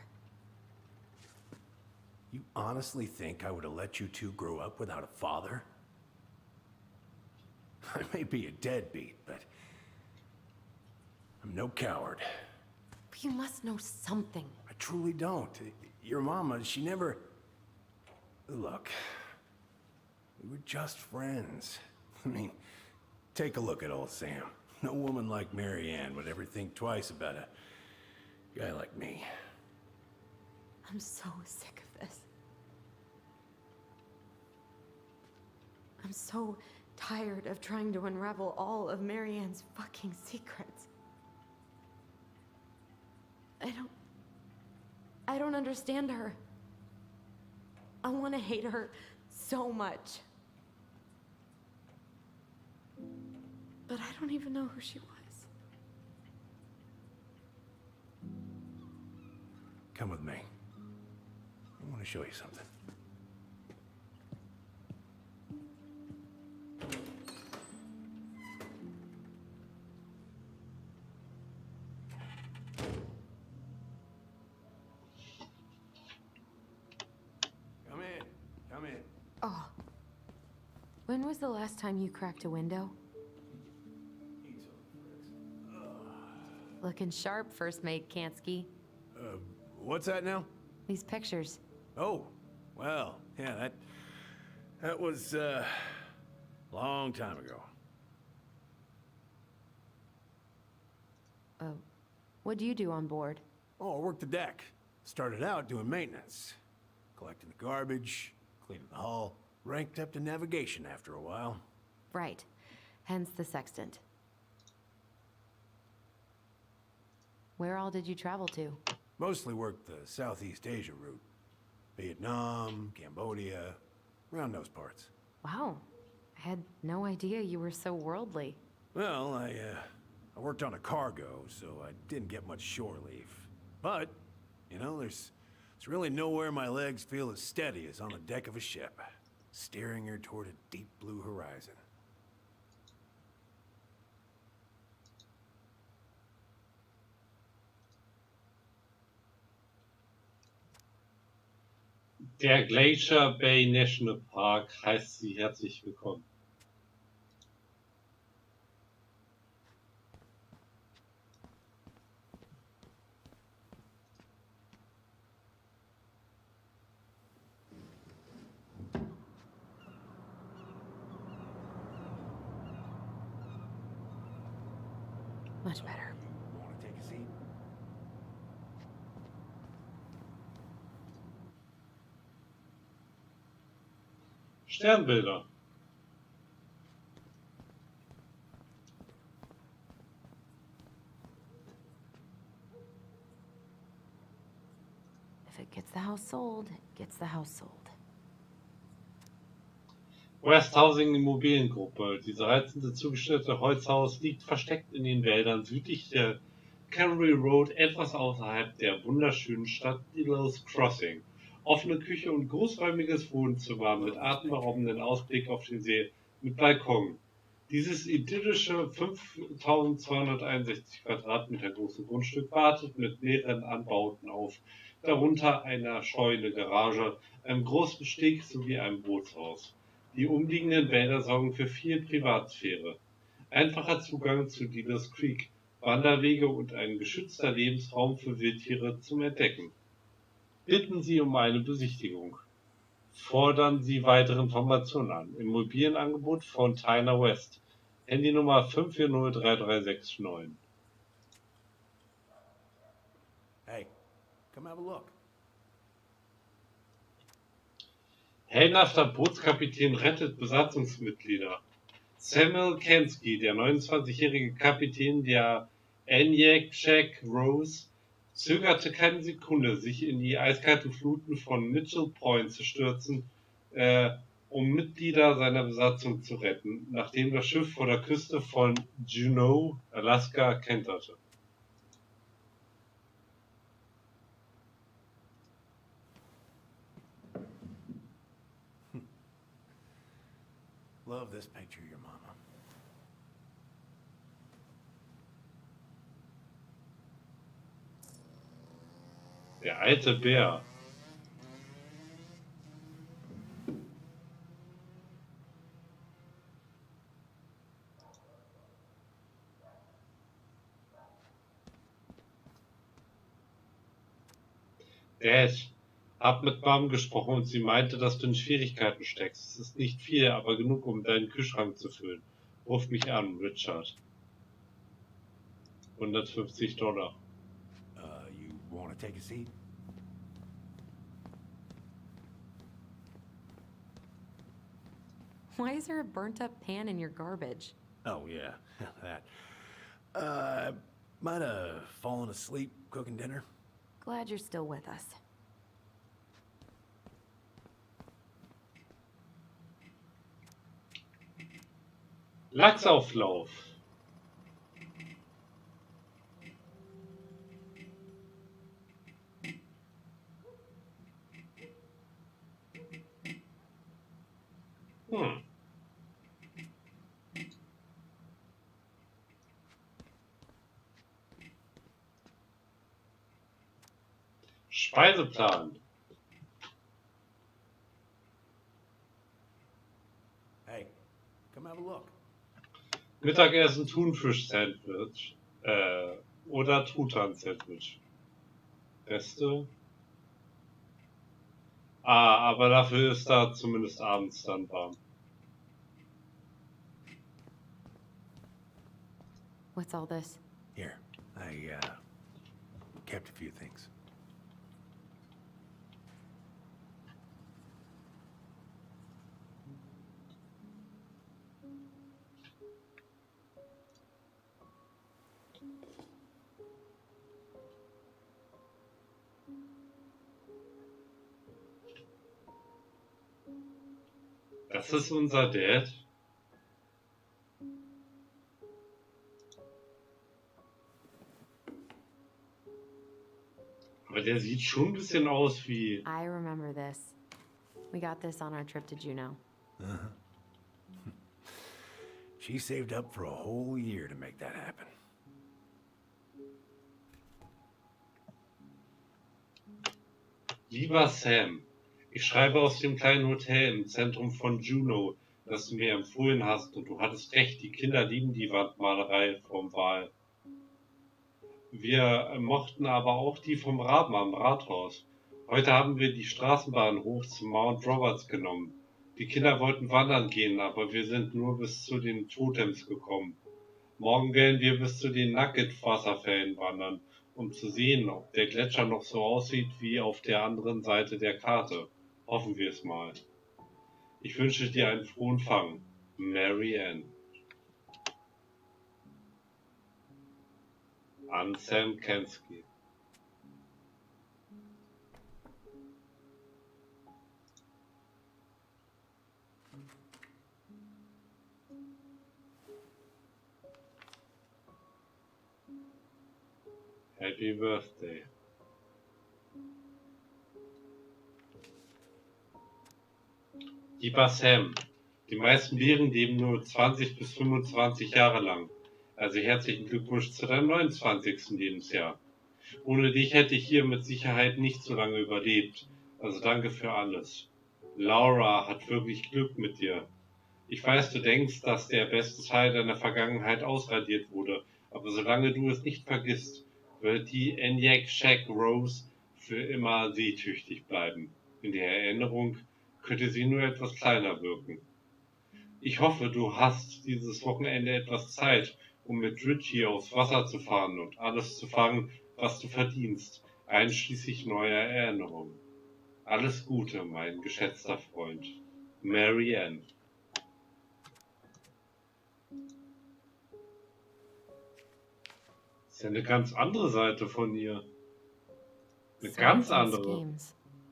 You honestly think I would have let you two grow up without a father? I may be a deadbeat, but I'm no coward. But you must know something. I truly don't. Your mama, she never... Look, we were just friends. I mean, take a look at old Sam. No woman like Mary Ann would ever think twice about a guy like me. I'm so sick of this. I'm so tired of trying to unravel all of Mary Ann's fucking secrets. I don't understand her. I want to hate her so much. But I don't even know who she was. Come with me. I want to show you something. When was the last time you cracked a window? Looking sharp, First Mate Kansky. What's that now? These pictures. Oh, well, yeah, that was, long time ago. What do you do on board? Oh, I worked the deck. Started out doing maintenance. Collecting the garbage, cleaning the hull. Ranked up to navigation after a while. Right. Hence the sextant. Where all did you travel to? Mostly worked the Southeast Asia route. Vietnam, Cambodia, around those parts. Wow. I had no idea you were so worldly. Well, I worked on a cargo, so I didn't get much shore leave. But, you know, there's really nowhere my legs feel as steady as on the deck of a ship, steering her toward a deep blue horizon. Der Glacier Bay National Park heißt Sie herzlich willkommen. Much better. Want to take a seat? Sternbilder. If it gets the house sold, it gets the house sold. West Housing Immobiliengruppe. Diese reizende zugeschnittene Holzhaus liegt versteckt in den Wäldern südlich der Canary Road, etwas außerhalb der wunderschönen Stadt Delos Crossing. Offene Küche und großräumiges Wohnzimmer mit atemberaubendem Ausblick auf den See mit Balkon. Dieses idyllische 5261 Quadratmeter große Grundstück wartet mit mehreren Anbauten auf, darunter einer Scheune, Garage, einem großen Steg sowie einem Bootshaus. Die umliegenden Wälder sorgen für viel Privatsphäre. Einfacher Zugang zu Dealers Creek, Wanderwege und ein geschützter Lebensraum für Wildtiere zum Entdecken. Bitten Sie um eine Besichtigung. Fordern Sie weitere Informationen an. Immobilienangebot von Tyner West. Handynummer 5403369. Hey, come have a look. Heldenhafter Bootskapitän rettet Besatzungsmitglieder. Samuel Kansky, der 29-jährige Kapitän der Enyaq Rose, zögerte keine Sekunde, sich in die eiskalten Fluten von Mitchell Point zu stürzen, um Mitglieder seiner Besatzung zu retten, nachdem das Schiff vor der Küste von Juneau, Alaska, kenterte. Love this picture of your mama. Der alte Bär. Dad, hab mit Mom gesprochen und sie meinte, dass du in Schwierigkeiten steckst. Es ist nicht viel, aber genug, um deinen Kühlschrank zu füllen. Ruf mich an, Richard. $150. You want to take a seat? Why is there a burnt up pan in your garbage? Oh, yeah, that. Might have fallen asleep cooking dinner. Glad you're still with us. Lachsauflauf. Speiseplan. Hey, Mittagessen Thunfisch-Sandwich. Oder Truthahn-Sandwich. Beste? Aber dafür ist da zumindest abends dann warm. What's all this? Here, I kept a few things. Das ist unser Dad. Aber der sieht schon ein bisschen aus wie... I remember this. We got this on our trip to Juneau. She saved up for a whole year to make that happen. Lieber Sam, ich schreibe aus dem kleinen Hotel im Zentrum von Juneau, das du mir empfohlen hast, und du hattest recht, die Kinder lieben die Wandmalerei vom Wal. Wir mochten aber auch die vom Raben am Rathaus. Heute haben wir die Straßenbahn hoch zum Mount Roberts genommen. Die Kinder wollten wandern gehen, aber wir sind nur bis zu den Totems gekommen. Morgen werden wir bis zu den Nugget-Wasserfällen wandern, um zu sehen, ob der Gletscher noch so aussieht wie auf der anderen Seite der Karte. Hoffen wir es mal. Ich wünsche dir einen frohen Fang. Mary Ann. An Sam Kensky. Happy Birthday. Lieber Sam, die meisten Bären leben nur 20 bis 25 Jahre lang. Also herzlichen Glückwunsch zu deinem 29. Lebensjahr. Ohne dich hätte ich hier mit Sicherheit nicht so lange überlebt. Also danke für alles. Laura hat wirklich Glück mit dir. Ich weiß, du denkst, dass der beste Teil deiner Vergangenheit ausradiert wurde, aber solange du es nicht vergisst, wird die ENIAC Shack Rose für immer seetüchtig bleiben. In der Erinnerung könnte sie nur etwas kleiner wirken. Ich hoffe, du hast dieses Wochenende etwas Zeit, um mit Richie aufs Wasser zu fahren und alles zu fangen, was du verdienst, einschließlich neuer Erinnerungen. Alles Gute, mein geschätzter Freund. Mary Ann. Das ist ja eine ganz andere Seite von ihr. Eine ganz andere.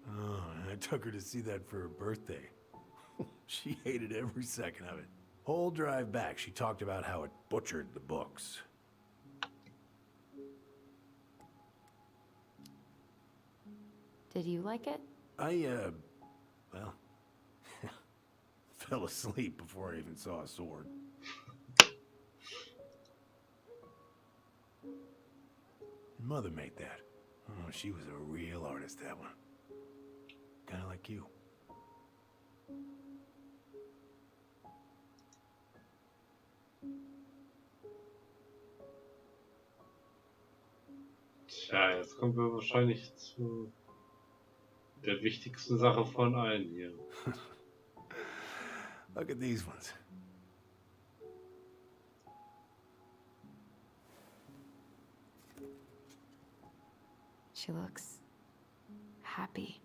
Oh, I took her to see that for her birthday. She hated every second of it. Whole drive back, she talked about how it butchered the books. Did you like it? Well, fell asleep before I even saw a sword. Mother made that. Oh, she was a real artist, that one. Kinda like you. Tja, jetzt kommen wir wahrscheinlich zu der wichtigsten Sache von allen hier. Look at these ones. She looks happy.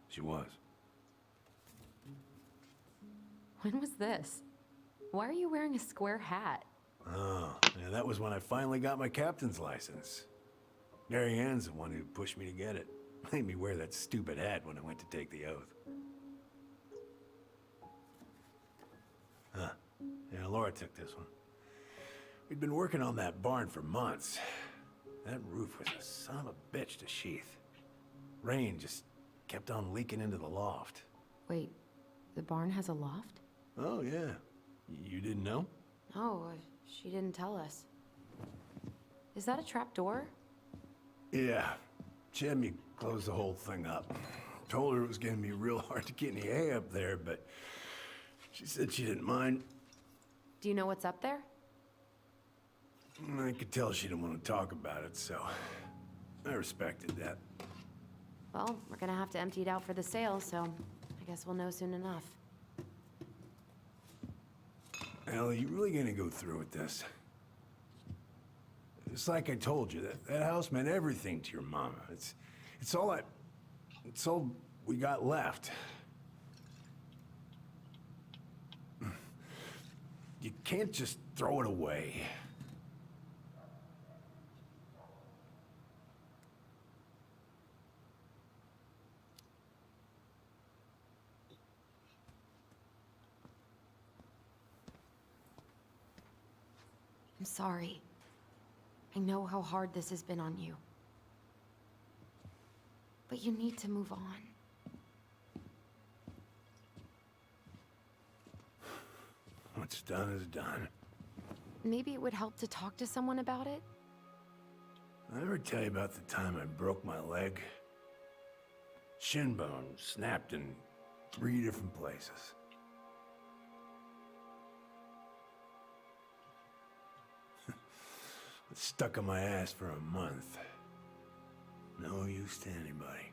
She was. When was this? Why are you wearing a square hat? Oh, yeah, that was when I finally got my captain's license. Mary Ann's the one who pushed me to get it. Made me wear that stupid hat when I went to take the oath. Huh. Yeah, Laura took this one. We'd been working on that barn for months. That roof was a son of a bitch to sheath. Rain just kept on leaking into the loft. Wait, the barn has a loft? Oh, yeah. You didn't know? No, she didn't tell us. Is that a trap door? Yeah. She had me close the whole thing up. Told her it was gonna be real hard to get any hay up there, but she said she didn't mind. Do you know what's up there? I could tell she didn't want to talk about it, so I respected that. Well, we're gonna have to empty it out for the sale, so I guess we'll know soon enough. Ellie, you really gonna go through with this? It's like I told you, that house meant everything to your mama. It's all we got left. You can't just throw it away. I'm sorry. I know how hard this has been on you. But you need to move on. What's done is done. Maybe it would help to talk to someone about it? I ever tell you about the time I broke my leg? Shin bone snapped in 3 different places. It's stuck on my ass for a month. No use to anybody.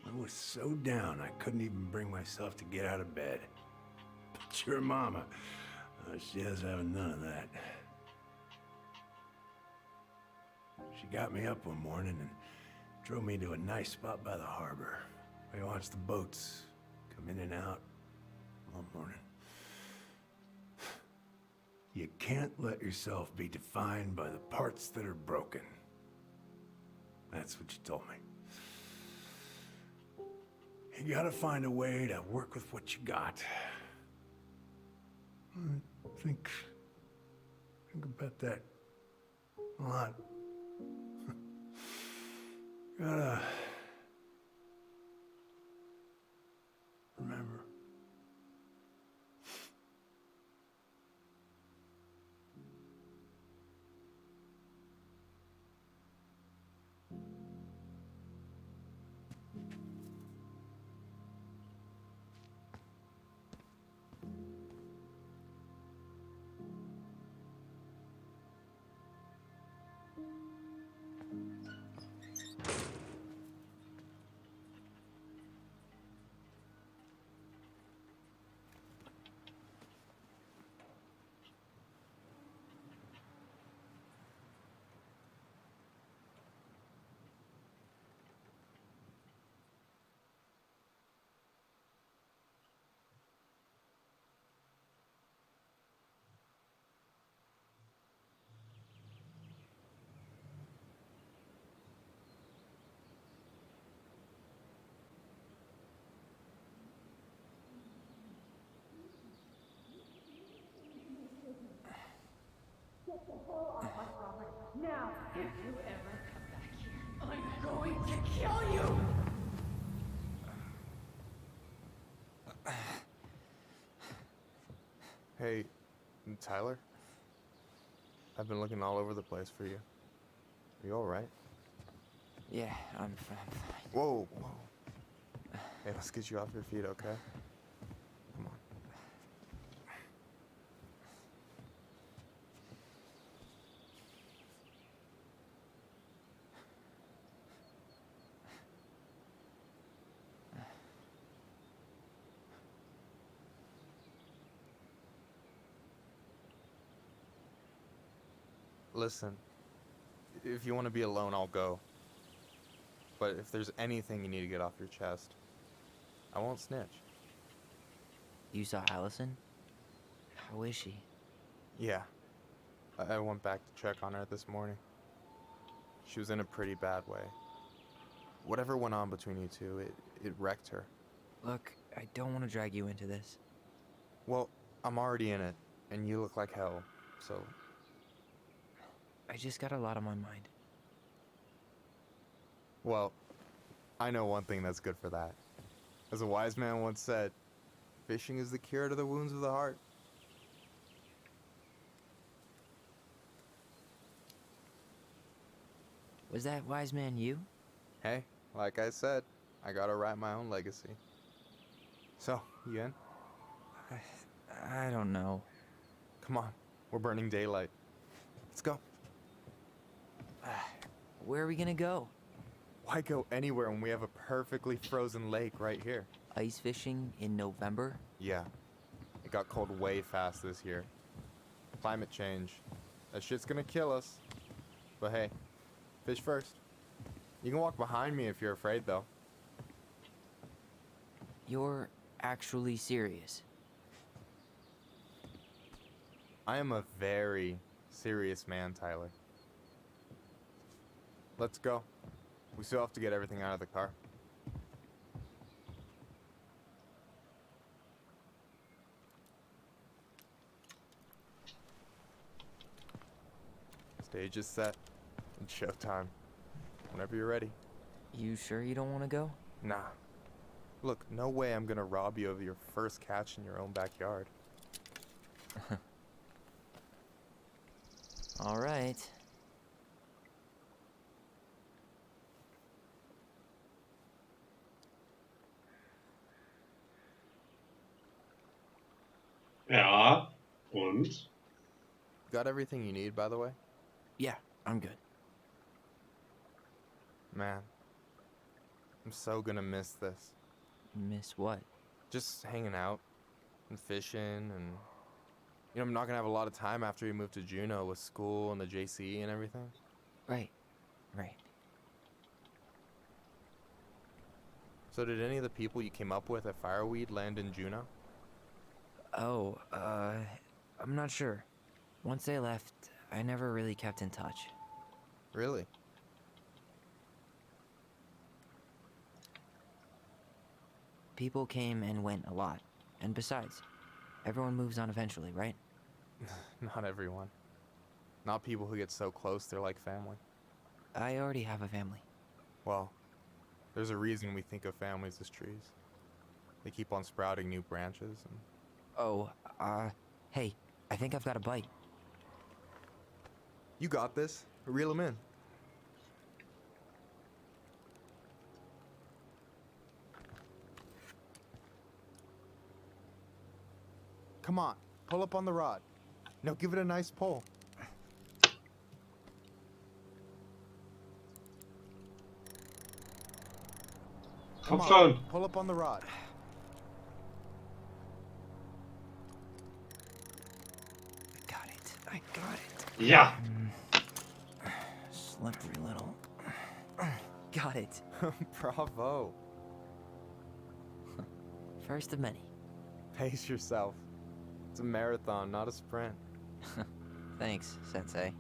I was so down I couldn't even bring myself to get out of bed. But your mama, she has having none of that. She got me up one morning and drove me to a nice spot by the harbor. I watched the boats come in and out all morning. You can't let yourself be defined by the parts that are broken. That's what you told me. You gotta find a way to work with what you got. Think about that a lot. Gotta remember. Get the hell off my property. Now, if you ever come back here, I'm going to kill you! Hey, Tyler? I've been looking all over the place for you. Are you alright? Yeah, I'm fine. Whoa, whoa. Hey, let's get you off your feet, okay? Come on. Listen, if you want to be alone, I'll go. But if there's anything you need to get off your chest, I won't snitch. You saw Allison? How is she? Yeah. I went back to check on her this morning. She was in a pretty bad way. Whatever went on between you two, it wrecked her. Look, I don't want to drag you into this. Well, I'm already in it, and you look like hell, so... I just got a lot on my mind. Well, I know one thing that's good for that. As a wise man once said, fishing is the cure to the wounds of the heart. Was that wise man you? Hey, like I said, I gotta write my own legacy. So, you in? I don't know. Come on, we're burning daylight. Let's go. Where are we gonna go? Why go anywhere when we have a perfectly frozen lake right here? Ice fishing in November? Yeah. It got cold way fast this year. Climate change. That shit's gonna kill us. But hey, fish first. You can walk behind me if you're afraid, though. You're actually serious? I am a very serious man, Tyler. Let's go. We still have to get everything out of the car. Stage is set. It's showtime. Whenever you're ready. You sure you don't want to go? Nah. Look, no way I'm gonna rob you of your first catch in your own backyard. All right. Ja, und? Got everything you need, by the way? Yeah, I'm good. Man, I'm so gonna miss this. Miss what? Just hanging out and fishing and... You know, I'm not gonna have a lot of time after we move to Juneau with school and the JC and everything. Right. So did any of the people you came up with at Fireweed land in Juneau? Oh, I'm not sure. Once they left, I never really kept in touch. Really? People came and went a lot. And besides, everyone moves on eventually, right? Not everyone. Not people who get so close they're like family. I already have a family. Well, there's a reason we think of families as trees. They keep on sprouting new branches and... Oh, hey, I think I've got a bite. You got this. Reel them in. Come on, pull up on the rod. Now give it a nice pull. Come on, pull up on the rod. I got it. Ja. Slippery little. Got it. Bravo. First of many. Pace yourself. It's a marathon, not a sprint. Thanks, Sensei.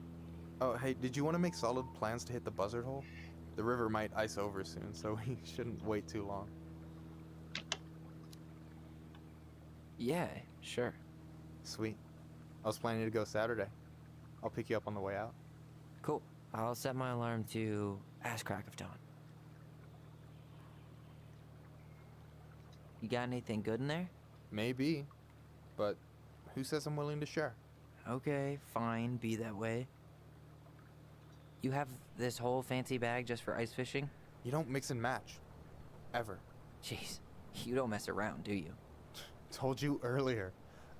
Oh, hey, did you want to make solid plans to hit the buzzard hole? The river might ice over soon, so we shouldn't wait too long. Yeah, sure. Sweet. I was planning to go Saturday. I'll pick you up on the way out. Cool. I'll set my alarm to ass crack of dawn. You got anything good in there? Maybe, but who says I'm willing to share? Okay, fine, be that way. You have this whole fancy bag just for ice fishing? You don't mix and match. Ever. Jeez, you don't mess around, do you? Told you earlier.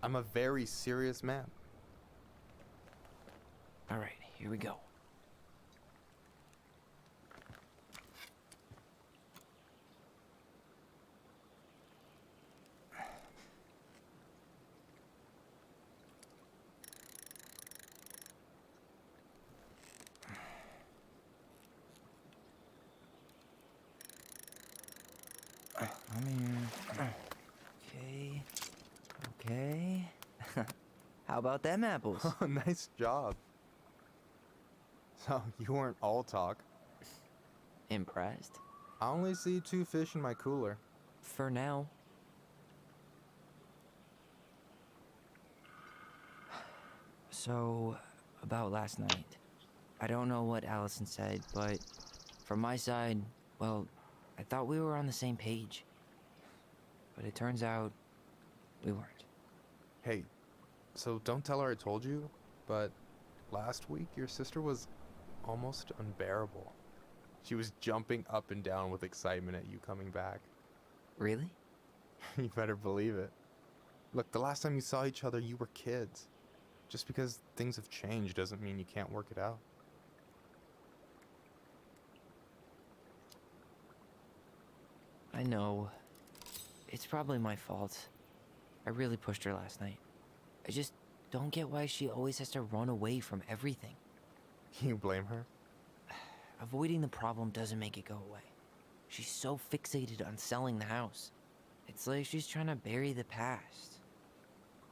I'm a very serious man. All right, here we go. Okay. How about them apples? Nice job. So, you weren't all talk. Impressed? I only see 2 fish in my cooler. For now. So, about last night. I don't know what Allison said, but from my side, well, I thought we were on the same page. But it turns out we weren't. Hey, so don't tell her I told you, but last week your sister was almost unbearable. She was jumping up and down with excitement at you coming back. Really? You better believe it. Look, the last time you saw each other, you were kids. Just because things have changed doesn't mean you can't work it out. I know. It's probably my fault. I really pushed her last night. I just don't get why she always has to run away from everything. You blame her? Avoiding the problem doesn't make it go away. She's so fixated on selling the house. It's like she's trying to bury the past.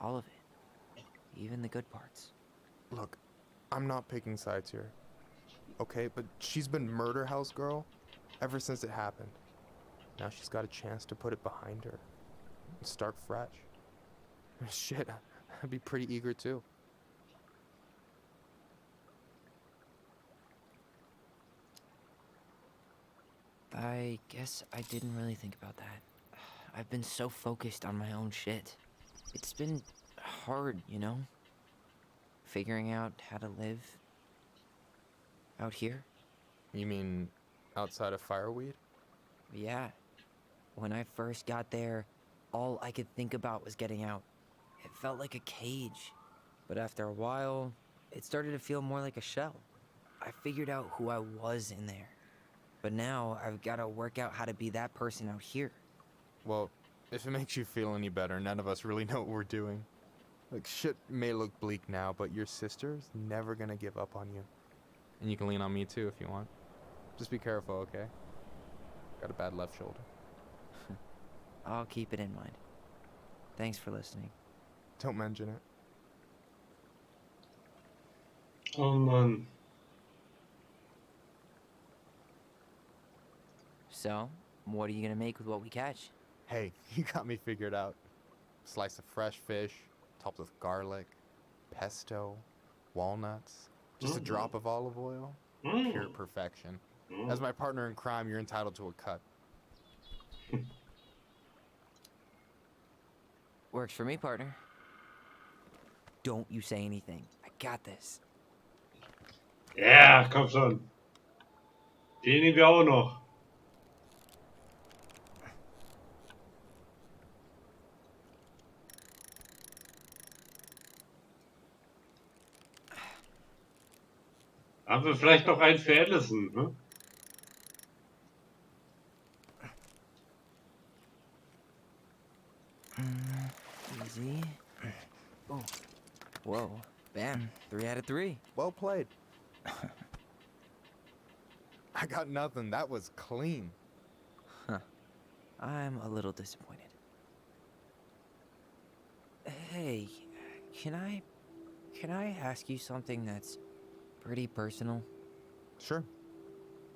All of it. Even the good parts. Look, I'm not picking sides here. Okay, but she's been murder house girl ever since it happened. Now she's got a chance to put it behind her and start fresh. Shit, I'd be pretty eager too. I guess I didn't really think about that. I've been so focused on my own shit. It's been hard, you know? Figuring out how to live out here. You mean outside of Fireweed? Yeah. When I first got there, all I could think about was getting out. It felt like a cage. But after a while, it started to feel more like a shell. I figured out who I was in there. But now I've got to work out how to be that person out here. Well, if it makes you feel any better, none of us really know what we're doing. Like, shit may look bleak now, but your sister's never gonna give up on you. And you can lean on me too if you want. Just be careful, okay? Got a bad left shoulder. I'll keep it in mind. Thanks for listening. Don't mention it. Oh Mann. So, what are you gonna make with what we catch? Hey, you got me figured out. Slice of fresh fish, topped with garlic, pesto, walnuts, just a drop of olive oil. Pure perfection. As my partner in crime, you're entitled to a cut. Works for me, partner. Don't you say anything. I got this. Ja, komm schon. Den nehmen wir auch noch. Haben wir vielleicht noch einen für Allison, ne? Easy. Oh. Whoa. Bam. 3 out of 3. Well played. I got nothing. That was clean. Huh. I'm a little disappointed. Hey, can I ask you something that's pretty personal? Sure.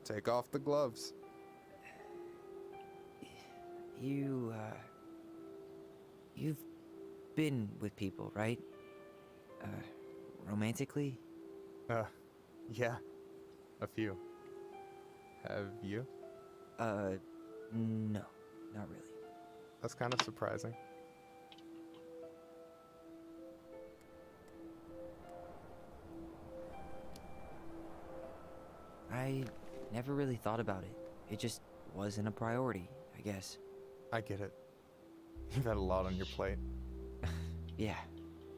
Take off the gloves. You've been with people, right? Romantically? Yeah. A few. Have you? No. Not really. That's kind of surprising. I never really thought about it. It just wasn't a priority, I guess. I get it. You've had a lot on your plate. Yeah,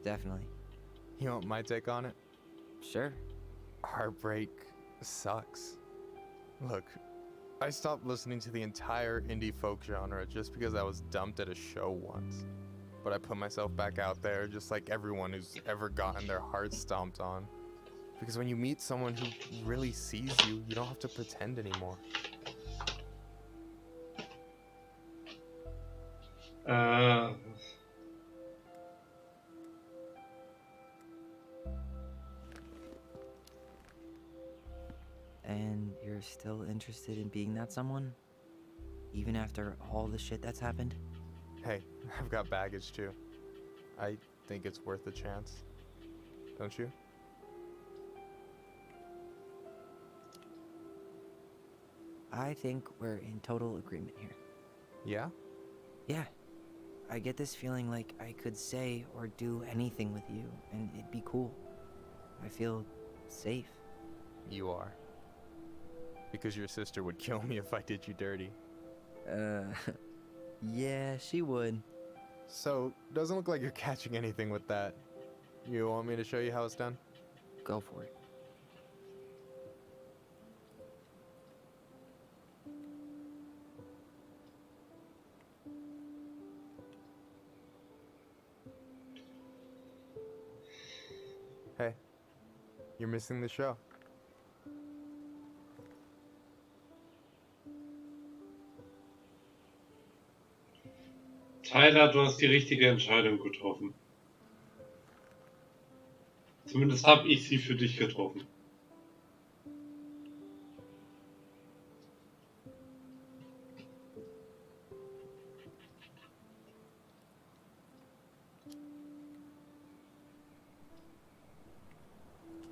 definitely. You want my take on it? Sure. Heartbreak sucks. Look, I stopped listening to the entire indie folk genre just because I was dumped at a show once. But I put myself back out there just like everyone who's ever gotten their heart stomped on. Because when you meet someone who really sees you, you don't have to pretend anymore. And you're still interested in being that someone? Even after all the shit that's happened? Hey, I've got baggage too. I think it's worth a chance. Don't you? I think we're in total agreement here. Yeah? Yeah. I get this feeling like I could say or do anything with you, and it'd be cool. I feel safe. You are. Because your sister would kill me if I did you dirty. Yeah, she would. So, doesn't look like you're catching anything with that. You want me to show you how it's done? Go for it. Hey, you're missing the show. Tyler, du hast die richtige Entscheidung getroffen. Zumindest habe ich sie für dich getroffen.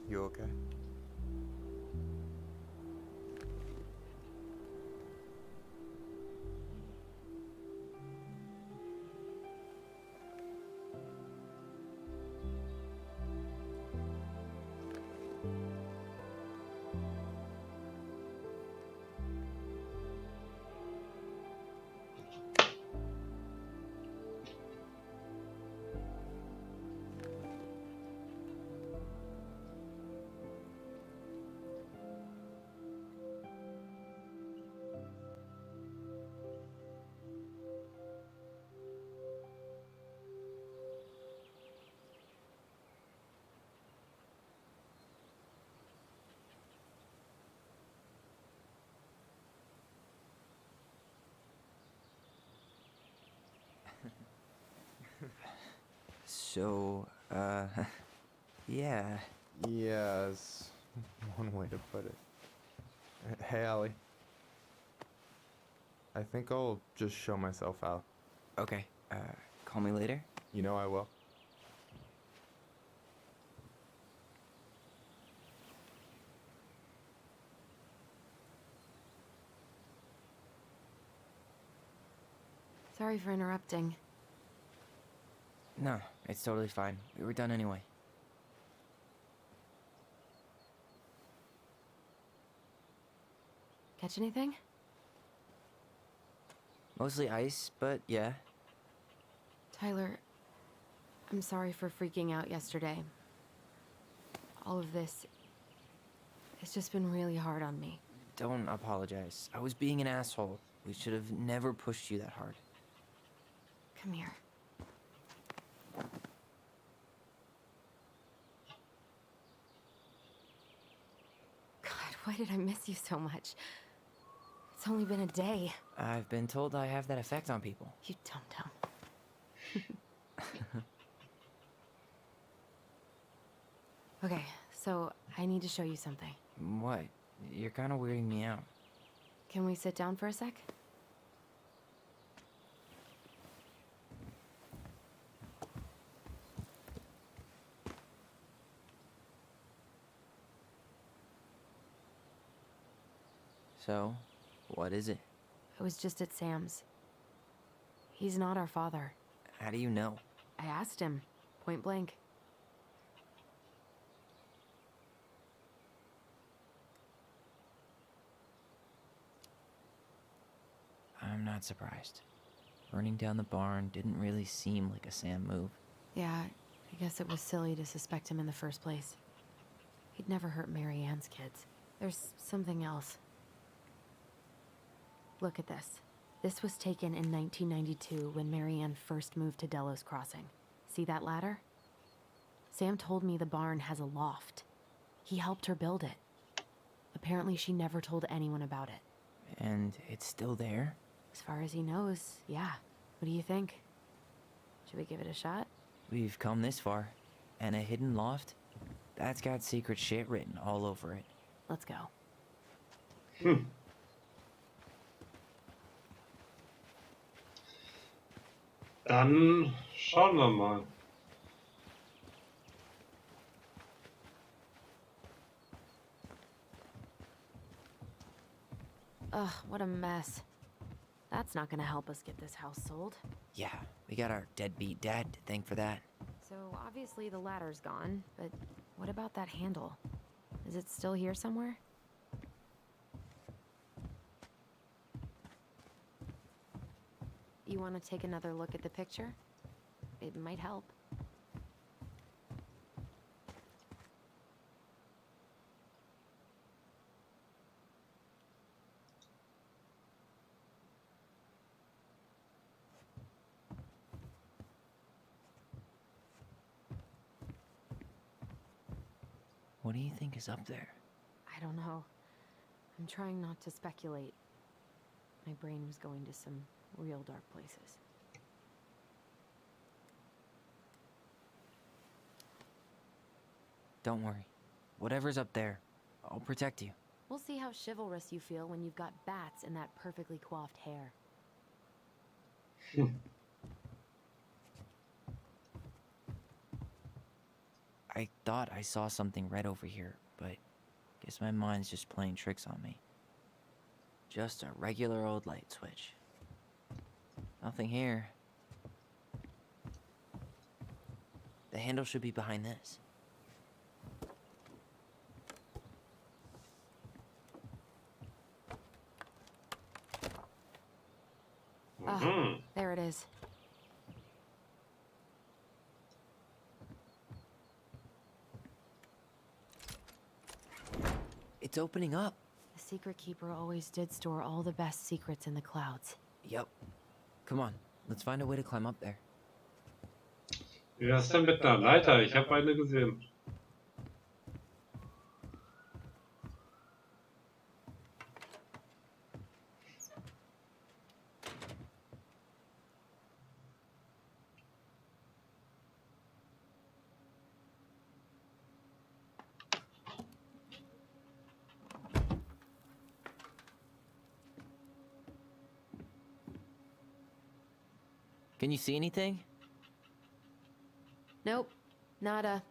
You okay? So, yeah. Yeah, is one way to put it. Hey, Allie. I think I'll just show myself out. Okay, call me later? You know I will. Sorry for interrupting. No, it's totally fine. We were done anyway. Catch anything? Mostly ice, but yeah. Tyler, I'm sorry for freaking out yesterday. All of this, it's just been really hard on me. Don't apologize. I was being an asshole. We should have never pushed you that hard. Come here. God, why did I miss you so much? It's only been a day. I've been told I have that effect on people. You dum-dum. Okay, so I need to show you something. What? You're kind of weirding me out. Can we sit down for a sec? So, what is it? I was just at Sam's. He's not our father. How do you know? I asked him, point blank. I'm not surprised. Burning down the barn didn't really seem like a Sam move. Yeah, I guess it was silly to suspect him in the first place. He'd never hurt Mary Ann's kids. There's something else. Look at this. This was taken in 1992 when Mary Ann first moved to Delos Crossing. See that ladder? Sam told me the barn has a loft. He helped her build it. Apparently she never told anyone about it. And it's still there? As far as he knows, yeah. What do you think? Should we give it a shot? We've come this far. And a hidden loft? That's got secret shit written all over it. Let's go. Dann schauen wir mal. Ugh, what a mess. That's not gonna help us get this house sold. Yeah, we got our deadbeat dad to thank for that. So obviously the ladder's gone, but what about that handle? Is it still here somewhere? You want to take another look at the picture? It might help. What do you think is up there? I don't know. I'm trying not to speculate. My brain was going to some real dark places. Don't worry. Whatever's up there, I'll protect you. We'll see how chivalrous you feel when you've got bats in that perfectly coiffed hair. I thought I saw something red over here, but guess my mind's just playing tricks on me. Just a regular old light switch. Nothing here. The handle should be behind this. Ah, there it is. It's opening up. The secret keeper always did store all the best secrets in the clouds. Yep. Come on, let's find a way to climb up there. Wie wär's denn mit einer Leiter? Ich habe eine gesehen. Can you see anything? Nope, nada.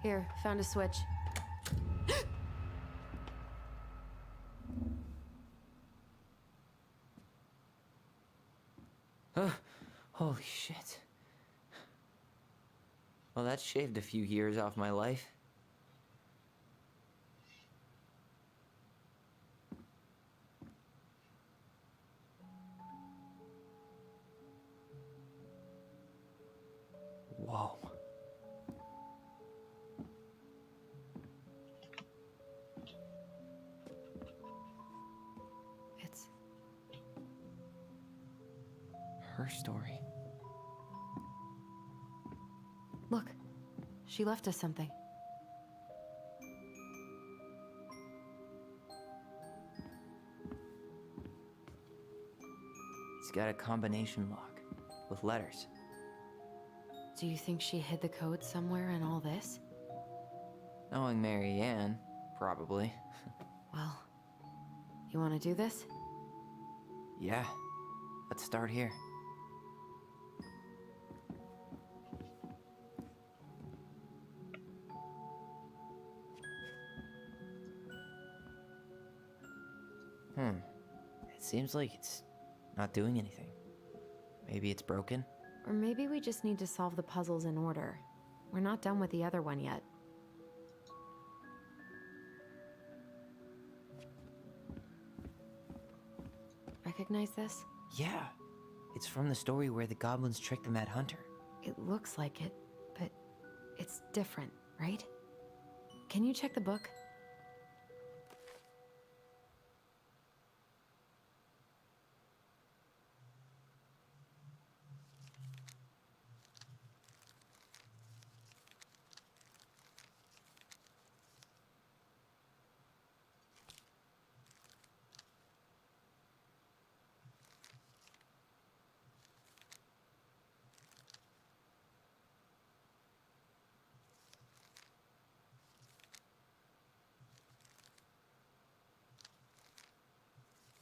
Here, found a switch. Holy shit. Well, that shaved a few years off my life. Whoa. It's her story. Look, she left us something. It's got a combination lock with letters. Do you think she hid the code somewhere in all this? Knowing Mary Ann, probably. Well, you want to do this? Yeah, let's start here. It seems like it's not doing anything. Maybe it's broken? Or maybe we just need to solve the puzzles in order. We're not done with the other one yet. Recognize this? Yeah. It's from the story where the goblins tricked the Mad Hunter. It looks like it, but it's different, right? Can you check the book?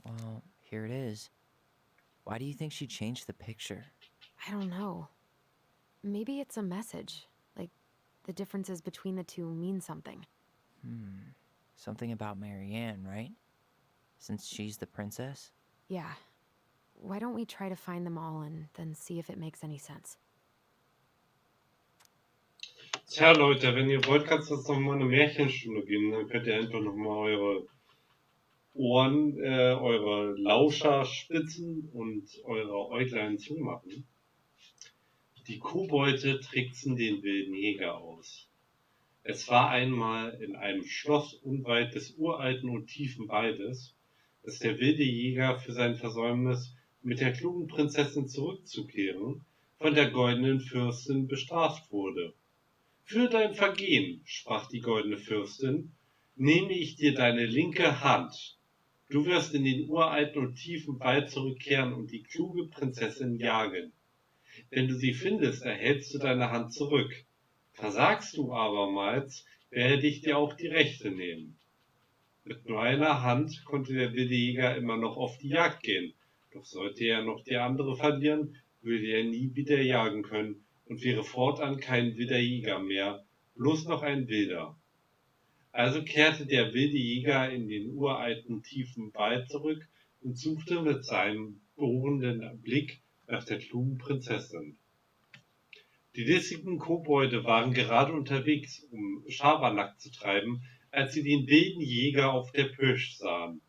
Well, here it is. Why do you think she changed the picture? I don't know. Maybe it's a message. Like, the differences between the two mean something. Something about Mary Ann, right? Since she's the princess? Yeah. Why don't we try to find them all and then see if it makes any sense? Tja, Leute, wenn ihr wollt, kannst du uns nochmal eine Märchenstunde geben. Dann könnt ihr einfach nochmal eure Ohren, eure Lauscher spitzen und eure Äuglein zumachen. Die Kobolde tricksen den wilden Jäger aus. Es war einmal in einem Schloss unweit des uralten und tiefen Waldes, dass der wilde Jäger für sein Versäumnis, mit der klugen Prinzessin zurückzukehren, von der goldenen Fürstin bestraft wurde. Für dein Vergehen, sprach die goldene Fürstin, nehme ich dir deine linke Hand. Du wirst in den uralten und tiefen Wald zurückkehren und die kluge Prinzessin jagen. Wenn du sie findest, erhältst du deine Hand zurück. Versagst du abermals, werde ich dir auch die rechte nehmen. Mit nur einer Hand konnte der wilde Jäger immer noch auf die Jagd gehen, doch sollte er noch die andere verlieren, würde er nie wieder jagen können und wäre fortan kein wilder Jäger mehr, bloß noch ein Wilder. Also kehrte der wilde Jäger in den uralten tiefen Wald zurück und suchte mit seinem bohrenden Blick nach der klugen Prinzessin. Die listigen Kobolde waren gerade unterwegs, um Schabernack zu treiben, als sie den wilden Jäger auf der Pirsch sahen.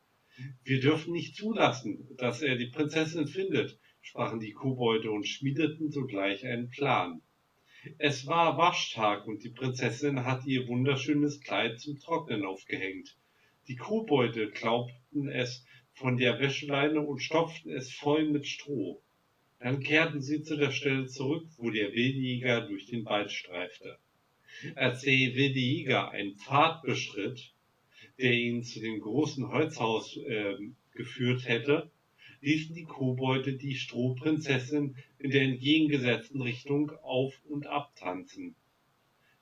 Wir dürfen nicht zulassen, dass er die Prinzessin findet, sprachen die Kobolde und schmiedeten sogleich einen Plan. Es war Waschtag und die Prinzessin hatte ihr wunderschönes Kleid zum Trocknen aufgehängt. Die Kobolde klaubten es von der Wäscheleine und stopften es voll mit Stroh. Dann kehrten sie zu der Stelle zurück, wo der wilde Jäger durch den Wald streifte. Als der wilde Jäger einen Pfad beschritt, der ihn zu dem großen Holzhaus geführt hätte, ließen die Kobolde die Strohprinzessin in der entgegengesetzten Richtung auf und ab tanzen.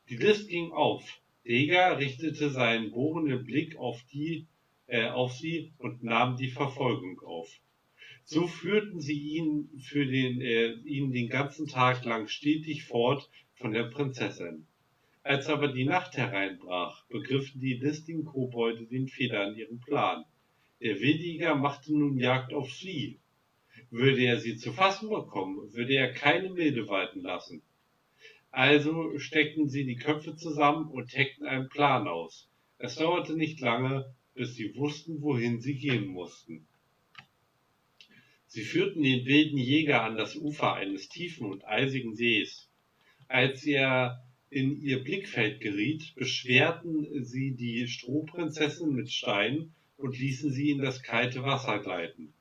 Die List ging auf. Der Jäger richtete seinen bohrenden Blick auf sie und nahm die Verfolgung auf. So führten sie ihn den ganzen Tag lang stetig fort von der Prinzessin. Als aber die Nacht hereinbrach, begriffen die listigen Kobolde den Fehler in ihrem Plan. Der wilde Jäger machte nun Jagd auf sie. Würde er sie zu fassen bekommen, würde er keine Milde walten lassen. Also steckten sie die Köpfe zusammen und heckten einen Plan aus. Es dauerte nicht lange, bis sie wussten, wohin sie gehen mussten. Sie führten den wilden Jäger an das Ufer eines tiefen und eisigen Sees. Als er in ihr Blickfeld geriet, beschwerten sie die Strohprinzessin mit Steinen und ließen sie in das kalte Wasser gleiten.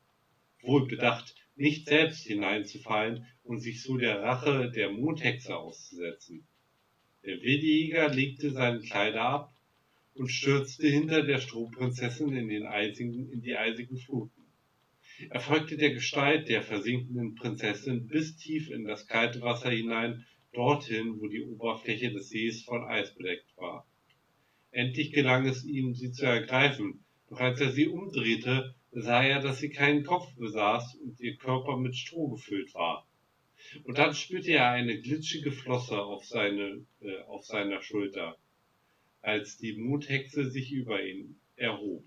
Wohlbedacht, nicht selbst hineinzufallen und sich so der Rache der Mondhexe auszusetzen. Der wilde Jäger legte seine Kleider ab und stürzte hinter der Strohprinzessin in die eisigen Fluten. Er folgte der Gestalt der versinkenden Prinzessin bis tief in das kalte Wasser hinein, dorthin, wo die Oberfläche des Sees von Eis bedeckt war. Endlich gelang es ihm, sie zu ergreifen, doch als er sie umdrehte, sah er, dass sie keinen Kopf besaß und ihr Körper mit Stroh gefüllt war. Und dann spürte er eine glitschige Flosse auf seiner Schulter, als die Mondhexe sich über ihn erhob.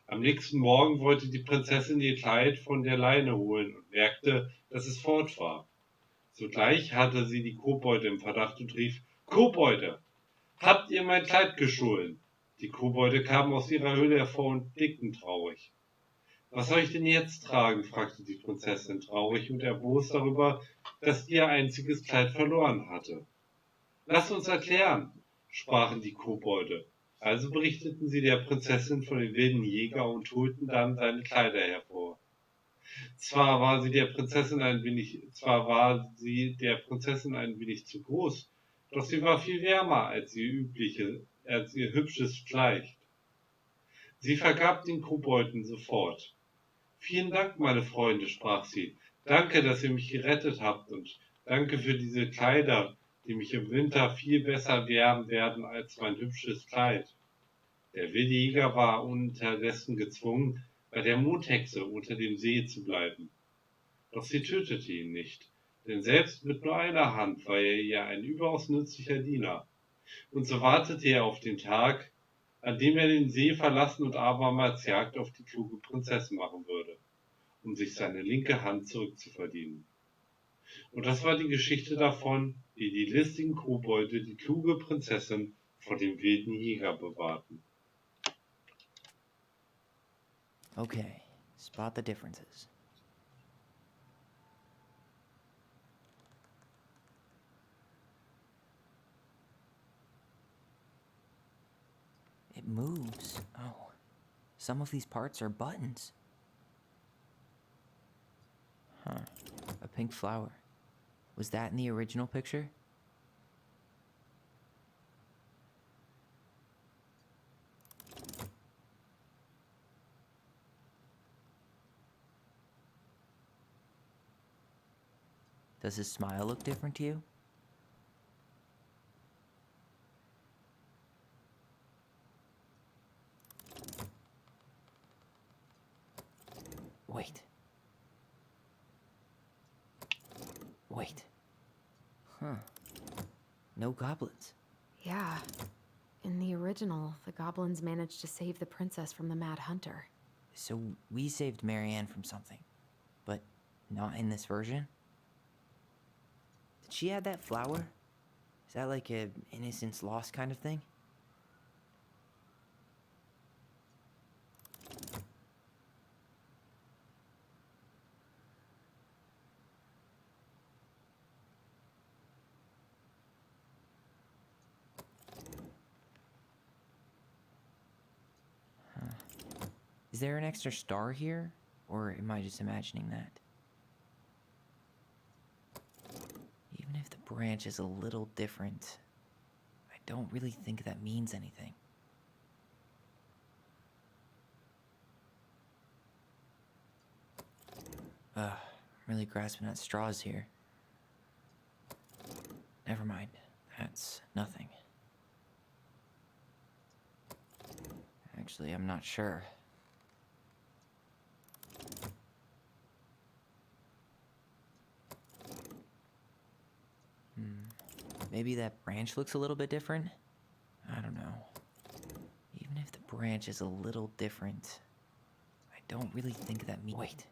Am nächsten Morgen wollte die Prinzessin ihr Kleid von der Leine holen und merkte, dass es fort war. Sogleich hatte sie die Kobolde im Verdacht und rief: »Kobolde, habt ihr mein Kleid gestohlen?« Die Kobolde kamen aus ihrer Höhle hervor und blickten traurig. »Was soll ich denn jetzt tragen?« fragte die Prinzessin traurig und erbost darüber, dass sie ihr einziges Kleid verloren hatte. »Lasst uns erklären«, sprachen die Kobolde. Also berichteten sie der Prinzessin von dem wilden Jäger und holten dann seine Kleider hervor. Zwar war sie der Prinzessin ein wenig zu groß, doch sie war viel wärmer als ihr hübsches Kleid. Sie vergab den Kobolden sofort. »Vielen Dank, meine Freunde«, sprach sie. »Danke, dass ihr mich gerettet habt und danke für diese Kleider, die mich im Winter viel besser wärmen werden als mein hübsches Kleid.« Der wilde Jäger war unterdessen gezwungen, bei der Mondhexe unter dem See zu bleiben. Doch sie tötete ihn nicht, denn selbst mit nur einer Hand war er ihr ein überaus nützlicher Diener. Und so wartete er auf den Tag, an dem er den See verlassen und abermals Jagd auf die kluge Prinzessin machen würde, um sich seine linke Hand zurückzuverdienen. Und das war die Geschichte davon, wie die listigen Kobolde die kluge Prinzessin vor dem wilden Jäger bewahrten. Okay, spot the differences. It moves. Oh, some of these parts are buttons. Huh, a pink flower. Was that in the original picture? Does his smile look different to you? Wait. Wait. Huh. No goblins. Yeah. In the original, the goblins managed to save the princess from the Mad Hunter. So we saved Marianne from something, but not in this version? Did she add that flower? Is that like a innocence lost kind of thing? Huh. Is there an extra star here? Or am I just imagining that? Even if the branch is a little different, I don't really think that means anything. I'm really grasping at straws here. Never mind, that's nothing. Actually, I'm not sure. Maybe that branch looks a little bit different? I don't know. Even if the branch is a little different, I don't really think that means. Wait.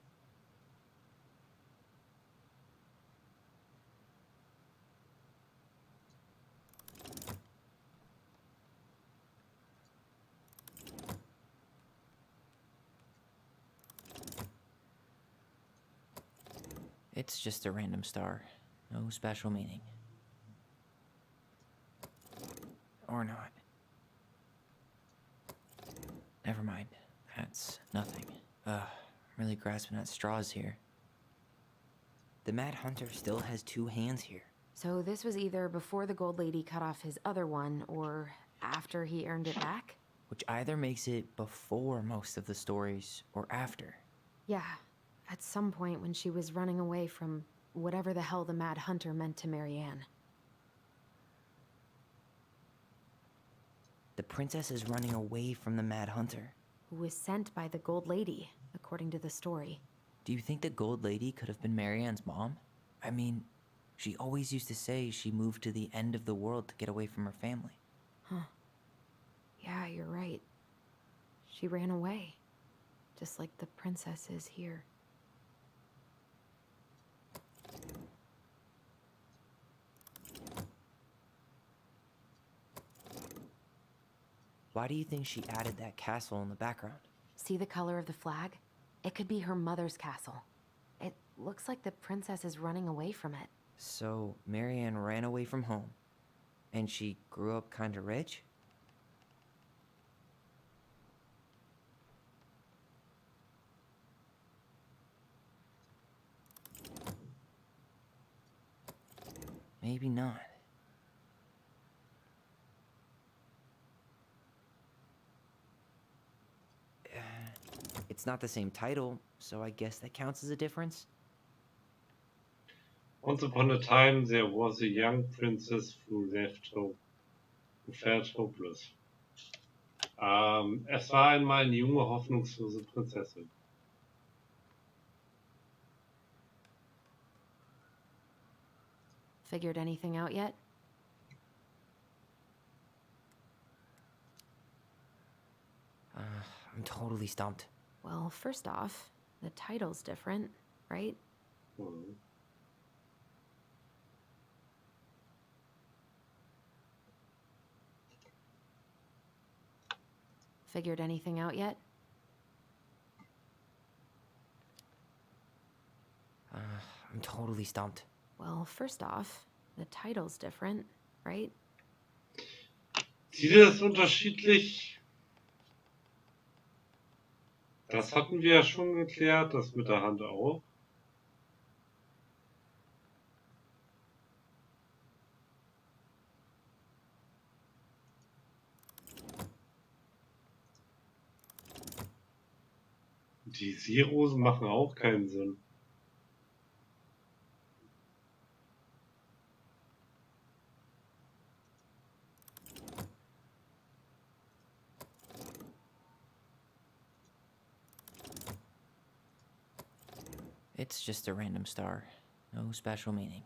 It's just a random star. No special meaning. Or not. Never mind. That's nothing. I'm really grasping at straws here. The Mad Hunter still has two hands here. So this was either before the Gold Lady cut off his other one, or after he earned it back? Which either makes it before most of the stories, or after. Yeah, at some point when she was running away from whatever the hell the Mad Hunter meant to Marianne. The princess is running away from the Mad Hunter. Who was sent by the Gold Lady, according to the story. Do you think the Gold Lady could have been Marianne's mom? I mean, she always used to say she moved to the end of the world to get away from her family. Huh. Yeah, you're right. She ran away. Just like the princess is here. Why do you think she added that castle in the background? See the color of the flag? It could be her mother's castle. It looks like the princess is running away from it. So, Marianne ran away from home, and she grew up kinda rich? Maybe not. It's not the same title, so I guess that counts as a difference? Once upon a time there was a young princess who felt hopeless. Es war einmal eine junge, hoffnungslose Prinzessin. Figured anything out yet? I'm totally stumped. Well, first off, the title's different, right? Mhm. Figured anything out yet? I'm totally stumped. Well, first off, the title's different, right? Titel ist unterschiedlich. Das hatten wir ja schon geklärt, das mit der Hand auch. Die Seerosen machen auch keinen Sinn. It's just a random star. No special meaning.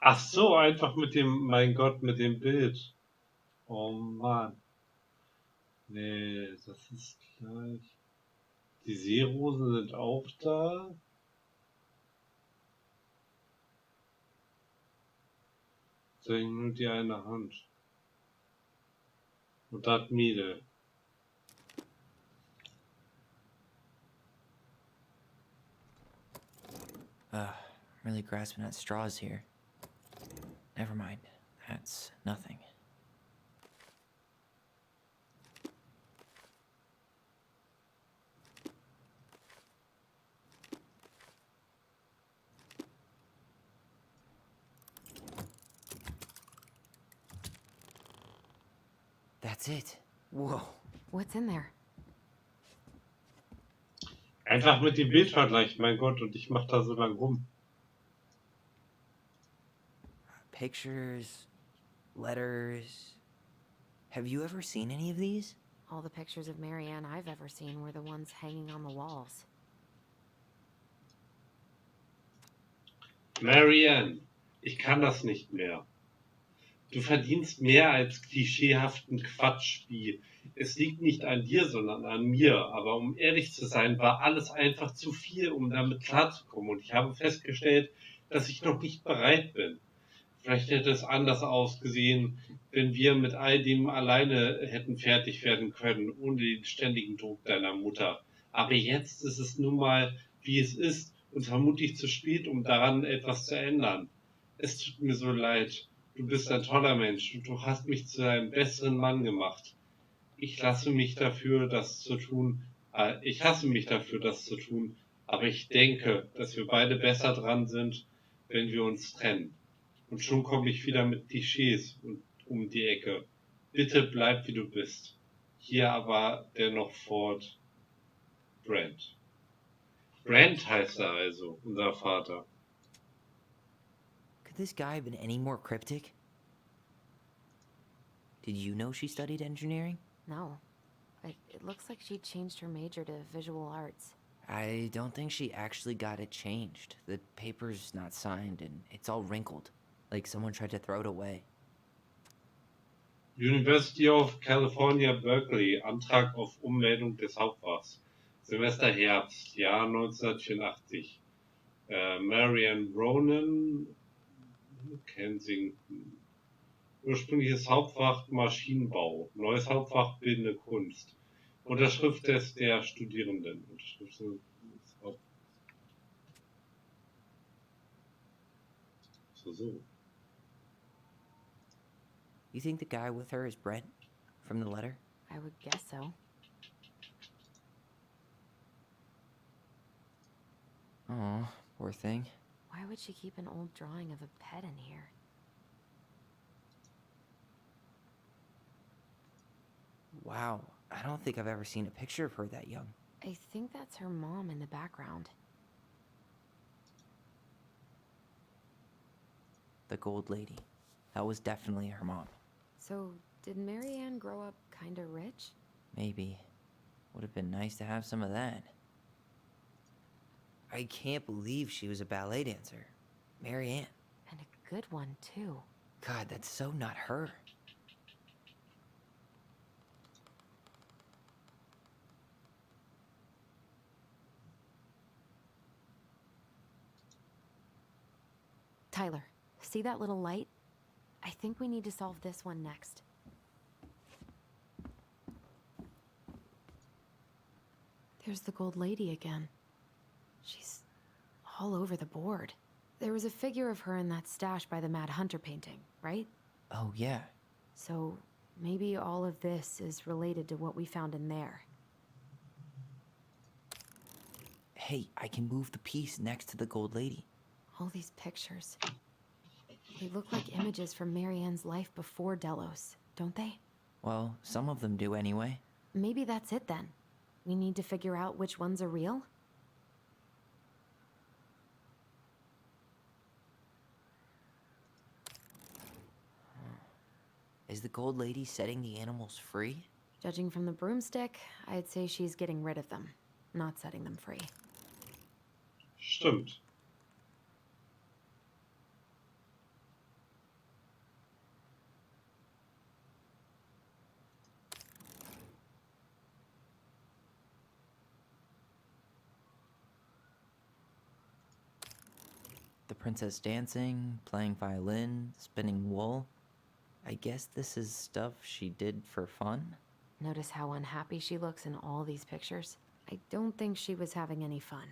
Ach so, einfach mit dem, mein Gott, mit dem Bild. Oh Mann. Nee, das ist gleich. Die Seerosen sind auch da. Soll ich nur die eine Hand. Und das Miele. Really grasping at straws here. Never mind. That's nothing. That's it. Whoa. What's in there? Einfach mit dem Bild vergleichen, mein Gott, und ich mach da so lang rum. Pictures, letters. Have you ever seen any of these? All the pictures of Marianne I've ever seen were the ones hanging on the walls. Marianne, ich kann das nicht mehr. Du verdienst mehr als klischeehaften Quatschspiel. Es liegt nicht an dir, sondern an mir. Aber um ehrlich zu sein, war alles einfach zu viel, um damit klarzukommen. Und ich habe festgestellt, dass ich noch nicht bereit bin. Vielleicht hätte es anders ausgesehen, wenn wir mit all dem alleine hätten fertig werden können, ohne den ständigen Druck deiner Mutter. Aber jetzt ist es nun mal, wie es ist, und vermutlich zu spät, um daran etwas zu ändern. Es tut mir so leid. Du bist ein toller Mensch und du hast mich zu einem besseren Mann gemacht. Ich hasse mich dafür, das zu tun, aber ich denke, dass wir beide besser dran sind, wenn wir uns trennen. Und schon komme ich wieder mit Klischees um die Ecke. Bitte bleib wie du bist. Hier aber dennoch fort. Brent. Brent heißt er also, unser Vater. Could this guy have been any more cryptic? Did you know she studied engineering? No. It looks like she changed her major to visual arts. I don't think she actually got it changed. The paper's not signed and it's all wrinkled. Like someone tried to throw it away. University of California, Berkeley, Antrag auf Ummeldung des Hauptfachs. Semester Herbst, Jahr 1984. Marianne Ronan, Kensington. Ursprüngliches Hauptfach Maschinenbau, neues Hauptfach Bildende Kunst. Unterschrift der Studierenden. So. You think the guy with her is Brent? From the letter? I would guess so. Oh, poor thing. Why would she keep an old drawing of a pet in here? Wow, I don't think I've ever seen a picture of her that young. I think that's her mom in the background. The gold lady. That was definitely her mom. So, did Mary Ann grow up kinda rich? Maybe. Would have been nice to have some of that. I can't believe she was a ballet dancer. Mary Ann. And a good one, too. God, that's so not her. Tyler, see that little light? I think we need to solve this one next. There's the gold lady again. She's all over the board. There was a figure of her in that stash by the Mad Hunter painting, right? Oh, yeah. So maybe all of this is related to what we found in there. Hey, I can move the piece next to the gold lady. All these pictures. They look like images from Mary Ann's life before Delos, don't they? Well, some of them do anyway. Maybe that's it then. We need to figure out which ones are real? Is the gold lady setting the animals free? Judging from the broomstick, I'd say she's getting rid of them, not setting them free. Stimmt. The princess dancing, playing violin, spinning wool. I guess this is stuff she did for fun? Notice how unhappy she looks in all these pictures? I don't think she was having any fun.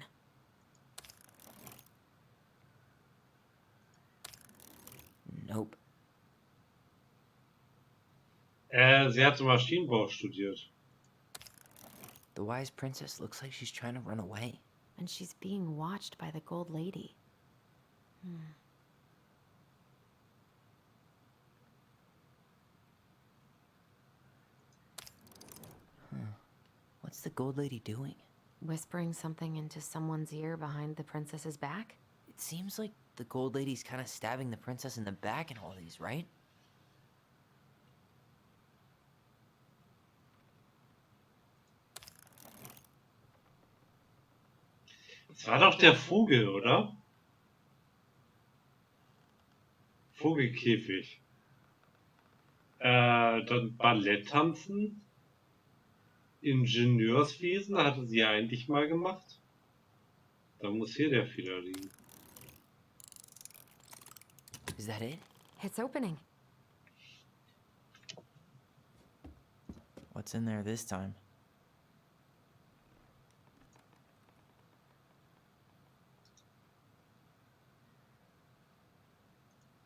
Nope. Sie hatte Maschinenbau studiert. The wise princess looks like she's trying to run away. And she's being watched by the gold lady. What's the gold lady doing? Whispering something into someone's ear behind the princess's back? It seems like the gold lady's kind of stabbing the princess in the back in all these, right? Das war doch der Vogel, oder? Vogelkäfig. Dann Balletttanzen. Ingenieurswesen hatte sie ja eigentlich mal gemacht. Da muss hier der Fehler liegen. Is that it? It's opening. What's in there this time?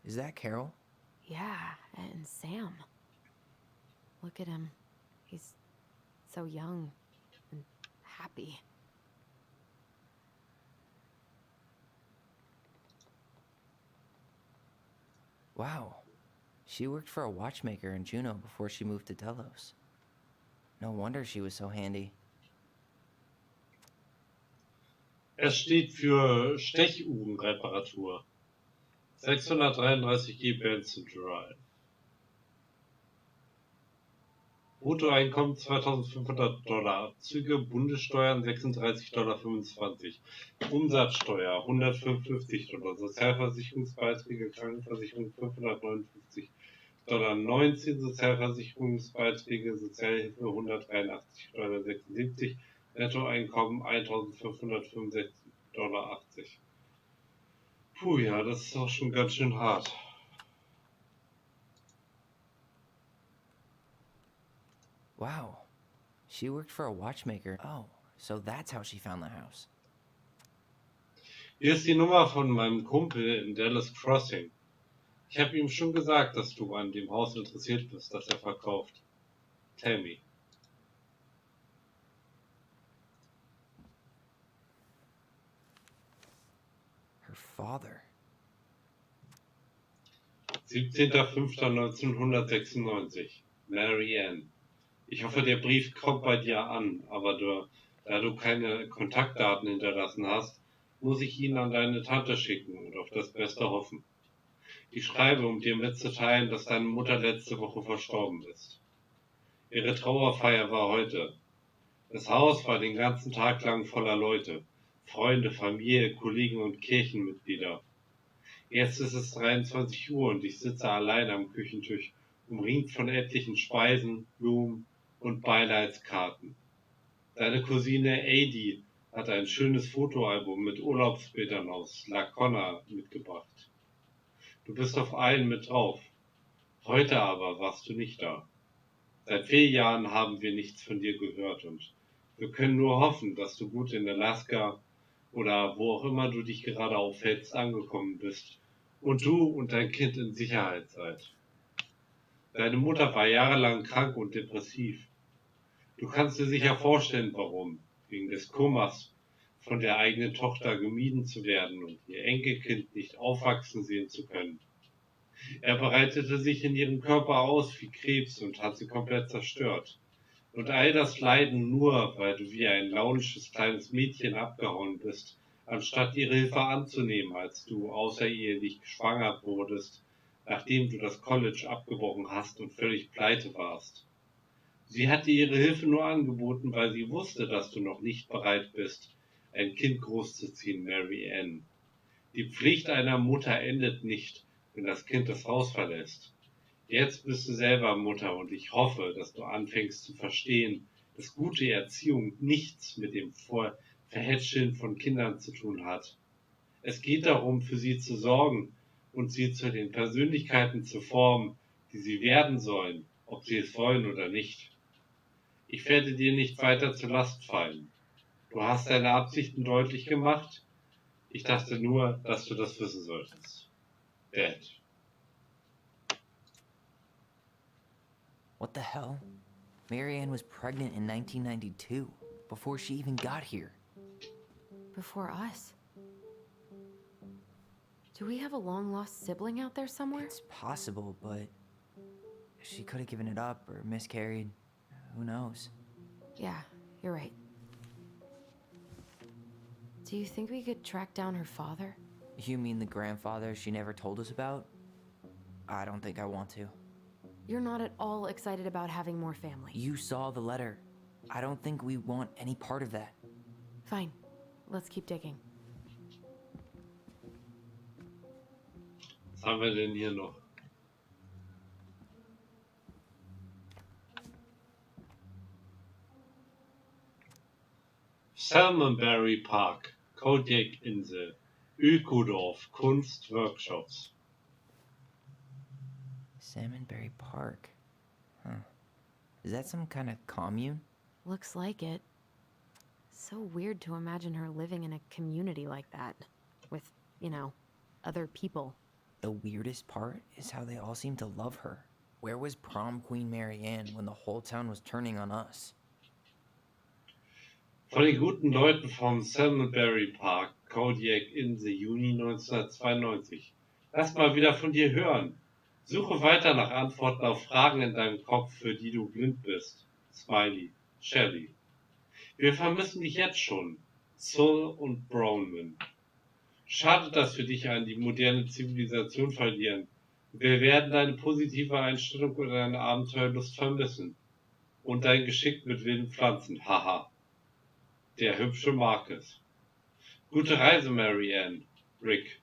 Is that Carol? Yeah, and Sam. Look at him. He's so young and happy. Wow. She worked for a watchmaker in Juneau before she moved to Delos. No wonder she was so handy. Es steht für Stechuhrenreparatur. 633 G Benson Drive. Bruttoeinkommen $2.500, Abzüge, Bundessteuern $36,25, Umsatzsteuer $155, Sozialversicherungsbeiträge, Krankenversicherung $559,19, Sozialversicherungsbeiträge, Sozialhilfe $183,76, Nettoeinkommen $1.565,80. Puh, ja, das ist auch schon ganz schön hart. Wow. She worked for a watchmaker. Oh, so that's how she found the house. Hier ist die Nummer von meinem Kumpel in Dallas Crossing. Ich habe ihm schon gesagt, dass du an dem Haus interessiert bist, das er verkauft. Tell me. Her father. 17.05.1996. Mary Ann. Ich hoffe, der Brief kommt bei dir an, aber da du keine Kontaktdaten hinterlassen hast, muss ich ihn an deine Tante schicken und auf das Beste hoffen. Ich schreibe, um dir mitzuteilen, dass deine Mutter letzte Woche verstorben ist. Ihre Trauerfeier war heute. Das Haus war den ganzen Tag lang voller Leute, Freunde, Familie, Kollegen und Kirchenmitglieder. Jetzt ist es 23 Uhr und ich sitze allein am Küchentisch, umringt von etlichen Speisen, Blumen und Beileidskarten. Deine Cousine Adi hat ein schönes Fotoalbum mit Urlaubsbildern aus Lacona mitgebracht. Du bist auf allen mit drauf. Heute aber warst du nicht da. Seit 4 Jahren haben wir nichts von dir gehört und wir können nur hoffen, dass du gut in Alaska oder wo auch immer du dich gerade aufhältst angekommen bist und du und dein Kind in Sicherheit seid. Deine Mutter war jahrelang krank und depressiv. Du kannst dir sicher vorstellen, warum. Wegen des Kummers, von der eigenen Tochter gemieden zu werden und ihr Enkelkind nicht aufwachsen sehen zu können. Er breitete sich in ihrem Körper aus wie Krebs und hat sie komplett zerstört. Und all das Leiden nur, weil du wie ein launisches kleines Mädchen abgehauen bist, anstatt ihre Hilfe anzunehmen, als du außerehelich geschwangert wurdest, nachdem du das College abgebrochen hast und völlig pleite warst. Sie hatte ihre Hilfe nur angeboten, weil sie wusste, dass du noch nicht bereit bist, ein Kind großzuziehen, Mary Ann. Die Pflicht einer Mutter endet nicht, wenn das Kind das Haus verlässt. Jetzt bist du selber Mutter und ich hoffe, dass du anfängst zu verstehen, dass gute Erziehung nichts mit dem Verhätscheln von Kindern zu tun hat. Es geht darum, für sie zu sorgen und sie zu den Persönlichkeiten zu formen, die sie werden sollen, ob sie es wollen oder nicht. Ich werde dir nicht weiter zur Last fallen. Du hast deine Absichten deutlich gemacht. Ich dachte nur, dass du das wissen solltest. Dad. What the hell? Marianne was pregnant in 1992, before she even got here. Before us? Do we have a long-lost sibling out there somewhere? It's possible, but she could have given it up or miscarried. Who knows? Yeah, you're right. Do you think we could track down her father? You mean the grandfather she never told us about? I don't think I want to. You're not at all excited about having more family. You saw the letter. I don't think we want any part of that. Fine. Let's keep digging. Was haben wir denn hier noch? Salmonberry Park, Kodiak-Insel, Ökodorf, Kunstworkshops. Salmonberry Park. Huh. Is that some kind of commune? Looks like it. So weird to imagine her living in a community like that. With, you know, other people. The weirdest part is how they all seem to love her. Where was prom queen Mary Ann when the whole town was turning on us? Von den guten Leuten vom Salmonberry Park, Kodiak-Insel, Juni 1992. Lass mal wieder von dir hören. Suche weiter nach Antworten auf Fragen in deinem Kopf, für die du blind bist. Smiley. Shelly. Wir vermissen dich jetzt schon. Soul und Brownman. Schade, dass wir dich an die moderne Zivilisation verlieren. Wir werden deine positive Einstellung und deine Abenteuerlust vermissen. Und dein Geschick mit wilden Pflanzen. Haha. Der hübsche Marcus. Gute Reise, Mary Ann. Rick.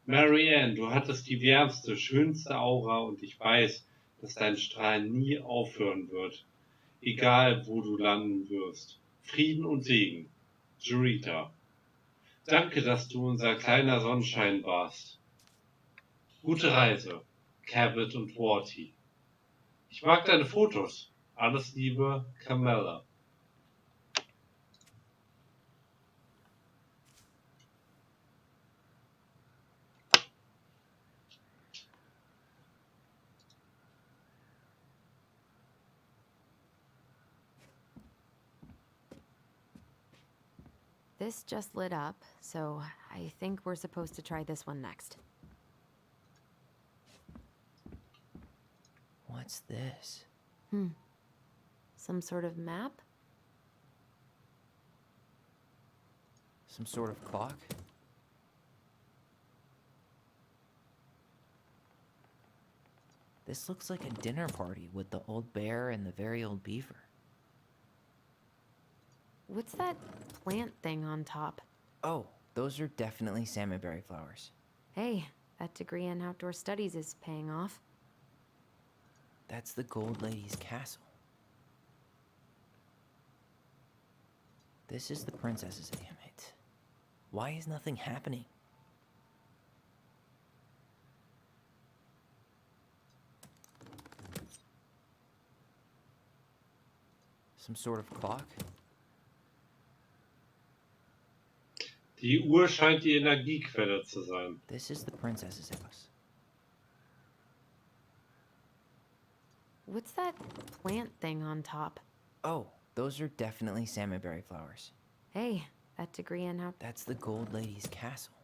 Mary Ann, du hattest die wärmste, schönste Aura und ich weiß, dass dein Strahlen nie aufhören wird. Egal, wo du landen wirst. Frieden und Segen. Jurita. Danke, dass du unser kleiner Sonnenschein warst. Gute Reise. Cabot und Warty. Ich mag deine Fotos. Alles Liebe, Camilla. This just lit up, so I think we're supposed to try this one next. What's this? Some sort of map? Some sort of clock? This looks like a dinner party with the old bear and the very old beaver. What's that plant thing on top? Oh, those are definitely salmonberry flowers. Hey, that degree in outdoor studies is paying off. That's the Gold Lady's castle. This is the princess's. Damn it. Why is nothing happening? Some sort of clock? Die Uhr scheint die Energiequelle zu sein. This is the princess's house. What's that plant thing on top? Oh, those are definitely salmonberry flowers. Hey, that degree in out. That's the Gold Lady's castle.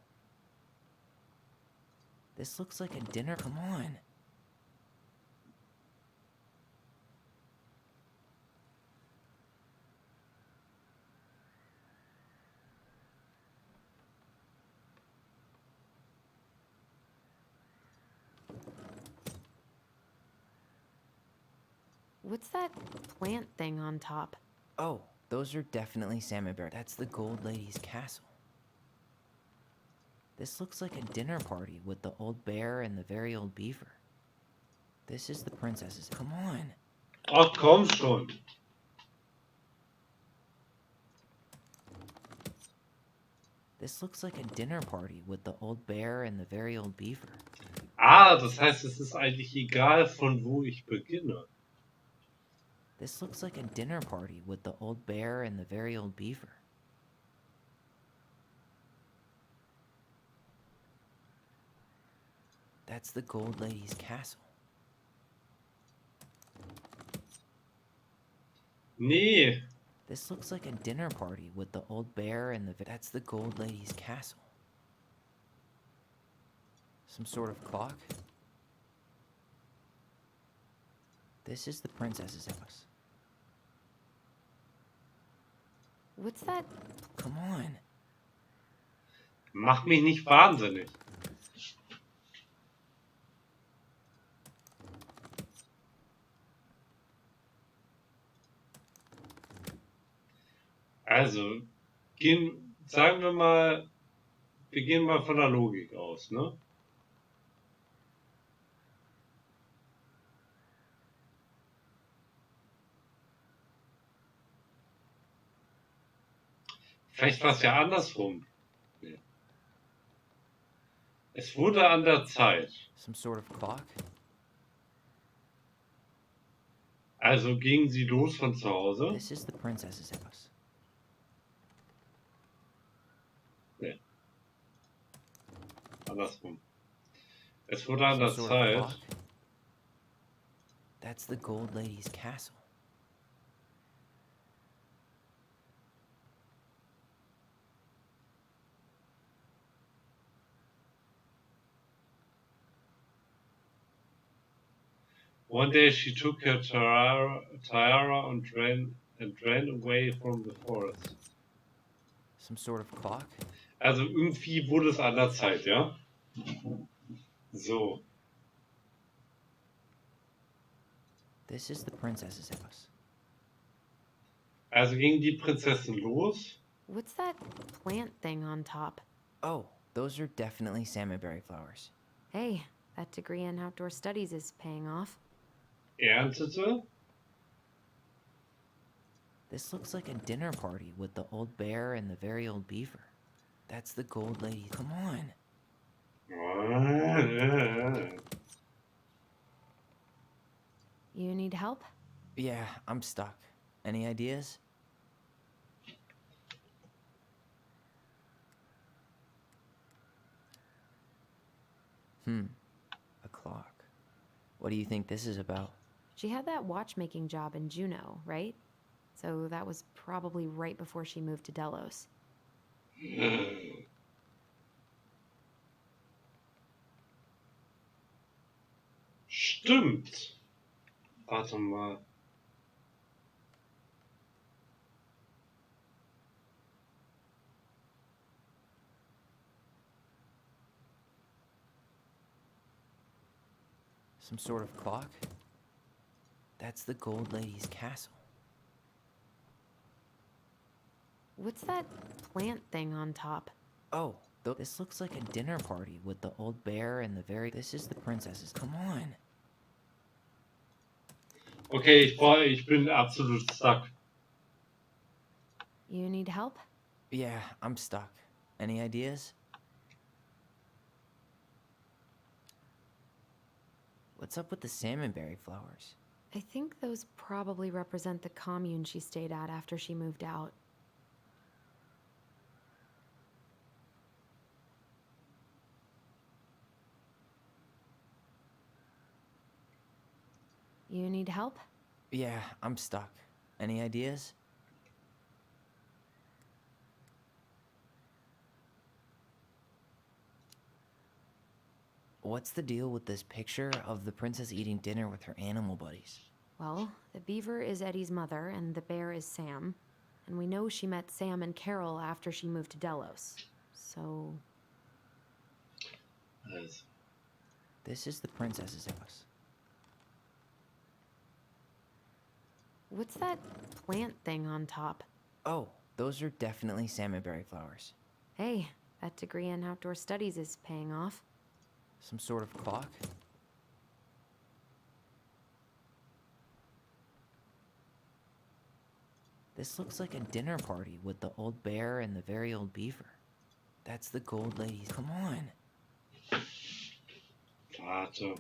This looks like a dinner. Come on. What's that plant thing on top? Oh, those are definitely salmonberry. That's the Gold Lady's castle. This looks like a dinner party with the old bear and the very old beaver. This is the princess's. Come on. Ach, komm schon. This looks like a dinner party with the old bear and the very old beaver. Ah, das heißt, es ist eigentlich egal, von wo ich beginne. This looks like a dinner party with the old bear and the very old beaver. That's the Gold Lady's castle. Nee. This looks like a dinner party with the old bear and the. That's the Gold Lady's castle. Some sort of clock? This is the princess's house. What's that? Come on. Mach mich nicht wahnsinnig. Also, sagen wir mal, wir gehen mal von der Logik aus, ne? Vielleicht war es ja andersrum. Nee. Es wurde an der Zeit. Some sort of clock? Also gingen sie los von zu Hause. This is the princess's house. Nee. Andersrum. Es wurde an der Zeit. That's the Gold Lady's castle. One day she took her tiara and ran away from the forest. Some sort of clock? Also irgendwie wurde es an der Zeit, ja? So. This is the princess's house. Also ging die Prinzessin los. What's that plant thing on top? Oh, those are definitely salmonberry flowers. Hey, that degree in outdoor studies is paying off. Erntete. This looks like a dinner party with the old bear and the very old beaver. That's the Gold Lady. Come on. You need help? Yeah, I'm stuck. Any ideas? A clock. What do you think this is about? She had that watchmaking job in Juneau, right? So that was probably right before she moved to Delos. Stimmt. Warte mal. Some sort of clock? That's the Gold Lady's castle. What's that plant thing on top? Oh, this looks like a dinner party with the old bear and the very... This is the princesses. Come on. Okay, ich bin absolut stuck. You need help? Yeah, I'm stuck. Any ideas? What's up with the salmonberry flowers? I think those probably represent the commune she stayed at after she moved out. You need help? Yeah, I'm stuck. Any ideas? What's the deal with this picture of the princess eating dinner with her animal buddies? Well, the beaver is Eddie's mother and the bear is Sam. And we know she met Sam and Carol after she moved to Delos. So... This is the princess's house. What's that plant thing on top? Oh, those are definitely salmonberry flowers. Hey, that degree in outdoor studies is paying off. Some sort of clock? This looks like a dinner party with the old bear and the very old beaver. That's the Gold Lady's. Come on. Warte.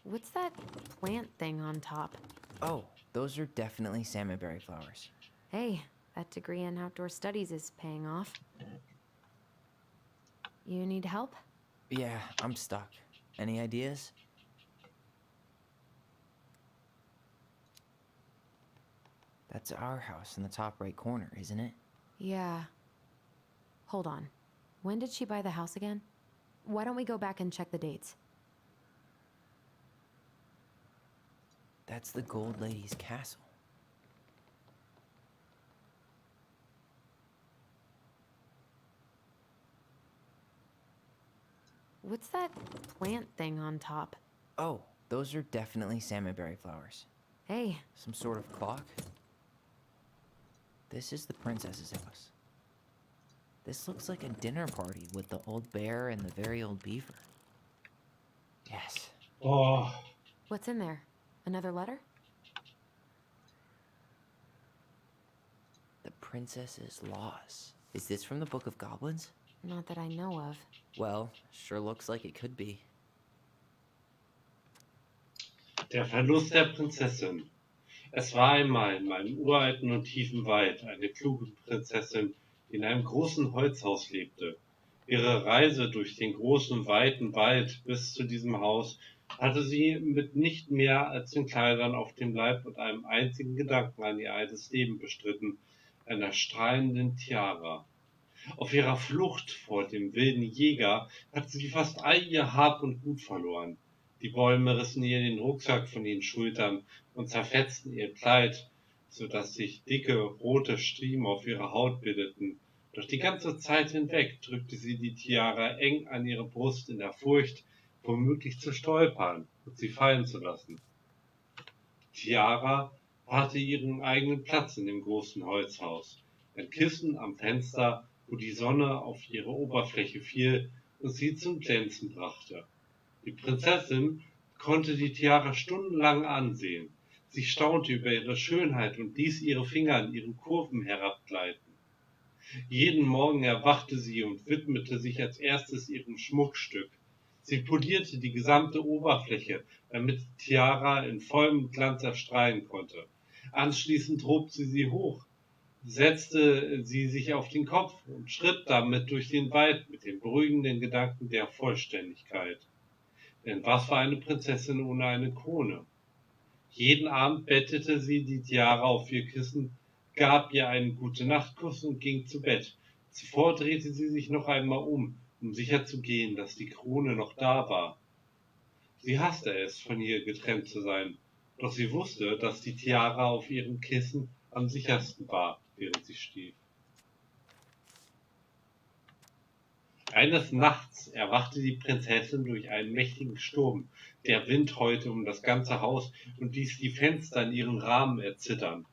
What's that plant thing on top? Oh, those are definitely salmonberry flowers. Hey, that degree in outdoor studies is paying off. You need help? Yeah, I'm stuck. Any ideas? That's our house in the top right corner, isn't it? Yeah. Hold on. When did she buy the house again? Why don't we go back and check the dates? That's the Gold Lady's castle. What's that plant thing on top? Oh, those are definitely salmonberry flowers. Hey. Some sort of clock? This is the princess's house. This looks like a dinner party with the old bear and the very old beaver. Yes. Oh. What's in there? Another letter? The princess's loss. Is this from the Book of Goblins? Not that I know of. Well, sure looks like it could be. Der Verlust der Prinzessin. Es war einmal in meinem uralten und tiefen Wald eine kluge Prinzessin, die in einem großen Holzhaus lebte. Ihre Reise durch den großen, weiten Wald bis zu diesem Haus hatte sie mit nicht mehr als den Kleidern auf dem Leib und einem einzigen Gedanken an ihr altes Leben bestritten, einer strahlenden Tiara. Auf ihrer Flucht vor dem wilden Jäger hatte sie fast all ihr Hab und Gut verloren. Die Bäume rissen ihr den Rucksack von den Schultern und zerfetzten ihr Kleid, so dass sich dicke, rote Striemen auf ihrer Haut bildeten. Doch die ganze Zeit hinweg drückte sie die Tiara eng an ihre Brust in der Furcht, womöglich zu stolpern und sie fallen zu lassen. Tiara hatte ihren eigenen Platz in dem großen Holzhaus, ein Kissen am Fenster, wo die Sonne auf ihre Oberfläche fiel und sie zum Glänzen brachte. Die Prinzessin konnte die Tiara stundenlang ansehen. Sie staunte über ihre Schönheit und ließ ihre Finger an ihren Kurven herabgleiten. Jeden Morgen erwachte sie und widmete sich als erstes ihrem Schmuckstück. Sie polierte die gesamte Oberfläche, damit die Tiara in vollem Glanz erstrahlen konnte. Anschließend hob sie hoch, setzte sie sich auf den Kopf und schritt damit durch den Wald mit dem beruhigenden Gedanken der Vollständigkeit. Denn was war eine Prinzessin ohne eine Krone? Jeden Abend bettete sie die Tiara auf ihr Kissen, gab ihr einen Gute-Nacht-Kuss und ging zu Bett. Zuvor drehte sie sich noch einmal um sicherzugehen, dass die Krone noch da war. Sie hasste es, von ihr getrennt zu sein, doch sie wusste, dass die Tiara auf ihrem Kissen am sichersten war, während sie schlief. Eines Nachts erwachte die Prinzessin durch einen mächtigen Sturm. Der Wind heulte um das ganze Haus und ließ die Fenster in ihren Rahmen erzittern.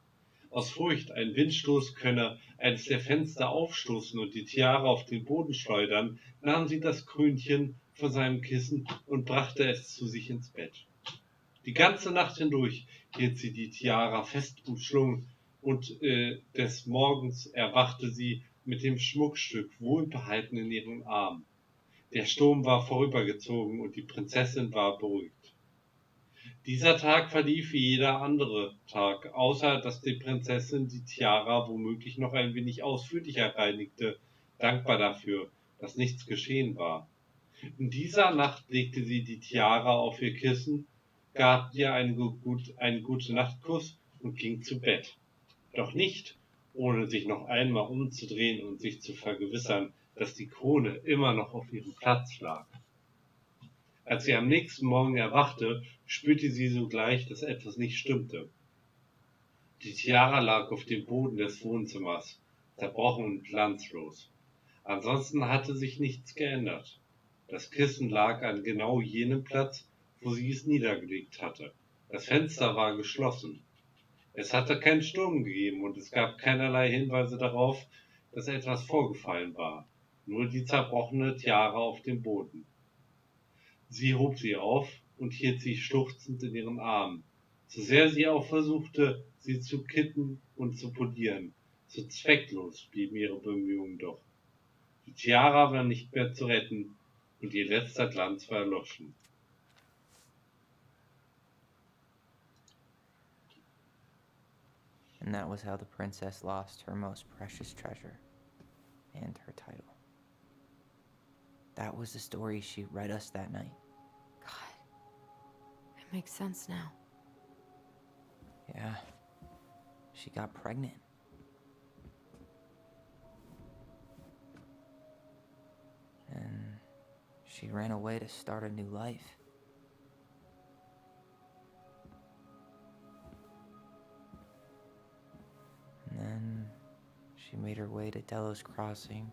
Aus Furcht, ein Windstoß könne eines der Fenster aufstoßen und die Tiara auf den Boden schleudern, nahm sie das Krönchen von seinem Kissen und brachte es zu sich ins Bett. Die ganze Nacht hindurch hielt sie die Tiara fest umschlungen und des Morgens erwachte sie mit dem Schmuckstück wohlbehalten in ihren Armen. Der Sturm war vorübergezogen und die Prinzessin war beruhigt. Dieser Tag verlief wie jeder andere Tag, außer dass die Prinzessin die Tiara womöglich noch ein wenig ausführlicher reinigte, dankbar dafür, dass nichts geschehen war. In dieser Nacht legte sie die Tiara auf ihr Kissen, gab ihr einen Gute-Nacht-Kuss und ging zu Bett. Doch nicht, ohne sich noch einmal umzudrehen und sich zu vergewissern, dass die Krone immer noch auf ihrem Platz lag. Als sie am nächsten Morgen erwachte, spürte sie sogleich, dass etwas nicht stimmte. Die Tiara lag auf dem Boden des Wohnzimmers, zerbrochen und glanzlos. Ansonsten hatte sich nichts geändert. Das Kissen lag an genau jenem Platz, wo sie es niedergelegt hatte. Das Fenster war geschlossen. Es hatte keinen Sturm gegeben und es gab keinerlei Hinweise darauf, dass etwas vorgefallen war. Nur die zerbrochene Tiara auf dem Boden. Sie hob sie auf und hielt sie schluchzend in ihren Armen. So sehr sie auch versuchte, sie zu kitten und zu polieren, so zwecklos blieben ihre Bemühungen doch. Die Tiara war nicht mehr zu retten und ihr letzter Glanz war erloschen. And that was how the princess lost her most precious treasure and her title. That was the story she read us that night. God, it makes sense now. Yeah, she got pregnant. And she ran away to start a new life. And then she made her way to Delos Crossing,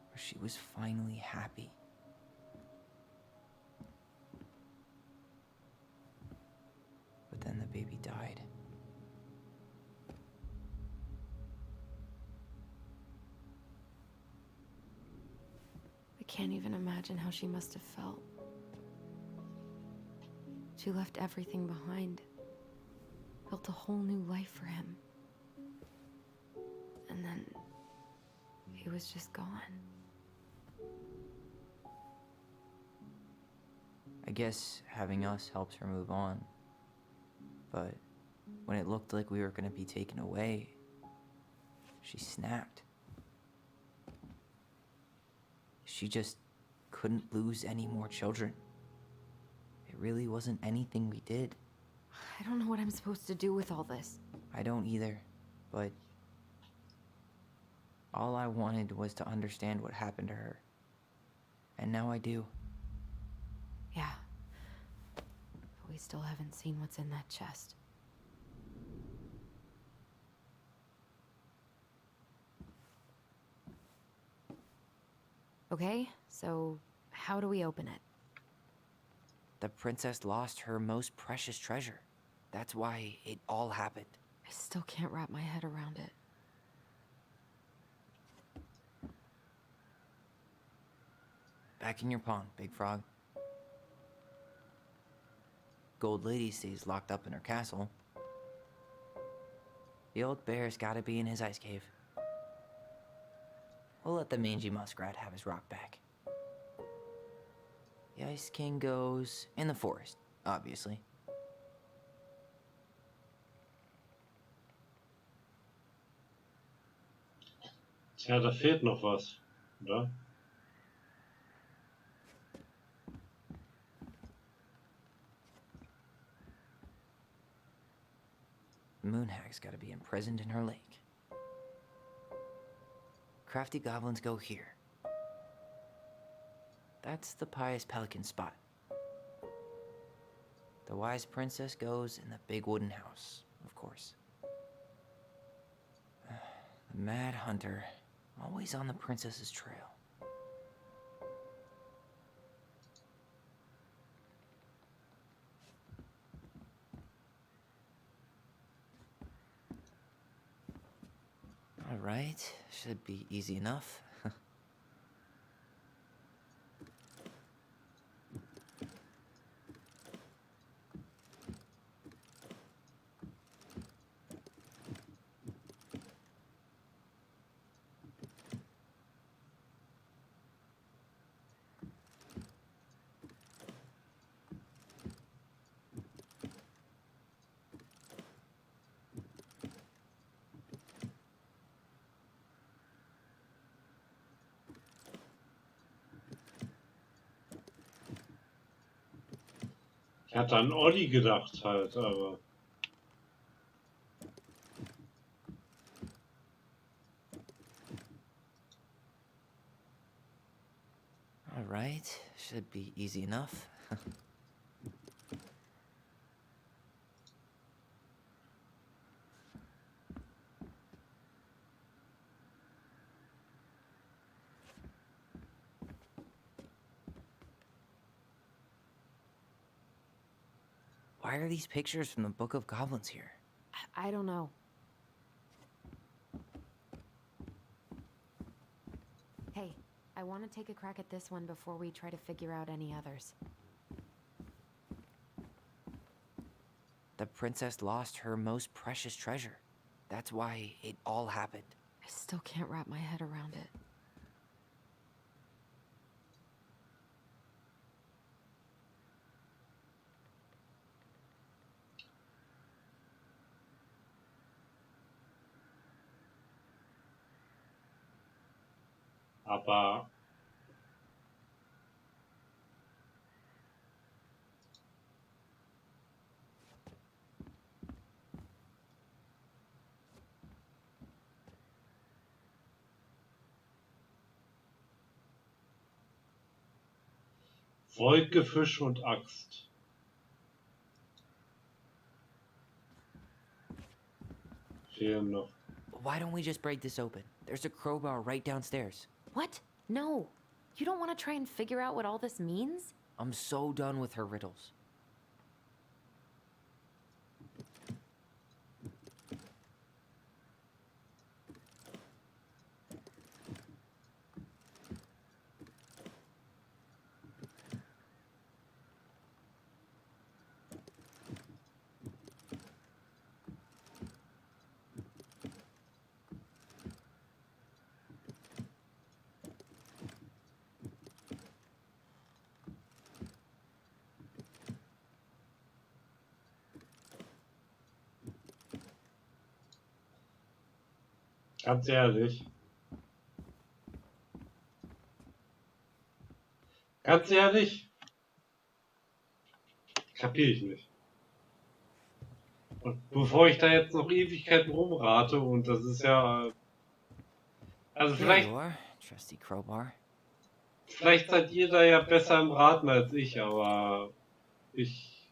where she was finally happy. But then the baby died. I can't even imagine how she must have felt. She left everything behind, built a whole new life for him. And then he was just gone. I guess having us helps her move on. But when it looked like we were going to be taken away, she snapped. She just couldn't lose any more children. It really wasn't anything we did. I don't know what I'm supposed to do with all this. I don't either, but all I wanted was to understand what happened to her. And now I do. Yeah. But we still haven't seen what's in that chest. Okay, so how do we open it? The princess lost her most precious treasure. That's why it all happened. I still can't wrap my head around it. Back in your pond, Big Frog. Gold Lady stays locked up in her castle. The old bear's gotta be in his ice cave. We'll let the mangy muskrat have his rock back. The Ice King goes in the forest, obviously. Tja, da fehlt noch was, oder? The moon goblin hag's gotta be imprisoned in her lake. Crafty goblins go here. That's the pious pelican spot. The wise princess goes in the big wooden house, of course. The mad hunter, always on the princess's trail. All right, should be easy enough. Ich hatte an Olli gedacht halt, aber... All right, should be easy enough. Why are these pictures from the Book of Goblins here? I don't know. Hey, I want to take a crack at this one before we try to figure out any others. The princess lost her most precious treasure. That's why it all happened. I still can't wrap my head around it. Aber... Wolke, Fisch und Axt. Fehlen noch. Why don't we just break this open? There's a crowbar right downstairs. What? No. You don't want to try and figure out what all this means? I'm so done with her riddles. Ganz ehrlich. Ganz ehrlich. Kapiere ich nicht. Und bevor ich da jetzt noch Ewigkeiten rumrate, und das ist ja... Also vielleicht... Trusty crowbar. Vielleicht seid ihr da ja besser im Raten als ich, aber... Ich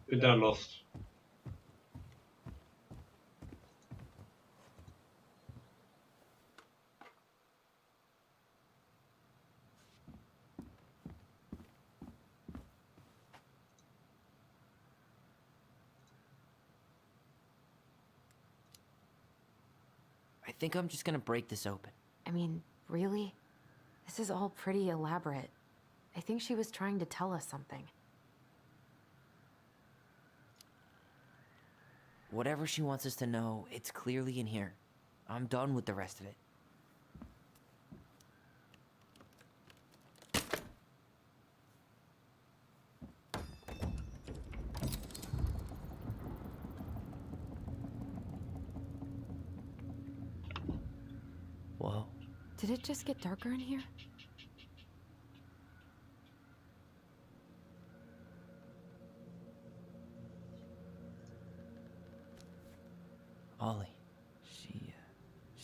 bin da lost. I think I'm just gonna break this open. I mean, really? This is all pretty elaborate. I think she was trying to tell us something. Whatever she wants us to know, it's clearly in here. I'm done with the rest of it. Whoa. Did it just get darker in here?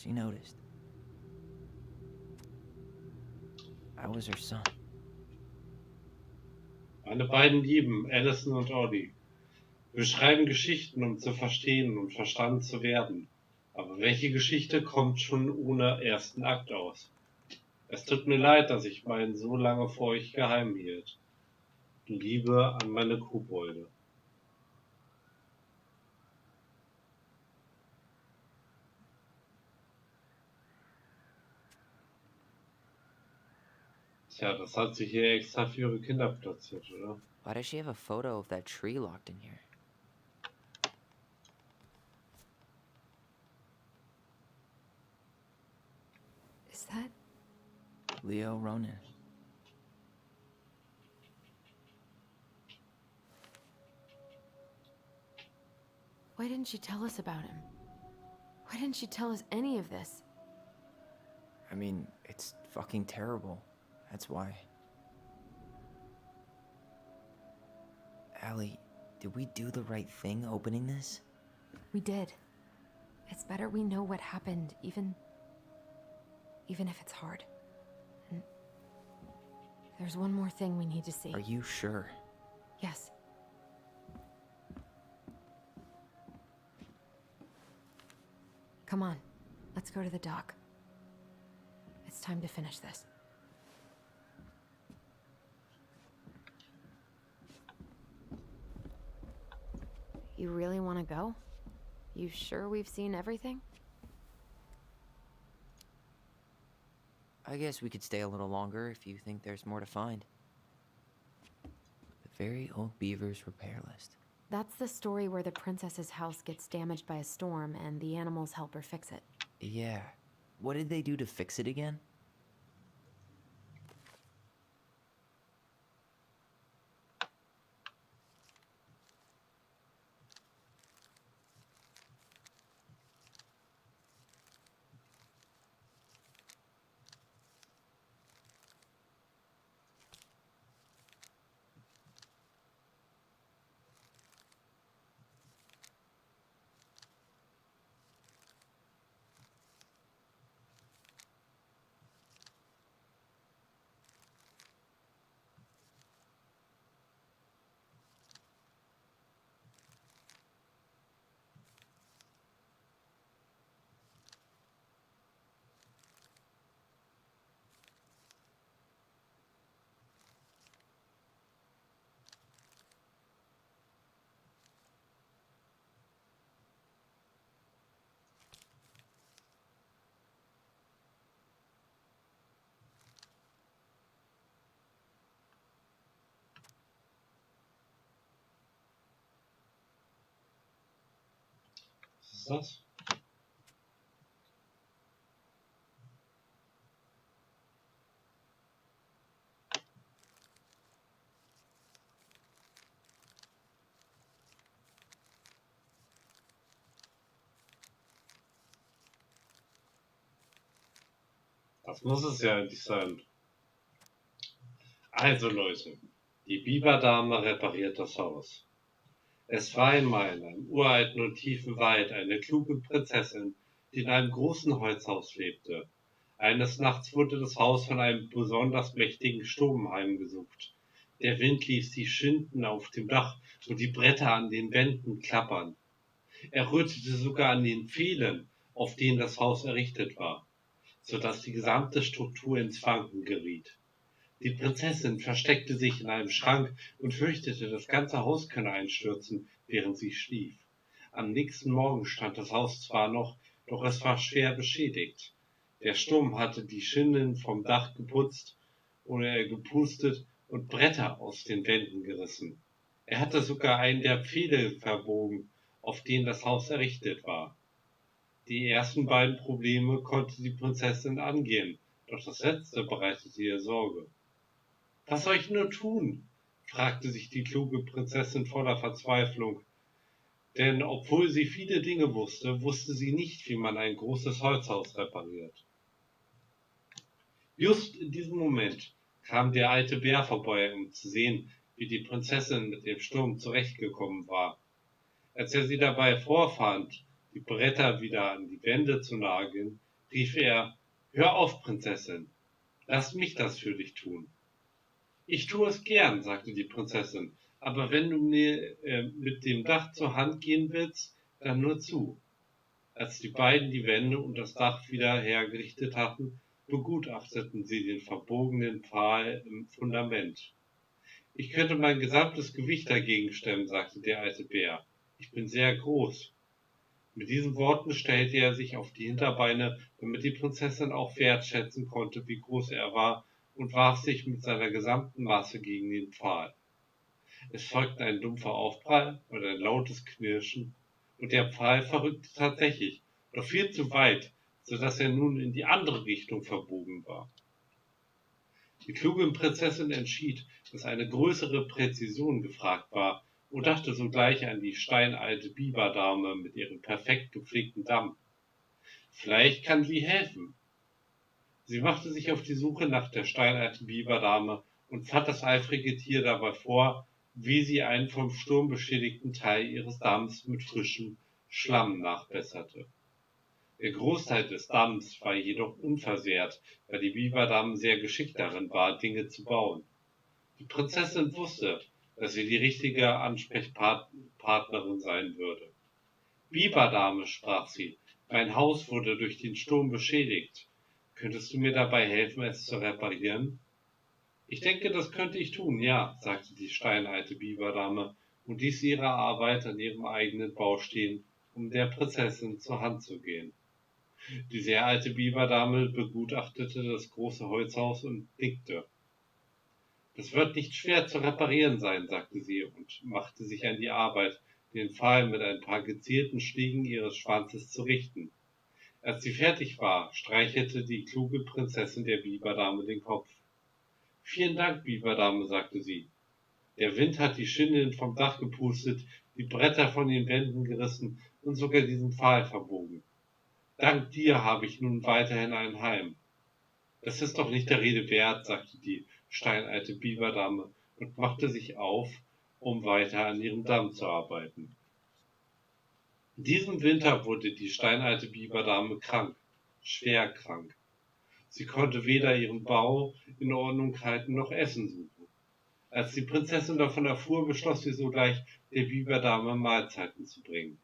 She noticed. I was her son. Meine beiden Lieben, Allison und Ollie. Wir schreiben Geschichten, um zu verstehen und verstanden zu werden. Aber welche Geschichte kommt schon ohne ersten Akt aus? Es tut mir leid, dass ich meinen so lange vor euch geheim hielt. Liebe an meine Kobolde. Tja, das hat sie hier extra für ihre Kinder platziert, oder? Why does she have a photo of that tree locked in here? Is that Leo Ronan. Why didn't she tell us about him? Why didn't she tell us any of this? I mean, it's fucking terrible. That's why. Allie, did we do the right thing opening this? We did. It's better we know what happened, even if it's hard. And there's one more thing we need to see. Are you sure? Yes. Come on, let's go to the dock. It's time to finish this. You really want to go? You sure we've seen everything? I guess we could stay a little longer if you think there's more to find. The very old beaver's repair list. That's the story where the princess's house gets damaged by a storm and the animals help her fix it. Yeah. What did they do to fix it again? Was ist das? Das muss es ja eigentlich sein. Also Leute, die Biberdame repariert das Haus. Es war einmal in einem uralten und tiefen Wald eine kluge Prinzessin, die in einem großen Holzhaus lebte. Eines Nachts wurde das Haus von einem besonders mächtigen Sturm heimgesucht. Der Wind ließ die Schinken auf dem Dach und die Bretter an den Wänden klappern. Er rüttete sogar an den Pfählen, auf denen das Haus errichtet war, so dass die gesamte Struktur ins Wanken geriet. Die Prinzessin versteckte sich in einem Schrank und fürchtete, das ganze Haus könne einstürzen, während sie schlief. Am nächsten Morgen stand das Haus zwar noch, doch es war schwer beschädigt. Der Sturm hatte die Schienen vom Dach geputzt oder gepustet und Bretter aus den Wänden gerissen. Er hatte sogar einen der Pfähle verbogen, auf denen das Haus errichtet war. Die ersten beiden Probleme konnte die Prinzessin angehen, doch das letzte bereitete ihr Sorge. »Was soll ich nur tun?« fragte sich die kluge Prinzessin voller Verzweiflung. Denn obwohl sie viele Dinge wusste, wusste sie nicht, wie man ein großes Holzhaus repariert. Just in diesem Moment kam der alte Bär vorbei, um zu sehen, wie die Prinzessin mit dem Sturm zurechtgekommen war. Als er sie dabei vorfand, die Bretter wieder an die Wände zu nageln, rief er, hör auf, Prinzessin, lass mich das für dich tun. Ich tue es gern, sagte die Prinzessin, aber wenn du mir mit dem Dach zur Hand gehen willst, dann nur zu. Als die beiden die Wände und das Dach wieder hergerichtet hatten, begutachteten sie den verbogenen Pfahl im Fundament. Ich könnte mein gesamtes Gewicht dagegen stemmen, sagte der alte Bär. Ich bin sehr groß. Mit diesen Worten stellte er sich auf die Hinterbeine, damit die Prinzessin auch wertschätzen konnte, wie groß er war, und warf sich mit seiner gesamten Masse gegen den Pfahl. Es folgte ein dumpfer Aufprall und ein lautes Knirschen, und der Pfahl verrückte tatsächlich, doch viel zu weit, so dass er nun in die andere Richtung verbogen war. Die kluge Prinzessin entschied, dass eine größere Präzision gefragt war, und dachte sogleich an die steinalte Biberdame mit ihrem perfekt gepflegten Damm. Vielleicht kann sie helfen. Sie machte sich auf die Suche nach der steinalten Biberdame und fand das eifrige Tier dabei vor, wie sie einen vom Sturm beschädigten Teil ihres Damms mit frischem Schlamm nachbesserte. Der Großteil des Damms war jedoch unversehrt, weil die Biberdame sehr geschickt darin war, Dinge zu bauen. Die Prinzessin wusste, dass sie die richtige Ansprechpartnerin sein würde. Biberdame, sprach sie, mein Haus wurde durch den Sturm beschädigt. Könntest du mir dabei helfen, es zu reparieren? Ich denke, das könnte ich tun, ja, sagte die steinalte Biberdame und ließ ihre Arbeit an ihrem eigenen Bau stehen, um der Prinzessin zur Hand zu gehen. Die sehr alte Biberdame begutachtete das große Holzhaus und nickte. Das wird nicht schwer zu reparieren sein, sagte sie und machte sich an die Arbeit, den Pfahl mit ein paar gezielten Schlägen ihres Schwanzes zu richten. Als sie fertig war, streichelte die kluge Prinzessin der Biberdame den Kopf. Vielen Dank, Biberdame, sagte sie. Der Wind hat die Schindeln vom Dach gepustet, die Bretter von den Wänden gerissen und sogar diesen Pfahl verbogen. Dank dir habe ich nun weiterhin ein Heim. Das ist doch nicht der Rede wert, sagte die steinalte Biberdame und machte sich auf, um weiter an ihrem Damm zu arbeiten. In diesem Winter wurde die steinalte Biberdame krank, schwer krank. Sie konnte weder ihren Bau in Ordnung halten noch Essen suchen. Als die Prinzessin davon erfuhr, beschloss sie sogleich, der Biberdame Mahlzeiten zu bringen.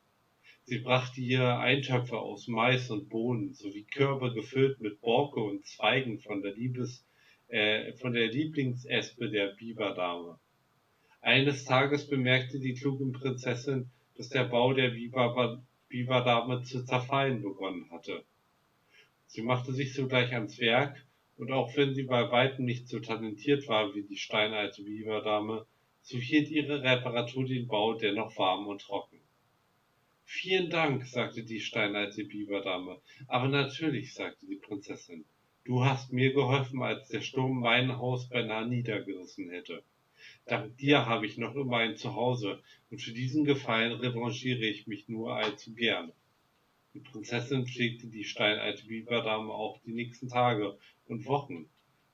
Sie brachte ihr Eintöpfe aus Mais und Bohnen sowie Körbe gefüllt mit Borke und Zweigen von der Lieblingsespe der Biberdame. Eines Tages bemerkte die kluge Prinzessin, dass der Bau der Biberdame zu zerfallen begonnen hatte. Sie machte sich sogleich ans Werk, und auch wenn sie bei weitem nicht so talentiert war wie die steinalte Biberdame, so hielt ihre Reparatur den Bau dennoch warm und trocken. Vielen Dank, sagte die steinalte Biberdame. Aber natürlich, sagte die Prinzessin, du hast mir geholfen, als der Sturm mein Haus beinahe niedergerissen hätte. Dank dir habe ich noch immer ein Zuhause, und für diesen Gefallen revanchiere ich mich nur allzu gern. Die Prinzessin pflegte die steinalte Biberdame auch die nächsten Tage und Wochen,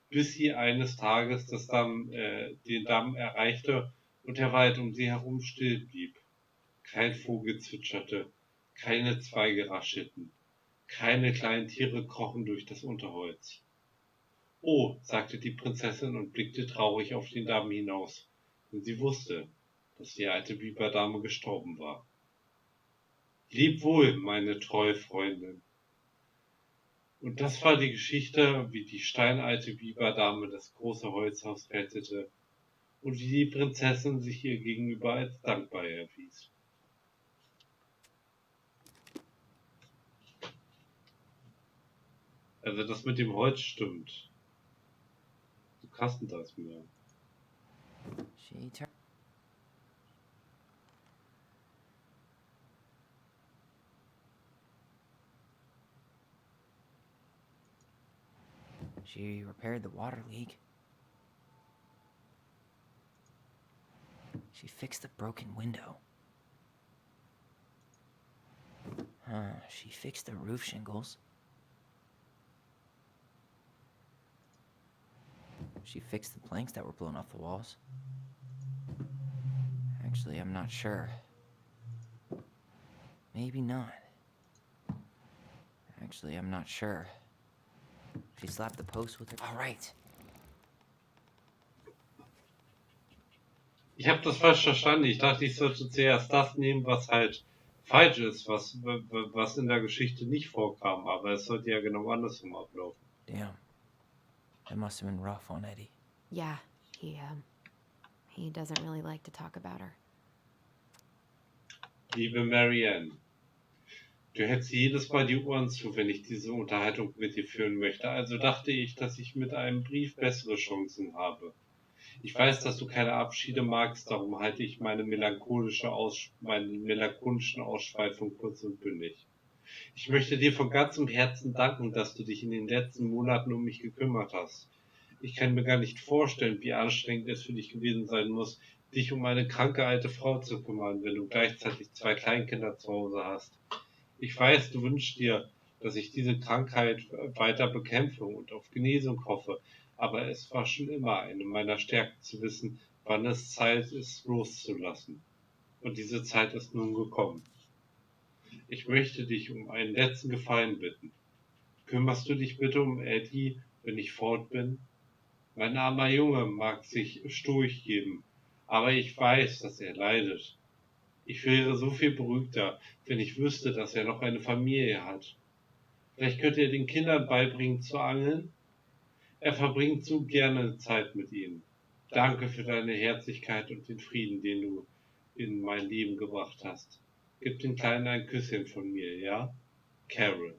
bis sie eines Tages den Damm erreichte und der Wald um sie herum still blieb. Kein Vogel zwitscherte, keine Zweige raschelten, keine kleinen Tiere krochen durch das Unterholz. Oh, sagte die Prinzessin und blickte traurig auf den Damm hinaus, denn sie wusste, dass die alte Biberdame gestorben war. Leb wohl, meine treue Freundin. Und das war die Geschichte, wie die steinalte Biberdame das große Holzhaus rettete und wie die Prinzessin sich ihr gegenüber als dankbar erwies. Also das mit dem Holz stimmt. Du kannst das mir. She repaired the water leak. She fixed the broken window. She fixed the roof shingles. She fixed the planks that were blown off the walls. Actually, I'm not sure. Maybe not. Actually, I'm not sure. She slapped the post with her. All right. Ich habe das falsch verstanden. Ich dachte, ich sollte zuerst das nehmen, was halt falsch ist, was in der Geschichte nicht vorkam. Aber es sollte ja genau andersrum ablaufen. Damn. That must have been rough on Eddie. Yeah, he doesn't really like to talk about her. Liebe Marianne, du hältst jedes Mal die Ohren zu, wenn ich diese Unterhaltung mit dir führen möchte. Also dachte ich, dass ich mit einem Brief bessere Chancen habe. Ich weiß, dass du keine Abschiede magst, darum halte ich meine melancholischen Ausschweifungen kurz und bündig. Ich möchte dir von ganzem Herzen danken, dass du dich in den letzten Monaten um mich gekümmert hast. Ich kann mir gar nicht vorstellen, wie anstrengend es für dich gewesen sein muss, dich um eine kranke alte Frau zu kümmern, wenn du gleichzeitig 2 Kleinkinder zu Hause hast. Ich weiß, du wünschst dir, dass ich diese Krankheit weiter bekämpfe und auf Genesung hoffe, aber es war schon immer eine meiner Stärken zu wissen, wann es Zeit ist, loszulassen. Und diese Zeit ist nun gekommen. Ich möchte dich um einen letzten Gefallen bitten. Kümmerst du dich bitte um Eddie, wenn ich fort bin? Mein armer Junge mag sich stoisch geben, aber ich weiß, dass er leidet. Ich wäre so viel beruhigter, wenn ich wüsste, dass er noch eine Familie hat. Vielleicht könnte er den Kindern beibringen zu angeln? Er verbringt so gerne Zeit mit ihnen. Danke für deine Herzlichkeit und den Frieden, den du in mein Leben gebracht hast. Gib den Kleinen ein Küsschen von mir, ja? Carol.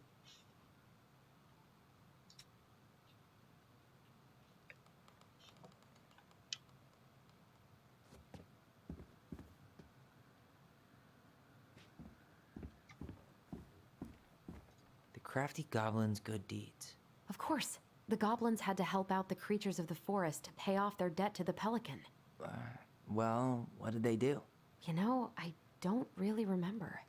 The crafty goblin's good deeds. Of course. The goblins had to help out the creatures of the forest to pay off their debt to the pelican. Well, what did they do? You know, I don't really remember.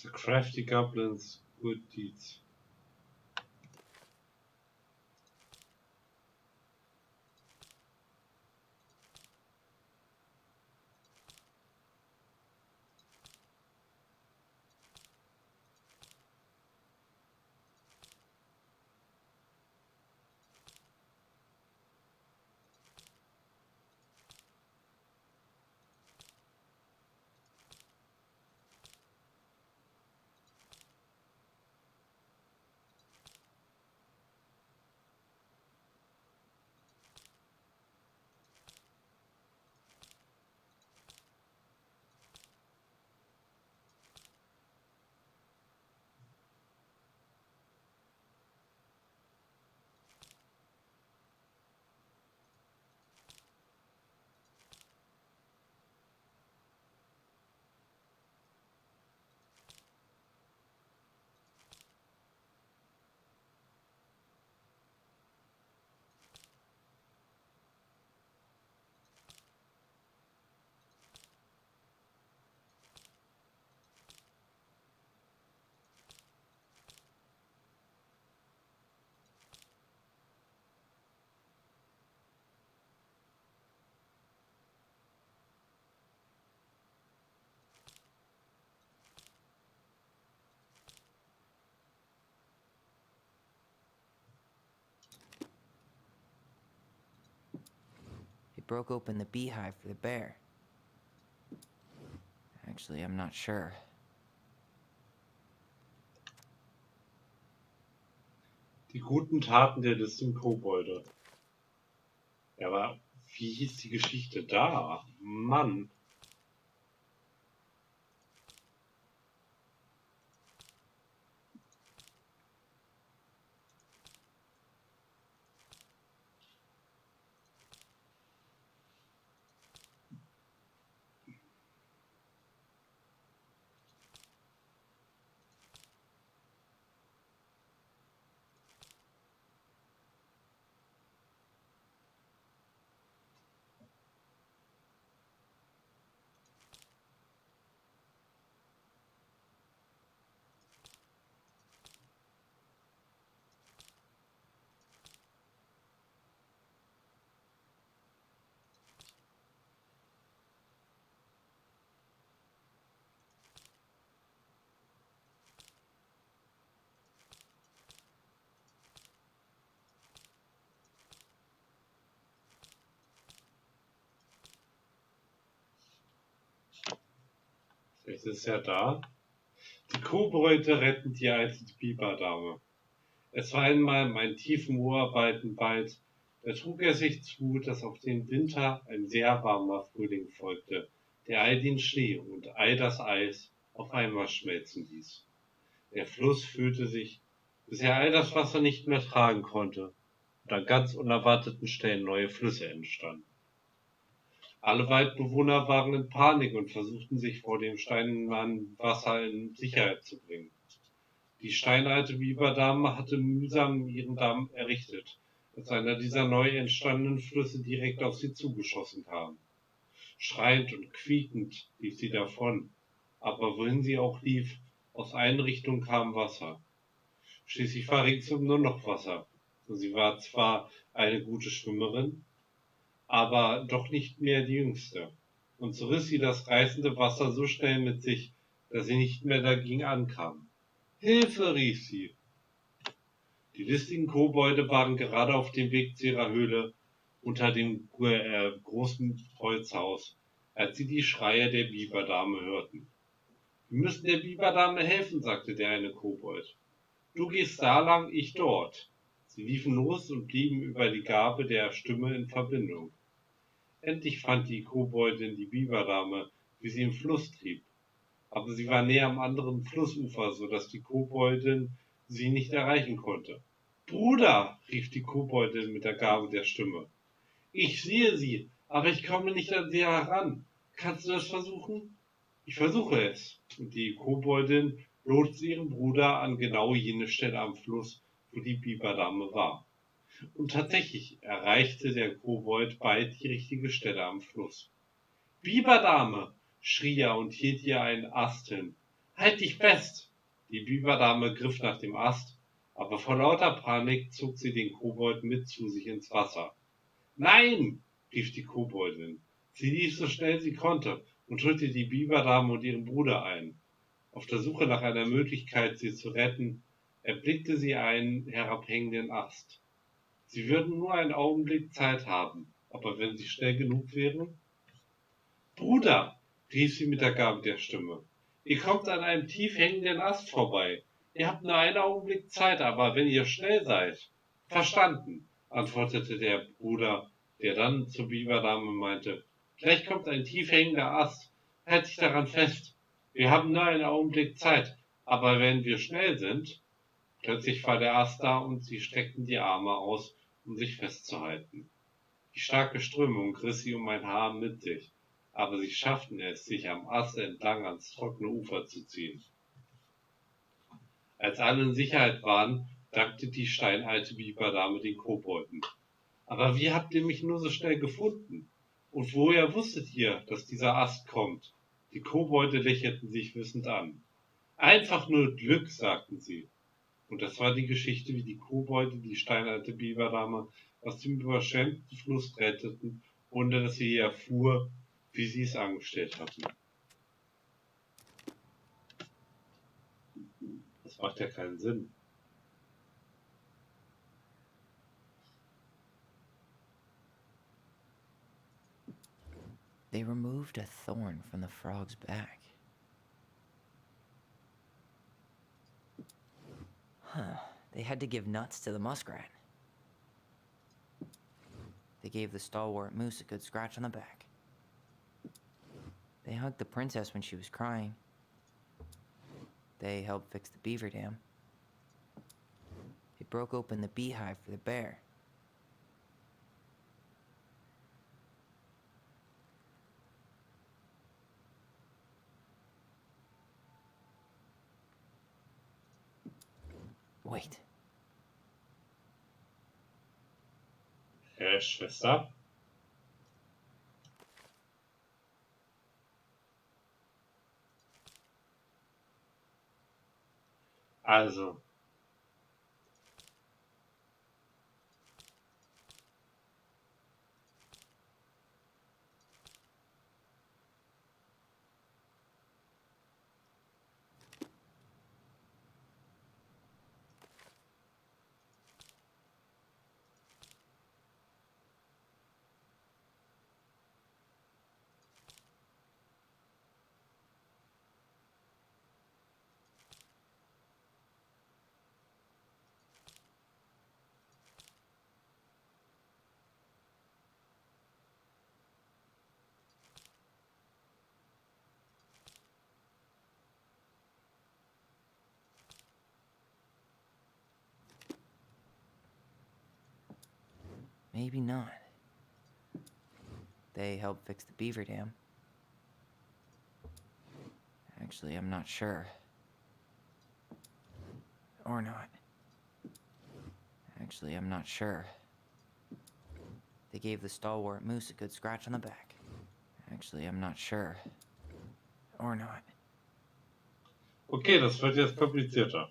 The crafty goblin's good deeds. Broke open the beehive for the bear. Actually, I'm not sure. Die guten Taten der letzten Kobolde. Ja, aber wie hieß die Geschichte da? Mann. Jetzt ist er da. Die Kobolde retten die alte Biberdame. Es war einmal mein tiefen Moorarbeiten bald, da trug er sich zu, dass auf den Winter ein sehr warmer Frühling folgte, der all den Schnee und all das Eis auf einmal schmelzen ließ. Der Fluss füllte sich, bis er all das Wasser nicht mehr tragen konnte und an ganz unerwarteten Stellen neue Flüsse entstanden. Alle Waldbewohner waren in Panik und versuchten sich vor dem steinernen Wasser in Sicherheit zu bringen. Die steinalte Biberdame hatte mühsam ihren Damm errichtet, als einer dieser neu entstandenen Flüsse direkt auf sie zugeschossen kam. Schreiend und quiekend lief sie davon, aber wohin sie auch lief, aus allen Richtungen kam Wasser. Schließlich war ringsum nur noch Wasser. Sie war zwar eine gute Schwimmerin, aber doch nicht mehr die jüngste. Und so riss sie das reißende Wasser so schnell mit sich, dass sie nicht mehr dagegen ankam. »Hilfe«, rief sie. Die listigen Kobolde waren gerade auf dem Weg zu ihrer Höhle unter dem großen Holzhaus, als sie die Schreie der Biberdame hörten. »Wir müssen der Biberdame helfen«, sagte der eine Kobold. »Du gehst da lang, ich dort.« Sie liefen los und blieben über die Gabe der Stimme in Verbindung. Endlich fand die Koboldin die Biberdame, wie sie im Fluss trieb. Aber sie war näher am anderen Flussufer, so dass die Koboldin sie nicht erreichen konnte. »Bruder«, rief die Koboldin mit der Gabe der Stimme. »Ich sehe sie, aber ich komme nicht an sie heran. Kannst du das versuchen?« »Ich versuche es.« Und die Koboldin lotste ihren Bruder an genau jene Stelle am Fluss, wo die Biberdame war. Und tatsächlich erreichte der Kobold bald die richtige Stelle am Fluss. »Biberdame«, schrie er und hielt ihr einen Ast hin. »Halt dich fest!« Die Biberdame griff nach dem Ast, aber vor lauter Panik zog sie den Kobold mit zu sich ins Wasser. »Nein«, rief die Koboldin. Sie lief so schnell sie konnte und holte die Biberdame und ihren Bruder ein. Auf der Suche nach einer Möglichkeit, sie zu retten, erblickte sie einen herabhängenden Ast. Sie würden nur einen Augenblick Zeit haben, aber wenn sie schnell genug wären? »Bruder«, rief sie mit der Gabe der Stimme, »ihr kommt an einem tief hängenden Ast vorbei. Ihr habt nur einen Augenblick Zeit, aber wenn ihr schnell seid.« »Verstanden«, antwortete der Bruder, der dann zur Biberdame meinte, »Gleich kommt ein tief hängender Ast. Halt dich daran fest. Wir haben nur einen Augenblick Zeit, aber wenn wir schnell sind.« Plötzlich war der Ast da und sie streckten die Arme aus, um sich festzuhalten. Die starke Strömung riss sie um ein Haar mit sich, aber sie schafften es, sich am Ast entlang ans trockene Ufer zu ziehen. Als alle in Sicherheit waren, dankte die steinalte Biberdame den Kobolden. »Aber wie habt ihr mich nur so schnell gefunden? Und woher wusstet ihr, dass dieser Ast kommt?« Die Kobolde lächelten sich wissend an. »Einfach nur Glück«, sagten sie. Und das war die Geschichte, wie die Kobolde die steinalte Biberdame aus dem überschwemmten Fluss retteten, ohne dass sie erfuhr, wie sie es angestellt hatten. Das macht ja keinen Sinn. They removed a thorn from the frog's back. Huh. They had to give nuts to the muskrat. They gave the stalwart moose a good scratch on the back. They hugged the princess when she was crying. They helped fix the beaver dam. They broke open the beehive for the bear. Wait. Schwester? Also. maybe not. They helped fix the beaver dam. Actually, I'm not sure. Or not. Actually, I'm not sure. They gave the stalwart moose a good scratch on the back. Actually, I'm not sure. Or not. Okay, das wird jetzt komplizierter.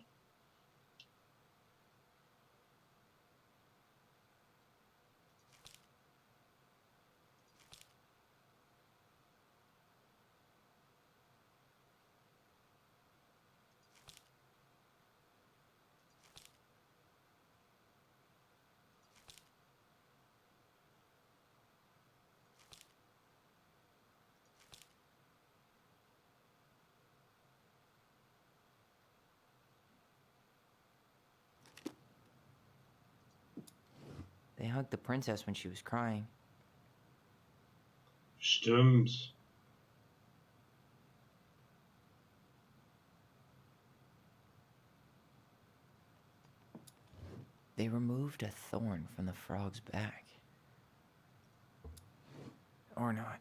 They hugged the princess when she was crying. Stimmt. They removed a thorn from the frog's back. Or not.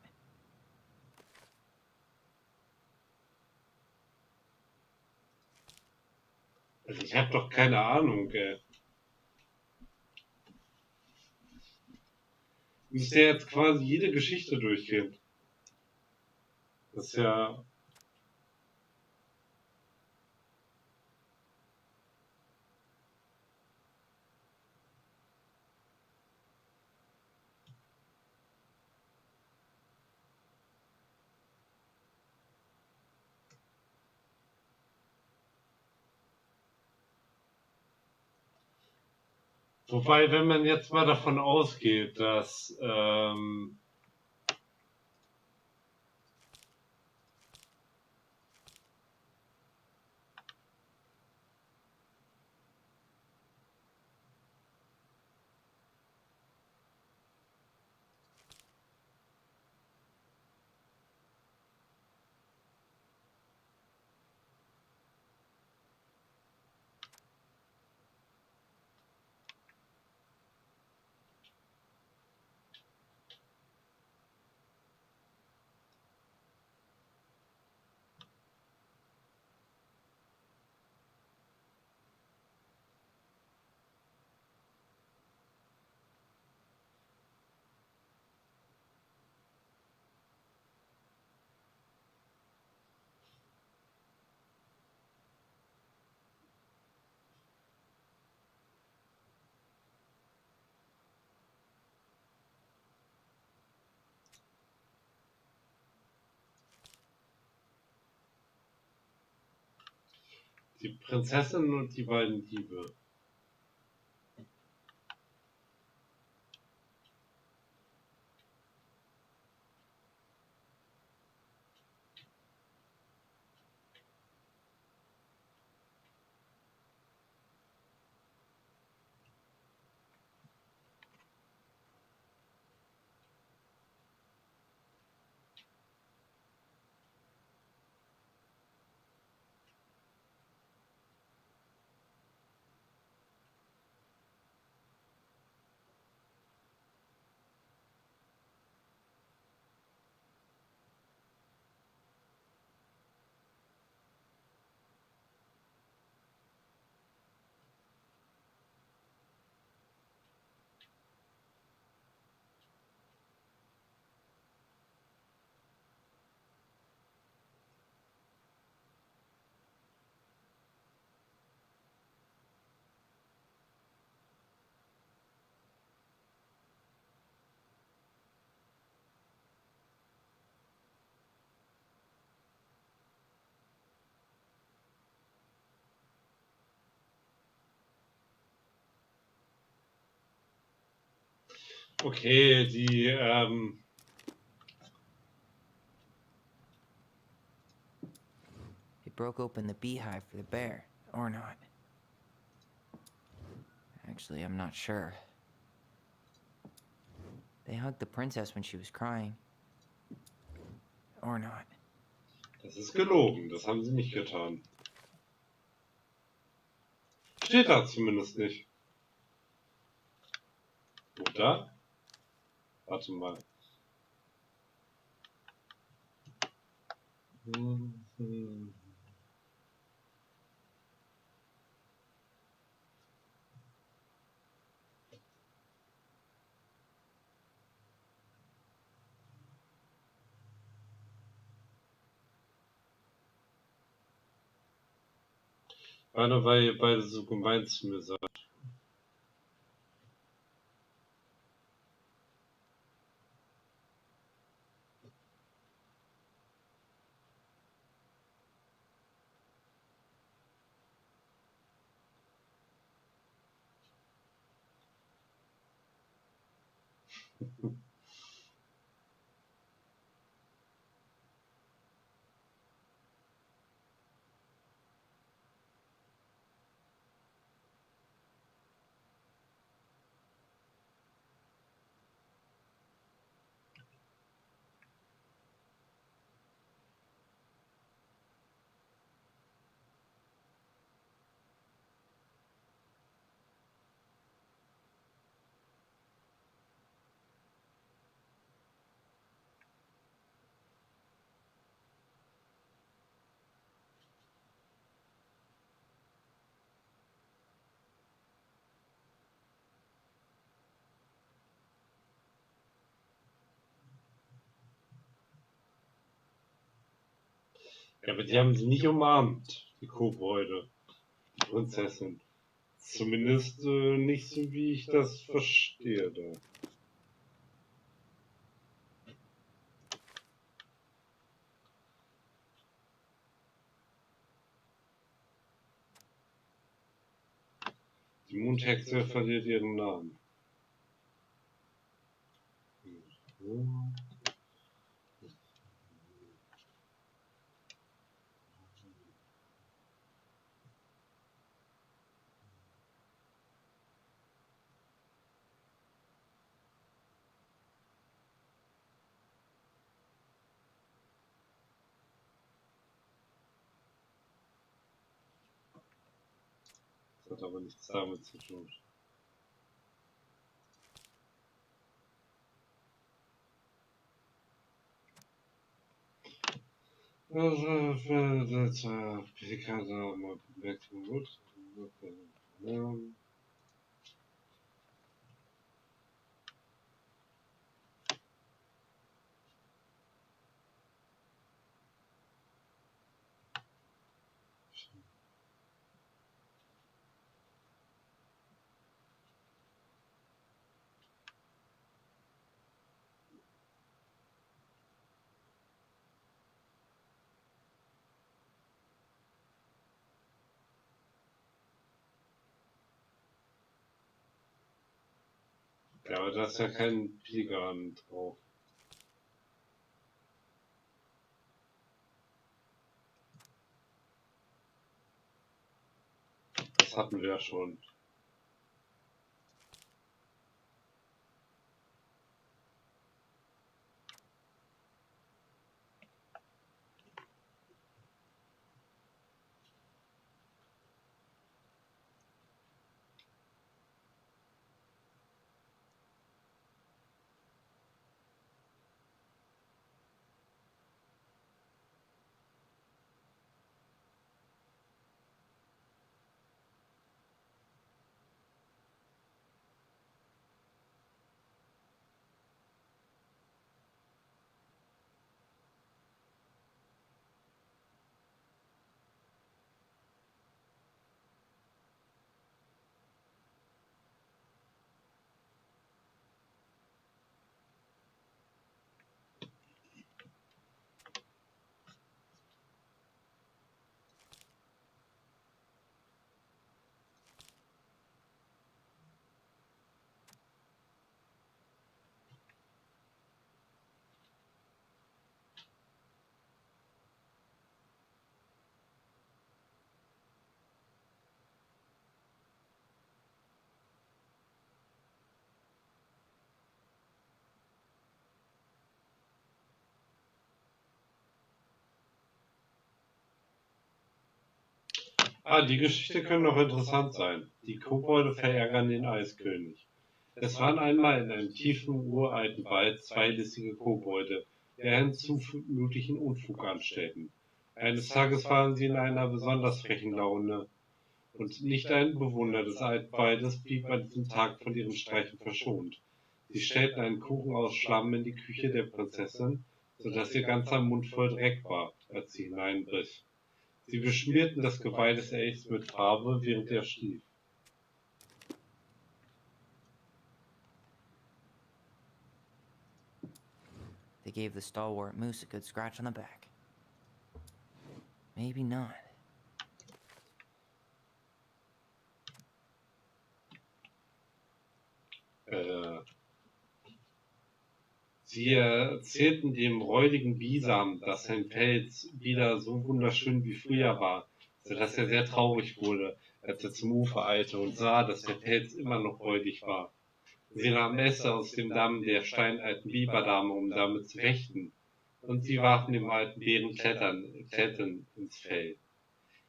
Also ich habe doch keine Ahnung, ey. Müsste ja jetzt quasi jede Geschichte durchgehen. Das ist ja... Wobei, wenn man jetzt mal davon ausgeht, dass die Prinzessin und die beiden Diebe. Okay, die They broke open the beehive for the bear. Or not. Actually, I'm not sure. They hugged the princess when she was crying. Or not. Das ist gelogen, das haben sie nicht getan. Steht da zumindest nicht. Oder? Warte mal. Weil ihr beide so gemein zu mir seid. Ja, aber die haben sie nicht umarmt, die Kobolde, die Prinzessin. Zumindest nicht so, wie ich das verstehe. Da. Die Mondhexe verliert ihren Namen. Das hat aber nichts damit zu tun. Ja, aber da ist ja kein Pelikan drauf. Das hatten wir ja schon. Ah, die Geschichte könnte noch interessant sein. Die Kobolde verärgern den Eiskönig. Es waren einmal in einem tiefen, uralten Wald zwei listige Kobolde, die einen zumutlichen Unfug anstellten. Eines Tages waren sie in einer besonders frechen Laune, und nicht ein Bewohner des alten Waldes blieb an diesem Tag von ihren Streichen verschont. Sie stellten einen Kuchen aus Schlamm in die Küche der Prinzessin, so dass ihr ganzer Mund voll Dreck war, als sie hineinbiss. Sie beschmierten das Geweih des Elchs mit Farbe, während er schlief. They gave the stalwart moose a good scratch on the back. Maybe not. Sie erzählten dem räudigen Bisam, dass sein Pelz wieder so wunderschön wie früher war, so dass er sehr traurig wurde, als er zum Ufer eilte und sah, dass der Pelz immer noch räudig war. Sie nahmen Äste aus dem Damm der steinalten Biberdame, um damit zu fechten, und sie warfen dem alten Bären Klettern ins Fell.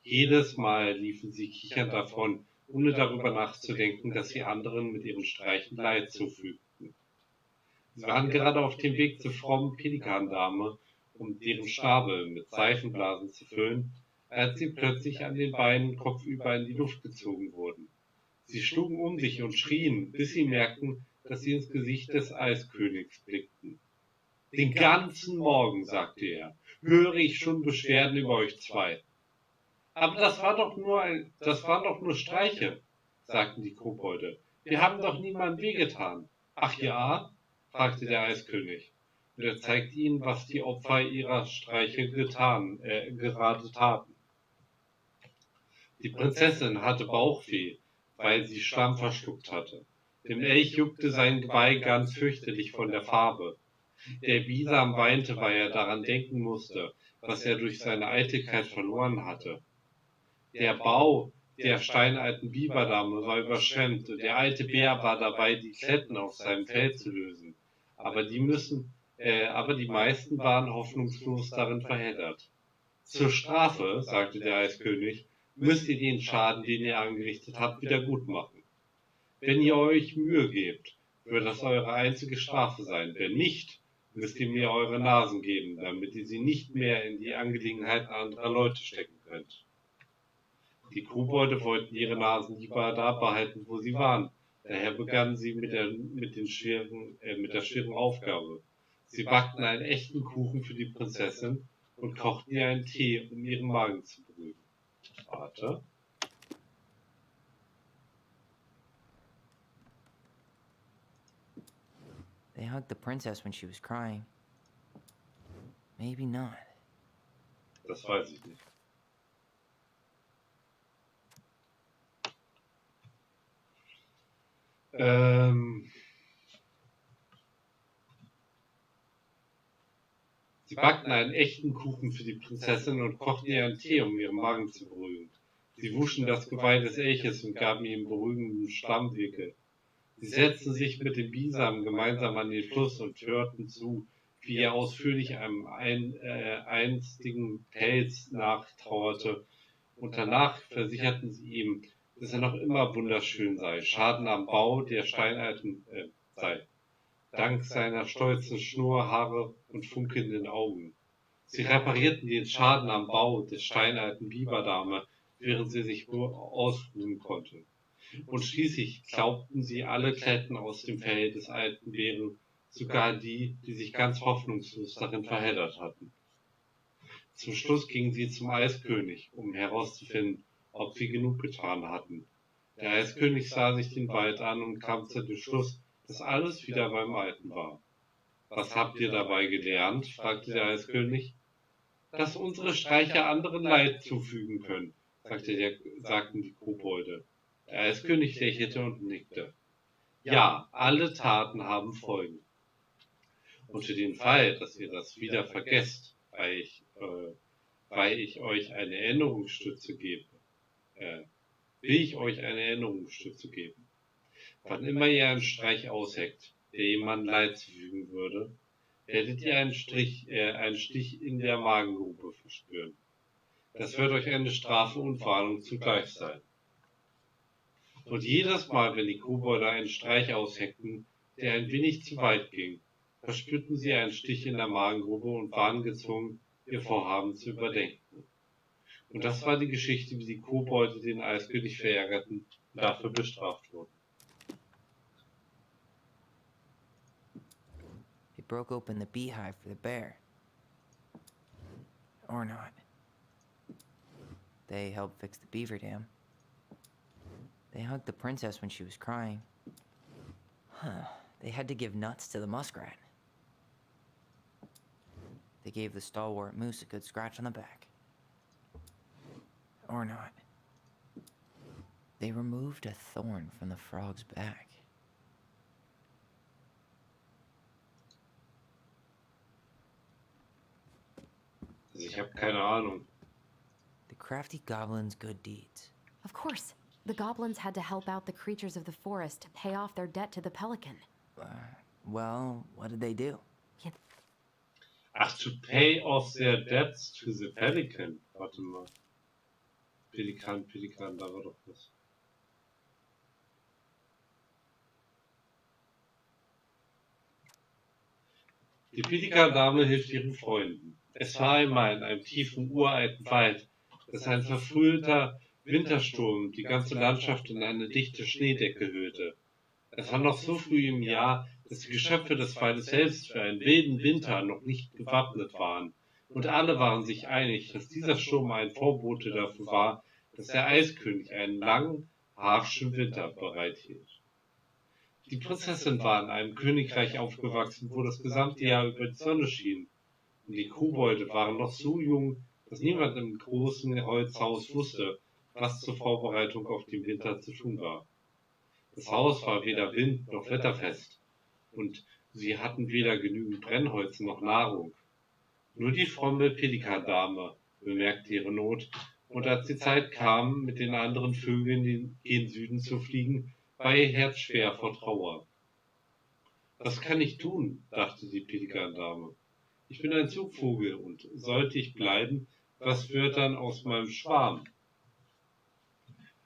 Jedes Mal liefen sie kichernd davon, ohne darüber nachzudenken, dass sie anderen mit ihren Streichen Leid zufügten. Sie waren gerade auf dem Weg zur frommen Pelikandame, um deren Schnabel mit Seifenblasen zu füllen, als sie plötzlich an den Beinen kopfüber in die Luft gezogen wurden. Sie schlugen um sich und schrien, bis sie merkten, dass sie ins Gesicht des Eiskönigs blickten. Den ganzen Morgen, sagte er, höre ich schon Beschwerden über euch zwei. Aber das waren doch nur Streiche, sagten die Kobolde. Wir haben doch niemandem wehgetan. Ach ja? Fragte der Eiskönig. Und er zeigte ihnen, was die Opfer ihrer Streiche gerade taten. Die Prinzessin hatte Bauchweh, weil sie Schlamm verschluckt hatte. Dem Elch juckte sein Geweih ganz fürchterlich von der Farbe. Der Bisam weinte, weil er daran denken musste, was er durch seine Eitelkeit verloren hatte. Der Bau der steinalten Biberdame war überschwemmt und der alte Bär war dabei, die Kletten auf seinem Fell zu lösen. Aber die meisten waren hoffnungslos darin verheddert. Zur Strafe, sagte der Eiskönig, müsst ihr den Schaden, den ihr angerichtet habt, wieder gut machen. Wenn ihr euch Mühe gebt, wird das eure einzige Strafe sein. Wenn nicht, müsst ihr mir eure Nasen geben, damit ihr sie nicht mehr in die Angelegenheiten anderer Leute stecken könnt. Die Kobolde wollten ihre Nasen lieber da behalten, wo sie waren. Daher begannen sie mit der schweren Aufgabe. Sie backten einen echten Kuchen für die Prinzessin und kochten ihr einen Tee, um ihren Magen zu beruhigen. Warte. They hugged the princess when she was crying. Maybe not. Das weiß ich nicht. Sie backten einen echten Kuchen für die Prinzessin und kochten ihr einen Tee, um ihren Magen zu beruhigen. Sie wuschen das Geweih des Elches und gaben ihm beruhigenden Schlammwickel. Sie setzten sich mit dem Bisam gemeinsam an den Fluss und hörten zu, wie er ausführlich einem einstigen Pelz nachtrauerte, und danach versicherten sie ihm, dass er noch immer wunderschön sei, Schaden am Bau der steinalten sei, dank seiner stolzen Schnurrhaare und funkelnden Augen. Sie reparierten den Schaden am Bau des steinalten Biberdame, während sie sich nur ausruhen konnte. Und schließlich glaubten sie alle Kletten aus dem Fell des alten Bären, sogar die, die sich ganz hoffnungslos darin verheddert hatten. Zum Schluss gingen sie zum Eiskönig, um herauszufinden, ob sie genug getan hatten. Der Eiskönig sah sich den Wald an und kam zu dem Schluss, dass alles wieder beim Alten war. Was habt ihr dabei gelernt? Fragte der Eiskönig. Dass unsere Streiche anderen Leid zufügen können, sagten die Kobolde. Der Eiskönig lächelte und nickte. Ja, alle Taten haben Folgen. Und für den Fall, dass ihr das wieder vergesst, will ich euch eine Erinnerungsstütze geben. Wann immer ihr einen Streich ausheckt, der jemandem Leid zufügen würde, werdet ihr einen Stich in der Magengrube verspüren. Das wird euch eine Strafe und Warnung zugleich sein. Und jedes Mal, wenn die Kobolde einen Streich ausheckten, der ein wenig zu weit ging, verspürten sie einen Stich in der Magengrube und waren gezwungen, ihr Vorhaben zu überdenken. Und das war die Geschichte, wie die Kobolde den Eiskönig verärgerten und dafür bestraft wurden. They broke open the beehive for the bear. Or not. They helped fix the beaver dam. They hugged the princess when she was crying. Huh. They had to give nuts to the muskrat. They gave the stalwart moose a good scratch on the back. Or not. They removed a thorn from the frog's back. Ich habe keine Ahnung. The crafty goblin's good deeds. Of course. The goblins had to help out the creatures of the forest to pay off their debt to the pelican. Well, what did they do? Ach, to pay off their debts to the pelican. Warte mal. Pelikan, da war doch was. Die Pelikan-Dame hilft ihren Freunden. Es war einmal in einem tiefen, uralten Wald, dass ein verfrühter Wintersturm die ganze Landschaft in eine dichte Schneedecke hüllte. Es war noch so früh im Jahr, dass die Geschöpfe des Waldes selbst für einen wilden Winter noch nicht gewappnet waren. Und alle waren sich einig, dass dieser Sturm ein Vorbote dafür war, dass der Eiskönig einen langen, harschen Winter bereithielt. Die Prinzessin war in einem Königreich aufgewachsen, wo das gesamte Jahr über die Sonne schien. Und die Kobolde waren noch so jung, dass niemand im großen Holzhaus wusste, was zur Vorbereitung auf den Winter zu tun war. Das Haus war weder wind- noch wetterfest, und sie hatten weder genügend Brennholz noch Nahrung. Nur die fromme Pelikandame bemerkte ihre Not, und als die Zeit kam, mit den anderen Vögeln gen Süden zu fliegen, war ihr Herz schwer vor Trauer. Was kann ich tun, dachte die Pelikandame. Ich bin ein Zugvogel, und sollte ich bleiben, was wird dann aus meinem Schwarm?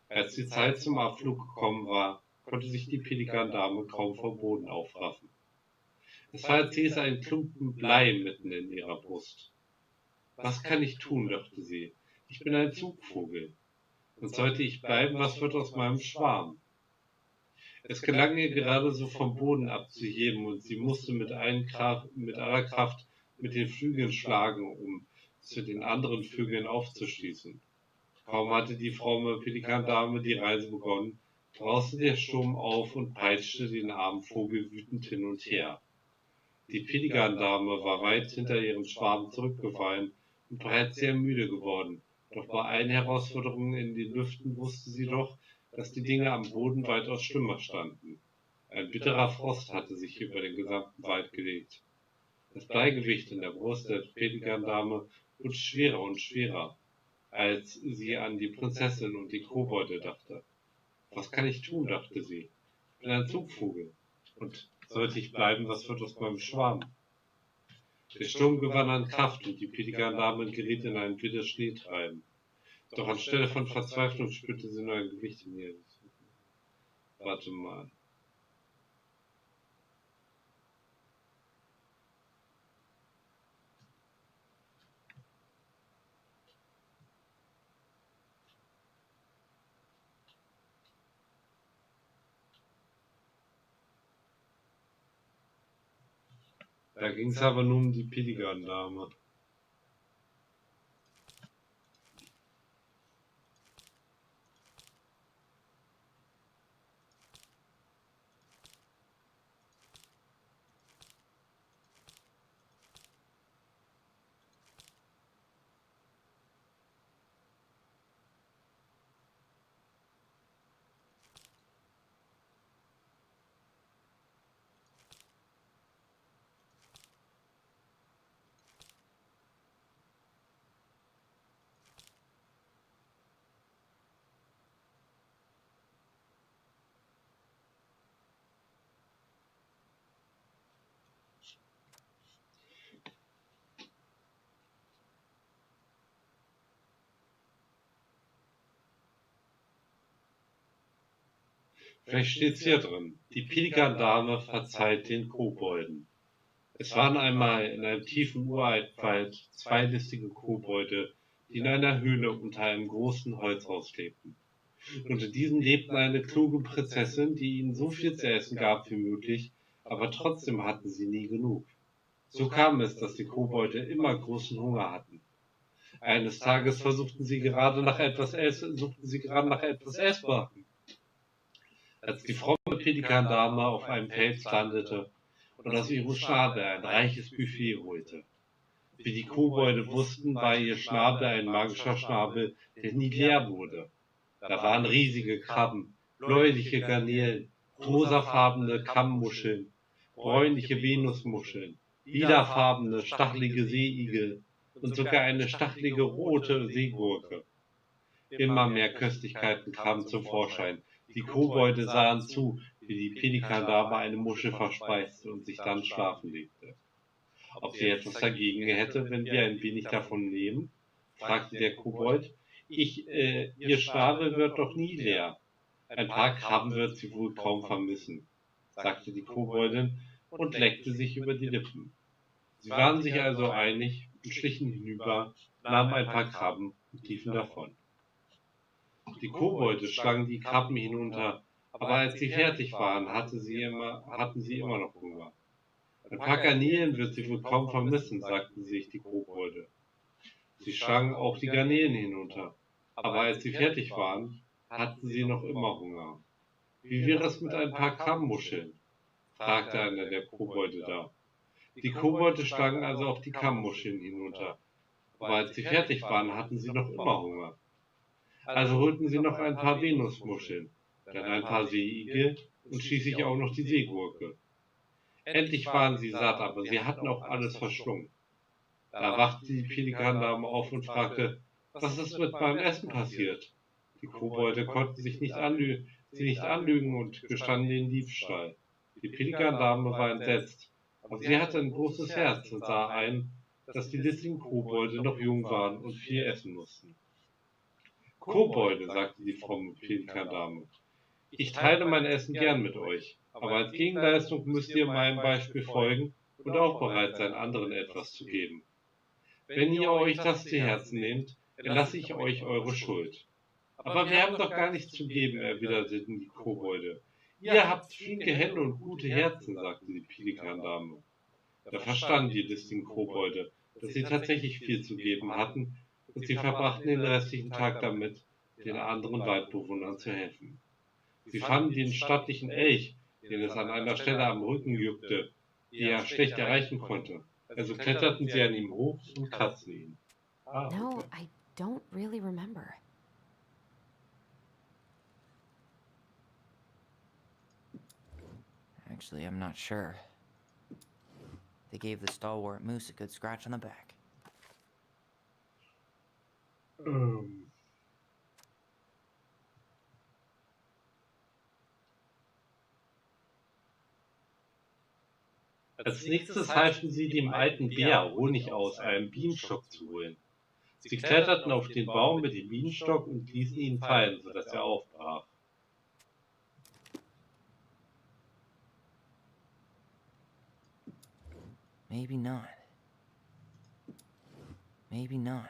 Als die Zeit zum Abflug gekommen war, konnte sich die Pelikandame kaum vom Boden aufraffen. Es war, als hieß ein Klumpen Blei mitten in ihrer Brust. Was kann ich tun, dachte sie. Ich bin ein Zugvogel. Und sollte ich bleiben, was wird aus meinem Schwarm? Es gelang ihr gerade so vom Boden abzuheben, und sie musste mit aller Kraft mit den Flügeln schlagen, um zu den anderen Vögeln aufzuschließen. Kaum hatte die fromme Pelikandame die Reise begonnen, brauste der Sturm auf und peitschte den armen Vogel wütend hin und her. Die Pelikandame war weit hinter ihrem Schwarm zurückgefallen und bereits sehr müde geworden, doch bei allen Herausforderungen in den Lüften wusste sie doch, dass die Dinge am Boden weitaus schlimmer standen. Ein bitterer Frost hatte sich über den gesamten Wald gelegt. Das Bleigewicht in der Brust der Pelikandame wurde schwerer und schwerer, als sie an die Prinzessin und die Kobolde dachte. Was kann ich tun, dachte sie. Ich bin ein Zugvogel. Und sollte ich bleiben, was wird aus meinem Schwarm? Der Sturm gewann an Kraft, und die Pelikandame geriet in ein wildes Schneetreiben. Doch anstelle von Verzweiflung spürte sie nur ein Gewicht in ihr. Warte mal. Da ging es aber nur um die Pelikandame. Vielleicht steht's hier drin. Die Pelikandame verzeiht den Kobolden. Es waren einmal in einem tiefen Urwald zwei listige Kobolde, die in einer Höhle unter einem großen Holzhaus lebten. Und in diesem lebten eine kluge Prinzessin, die ihnen so viel zu essen gab wie möglich, aber trotzdem hatten sie nie genug. So kam es, dass die Kobolde immer großen Hunger hatten. Eines Tages suchten sie gerade nach etwas Essbarem. Als die fromme Pelikandame auf einem Fels landete und aus ihrem Schnabel ein reiches Buffet holte. Wie die Kobolde wussten, war ihr Schnabel ein magischer Schnabel, der nie leer wurde. Da waren riesige Krabben, bläuliche Garnelen, rosafarbene Kammmuscheln, bräunliche Venusmuscheln, lilafarbene, stachelige Seeigel und sogar eine stachelige rote Seegurke. Immer mehr Köstlichkeiten kamen zum Vorschein. Die Kobolde sahen zu, wie die Pelikandame eine Muschel verspeiste und sich dann schlafen legte. Ob sie etwas dagegen hätte, wenn wir ein wenig davon nehmen? Fragte der Kobold. Ihr Schnabel wird doch nie leer. Ein paar Krabben wird sie wohl kaum vermissen, sagte die Koboldin und leckte sich über die Lippen. Sie waren sich also einig und schlichen hinüber, nahmen ein paar Krabben und liefen davon. Die Kobolde schlangen die Krabben hinunter, aber als sie fertig waren, hatten sie immer noch Hunger. Ein paar Garnelen wird sie wohl kaum vermissen, sagten sich die Kobolde. Sie schlangen auch die Garnelen hinunter, aber als sie fertig waren, hatten sie noch immer Hunger. Wie wäre es mit ein paar Kammmuscheln? Fragte einer der Kobolde da. Die Kobolde schlangen also auch die Kammmuscheln hinunter, aber als sie fertig waren, hatten sie noch immer Hunger. Also holten sie noch ein paar Venusmuscheln, dann ein paar Seeigel und schließlich auch noch die Seegurke. Endlich waren sie satt, aber sie hatten auch alles verschlungen. Da wachte die Pelikandame auf und fragte, was ist mit meinem Essen passiert? Die Kobolde konnten sie nicht anlügen und gestanden den Diebstahl. Die Pelikandame war entsetzt, aber sie hatte ein großes Herz und sah ein, dass die listigen Kobolde noch jung waren und viel essen mussten. Kobolde, sagte die fromme Pelikandame, ich teile mein Essen gern mit euch, aber als Gegenleistung müsst ihr meinem Beispiel folgen und auch bereit sein, anderen etwas zu geben. Wenn ihr euch das zu Herzen nehmt, erlasse ich euch eure Schuld. Aber wir haben doch gar nichts zu geben, erwiderten die Kobolde. Ihr habt flinke Hände und gute Herzen, sagte die Pelikandame. Da verstanden die listigen Kobolde, dass sie tatsächlich viel zu geben hatten, und sie verbrachten den restlichen Tag damit, den anderen Waldbewohnern zu helfen. Sie fanden den stattlichen Elch, den es an einer Stelle am Rücken juckte, die er schlecht erreichen konnte. Also kletterten sie an ihm hoch und kratzten ihn. No, I don't really remember. Actually, I'm not sure. They gave the stalwart moose a good scratch on the back. Als nächstes halfen sie dem alten Bär Honig aus einem Bienenstock zu holen. Sie kletterten auf den Baum mit dem Bienenstock und ließen ihn fallen, sodass er aufbrach. Maybe not. Maybe not.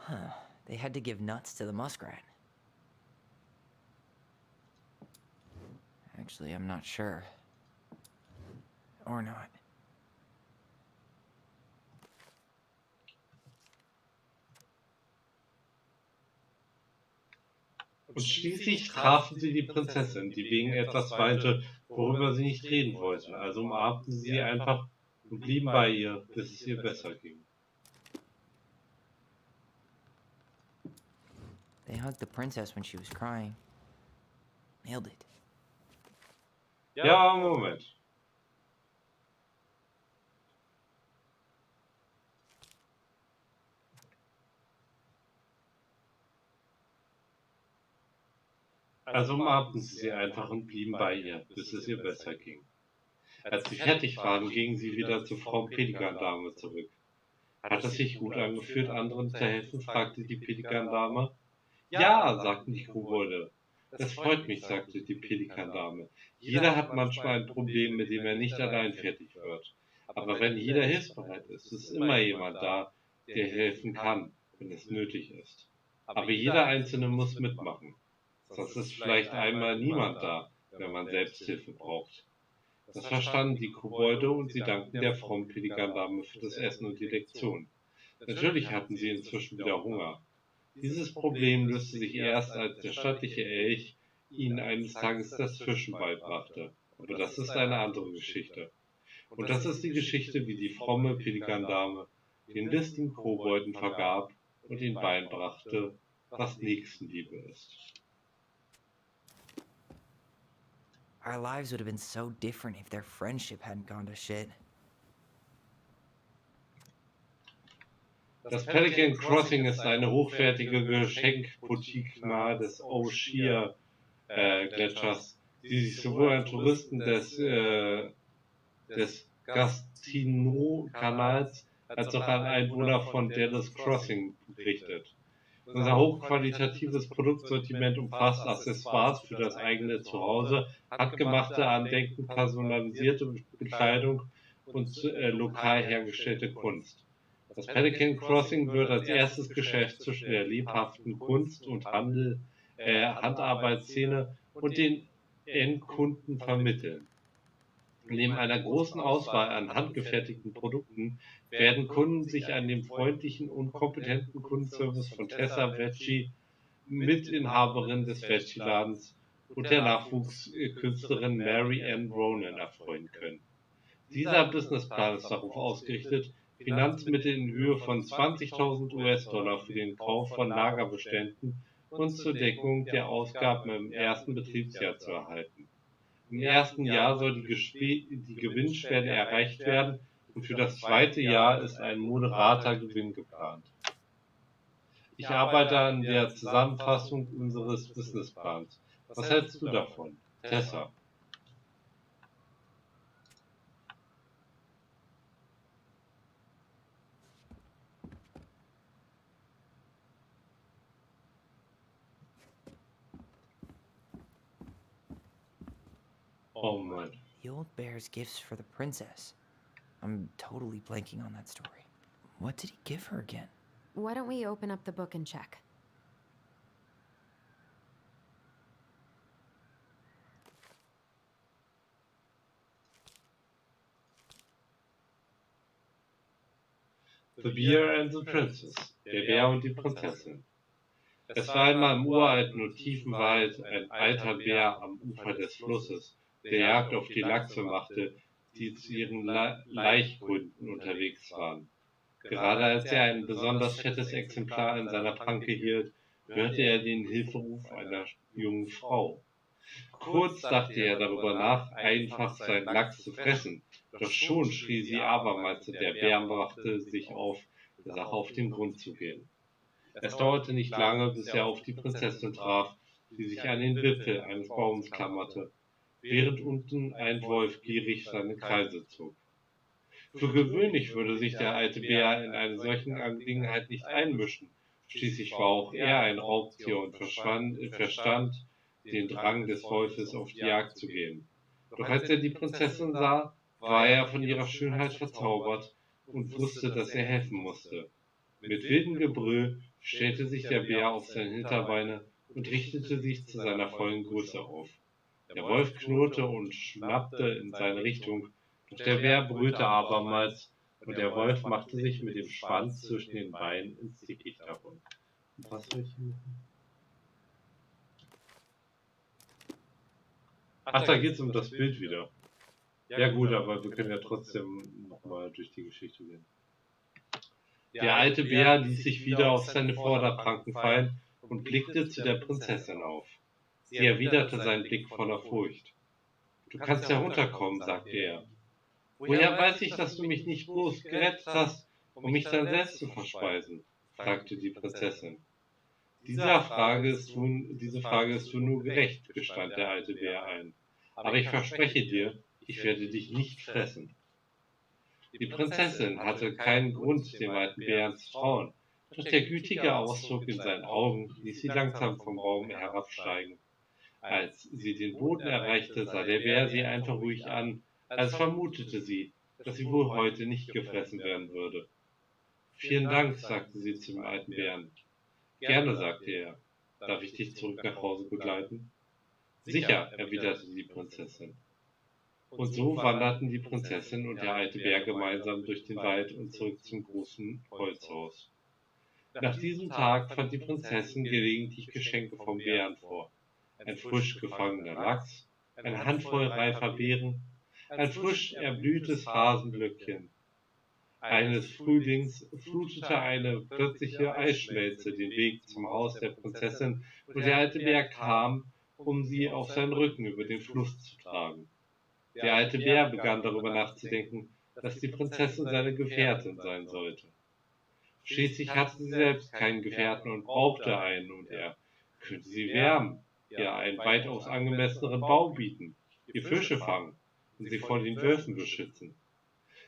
Huh. They had to give nuts to the muskrat. Actually, I'm not sure. Or not. Und schließlich trafen sie die Prinzessin, die wegen etwas weinte, worüber sie nicht reden wollte. Also umarmten sie sie einfach und blieben bei ihr, bis es ihr besser ging. They hugged the princess when she was crying. Nailed it. Ja, Moment. Also umarmten sie sie einfach und blieben bei ihr, bis es ihr besser ging. Als sie fertig waren, gingen sie wieder zur Frau Pelikandame zurück. Hat es sich gut angefühlt, anderen zu helfen? Fragte die Pelikandame. Ja, sagten die Kobolde. Das freut mich, sagte die Pelikandame. Jeder hat manchmal ein Problem, mit dem er nicht allein fertig wird. Aber wenn jeder hilfsbereit ist, ist immer jemand da, der helfen kann, wenn es nötig ist. Aber jeder Einzelne muss mitmachen. Sonst ist vielleicht einmal niemand da, wenn man Selbsthilfe braucht. Das verstanden die Kobolde und sie dankten der frommen Pelikandame für das Essen und die Lektion. Natürlich hatten sie inzwischen wieder Hunger. Dieses Problem löste sich erst, als der stattliche Elch ihnen eines Tages das Fischen beibrachte. Aber das ist eine andere Geschichte. Und das ist die Geschichte, wie die fromme Pelikandame den listigen Kobolden vergab und ihnen beibrachte, was Nächstenliebe ist. Our lives would have been so different if their friendship hadn't gone to shit. Das Pelican Crossing ist eine hochwertige Geschenkboutique nahe des Gletschers, die sich sowohl an Touristen des Gastino-Kanals als auch an Einwohner von Dallas Crossing richtet. Unser hochqualitatives Produktsortiment umfasst Accessoires für das eigene Zuhause, handgemachte Andenken, personalisierte Bekleidung und lokal hergestellte Kunst. Das Pelican Crossing wird als erstes Geschäft zwischen der lebhaften Kunst- und Handarbeitsszene und den Endkunden vermitteln. Neben einer großen Auswahl an handgefertigten Produkten werden Kunden sich an dem freundlichen und kompetenten Kundenservice von Tessa Vecchi, Mitinhaberin des Vecchi-Ladens, und der Nachwuchskünstlerin Mary Ann Ronan erfreuen können. Dieser Businessplan ist darauf ausgerichtet, Finanzmittel in Höhe von 20.000 US-Dollar für den Kauf von Lagerbeständen und zur Deckung der Ausgaben im ersten Betriebsjahr zu erhalten. Im ersten Jahr soll die Gewinnschwelle erreicht werden und für das zweite Jahr ist ein moderater Gewinn geplant. Ich arbeite an der Zusammenfassung unseres Businessplans. Was hältst du davon, Tessa? Oh Mann. The old bear's gifts for the princess. I'm totally blanking on that story. What did he give her again? Why don't we open up the book and check? The Bear and the Princess, der Bär und die Prinzessin. Es war einmal im uralten und tiefen Wald ein alter Bär am Ufer des Flusses, der Jagd auf die Lachse machte, die zu ihren Laichgründen unterwegs waren. Gerade als er ein besonders fettes Exemplar in seiner Pranke hielt, hörte er den Hilferuf einer jungen Frau. Kurz dachte er darüber nach, einfach seinen Lachs zu fressen, doch schon schrie sie abermals und der Bär machte sich auf, der Sache auf den Grund zu gehen. Es dauerte nicht lange, bis er auf die Prinzessin traf, die sich an den Wipfel eines Baums klammerte, während unten ein Wolf gierig seine Kreise zog. Für gewöhnlich würde sich der alte Bär in eine solchen Angelegenheit nicht einmischen, schließlich war auch er ein Raubtier und verstand den Drang des Wolfes auf die Jagd zu gehen. Doch als er die Prinzessin sah, war er von ihrer Schönheit verzaubert und wusste, dass er helfen musste. Mit wildem Gebrüll stellte sich der Bär auf seine Hinterbeine und richtete sich zu seiner vollen Größe auf. Der Wolf knurrte und schnappte in seine Richtung, doch der Bär brüllte abermals und der Wolf machte sich mit dem Schwanz zwischen den Beinen ins Dickicht herum. Was soll ich hier machen? Ach, da geht's um das Bild wieder. Ja gut, aber wir können ja trotzdem nochmal durch die Geschichte gehen. Der alte Bär ließ sich wieder auf seine Vorderpranken fallen und blickte zu der Prinzessin auf. Sie erwiderte seinen Blick voller Furcht. »Du kannst herunterkommen«, sagte er. »Woher weiß ich, dass du mich nicht bloß gerettet hast, um mich dann selbst zu verspeisen?« fragte die Prinzessin. »Diese Frage ist du nur gerecht«, gestand der alte Bär ein. »Aber ich verspreche dir, ich werde dich nicht fressen.« Die Prinzessin hatte keinen Grund, dem alten Bären zu trauen, doch der gütige Ausdruck in seinen Augen ließ sie langsam vom Baum herabsteigen. Als sie den Boden erreichte, sah der Bär sie einfach ruhig an, als vermutete sie, dass sie wohl heute nicht gefressen werden würde. »Vielen Dank«, sagte sie zum alten Bären. »Gerne«, sagte er. »Darf ich dich zurück nach Hause begleiten?« »Sicher«, erwiderte die Prinzessin. Und so wanderten die Prinzessin und der alte Bär gemeinsam durch den Wald und zurück zum großen Holzhaus. Nach diesem Tag fand die Prinzessin gelegentlich Geschenke vom Bären vor. Ein frisch gefangener Lachs, eine Handvoll reifer Beeren, ein frisch erblühtes Hasenglöckchen. Eines Frühlings flutete eine plötzliche Eisschmelze den Weg zum Haus der Prinzessin und der alte Bär kam, um sie auf seinen Rücken über den Fluss zu tragen. Der alte Bär begann darüber nachzudenken, dass die Prinzessin seine Gefährtin sein sollte. Schließlich hatte sie selbst keinen Gefährten und brauchte einen, und er könnte sie wärmen, ihr einen weitaus angemesseneren Bau bieten, ihr Fische fangen und sie vor den Wölfen beschützen.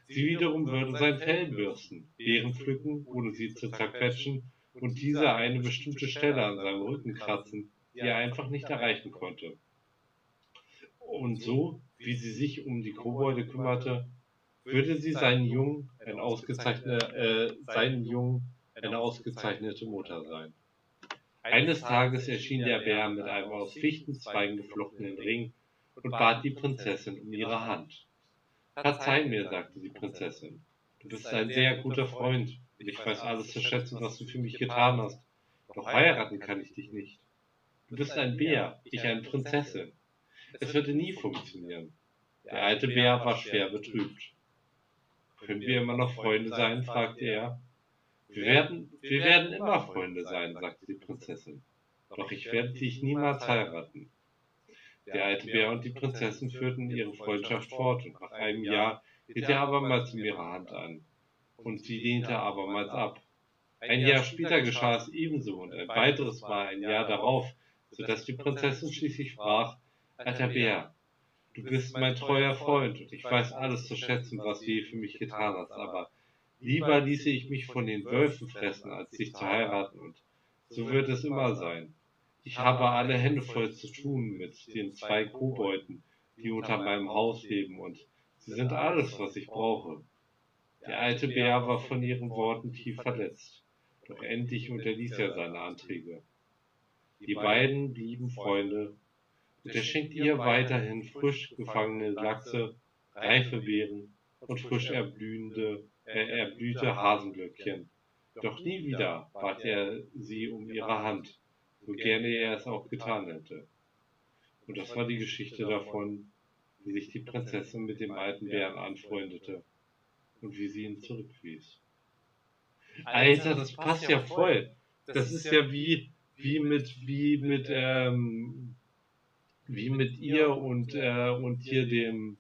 Sie wiederum würde sein Fell bürsten, Beeren pflücken, ohne sie zu zerquetschen, und diese eine bestimmte Stelle an seinem Rücken kratzen, die er einfach nicht erreichen konnte. Und so, wie sie sich um die Kobolde kümmerte, würde sie seinen Jungen eine ausgezeichnete Mutter sein. Eines Tages erschien der Bär mit einem aus Fichtenzweigen geflochtenen Ring und bat die Prinzessin um ihre Hand. »Verzeih mir«, sagte die Prinzessin, »du bist ein sehr guter Freund, und ich weiß alles zu schätzen, was du für mich getan hast. Doch heiraten kann ich dich nicht. Du bist ein Bär, ich eine Prinzessin. Es würde nie funktionieren.« Der alte Bär war schwer betrübt. »Können wir immer noch Freunde sein?« fragte er. Wir werden immer Freunde sein«, sagte die Prinzessin. »Doch ich werde dich niemals heiraten.« Der alte Bär und die Prinzessin führten ihre Freundschaft fort, und nach einem Jahr hielt er abermals um ihre Hand an, und sie lehnte abermals ab. Ein Jahr später geschah es ebenso, und ein weiteres Mal ein Jahr darauf, so dass die Prinzessin schließlich sprach: »Alter Bär, du bist mein treuer Freund, und ich weiß alles zu schätzen, was du je für mich getan hast, aber lieber ließe ich mich von den Wölfen fressen, als dich zu heiraten, und so wird es immer sein. Ich habe alle Hände voll zu tun mit den 2 Kobolden, die unter meinem Haus leben, und sie sind alles, was ich brauche.« Der alte Bär war von ihren Worten tief verletzt, doch endlich unterließ er seine Anträge. Die beiden blieben Freunde, und er schenkte ihr weiterhin frisch gefangene Lachse, reife Beeren und frisch erblühte Hasenglöckchen. Doch nie wieder bat er sie um ihre Hand, so gerne er es auch getan hätte. Und das war die Geschichte davon, wie sich die Prinzessin mit dem alten Bären anfreundete und wie sie ihn zurückwies. Alter, das passt ja voll. Das ist ja wie mit ihr und hier dem,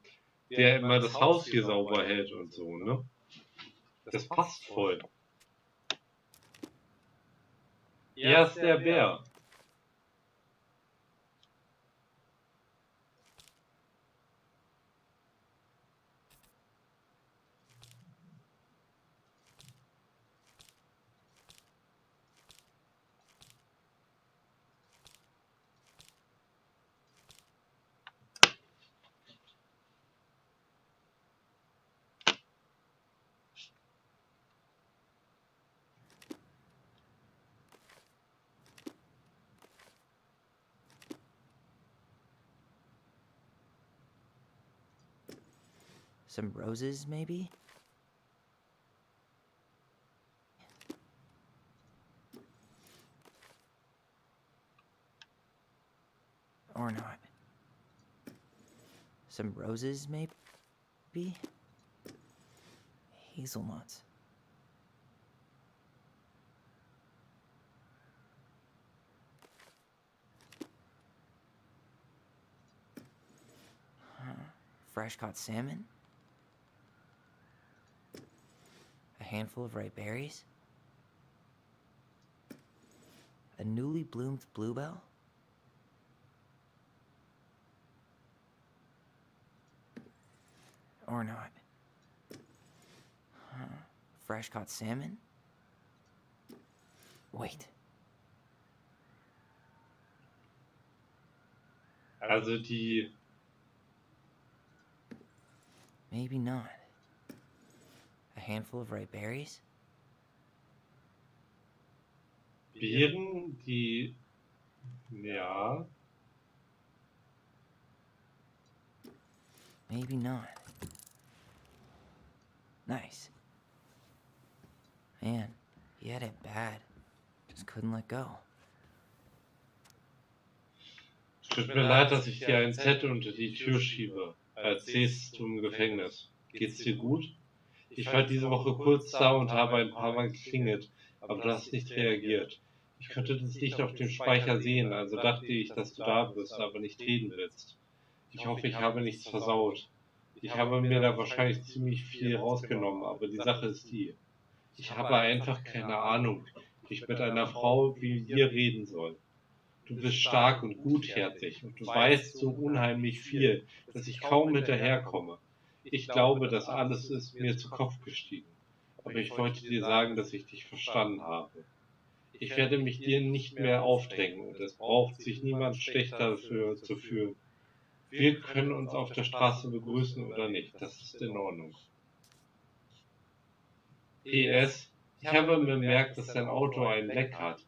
der immer das Haus hier sauber hält und so, ne? Das passt voll. Erst der Bär. Some roses, maybe? Or not. Some roses, maybe? Hazelnuts. Fresh caught salmon? A handful of ripe berries? A newly bloomed bluebell? Or not. Fresh caught salmon? Wait. Also die Maybe not. A handful of ripe berries? Beeren, die... Ja. Maybe not. Nice. Man, he had it bad. Just couldn't let go. Tut mir leid, dass ich dir einen Zettel unter die Tür schiebe. Als säßt du im Gefängnis. Geht's dir gut? Ich war diese Woche kurz da und habe ein paar Mal geklingelt, aber du hast nicht reagiert. Ich konnte das Licht auf dem Speicher sehen, also dachte ich, dass du da bist, aber nicht reden willst. Ich hoffe, ich habe nichts versaut. Ich habe mir da wahrscheinlich ziemlich viel rausgenommen, aber die Sache ist die. Ich habe einfach keine Ahnung, wie ich mit einer Frau wie dir reden soll. Du bist stark und gutherzig und du weißt so unheimlich viel, dass ich kaum hinterherkomme. Ich glaube, das alles ist mir zu Kopf gestiegen. Aber ich wollte dir sagen, dass ich dich verstanden habe. Ich werde mich dir nicht mehr aufdrängen und es braucht sich niemand schlechter dafür zu fühlen. Wir können uns auf der Straße begrüßen oder nicht, das ist in Ordnung. PS, ich habe bemerkt, dass dein Auto ein Leck hat.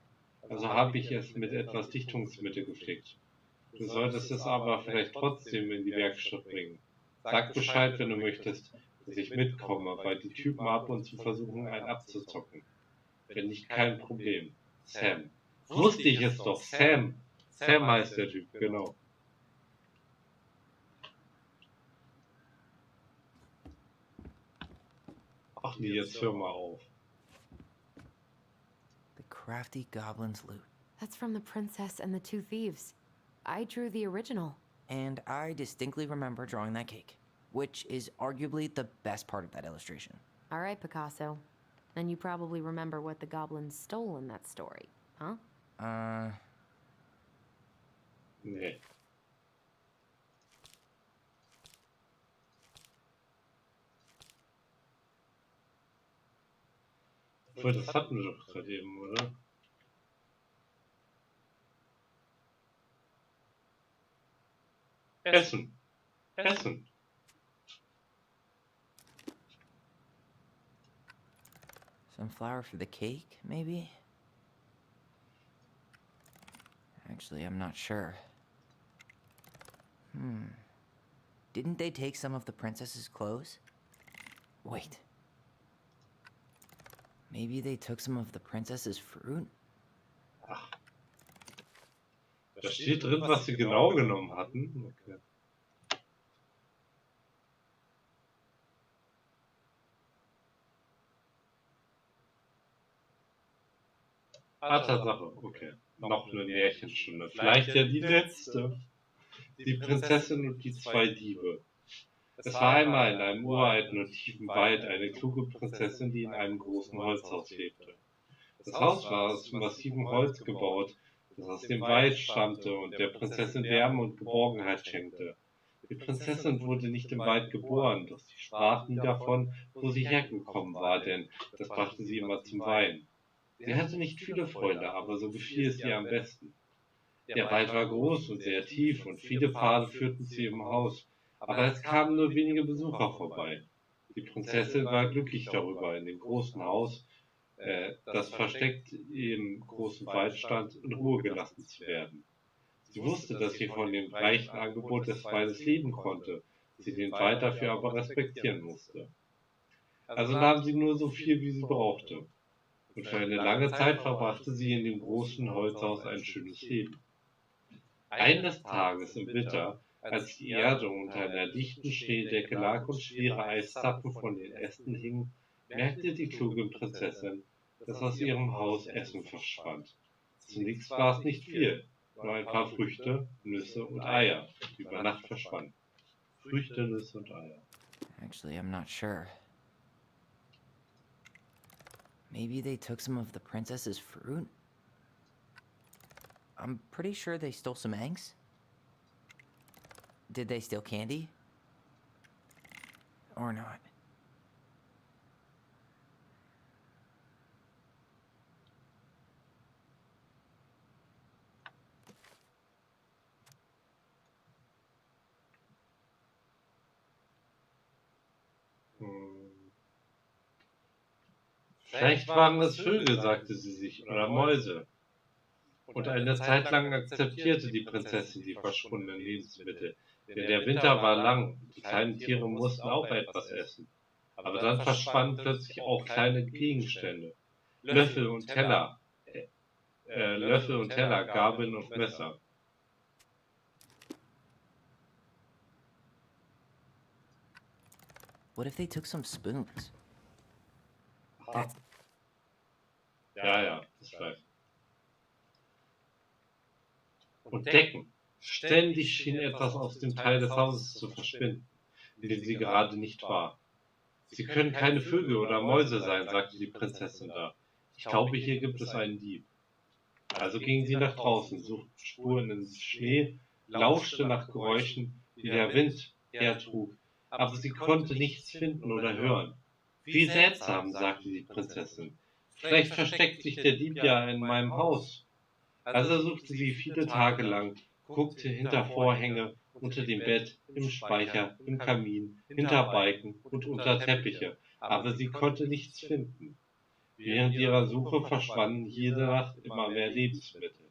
Also habe ich es mit etwas Dichtungsmittel geflickt. Du solltest es aber vielleicht trotzdem in die Werkstatt bringen. Sag Bescheid, wenn du möchtest, dass ich mitkomme, weil die Typen ab und zu versuchen, einen abzuzocken. Wenn nicht, kein Problem. Sam. Wusste ich es doch, Sam. Sam heißt der Typ, genau. Ach nee, jetzt hör mal auf. The crafty goblin's loot. That's from The Princess and the Two Thieves. I drew the original. And I distinctly remember drawing that cake, which is arguably the best part of that illustration. All right, Picasso. Then you probably remember what the goblins stole in that story, huh? Nee. Obwohl, das hatten wir doch gerade eben, oder? Essen. Essen. Some flour for the cake, maybe? Actually, I'm not sure. Didn't they take some of the princess's clothes? Wait. Maybe they took some of the princess's fruit? Ach. Da steht drin, was sie genau genommen hatten. Okay. Tatsache, okay. Noch eine Märchenstunde. Vielleicht ja die letzte. Die Prinzessin und die zwei Diebe. Es war einmal in einem uralten und tiefen Wald eine kluge Prinzessin, die in einem großen Holzhaus lebte. Das Haus war aus massivem Holz gebaut, das aus dem Wald stammte und der Prinzessin Wärme und Geborgenheit schenkte. Die Prinzessin wurde nicht im Wald geboren, doch sie sprach nie davon, wo sie hergekommen war, denn das brachte sie immer zum Weinen. Sie hatte nicht viele Freunde, aber so gefiel es ihr am besten. Der Wald war groß und sehr tief und viele Pfade führten zu ihrem Haus, aber es kamen nur wenige Besucher vorbei. Die Prinzessin war glücklich darüber, in dem großen Haus, das versteckt im großen Wald stand, in Ruhe gelassen zu werden. Sie wusste, dass sie von dem reichen Angebot des Waldes leben konnte, sie den Wald dafür aber respektieren musste. Also nahm sie nur so viel, wie sie brauchte. Und für eine lange Zeit verbrachte sie in dem großen Holzhaus ein schönes Leben. Eines Tages im Winter, als die Erde unter einer dichten Schneedecke lag und schwere Eiszapfen von den Ästen hingen, merkte die kluge Prinzessin, dass aus ihrem Haus Essen verschwand. Zunächst war es nicht viel, nur ein paar Früchte, Nüsse und Eier, die über Nacht verschwanden. Früchte, Nüsse und Eier. Actually, I'm not sure. Maybe they took some of the princess's fruit? I'm pretty sure they stole some eggs. Did they steal candy? Or not? Vielleicht waren es Vögel, sagte sie sich, oder Mäuse. Und eine Zeit lang akzeptierte die Prinzessin die verschwundenen Lebensmittel, denn der Winter war lang, die kleinen Tiere mussten auch etwas essen. Aber dann verschwanden plötzlich auch kleine Gegenstände, Löffel und Teller, Gabeln und Messer. What if they took some spoons? Aha. Ja, das weiß ich. Und Decken. Ständig schien etwas aus dem Teil des Hauses zu verschwinden, den sie gerade nicht war. Sie können keine Vögel oder Mäuse sein, sagte die Prinzessin da. Ich glaube, hier gibt es einen Dieb. Also ging sie nach draußen, suchte Spuren im Schnee, lauschte nach Geräuschen, die der Wind hertrug, aber sie konnte nichts finden oder hören. Wie seltsam, sagte die Prinzessin. Vielleicht versteckt sich der Dieb ja in meinem Haus. Also suchte sie viele Tage lang, guckte hinter Vorhänge, unter dem Bett, im Speicher, im Kamin, hinter Balken und unter Teppiche, aber sie konnte nichts finden. Während ihrer Suche verschwanden jede Nacht immer mehr Lebensmittel.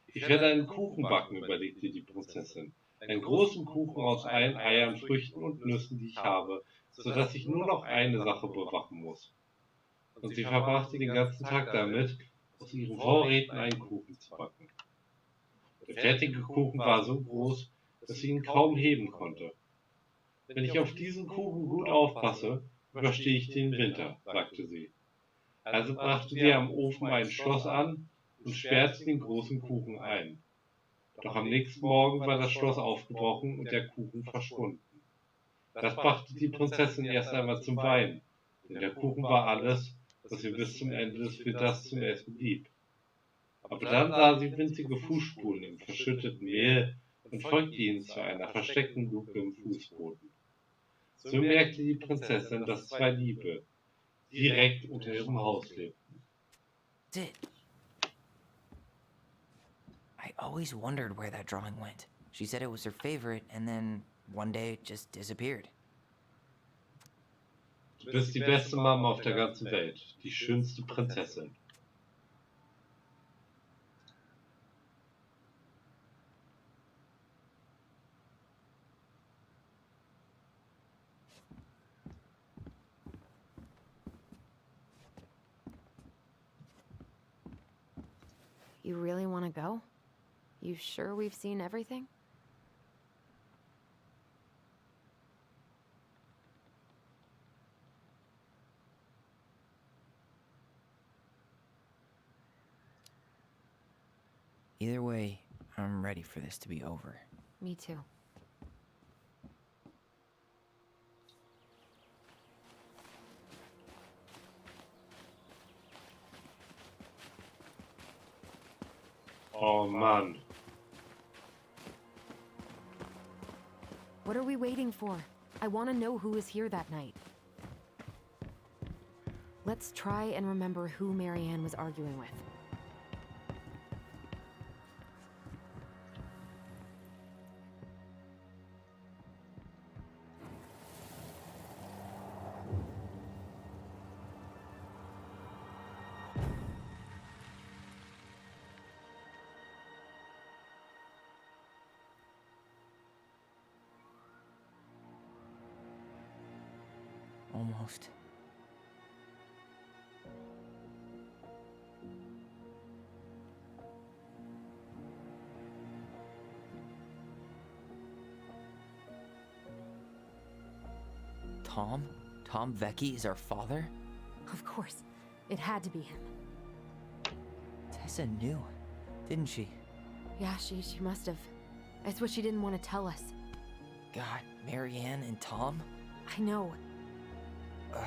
Ich werde einen Kuchen backen, überlegte die Prinzessin. Einen großen Kuchen aus allen Eiern, Früchten und Nüssen, die ich habe, so dass ich nur noch eine Sache bewachen muss. Und sie verbrachte den ganzen Tag damit, aus ihren Vorräten einen Kuchen zu backen. Der fertige Kuchen war so groß, dass sie ihn kaum heben konnte. Wenn ich auf diesen Kuchen gut aufpasse, überstehe ich den Winter, sagte sie. Also brachte sie am Ofen ein Schloss an und sperrte den großen Kuchen ein. Doch am nächsten Morgen war das Schloss aufgebrochen und der Kuchen verschwunden. Das brachte die Prinzessin erst einmal zum Weinen, denn der Kuchen war alles, was ihr bis zum Ende des Winters zum Essen blieb. Aber dann sah sie winzige Fußspuren im verschütteten Mehl und folgte ihnen zu einer versteckten Luke im Fußboden. So merkte die Prinzessin, dass zwei Liebe direkt unter ihrem Haus lebten. I always wondered where that drawing went. She said it was her favorite, and then one day it just disappeared. Du bist die beste Mama auf der ganzen Welt, die schönste Prinzessin. You really want to go? You sure we've seen everything? Either way, I'm ready for this to be over. Me too. Oh Mann. What are we waiting for? I want to know who was here that night. Let's try and remember who Marianne was arguing with. Almost. Tom? Tom Vecchi is our father? Of course. It had to be him. Tessa knew, didn't she? Yeah, she must have. It's what she didn't want to tell us. God, Marianne and Tom? I know. Ugh.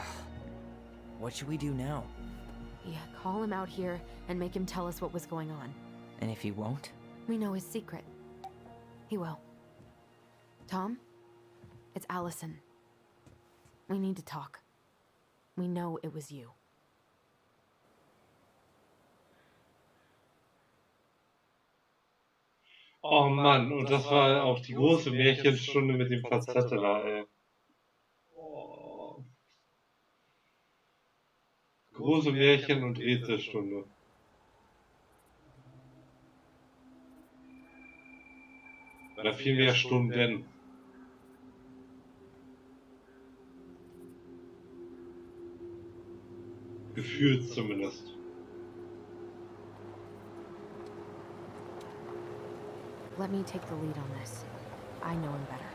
What should we do now? Yeah, call him out here and make him tell us what was going on. And if he won't? We know his secret. He will. Tom? It's Allison. We need to talk. We know it was you. Oh Mann, und das war auch die große Märchenstunde mit dem Verzetteler, ey. Oh. Gruselmärchen und Rätselstunde. Oder vielmehr Stunden. Gefühlt zumindest. Let me take the lead on this. I know him better.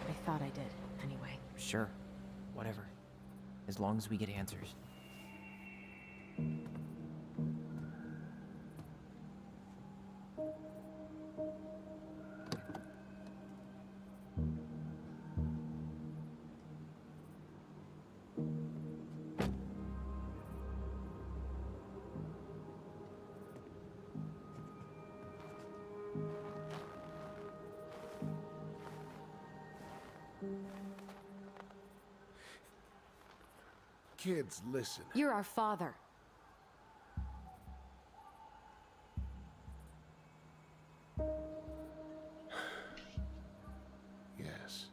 I thought I did, anyway. Sure. Whatever. As long as we get answers. Kids, listen. You're our father. Yes.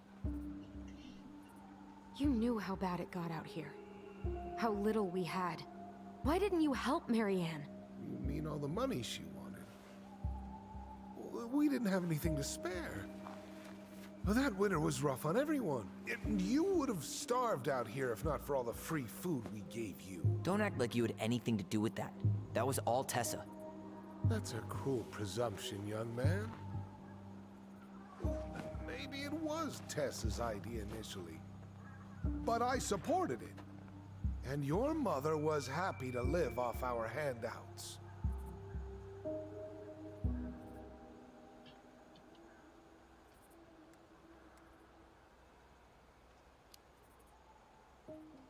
You knew how bad it got out here. How little we had. Why didn't you help Marianne? You mean all the money she wanted? We didn't have anything to spare. Well, that winter was rough on everyone. You would have starved out here if not for all the free food we gave you. Don't act like you had anything to do with that. That was all Tessa. That's a cruel presumption, young man. Maybe it was Tessa's idea initially. But I supported it. And your mother was happy to live off our handouts.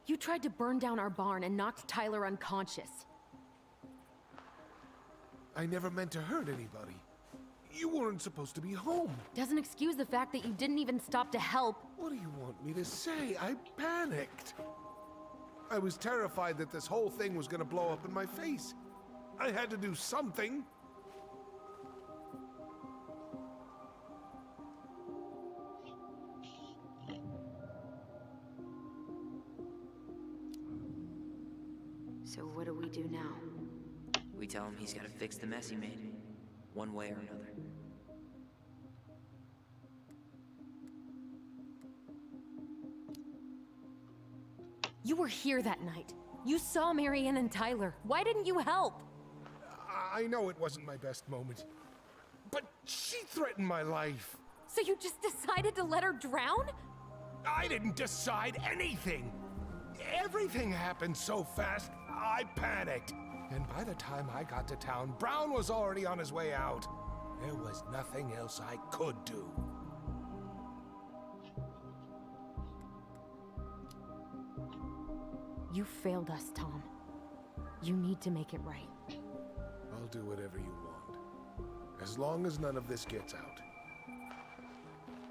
You tried to burn down our barn and knocked Tyler unconscious. I never meant to hurt anybody. You weren't supposed to be home. Doesn't excuse the fact that you didn't even stop to help. What do you want me to say? I panicked. I was terrified that this whole thing was gonna blow up in my face. I had to do something. So what do we do now? We tell him he's gotta fix the mess he made. One way or another. You were here that night. You saw Marianne and Tyler. Why didn't you help? I know it wasn't my best moment. But she threatened my life. So you just decided to let her drown? I didn't decide anything. Everything happened so fast, I panicked. And by the time I got to town, Brown was already on his way out. There was nothing else I could do. You failed us, Tom. You need to make it right. I'll do whatever you want. As long as none of this gets out.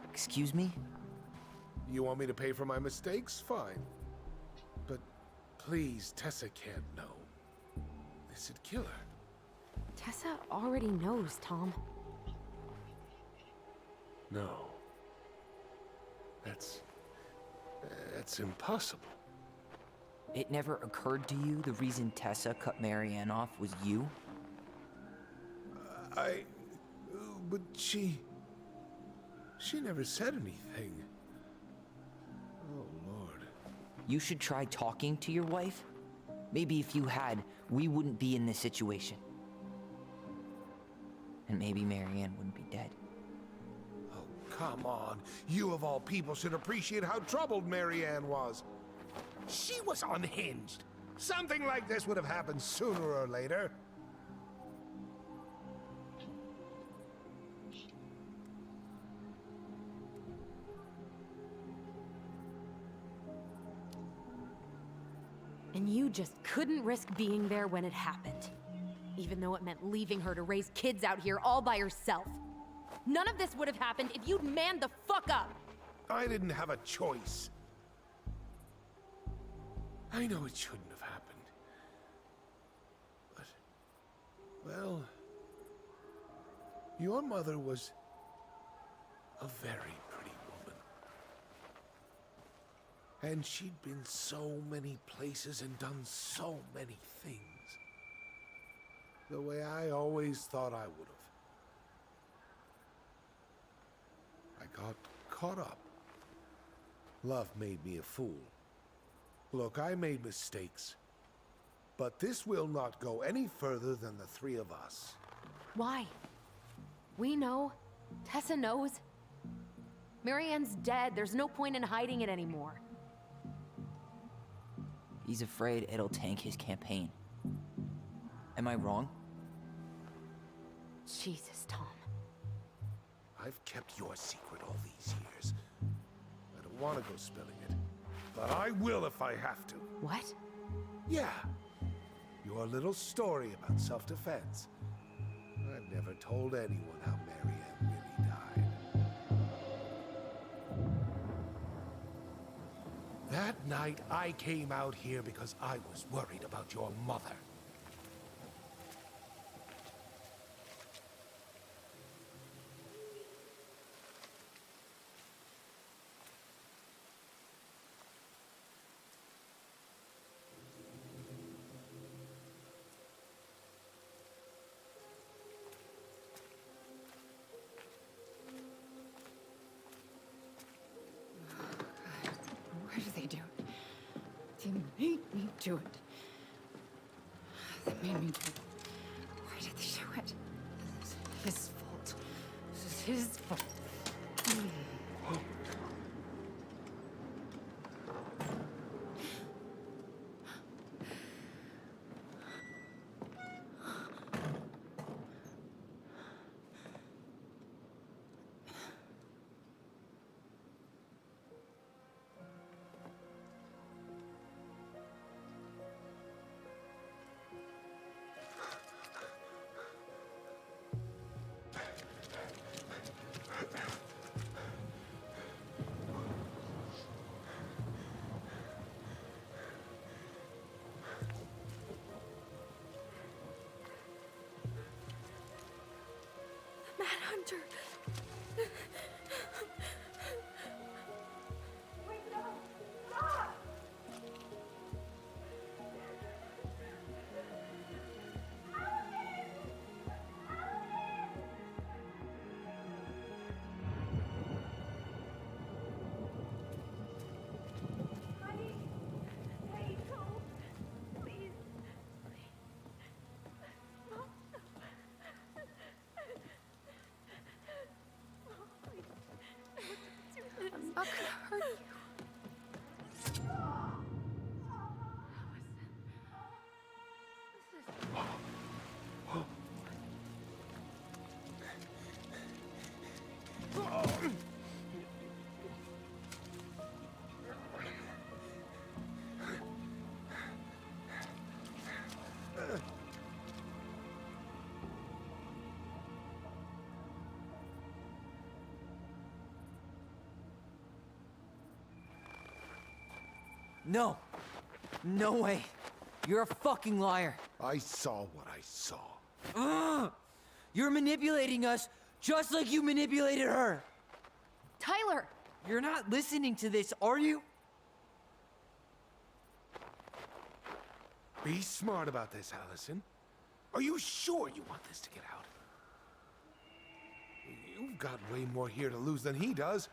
Excuse me? You want me to pay for my mistakes? Fine. But please, Tessa can't know. This would kill her. Tessa already knows, Tom. No. That's impossible. It never occurred to you the reason Tessa cut Marianne off was you? But she never said anything. Oh, Lord. You should try talking to your wife. Maybe if you had, we wouldn't be in this situation. And maybe Marianne wouldn't be dead. Oh, come on. You of all people should appreciate how troubled Marianne was. She was unhinged. Something like this would have happened sooner or later. And you just couldn't risk being there when it happened. Even though it meant leaving her to raise kids out here all by herself. None of this would have happened if you'd manned the fuck up! I didn't have a choice. I know it shouldn't have happened. But, well, your mother was a very pretty woman. And she'd been so many places and done so many things. The way I always thought I would have. I got caught up. Love made me a fool. Look, I made mistakes. But this will not go any further than the three of us. Why? We know. Tessa knows. Marianne's dead. There's no point in hiding it anymore. He's afraid it'll tank his campaign. Am I wrong? Jesus, Tom. I've kept your secret all these years. I don't want to go spilling it. But I will if I have to. What? Yeah. Your little story about self-defense. I've never told anyone how Marianne really died. That night, I came out here because I was worried about your mother. Why do they do it? They made me do it. They made me do it. Why did they do it? This is his fault. This is his fault. Manhunter. I'm not gonna hurt you. No! No way! You're a fucking liar! I saw what I saw. Ugh! You're manipulating us just like you manipulated her! Tyler! You're not listening to this, are you? Be smart about this, Allison. Are you sure you want this to get out? You've got way more here to lose than he does.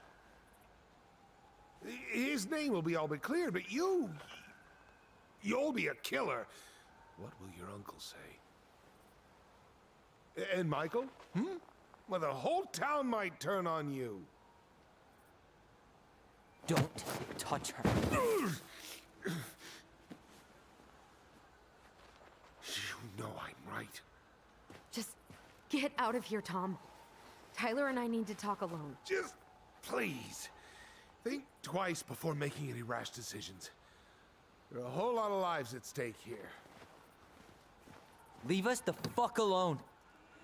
His name will be all but cleared, but you'll be a killer. What will your uncle say? And Michael? Well, the whole town might turn on you. Don't touch her. You know I'm right. Just get out of here, Tom. Tyler and I need to talk alone. Just please. Think twice before making any rash decisions. There are a whole lot of lives at stake here. Leave us the fuck alone.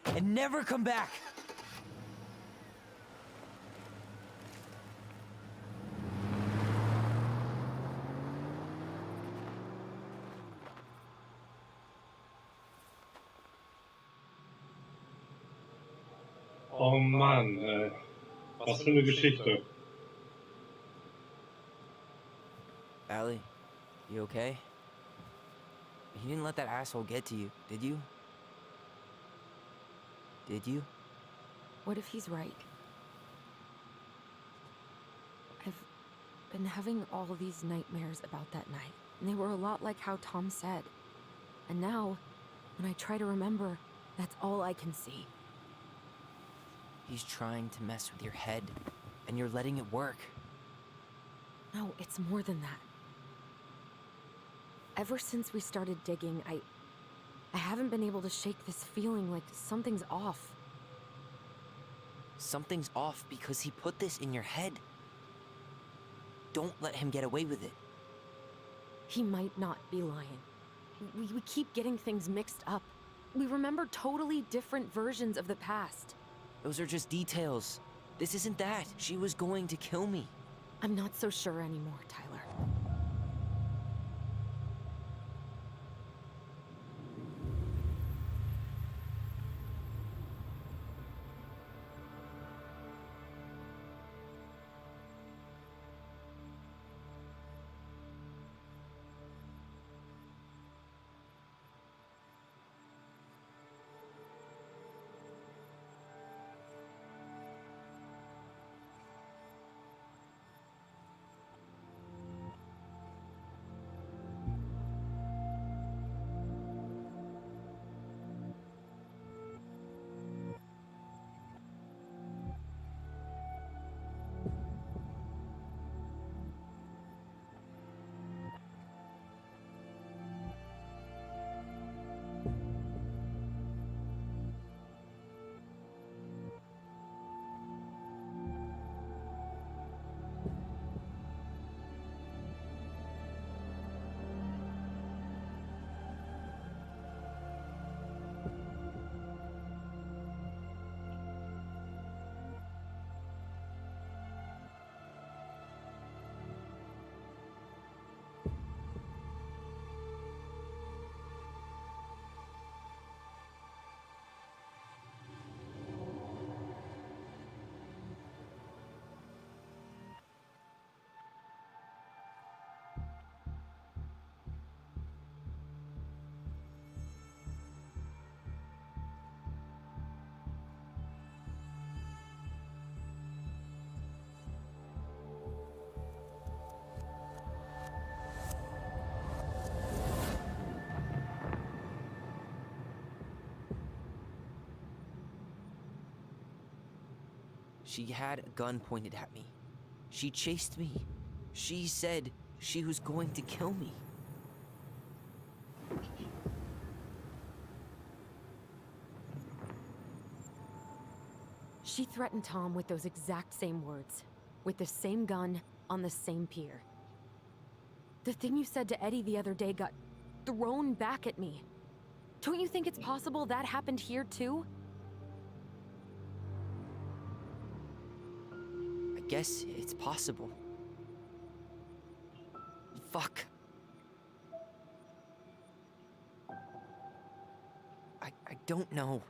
And never come back. Oh Mann, was für eine Geschichte. Allie, you okay? You didn't let that asshole get to you, did you? Did you? What if he's right? I've been having all these nightmares about that night, and they were a lot like how Tom said. And now, when I try to remember, that's all I can see. He's trying to mess with your head, and you're letting it work. No, it's more than that. Ever since we started digging, I haven't been able to shake this feeling like something's off. Something's off because he put this in your head. Don't let him get away with it. He might not be lying. We keep getting things mixed up. We remember totally different versions of the past. Those are just details. This isn't that. She was going to kill me. I'm not so sure anymore, Tyler. She had a gun pointed at me. She chased me. She said she was going to kill me. She threatened Tom with those exact same words, with the same gun on the same pier. The thing you said to Eddie the other day got thrown back at me. Don't you think it's possible that happened here too? I guess it's possible. Fuck. I don't know.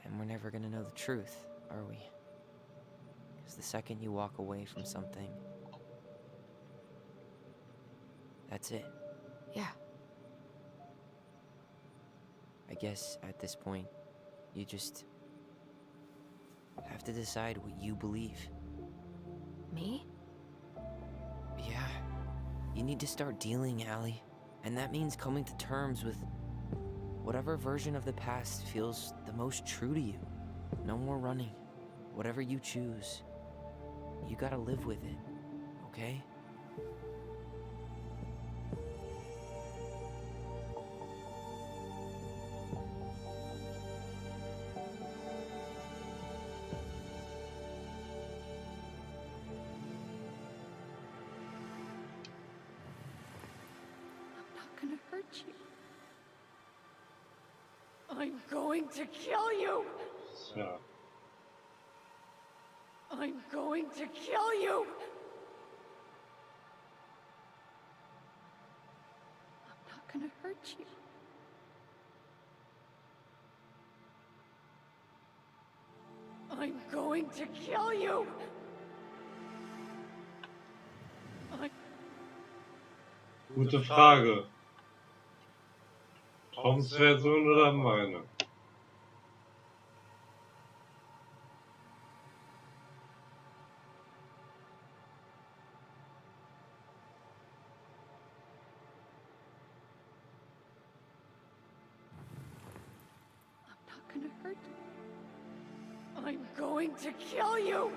And we're never gonna know the truth, are we? Because the second you walk away from something, that's it. Yeah. I guess at this point, you just have to decide what you believe. Me? Yeah. You need to start dealing, Allie. And that means coming to terms with whatever version of the past feels the most true to you. No more running. Whatever you choose, you gotta live with it, okay? I'm going to kill you! So. I'm going to kill you! I'm not gonna hurt you. I'm going to kill you! Gute Frage. Toms Version oder meine? Gonna hurt. I'm going to kill you.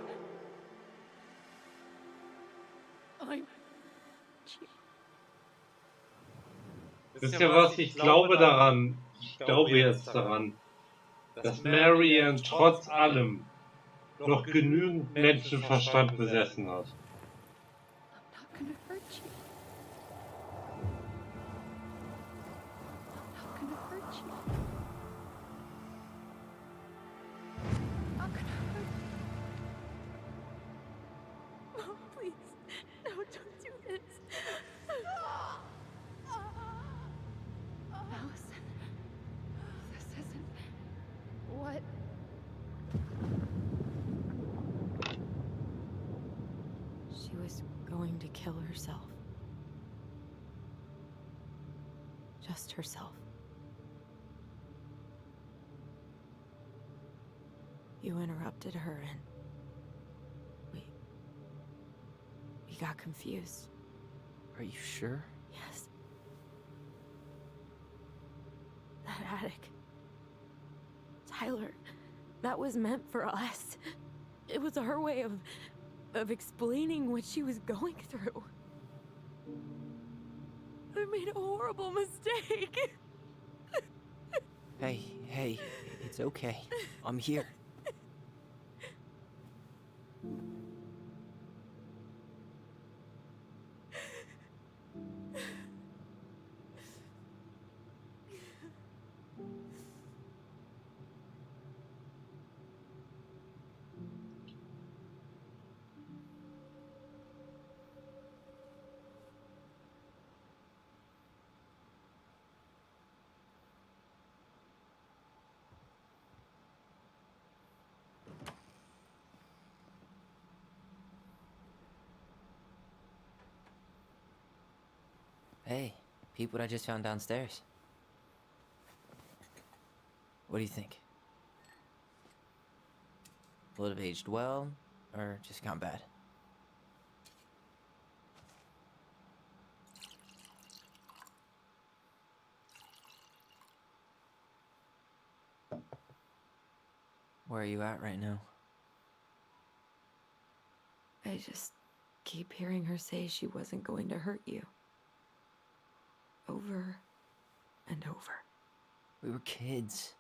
Wisst ihr was? Ich glaube daran, ich glaube jetzt daran, dass Marianne trotz allem noch genügend Menschenverstand besessen hat. Not gonna hurt you. I'm not gonna hurt you. Not gonna hurt you. Oh, please. No, don't do this. Allison, this isn't what... She was going to kill herself. Just herself. You interrupted her and we got confused. Are you sure? Yes. That attic. Tyler, that was meant for us. It was her way of explaining what she was going through. I made a horrible mistake. Hey, it's okay. I'm here. Hey, peep what I just found downstairs. What do you think? Will it have aged well, or just gone bad? Where are you at right now? I just keep hearing her say she wasn't going to hurt you. Over and over. We were kids.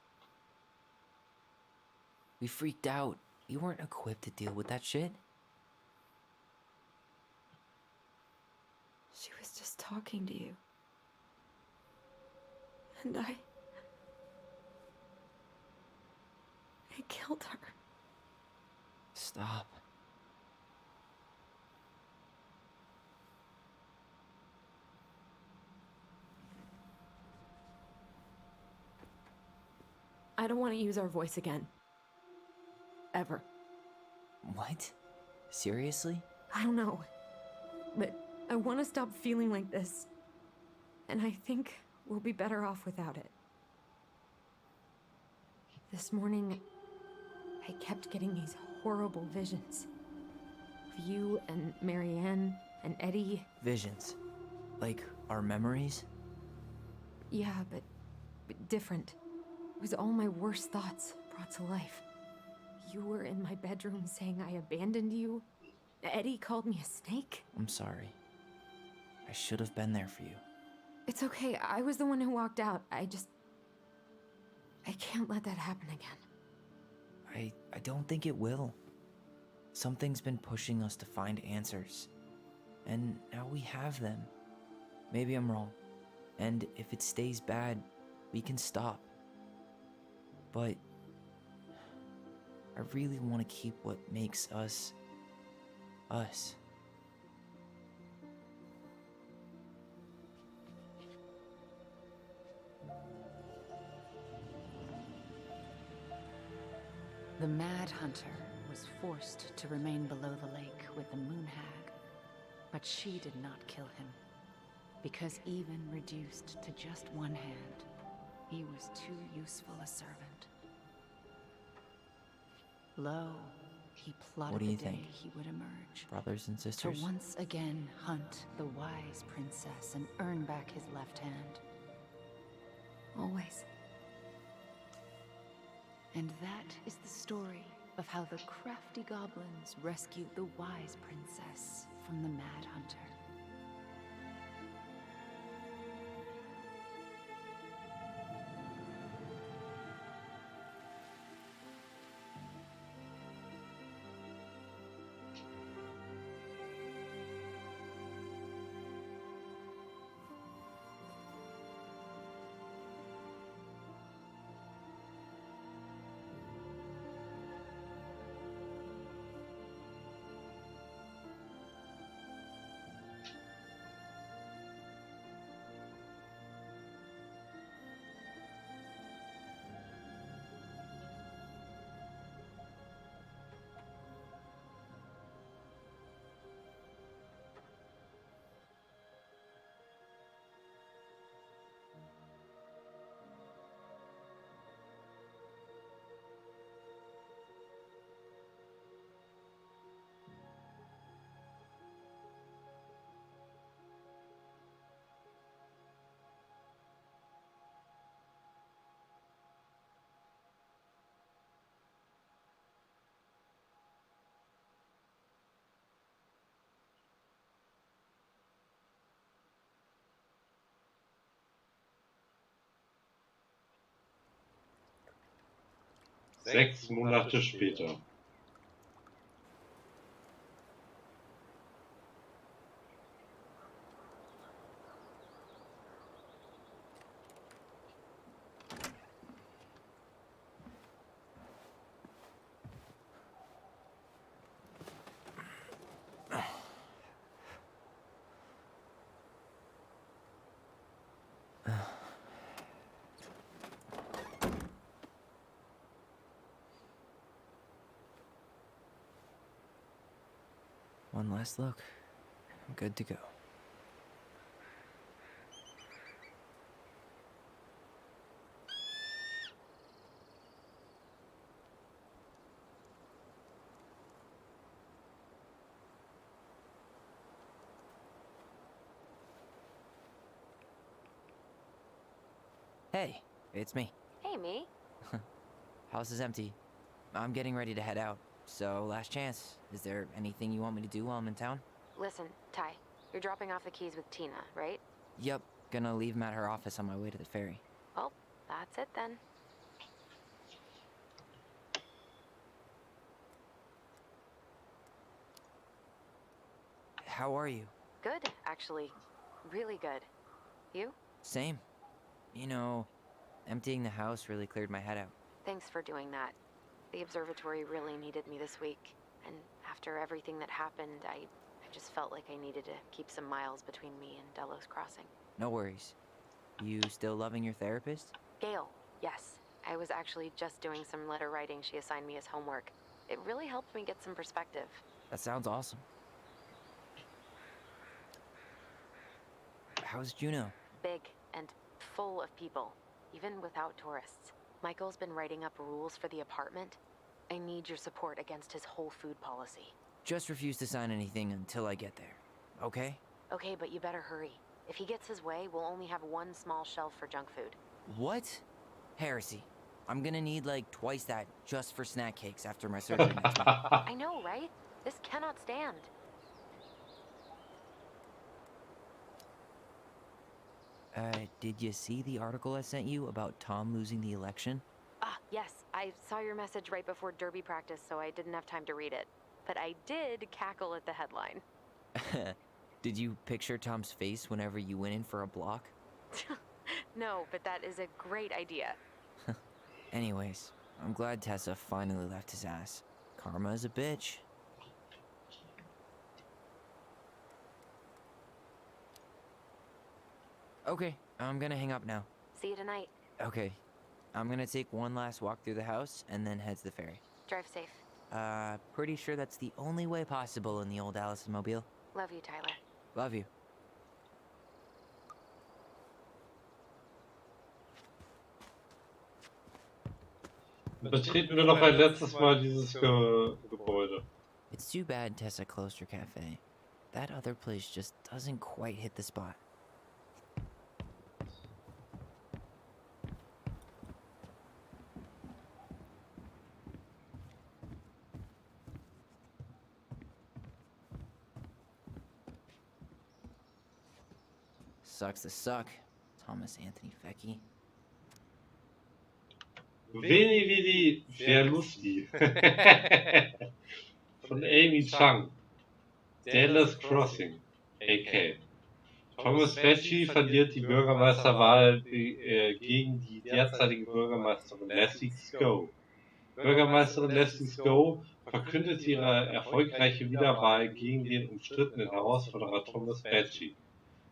We freaked out. We weren't equipped to deal with that shit. She was just talking to you. And I killed her. Stop. I don't want to use our voice again. Ever. What? Seriously? I don't know. But I want to stop feeling like this. And I think we'll be better off without it. This morning, I kept getting these horrible visions. Of you and Marianne and Eddie. Visions? Like our memories? Yeah, but different. It was all my worst thoughts brought to life. You were in my bedroom saying I abandoned you. Eddie called me a snake. I'm sorry. I should have been there for you. It's okay. I was the one who walked out. I can't let that happen again. I don't think it will. Something's been pushing us to find answers. And now we have them. Maybe I'm wrong. And if it stays bad, we can stop. But I really want to keep what makes us, us. The Mad Hunter was forced to remain below the lake with the moon hag. But she did not kill him, because even reduced to just one hand, he was too useful a servant. Lo, he plotted What do you the day think? he would emerge. Brothers and To sisters? once again hunt the wise princess and earn back his left hand. Always. And that is the story of how the crafty goblins rescued the wise princess from the Mad Hunter. Sechs Monate später. One last look. I'm good to go. Hey, it's me. Hey, me. House is empty. I'm getting ready to head out. So, last chance. Is there anything you want me to do while I'm in town? Listen, Ty, you're dropping off the keys with Tina, right? Yep, gonna leave them at her office on my way to the ferry. Well, that's it then. How are you? Good, actually. Really good. You? Same. You know, emptying the house really cleared my head out. Thanks for doing that. The observatory really needed me this week, and after everything that happened, I just felt like I needed to keep some miles between me and Delos Crossing. No worries. You still loving your therapist? Gail, yes. I was actually just doing some letter writing she assigned me as homework. It really helped me get some perspective. That sounds awesome. How's Juno? Big and full of people, even without tourists. Michael's been writing up rules for the apartment. I need your support against his whole food policy. Just refuse to sign anything until I get there, okay? Okay, but you better hurry. If he gets his way, we'll only have one small shelf for junk food. What? Heresy. I'm gonna need like twice that just for snack cakes after my surgery next month. I know, right? This cannot stand. Did you see the article I sent you about Tom losing the election? Ah, yes. I saw your message right before derby practice, so I didn't have time to read it. But I did cackle at the headline. Did you picture Tom's face whenever you went in for a block? No, but that is a great idea. Anyways, I'm glad Tessa finally left his ass. Karma is a bitch. Okay, I'm gonna hang up now. See you tonight. Okay, I'm gonna take one last walk through the house and then head to the ferry. Drive safe. Pretty sure that's the only way possible in the old Allison Mobile. Love you, Tyler. Love you. Betreten wir noch ein letztes Mal dieses Gebäude. It's too bad Tessa closed her cafe. That other place just doesn't quite hit the spot. Sucks to suck, Thomas Anthony Fecky. Veni Vidi Verlusti von Amy Chung. Dallas Crossing, AK. Thomas Becci verliert die Bürgermeisterwahl gegen die derzeitige Bürgermeisterin Leslie Scow. Bürgermeisterin Leslie Scow verkündete ihre erfolgreiche Wiederwahl gegen den umstrittenen Herausforderer Thomas Becci.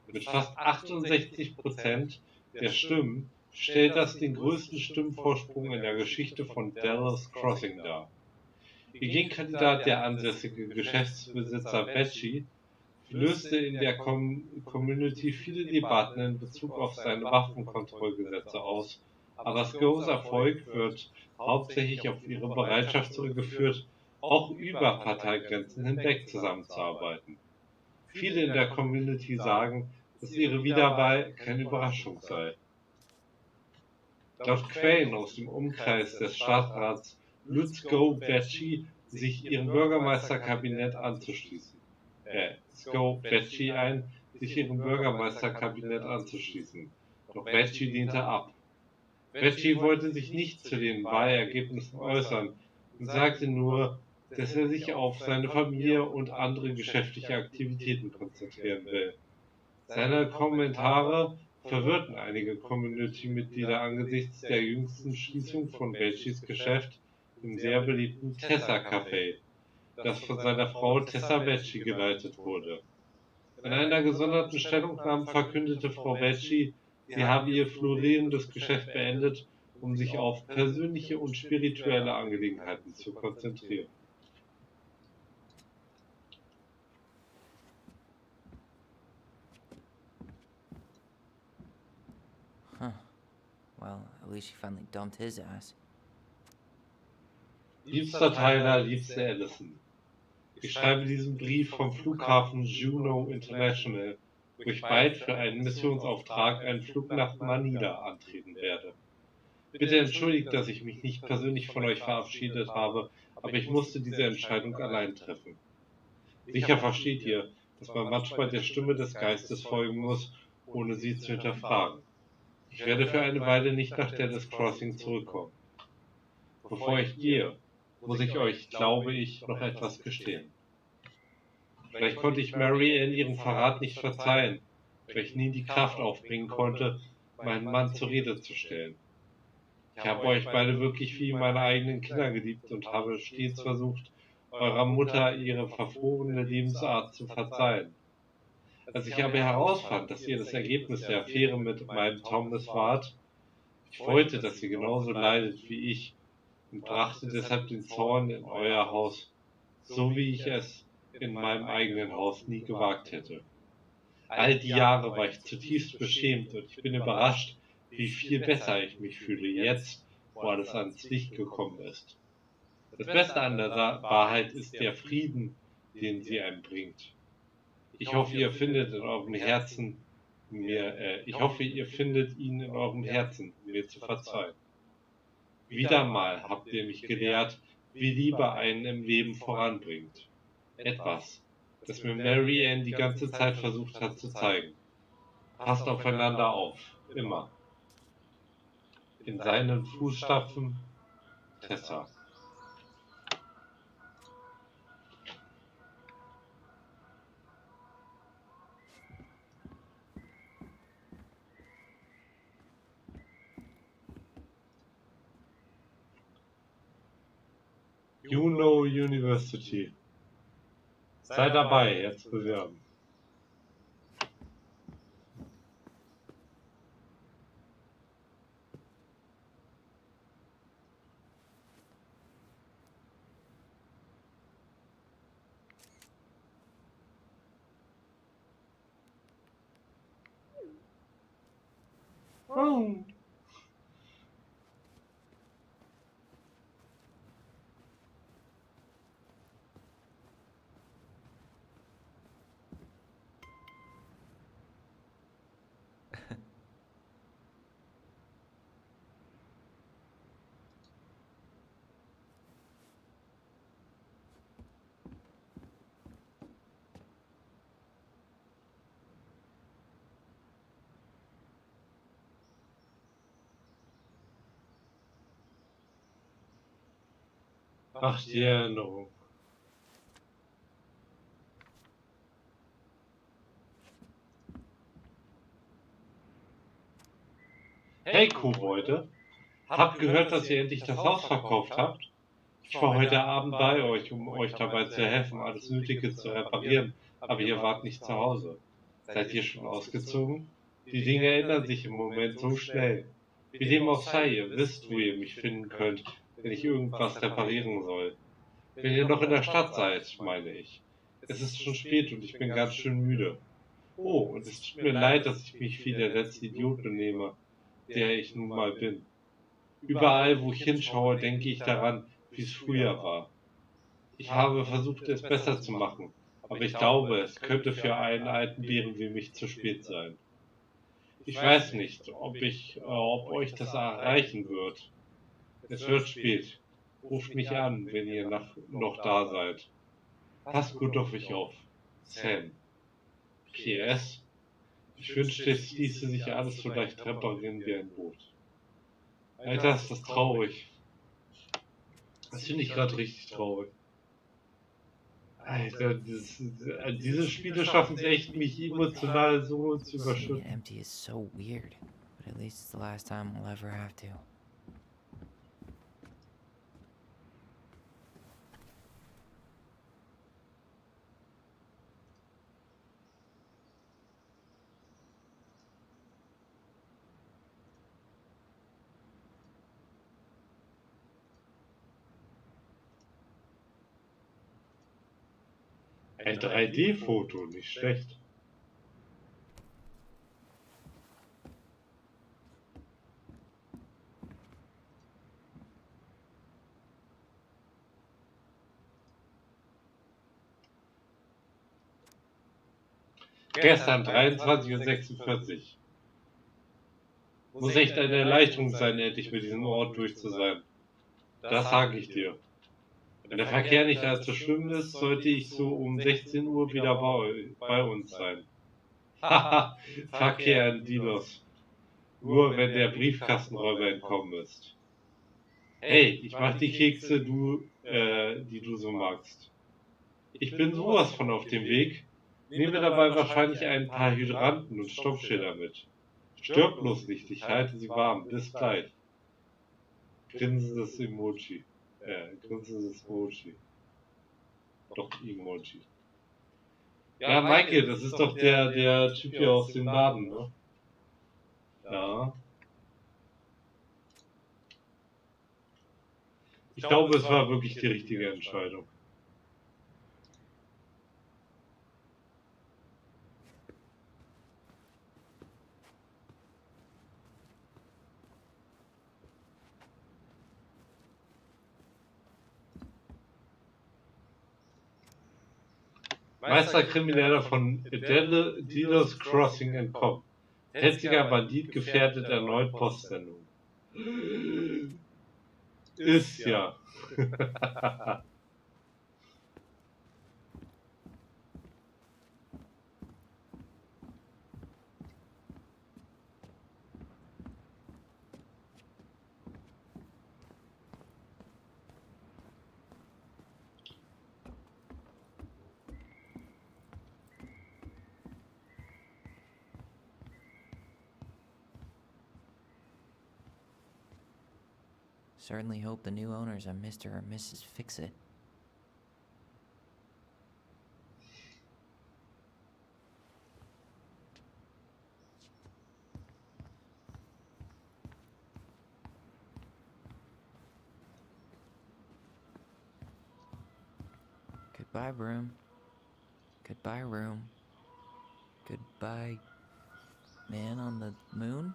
Mit fast 68% der Stimmen stellt das den größten Stimmvorsprung in der Geschichte von Dallas Crossing dar. Ihr Gegenkandidat, der ansässige Geschäftsbesitzer Becci, löste in der Community viele Debatten in Bezug auf seine Waffenkontrollgesetze aus, aber Scows Erfolg wird hauptsächlich auf ihre Bereitschaft zurückgeführt, auch über Parteigrenzen hinweg zusammenzuarbeiten. Viele in der Community sagen, dass ihre Wiederwahl keine Überraschung sei. Laut Quellen aus dem Umkreis des Stadtrats lud Scow Becci, sich ihrem Bürgermeisterkabinett anzuschließen. Scow Becci ein, sich ihrem Bürgermeisterkabinett anzuschließen. Doch Becci lehnte ab. Becci wollte sich nicht zu den Wahlergebnissen äußern und sagte nur, dass er sich auf seine Familie und andere geschäftliche Aktivitäten konzentrieren will. Seine Kommentare verwirrten einige Community-Mitglieder angesichts der jüngsten Schließung von Beccis Geschäft im sehr beliebten Tessa-Café, das von seiner Frau Tessa Becci geleitet wurde. In einer gesonderten Stellungnahme verkündete Frau Becci, sie habe ihr florierendes Geschäft beendet, um sich auf persönliche und spirituelle Angelegenheiten zu konzentrieren. Huh. Well, at least she finally dumped his ass. Liebster Tyler, liebste Allison. Ich schreibe diesen Brief vom Flughafen Juneau International, wo ich bald für einen Missionsauftrag einen Flug nach Manila antreten werde. Bitte entschuldigt, dass ich mich nicht persönlich von euch verabschiedet habe, aber ich musste diese Entscheidung allein treffen. Sicher versteht ihr, dass man manchmal der Stimme des Geistes folgen muss, ohne sie zu hinterfragen. Ich werde für eine Weile nicht nach Dallas Crossing zurückkommen. Bevor ich gehe, muss ich euch, glaube ich, noch etwas gestehen. Vielleicht konnte ich Mary Ann ihren Verrat nicht verzeihen, weil ich nie die Kraft aufbringen konnte, meinen Mann zur Rede zu stellen. Ich habe euch beide wirklich wie meine eigenen Kinder geliebt und habe stets versucht, eurer Mutter ihre verfrorene Lebensart zu verzeihen. Als ich aber herausfand, dass ihr das Ergebnis der Affäre mit meinem Thomas wart, ich wollte, dass ihr genauso leidet wie ich und brachte deshalb den Zorn in euer Haus, so wie ich es in meinem eigenen Haus nie gewagt hätte. All die Jahre war ich zutiefst beschämt und ich bin überrascht, wie viel besser ich mich fühle jetzt, wo alles ans Licht gekommen ist. Das Beste an der Wahrheit ist der Frieden, den sie einem bringt. Ich hoffe, ihr findet ihn in eurem Herzen, mir zu verzeihen. Wieder mal habt ihr mich gelehrt, wie Liebe einen im Leben voranbringt. Etwas, das mir Mary Ann die ganze Zeit versucht hat zu zeigen. Passt aufeinander auf, immer. In seinen Fußstapfen, Tessa. Juneau University. Sei dabei, jetzt bewerben. Oh. Ach, die Erinnerung. Hey, Kuhbeute. Habt gehört, dass ihr endlich das Haus verkauft habt? Ich war heute Abend bei euch, um euch dabei zu helfen, alles Nötige zu reparieren, aber ihr wart nicht zu Hause. Seid ihr schon ausgezogen? Die Dinge ändern sich im Moment so schnell. Wie dem auch sei, ihr wisst, wo ihr mich finden könnt, wenn ich irgendwas reparieren soll. Wenn ihr noch in der Stadt seid, meine ich. Es ist schon spät und ich bin ganz schön müde. Oh, und es tut mir leid, dass ich mich wie der letzte Idiot benehme, der ich nun mal bin. Überall, wo ich hinschaue, denke ich daran, wie es früher war. Ich habe versucht, es besser zu machen, aber ich glaube, es könnte für einen alten Bären wie mich zu spät sein. Ich weiß nicht, ob euch das erreichen wird. Es wird spät. Ruft mich an, wenn ihr noch da seid. Passt gut auf euch auf. Sam. PS. Ich wünschte, es ließe sich alles so leicht reparieren wie ein Boot. Alter, ist das traurig. Das finde ich gerade richtig traurig. Alter, diese Spiele schaffen es echt, mich emotional so zu Seeing it überschütten. empty is so weird, but at least it's the last time we'll ever have to. Ein 3D-Foto, nicht schlecht. Gestern 23:46 Uhr. Muss echt eine Erleichterung sein, endlich mit diesem Ort durch zu sein. Das sage ich dir. Wenn der Verkehr nicht allzu schlimm ist, sollte ich so um 16 Uhr wieder bei uns sein. Haha, Verkehr in Dinos. Nur wenn der Briefkastenräuber entkommen ist. Hey, ich mach die Kekse, die du so magst. Ich bin sowas von auf dem Weg. Nehme dabei wahrscheinlich ein paar Hydranten und Stoppschilder mit. Stirb bloß nicht, ich halte sie warm. Bis gleich. Grinsendes Emoji. Grinsendes Emoji. Doch, Emoji. Ja, Michael, das ist doch der Typ hier aus dem Laden, ne? Ja. Ich glaube, es war wirklich die richtige Entscheidung. Meisterkrimineller von Delos Crossing entkommen. Hetziger Bandit gefährdet erneut Postsendung. Ist ja. Certainly hope the new owners are Mr. or Mrs. Fix-It. Goodbye, broom. Goodbye, room. Goodbye, man on the moon?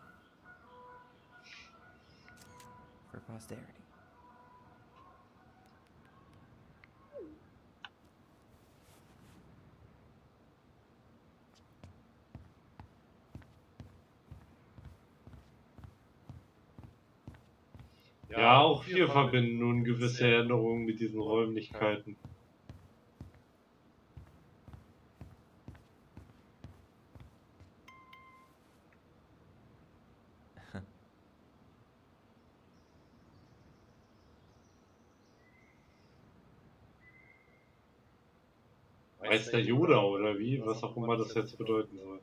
for posterity. Ja, auch wir verbinden nun gewisse Erinnerungen mit diesen Räumlichkeiten. Weiß der Yoda oder wie? Was auch immer das jetzt bedeuten soll.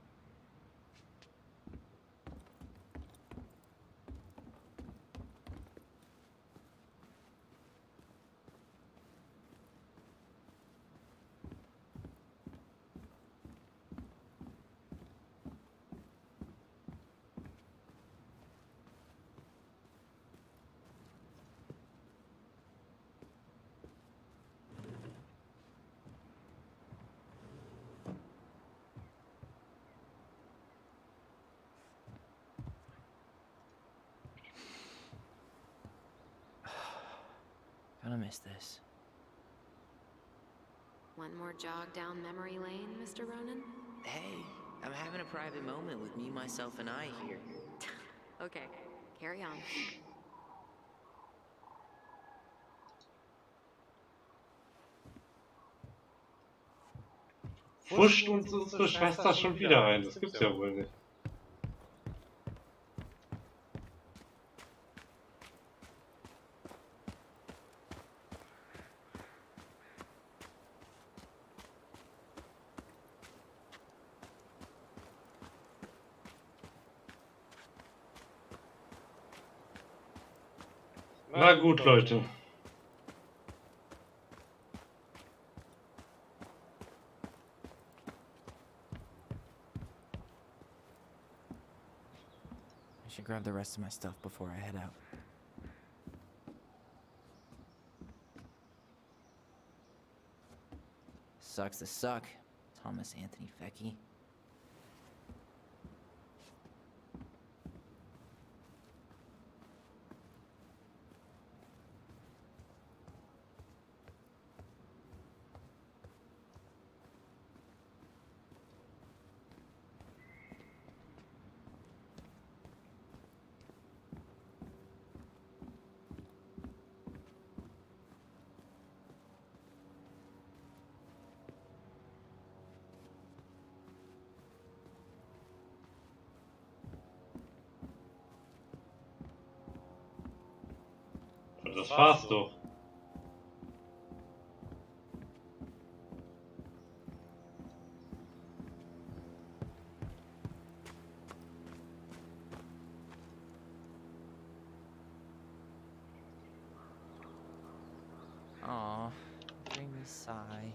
Gonna miss this. One more jog down memory lane, Mr. Ronan? Hey, I'm having a private moment with me, myself, and I here. Okay, carry on. Pfuscht uns unsere Schwester schon wieder rein. Das gibt's ja wohl nicht. Na gut, Leute. I should grab the rest of my stuff before I head out. Sucks to suck, Thomas Anthony Fecky. Das war's doch. Aw, bring me sigh.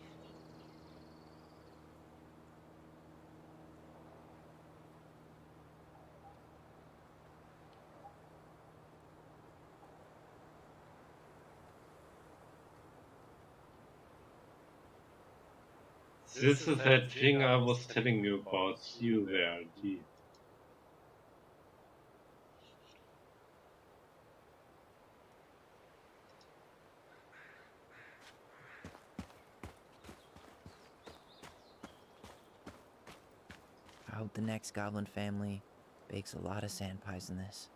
This is that thing I was telling you about. You there, die. I hope the next goblin family bakes a lot of sand pies in this.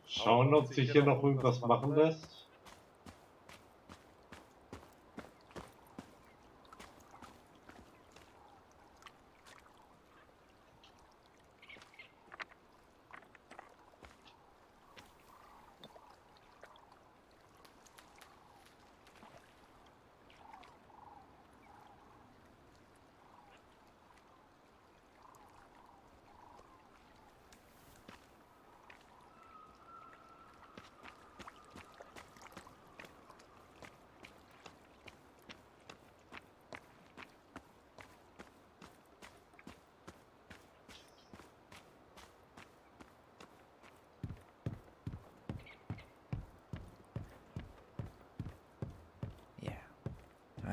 Schauen, ob sich hier noch irgendwas machen lässt.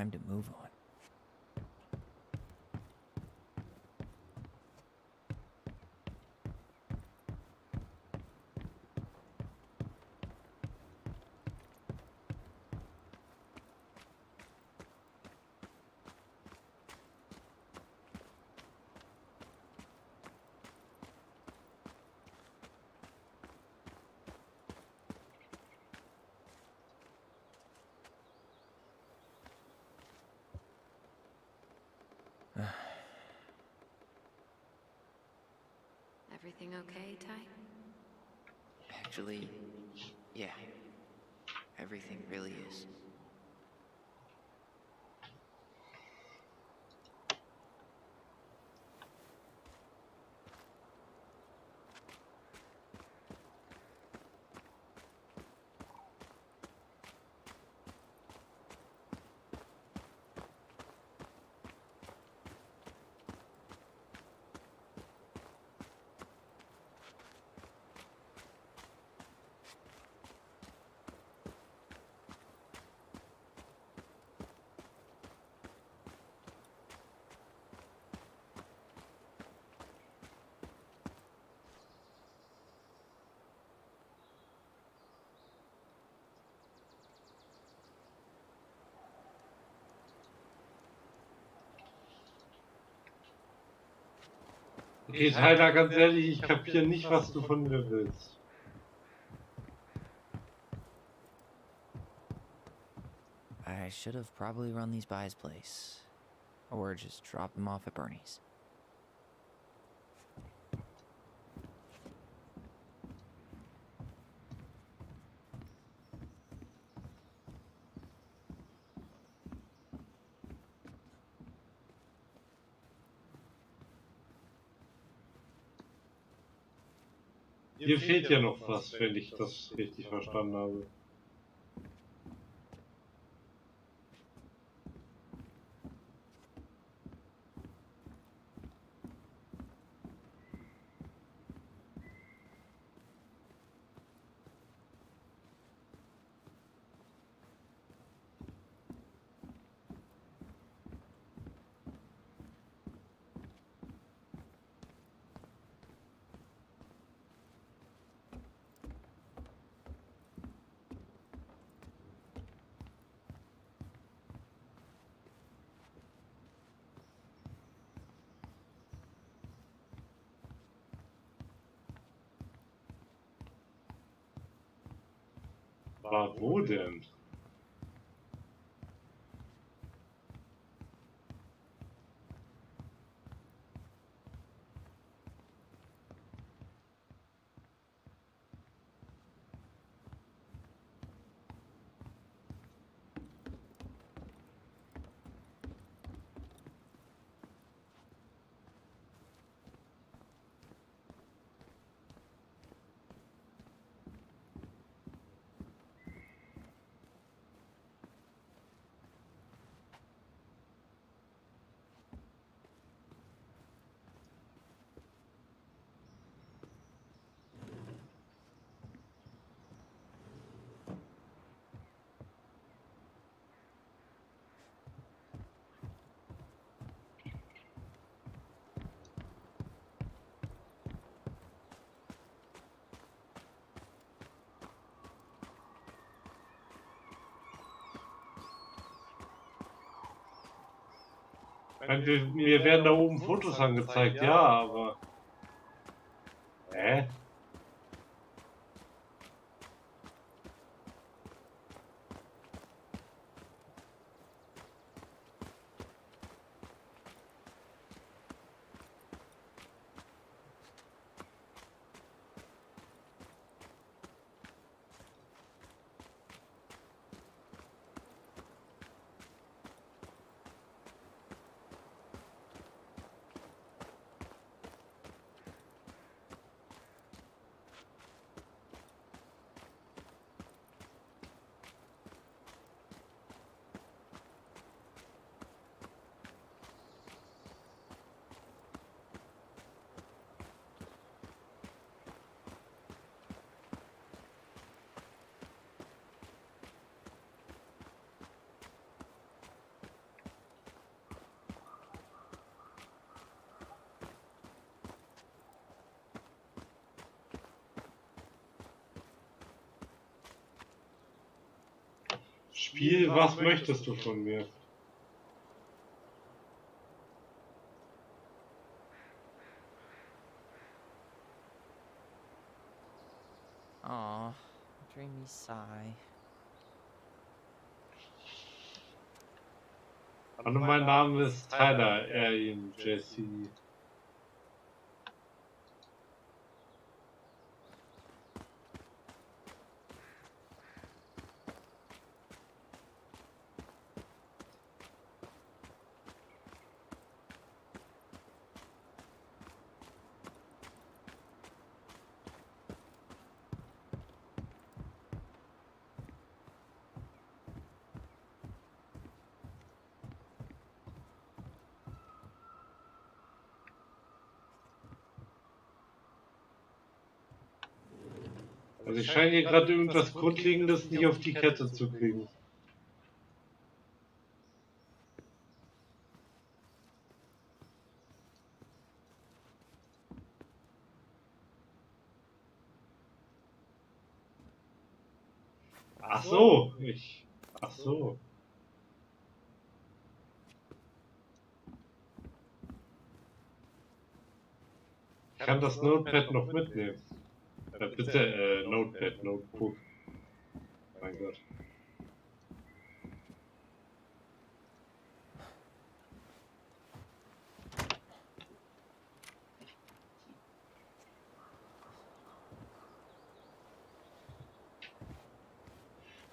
time to move on. Everything okay, Ty? Actually, yeah. Everything really is. Okay, Tyler, ganz ehrlich, ich kapiere nicht, was du von mir willst. I should have probably run these by his place. Or just drop them off at Bernie's. Hier fehlt ja noch was, wenn ich das richtig verstanden habe. Aber wo denn? Mir werden da oben Fotos angezeigt, ja, aber... Hä? Spiel, was möchtest du von mir? Aw, dreamy sigh. Hallo, mein Name ist Tyler, ihn, Jesse. Also ich scheine hier gerade irgendwas Grundlegendes nicht auf die Kette zu kriegen. Ach so, ach so. Ich kann das Notepad noch mitnehmen. Bitte, Notepad, Notebook. Mein Gott.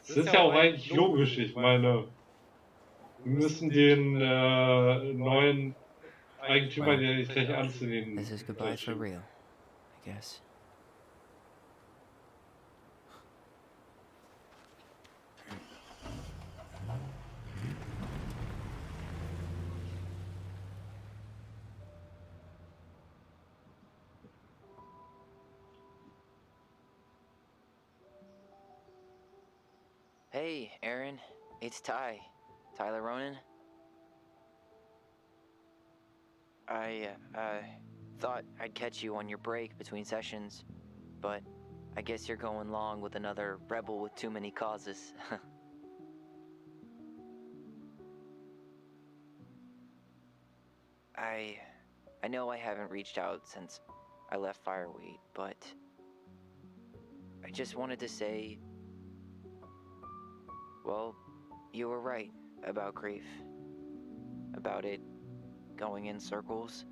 Das ist ja auch eigentlich logisch, ich meine, wir müssen den neuen Eigentümer ja nicht gleich anzunehmen. This is goodbye for real, I guess. Hey, Aaron, it's Tyler Ronan. I thought I'd catch you on your break between sessions, but I guess you're going long with another rebel with too many causes. I know I haven't reached out since I left Fireweed, but I just wanted to say, well, you were right about grief, about it going in circles.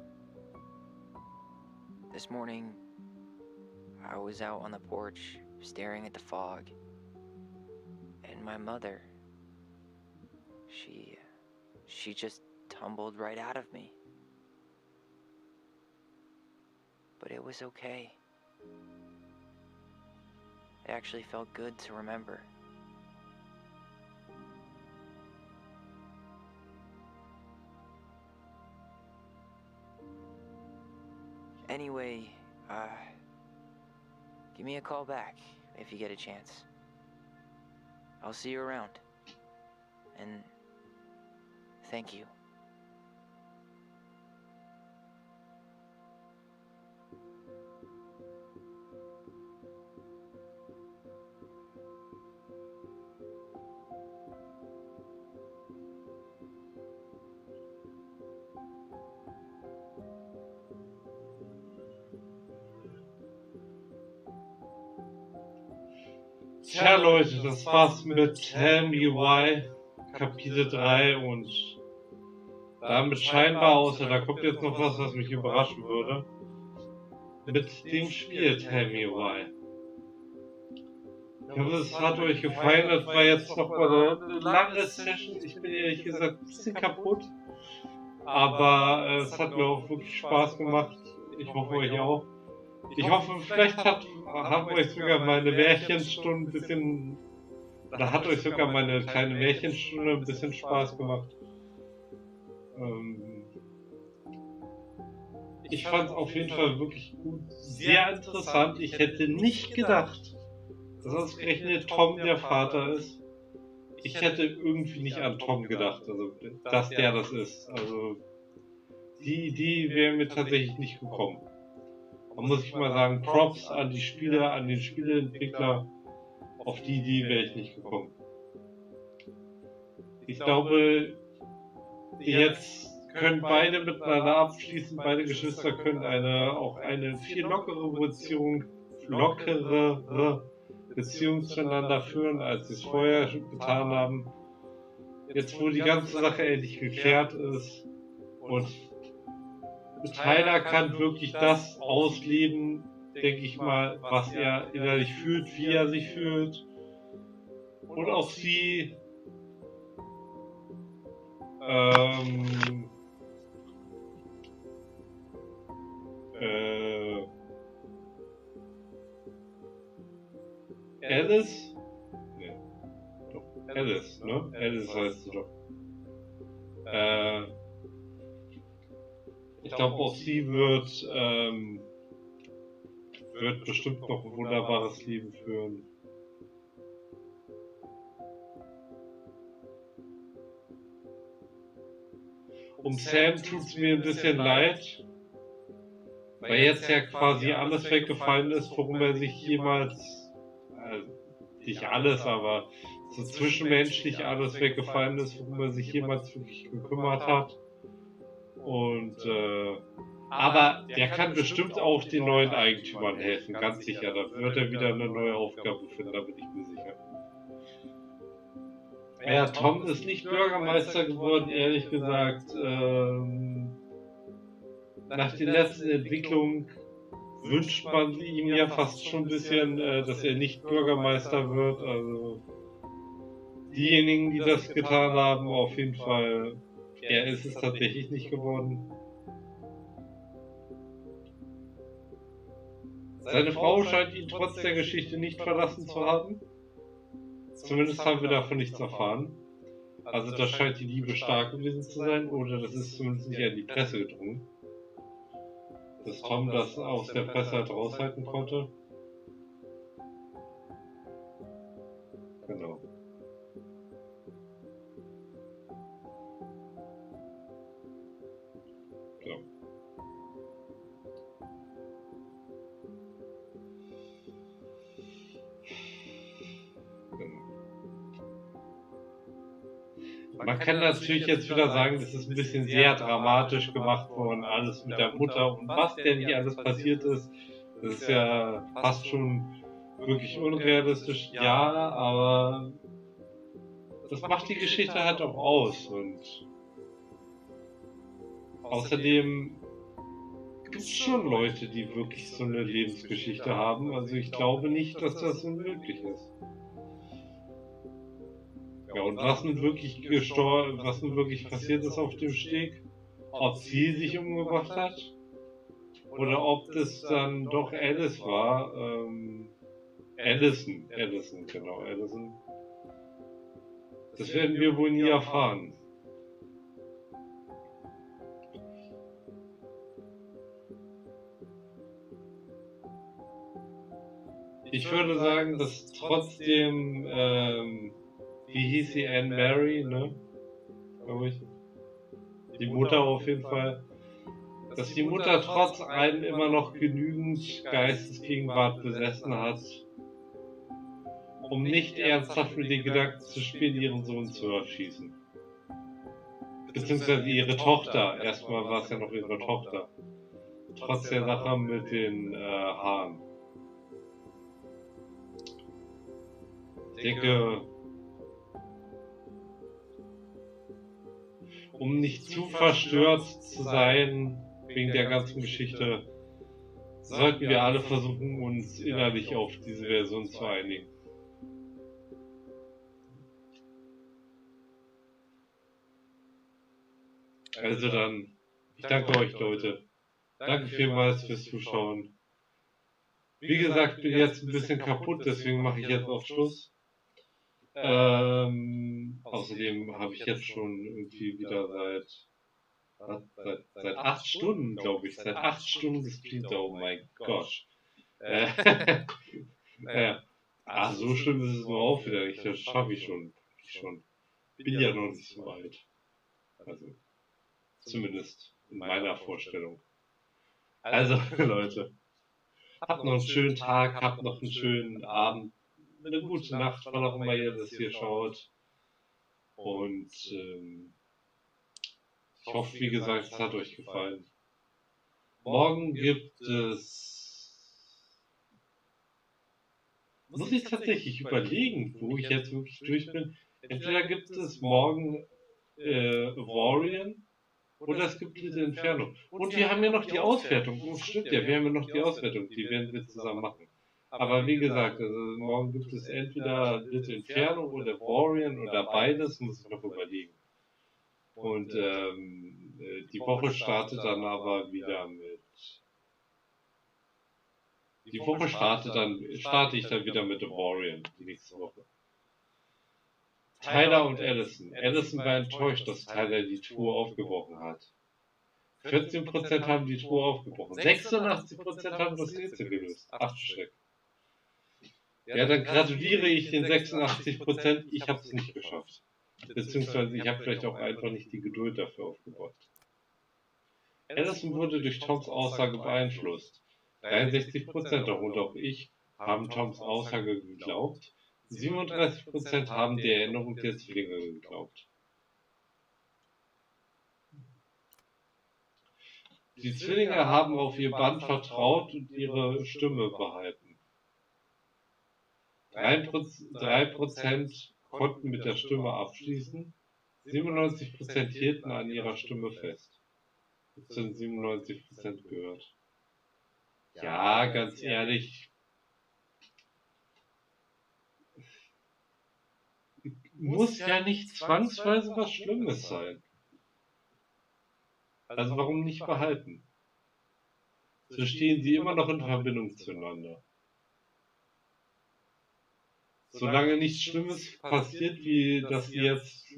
This morning, I was out on the porch staring at the fog, and my mother, she just tumbled right out of me. But it was okay. It actually felt good to remember. Anyway, give me a call back if you get a chance. I'll see you around. And thank you. Tja Leute, das war's mit Tell Me Why, Kapitel 3 und damit scheinbar, außer da kommt jetzt noch was mich überraschen würde, mit dem Spiel Tell Me Why. Ich hoffe, es hat euch gefallen, das war jetzt noch mal eine lange Session, ich bin ehrlich gesagt ein bisschen kaputt, aber es hat mir auch wirklich Spaß gemacht, ich hoffe euch auch. Ich hoffe, vielleicht haben euch sogar meine Märchenstunde ein bisschen, oder hat euch sogar meine kleine Märchenstunde ein bisschen Spaß gemacht. Ich fand es auf jeden Fall wirklich gut, sehr interessant. Ich hätte nicht gedacht, dass ausgerechnet Tom der Vater ist. Ich hätte irgendwie nicht an Tom gedacht, also dass der das ist. Also die wäre mir tatsächlich nicht gekommen. Da muss ich mal sagen, Props an die Spieler, an den Spieleentwickler. Auf die wäre ich nicht gekommen. Ich glaube, jetzt können beide miteinander abschließen, beide Geschwister können auch eine viel lockere Beziehung zueinander führen, als sie es vorher getan haben. Jetzt, wo die ganze Sache endlich geklärt ist und Tyler kann wirklich das ausleben, denke ich mal, was er innerlich fühlt, wie er sich fühlt. Und auch sie Alice? Nee. Doch, Alice, ne? Alice heißt sie doch. Ich glaube, auch sie wird bestimmt noch ein wunderbares Leben führen. Um Sam tut es mir ein bisschen leid, weil jetzt ja quasi alles weggefallen ist, worum er sich jemals, nicht alles, aber so zwischenmenschlich alles weggefallen ist, worum er sich jemals wirklich gekümmert hat. Und aber der kann bestimmt auch den neuen Eigentümern helfen, ganz sicher. Da wird er wieder eine neue Aufgabe finden, da bin ich mir sicher. Ja, Tom ist nicht Bürgermeister geworden, ehrlich gesagt. Nach den letzten Entwicklungen wünscht man ihm ja fast schon ein bisschen, dass er nicht Bürgermeister wird. Also diejenigen, die das getan haben, auf jeden Fall. Er ist es tatsächlich nicht geworden. Seine Frau scheint ihn trotz der Geschichte nicht verlassen zu haben. Zumindest haben wir davon nichts erfahren. Also das scheint die Liebe stark gewesen zu sein, oder das ist zumindest nicht an die Presse gedrungen. Dass Tom das aus der Presse halt raushalten konnte. Genau. Ja. Man kann natürlich jetzt wieder sagen, das ist ein bisschen sehr dramatisch gemacht worden, alles mit der Mutter und was denn hier alles passiert ist. Das ist ja fast schon wirklich unrealistisch, ja, aber das macht die Geschichte halt auch aus. Und außerdem gibt es schon Leute, die wirklich so eine Lebensgeschichte haben. Also ich glaube nicht, dass das unmöglich ist. Ja, und was nun wirklich passiert ist auf dem Steg, ob sie sich umgebracht hat oder ob das dann doch Alice war, Allison, genau, Allison. Das werden wir wohl nie erfahren. Ich würde sagen, dass trotzdem, wie hieß sie, Anne Mary, ne? Glaube ich. Die Mutter auf jeden Fall. Dass die Mutter trotz allem immer noch genügend Geistesgegenwart besessen hat, um nicht ernsthaft mit den Gedanken zu spielen, ihren Sohn zu erschießen. Beziehungsweise ihre Tochter. Erstmal war es ja noch ihre Tochter. Trotz der Sache mit den Haaren. Ich denke, um nicht zu verstört zu sein wegen der ganzen Geschichte, sollten wir alle versuchen, uns innerlich auf diese Version zu einigen. Also dann, ich danke euch, Leute. Danke vielmals fürs Zuschauen. Wie gesagt, bin jetzt ein bisschen kaputt, deswegen mache ich jetzt auch Schluss. Außerdem habe ich jetzt schon irgendwie wieder seit 8 Stunden, glaube ich, seit 8 Stunden gestreamt, oh mein Gott. Naja, so schlimm ist es nur auch wieder nicht, das schaffe ich schon. Bin ja noch nicht so weit. Also, zumindest in meiner Vorstellung. Also, Leute, habt noch einen schönen Tag, habt noch einen schönen Abend, eine gute Nacht, wann auch immer ihr das hier schaut. Und ich hoffe, wie gesagt, es hat euch gefallen. Morgen gibt es... Muss ich tatsächlich überlegen, wo ich jetzt wirklich durch bin. Entweder gibt es morgen Warrior oder es gibt diese Inferno. Und wir haben ja noch die Auswertung. Oh, stimmt ja, wir haben ja noch die Auswertung. Die werden wir zusammen machen. Aber wie gesagt, also morgen gibt es entweder das Inferno oder Warrior oder beides, muss ich noch überlegen. Und die Woche startet dann aber wieder mit... Die Woche starte ich dann wieder mit The Warrior, die nächste Woche. Tyler und Allison. Allison war enttäuscht, dass Tyler die Truhe aufgebrochen hat. 14% haben die Truhe aufgebrochen. 86% haben das Rätsel gelöst. Ach, Schreck. Ja, dann gratuliere ich den 86%. Ich habe es nicht geschafft. Beziehungsweise ich habe vielleicht auch einfach nicht die Geduld dafür aufgebracht. Allison wurde durch Toms Aussage beeinflusst. 63%, darunter auch ich, haben Toms Aussage geglaubt. 37% haben der Erinnerung der Zwillinge geglaubt. Die Zwillinge haben auf ihr Band vertraut und ihre Stimme behalten. 3% konnten mit der Stimme abschließen. 97% hielten an ihrer Stimme fest. Das sind 97% gehört. Ja, ganz ehrlich, muss ja nicht zwangsweise was Schlimmes sein. Also warum nicht behalten? So stehen sie immer noch in Verbindung zueinander. Solange nichts Schlimmes passiert, wie dass sie jetzt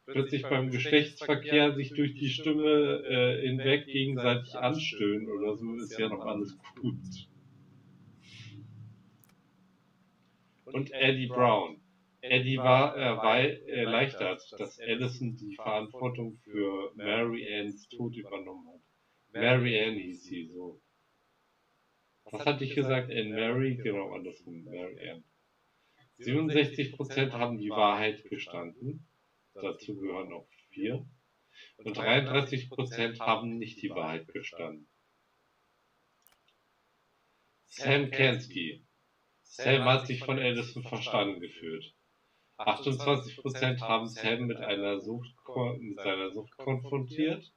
plötzlich beim Geschlechtsverkehr sich durch die Stimme hinweg gegenseitig anstöhnen oder so, ist ja noch alles gut. Und Eddie Brown. Eddie war erleichtert, dass Allison die Verantwortung für Mary Anns Tod übernommen hat. Mary Ann hieß sie so. Was hatte ich gesagt? Anne Mary? Genau, andersrum. Mary Ann. 67% haben die Wahrheit gestanden. Dazu gehören auch 4. Und 33% haben nicht die Wahrheit gestanden. Sam Kansky. Sam hat sich von Allison verstanden gefühlt. 28% haben Sam mit seiner Sucht konfrontiert.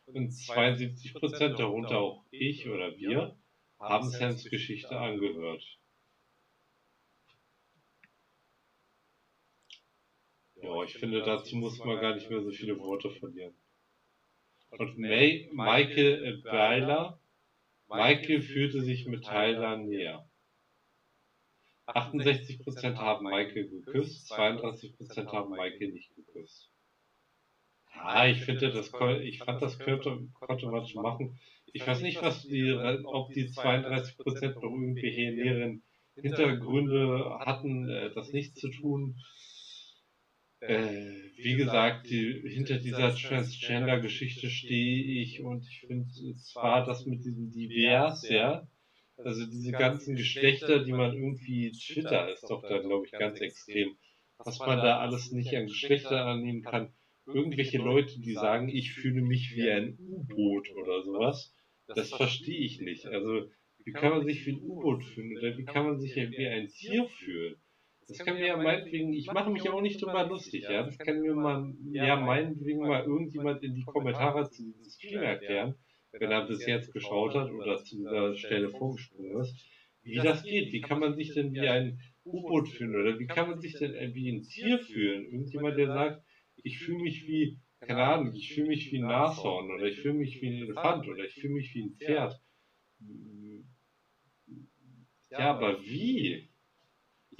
Und 72%, darunter auch ich oder wir, haben Sams Geschichte angehört. Ja, ich finde, dazu muss man gar nicht mehr so viele Worte verlieren. Und Michael fühlte sich mit Tyler näher. 68% haben Michael geküsst, 32% haben Michael nicht geküsst. Ja, ich fand, das konnte man schon machen. Ich weiß nicht, ob die 32% noch irgendwelche näheren Hintergründe hatten, das nicht zu tun. Wie gesagt, hinter dieser Transgender-Geschichte stehe ich und ich finde zwar das mit diesem Divers, ja, also diese ganzen Geschlechter, die man irgendwie, Twitter ist doch da, glaube ich, ganz extrem, was man da alles nicht an Geschlechter annehmen kann. Irgendwelche Leute, die sagen, ich fühle mich wie ein U-Boot oder sowas, das verstehe ich nicht. Also, wie kann man sich wie ein U-Boot fühlen oder wie kann man sich wie ein Tier fühlen? Das kann mir ja meinetwegen, ich mache mich auch nicht drüber lustig, ja, das kann mir meinetwegen mal irgendjemand in die Kommentare zu diesem Spiel erklären, wenn er bis jetzt geschaut hat oder zu dieser Stelle vorgesprungen ist, wie das geht. Wie kann man sich denn wie ein U-Boot fühlen oder wie kann man sich denn wie ein Tier fühlen? Irgendjemand, der sagt, ich fühle mich wie, keine Ahnung, ich fühle mich wie ein Nashorn oder ich fühle mich wie ein Elefant oder ich fühle mich wie ein Pferd. Ja, aber wie?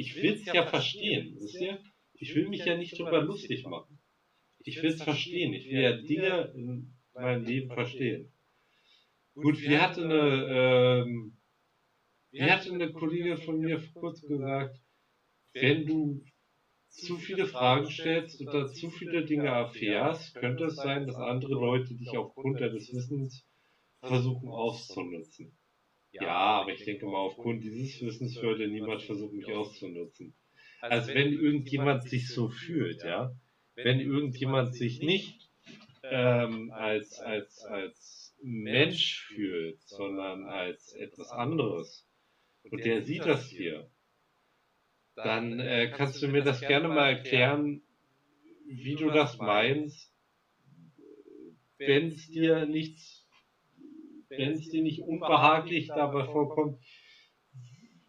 Ich will es ja verstehen, wisst ihr? Ich will mich ja nicht drüber lustig machen. Ich will es verstehen. Ich will ja Dinge in meinem Leben verstehen. Gut, wie hatte eine Kollegin von mir vor kurzem gesagt, wenn du zu viele Fragen stellst oder zu viele Dinge erfährst, könnte es sein, dass andere Leute dich aufgrund deines Wissens versuchen auszunutzen. Ja, aber ich denke mal, aufgrund dieses Wissens würde niemand versuchen, mich auszunutzen. Also wenn irgendjemand sich so fühlt, ja, wenn irgendjemand sich nicht als Mensch fühlt, sondern als etwas anderes, und der sieht das hier, dann kannst du mir das gerne mal erklären, wie du das meinst, wenn es dir nicht unbehaglich dabei vorkommt,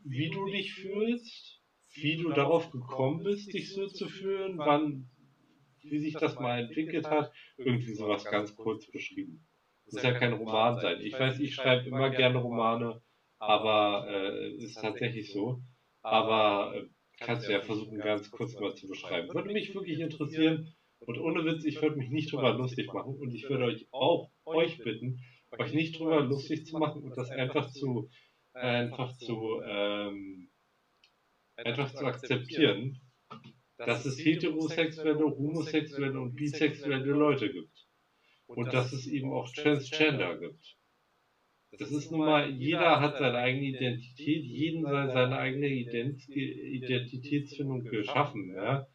wie du dich fühlst, wie du darauf gekommen bist, dich so zu fühlen, wie sich das mal entwickelt hat, irgendwie sowas ganz kurz beschrieben. Muss ja kein Roman sein. Ich weiß, ich schreibe immer gerne Romane, aber ist tatsächlich so. Aber kannst du ja versuchen, ganz kurz mal zu beschreiben. Würde mich wirklich interessieren und ohne Witz, ich würde mich nicht drüber lustig machen und ich würde euch bitten, euch nicht drüber lustig zu machen und das einfach zu akzeptieren, dass es heterosexuelle, homosexuelle und bisexuelle Leute gibt. Und dass es eben auch Transgender gibt. Das ist nun mal, jeder hat seine eigene Identität, jeden soll seine eigene Identitätsfindung geschaffen, ja.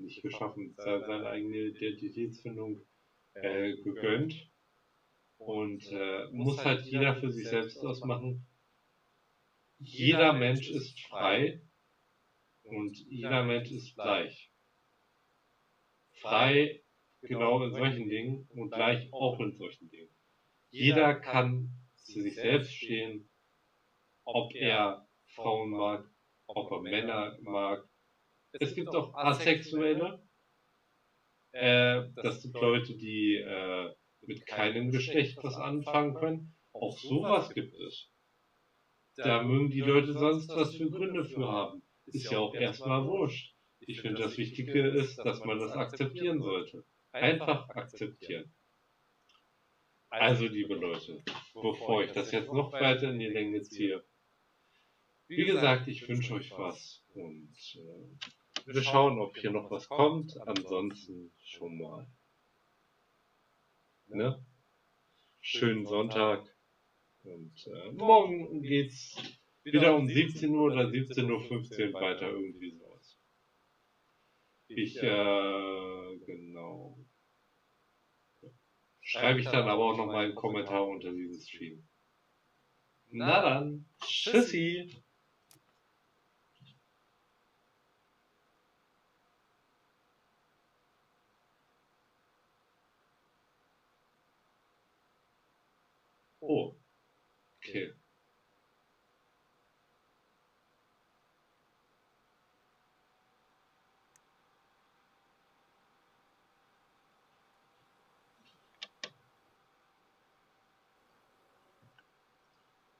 Nicht geschaffen, seine eigene Identitätsfindung gegönnt. Und muss halt jeder für sich selbst ausmachen. Jeder Mensch ist frei und jeder Mensch ist gleich. Frei genau in solchen Dingen und gleich auch in solchen Dingen. Jeder kann zu sich selbst stehen, ob er Frauen mag, ob er Männer mag. Es gibt auch Asexuelle, das sind Leute, die mit keinem Geschlecht was anfangen können. Auch sowas gibt es. Da mögen die Leute sonst was für Gründe für haben. Ist ja auch erstmal wurscht. Ich finde, das Wichtige ist, dass man das akzeptieren sollte. Einfach akzeptieren. Also, liebe Leute, bevor ich das jetzt noch weiter in die Länge ziehe, wie gesagt, ich wünsche euch was und wir schauen, ob hier noch was kommt. Ansonsten schon mal. Ne? Schönen Sonntag und morgen geht's wieder um 17 Uhr oder 17:15 Uhr weiter, irgendwie sowas. Genau. Schreibe ich dann aber auch noch mal einen Kommentar unter diesen Stream. Na dann, tschüssi! Oh, okay.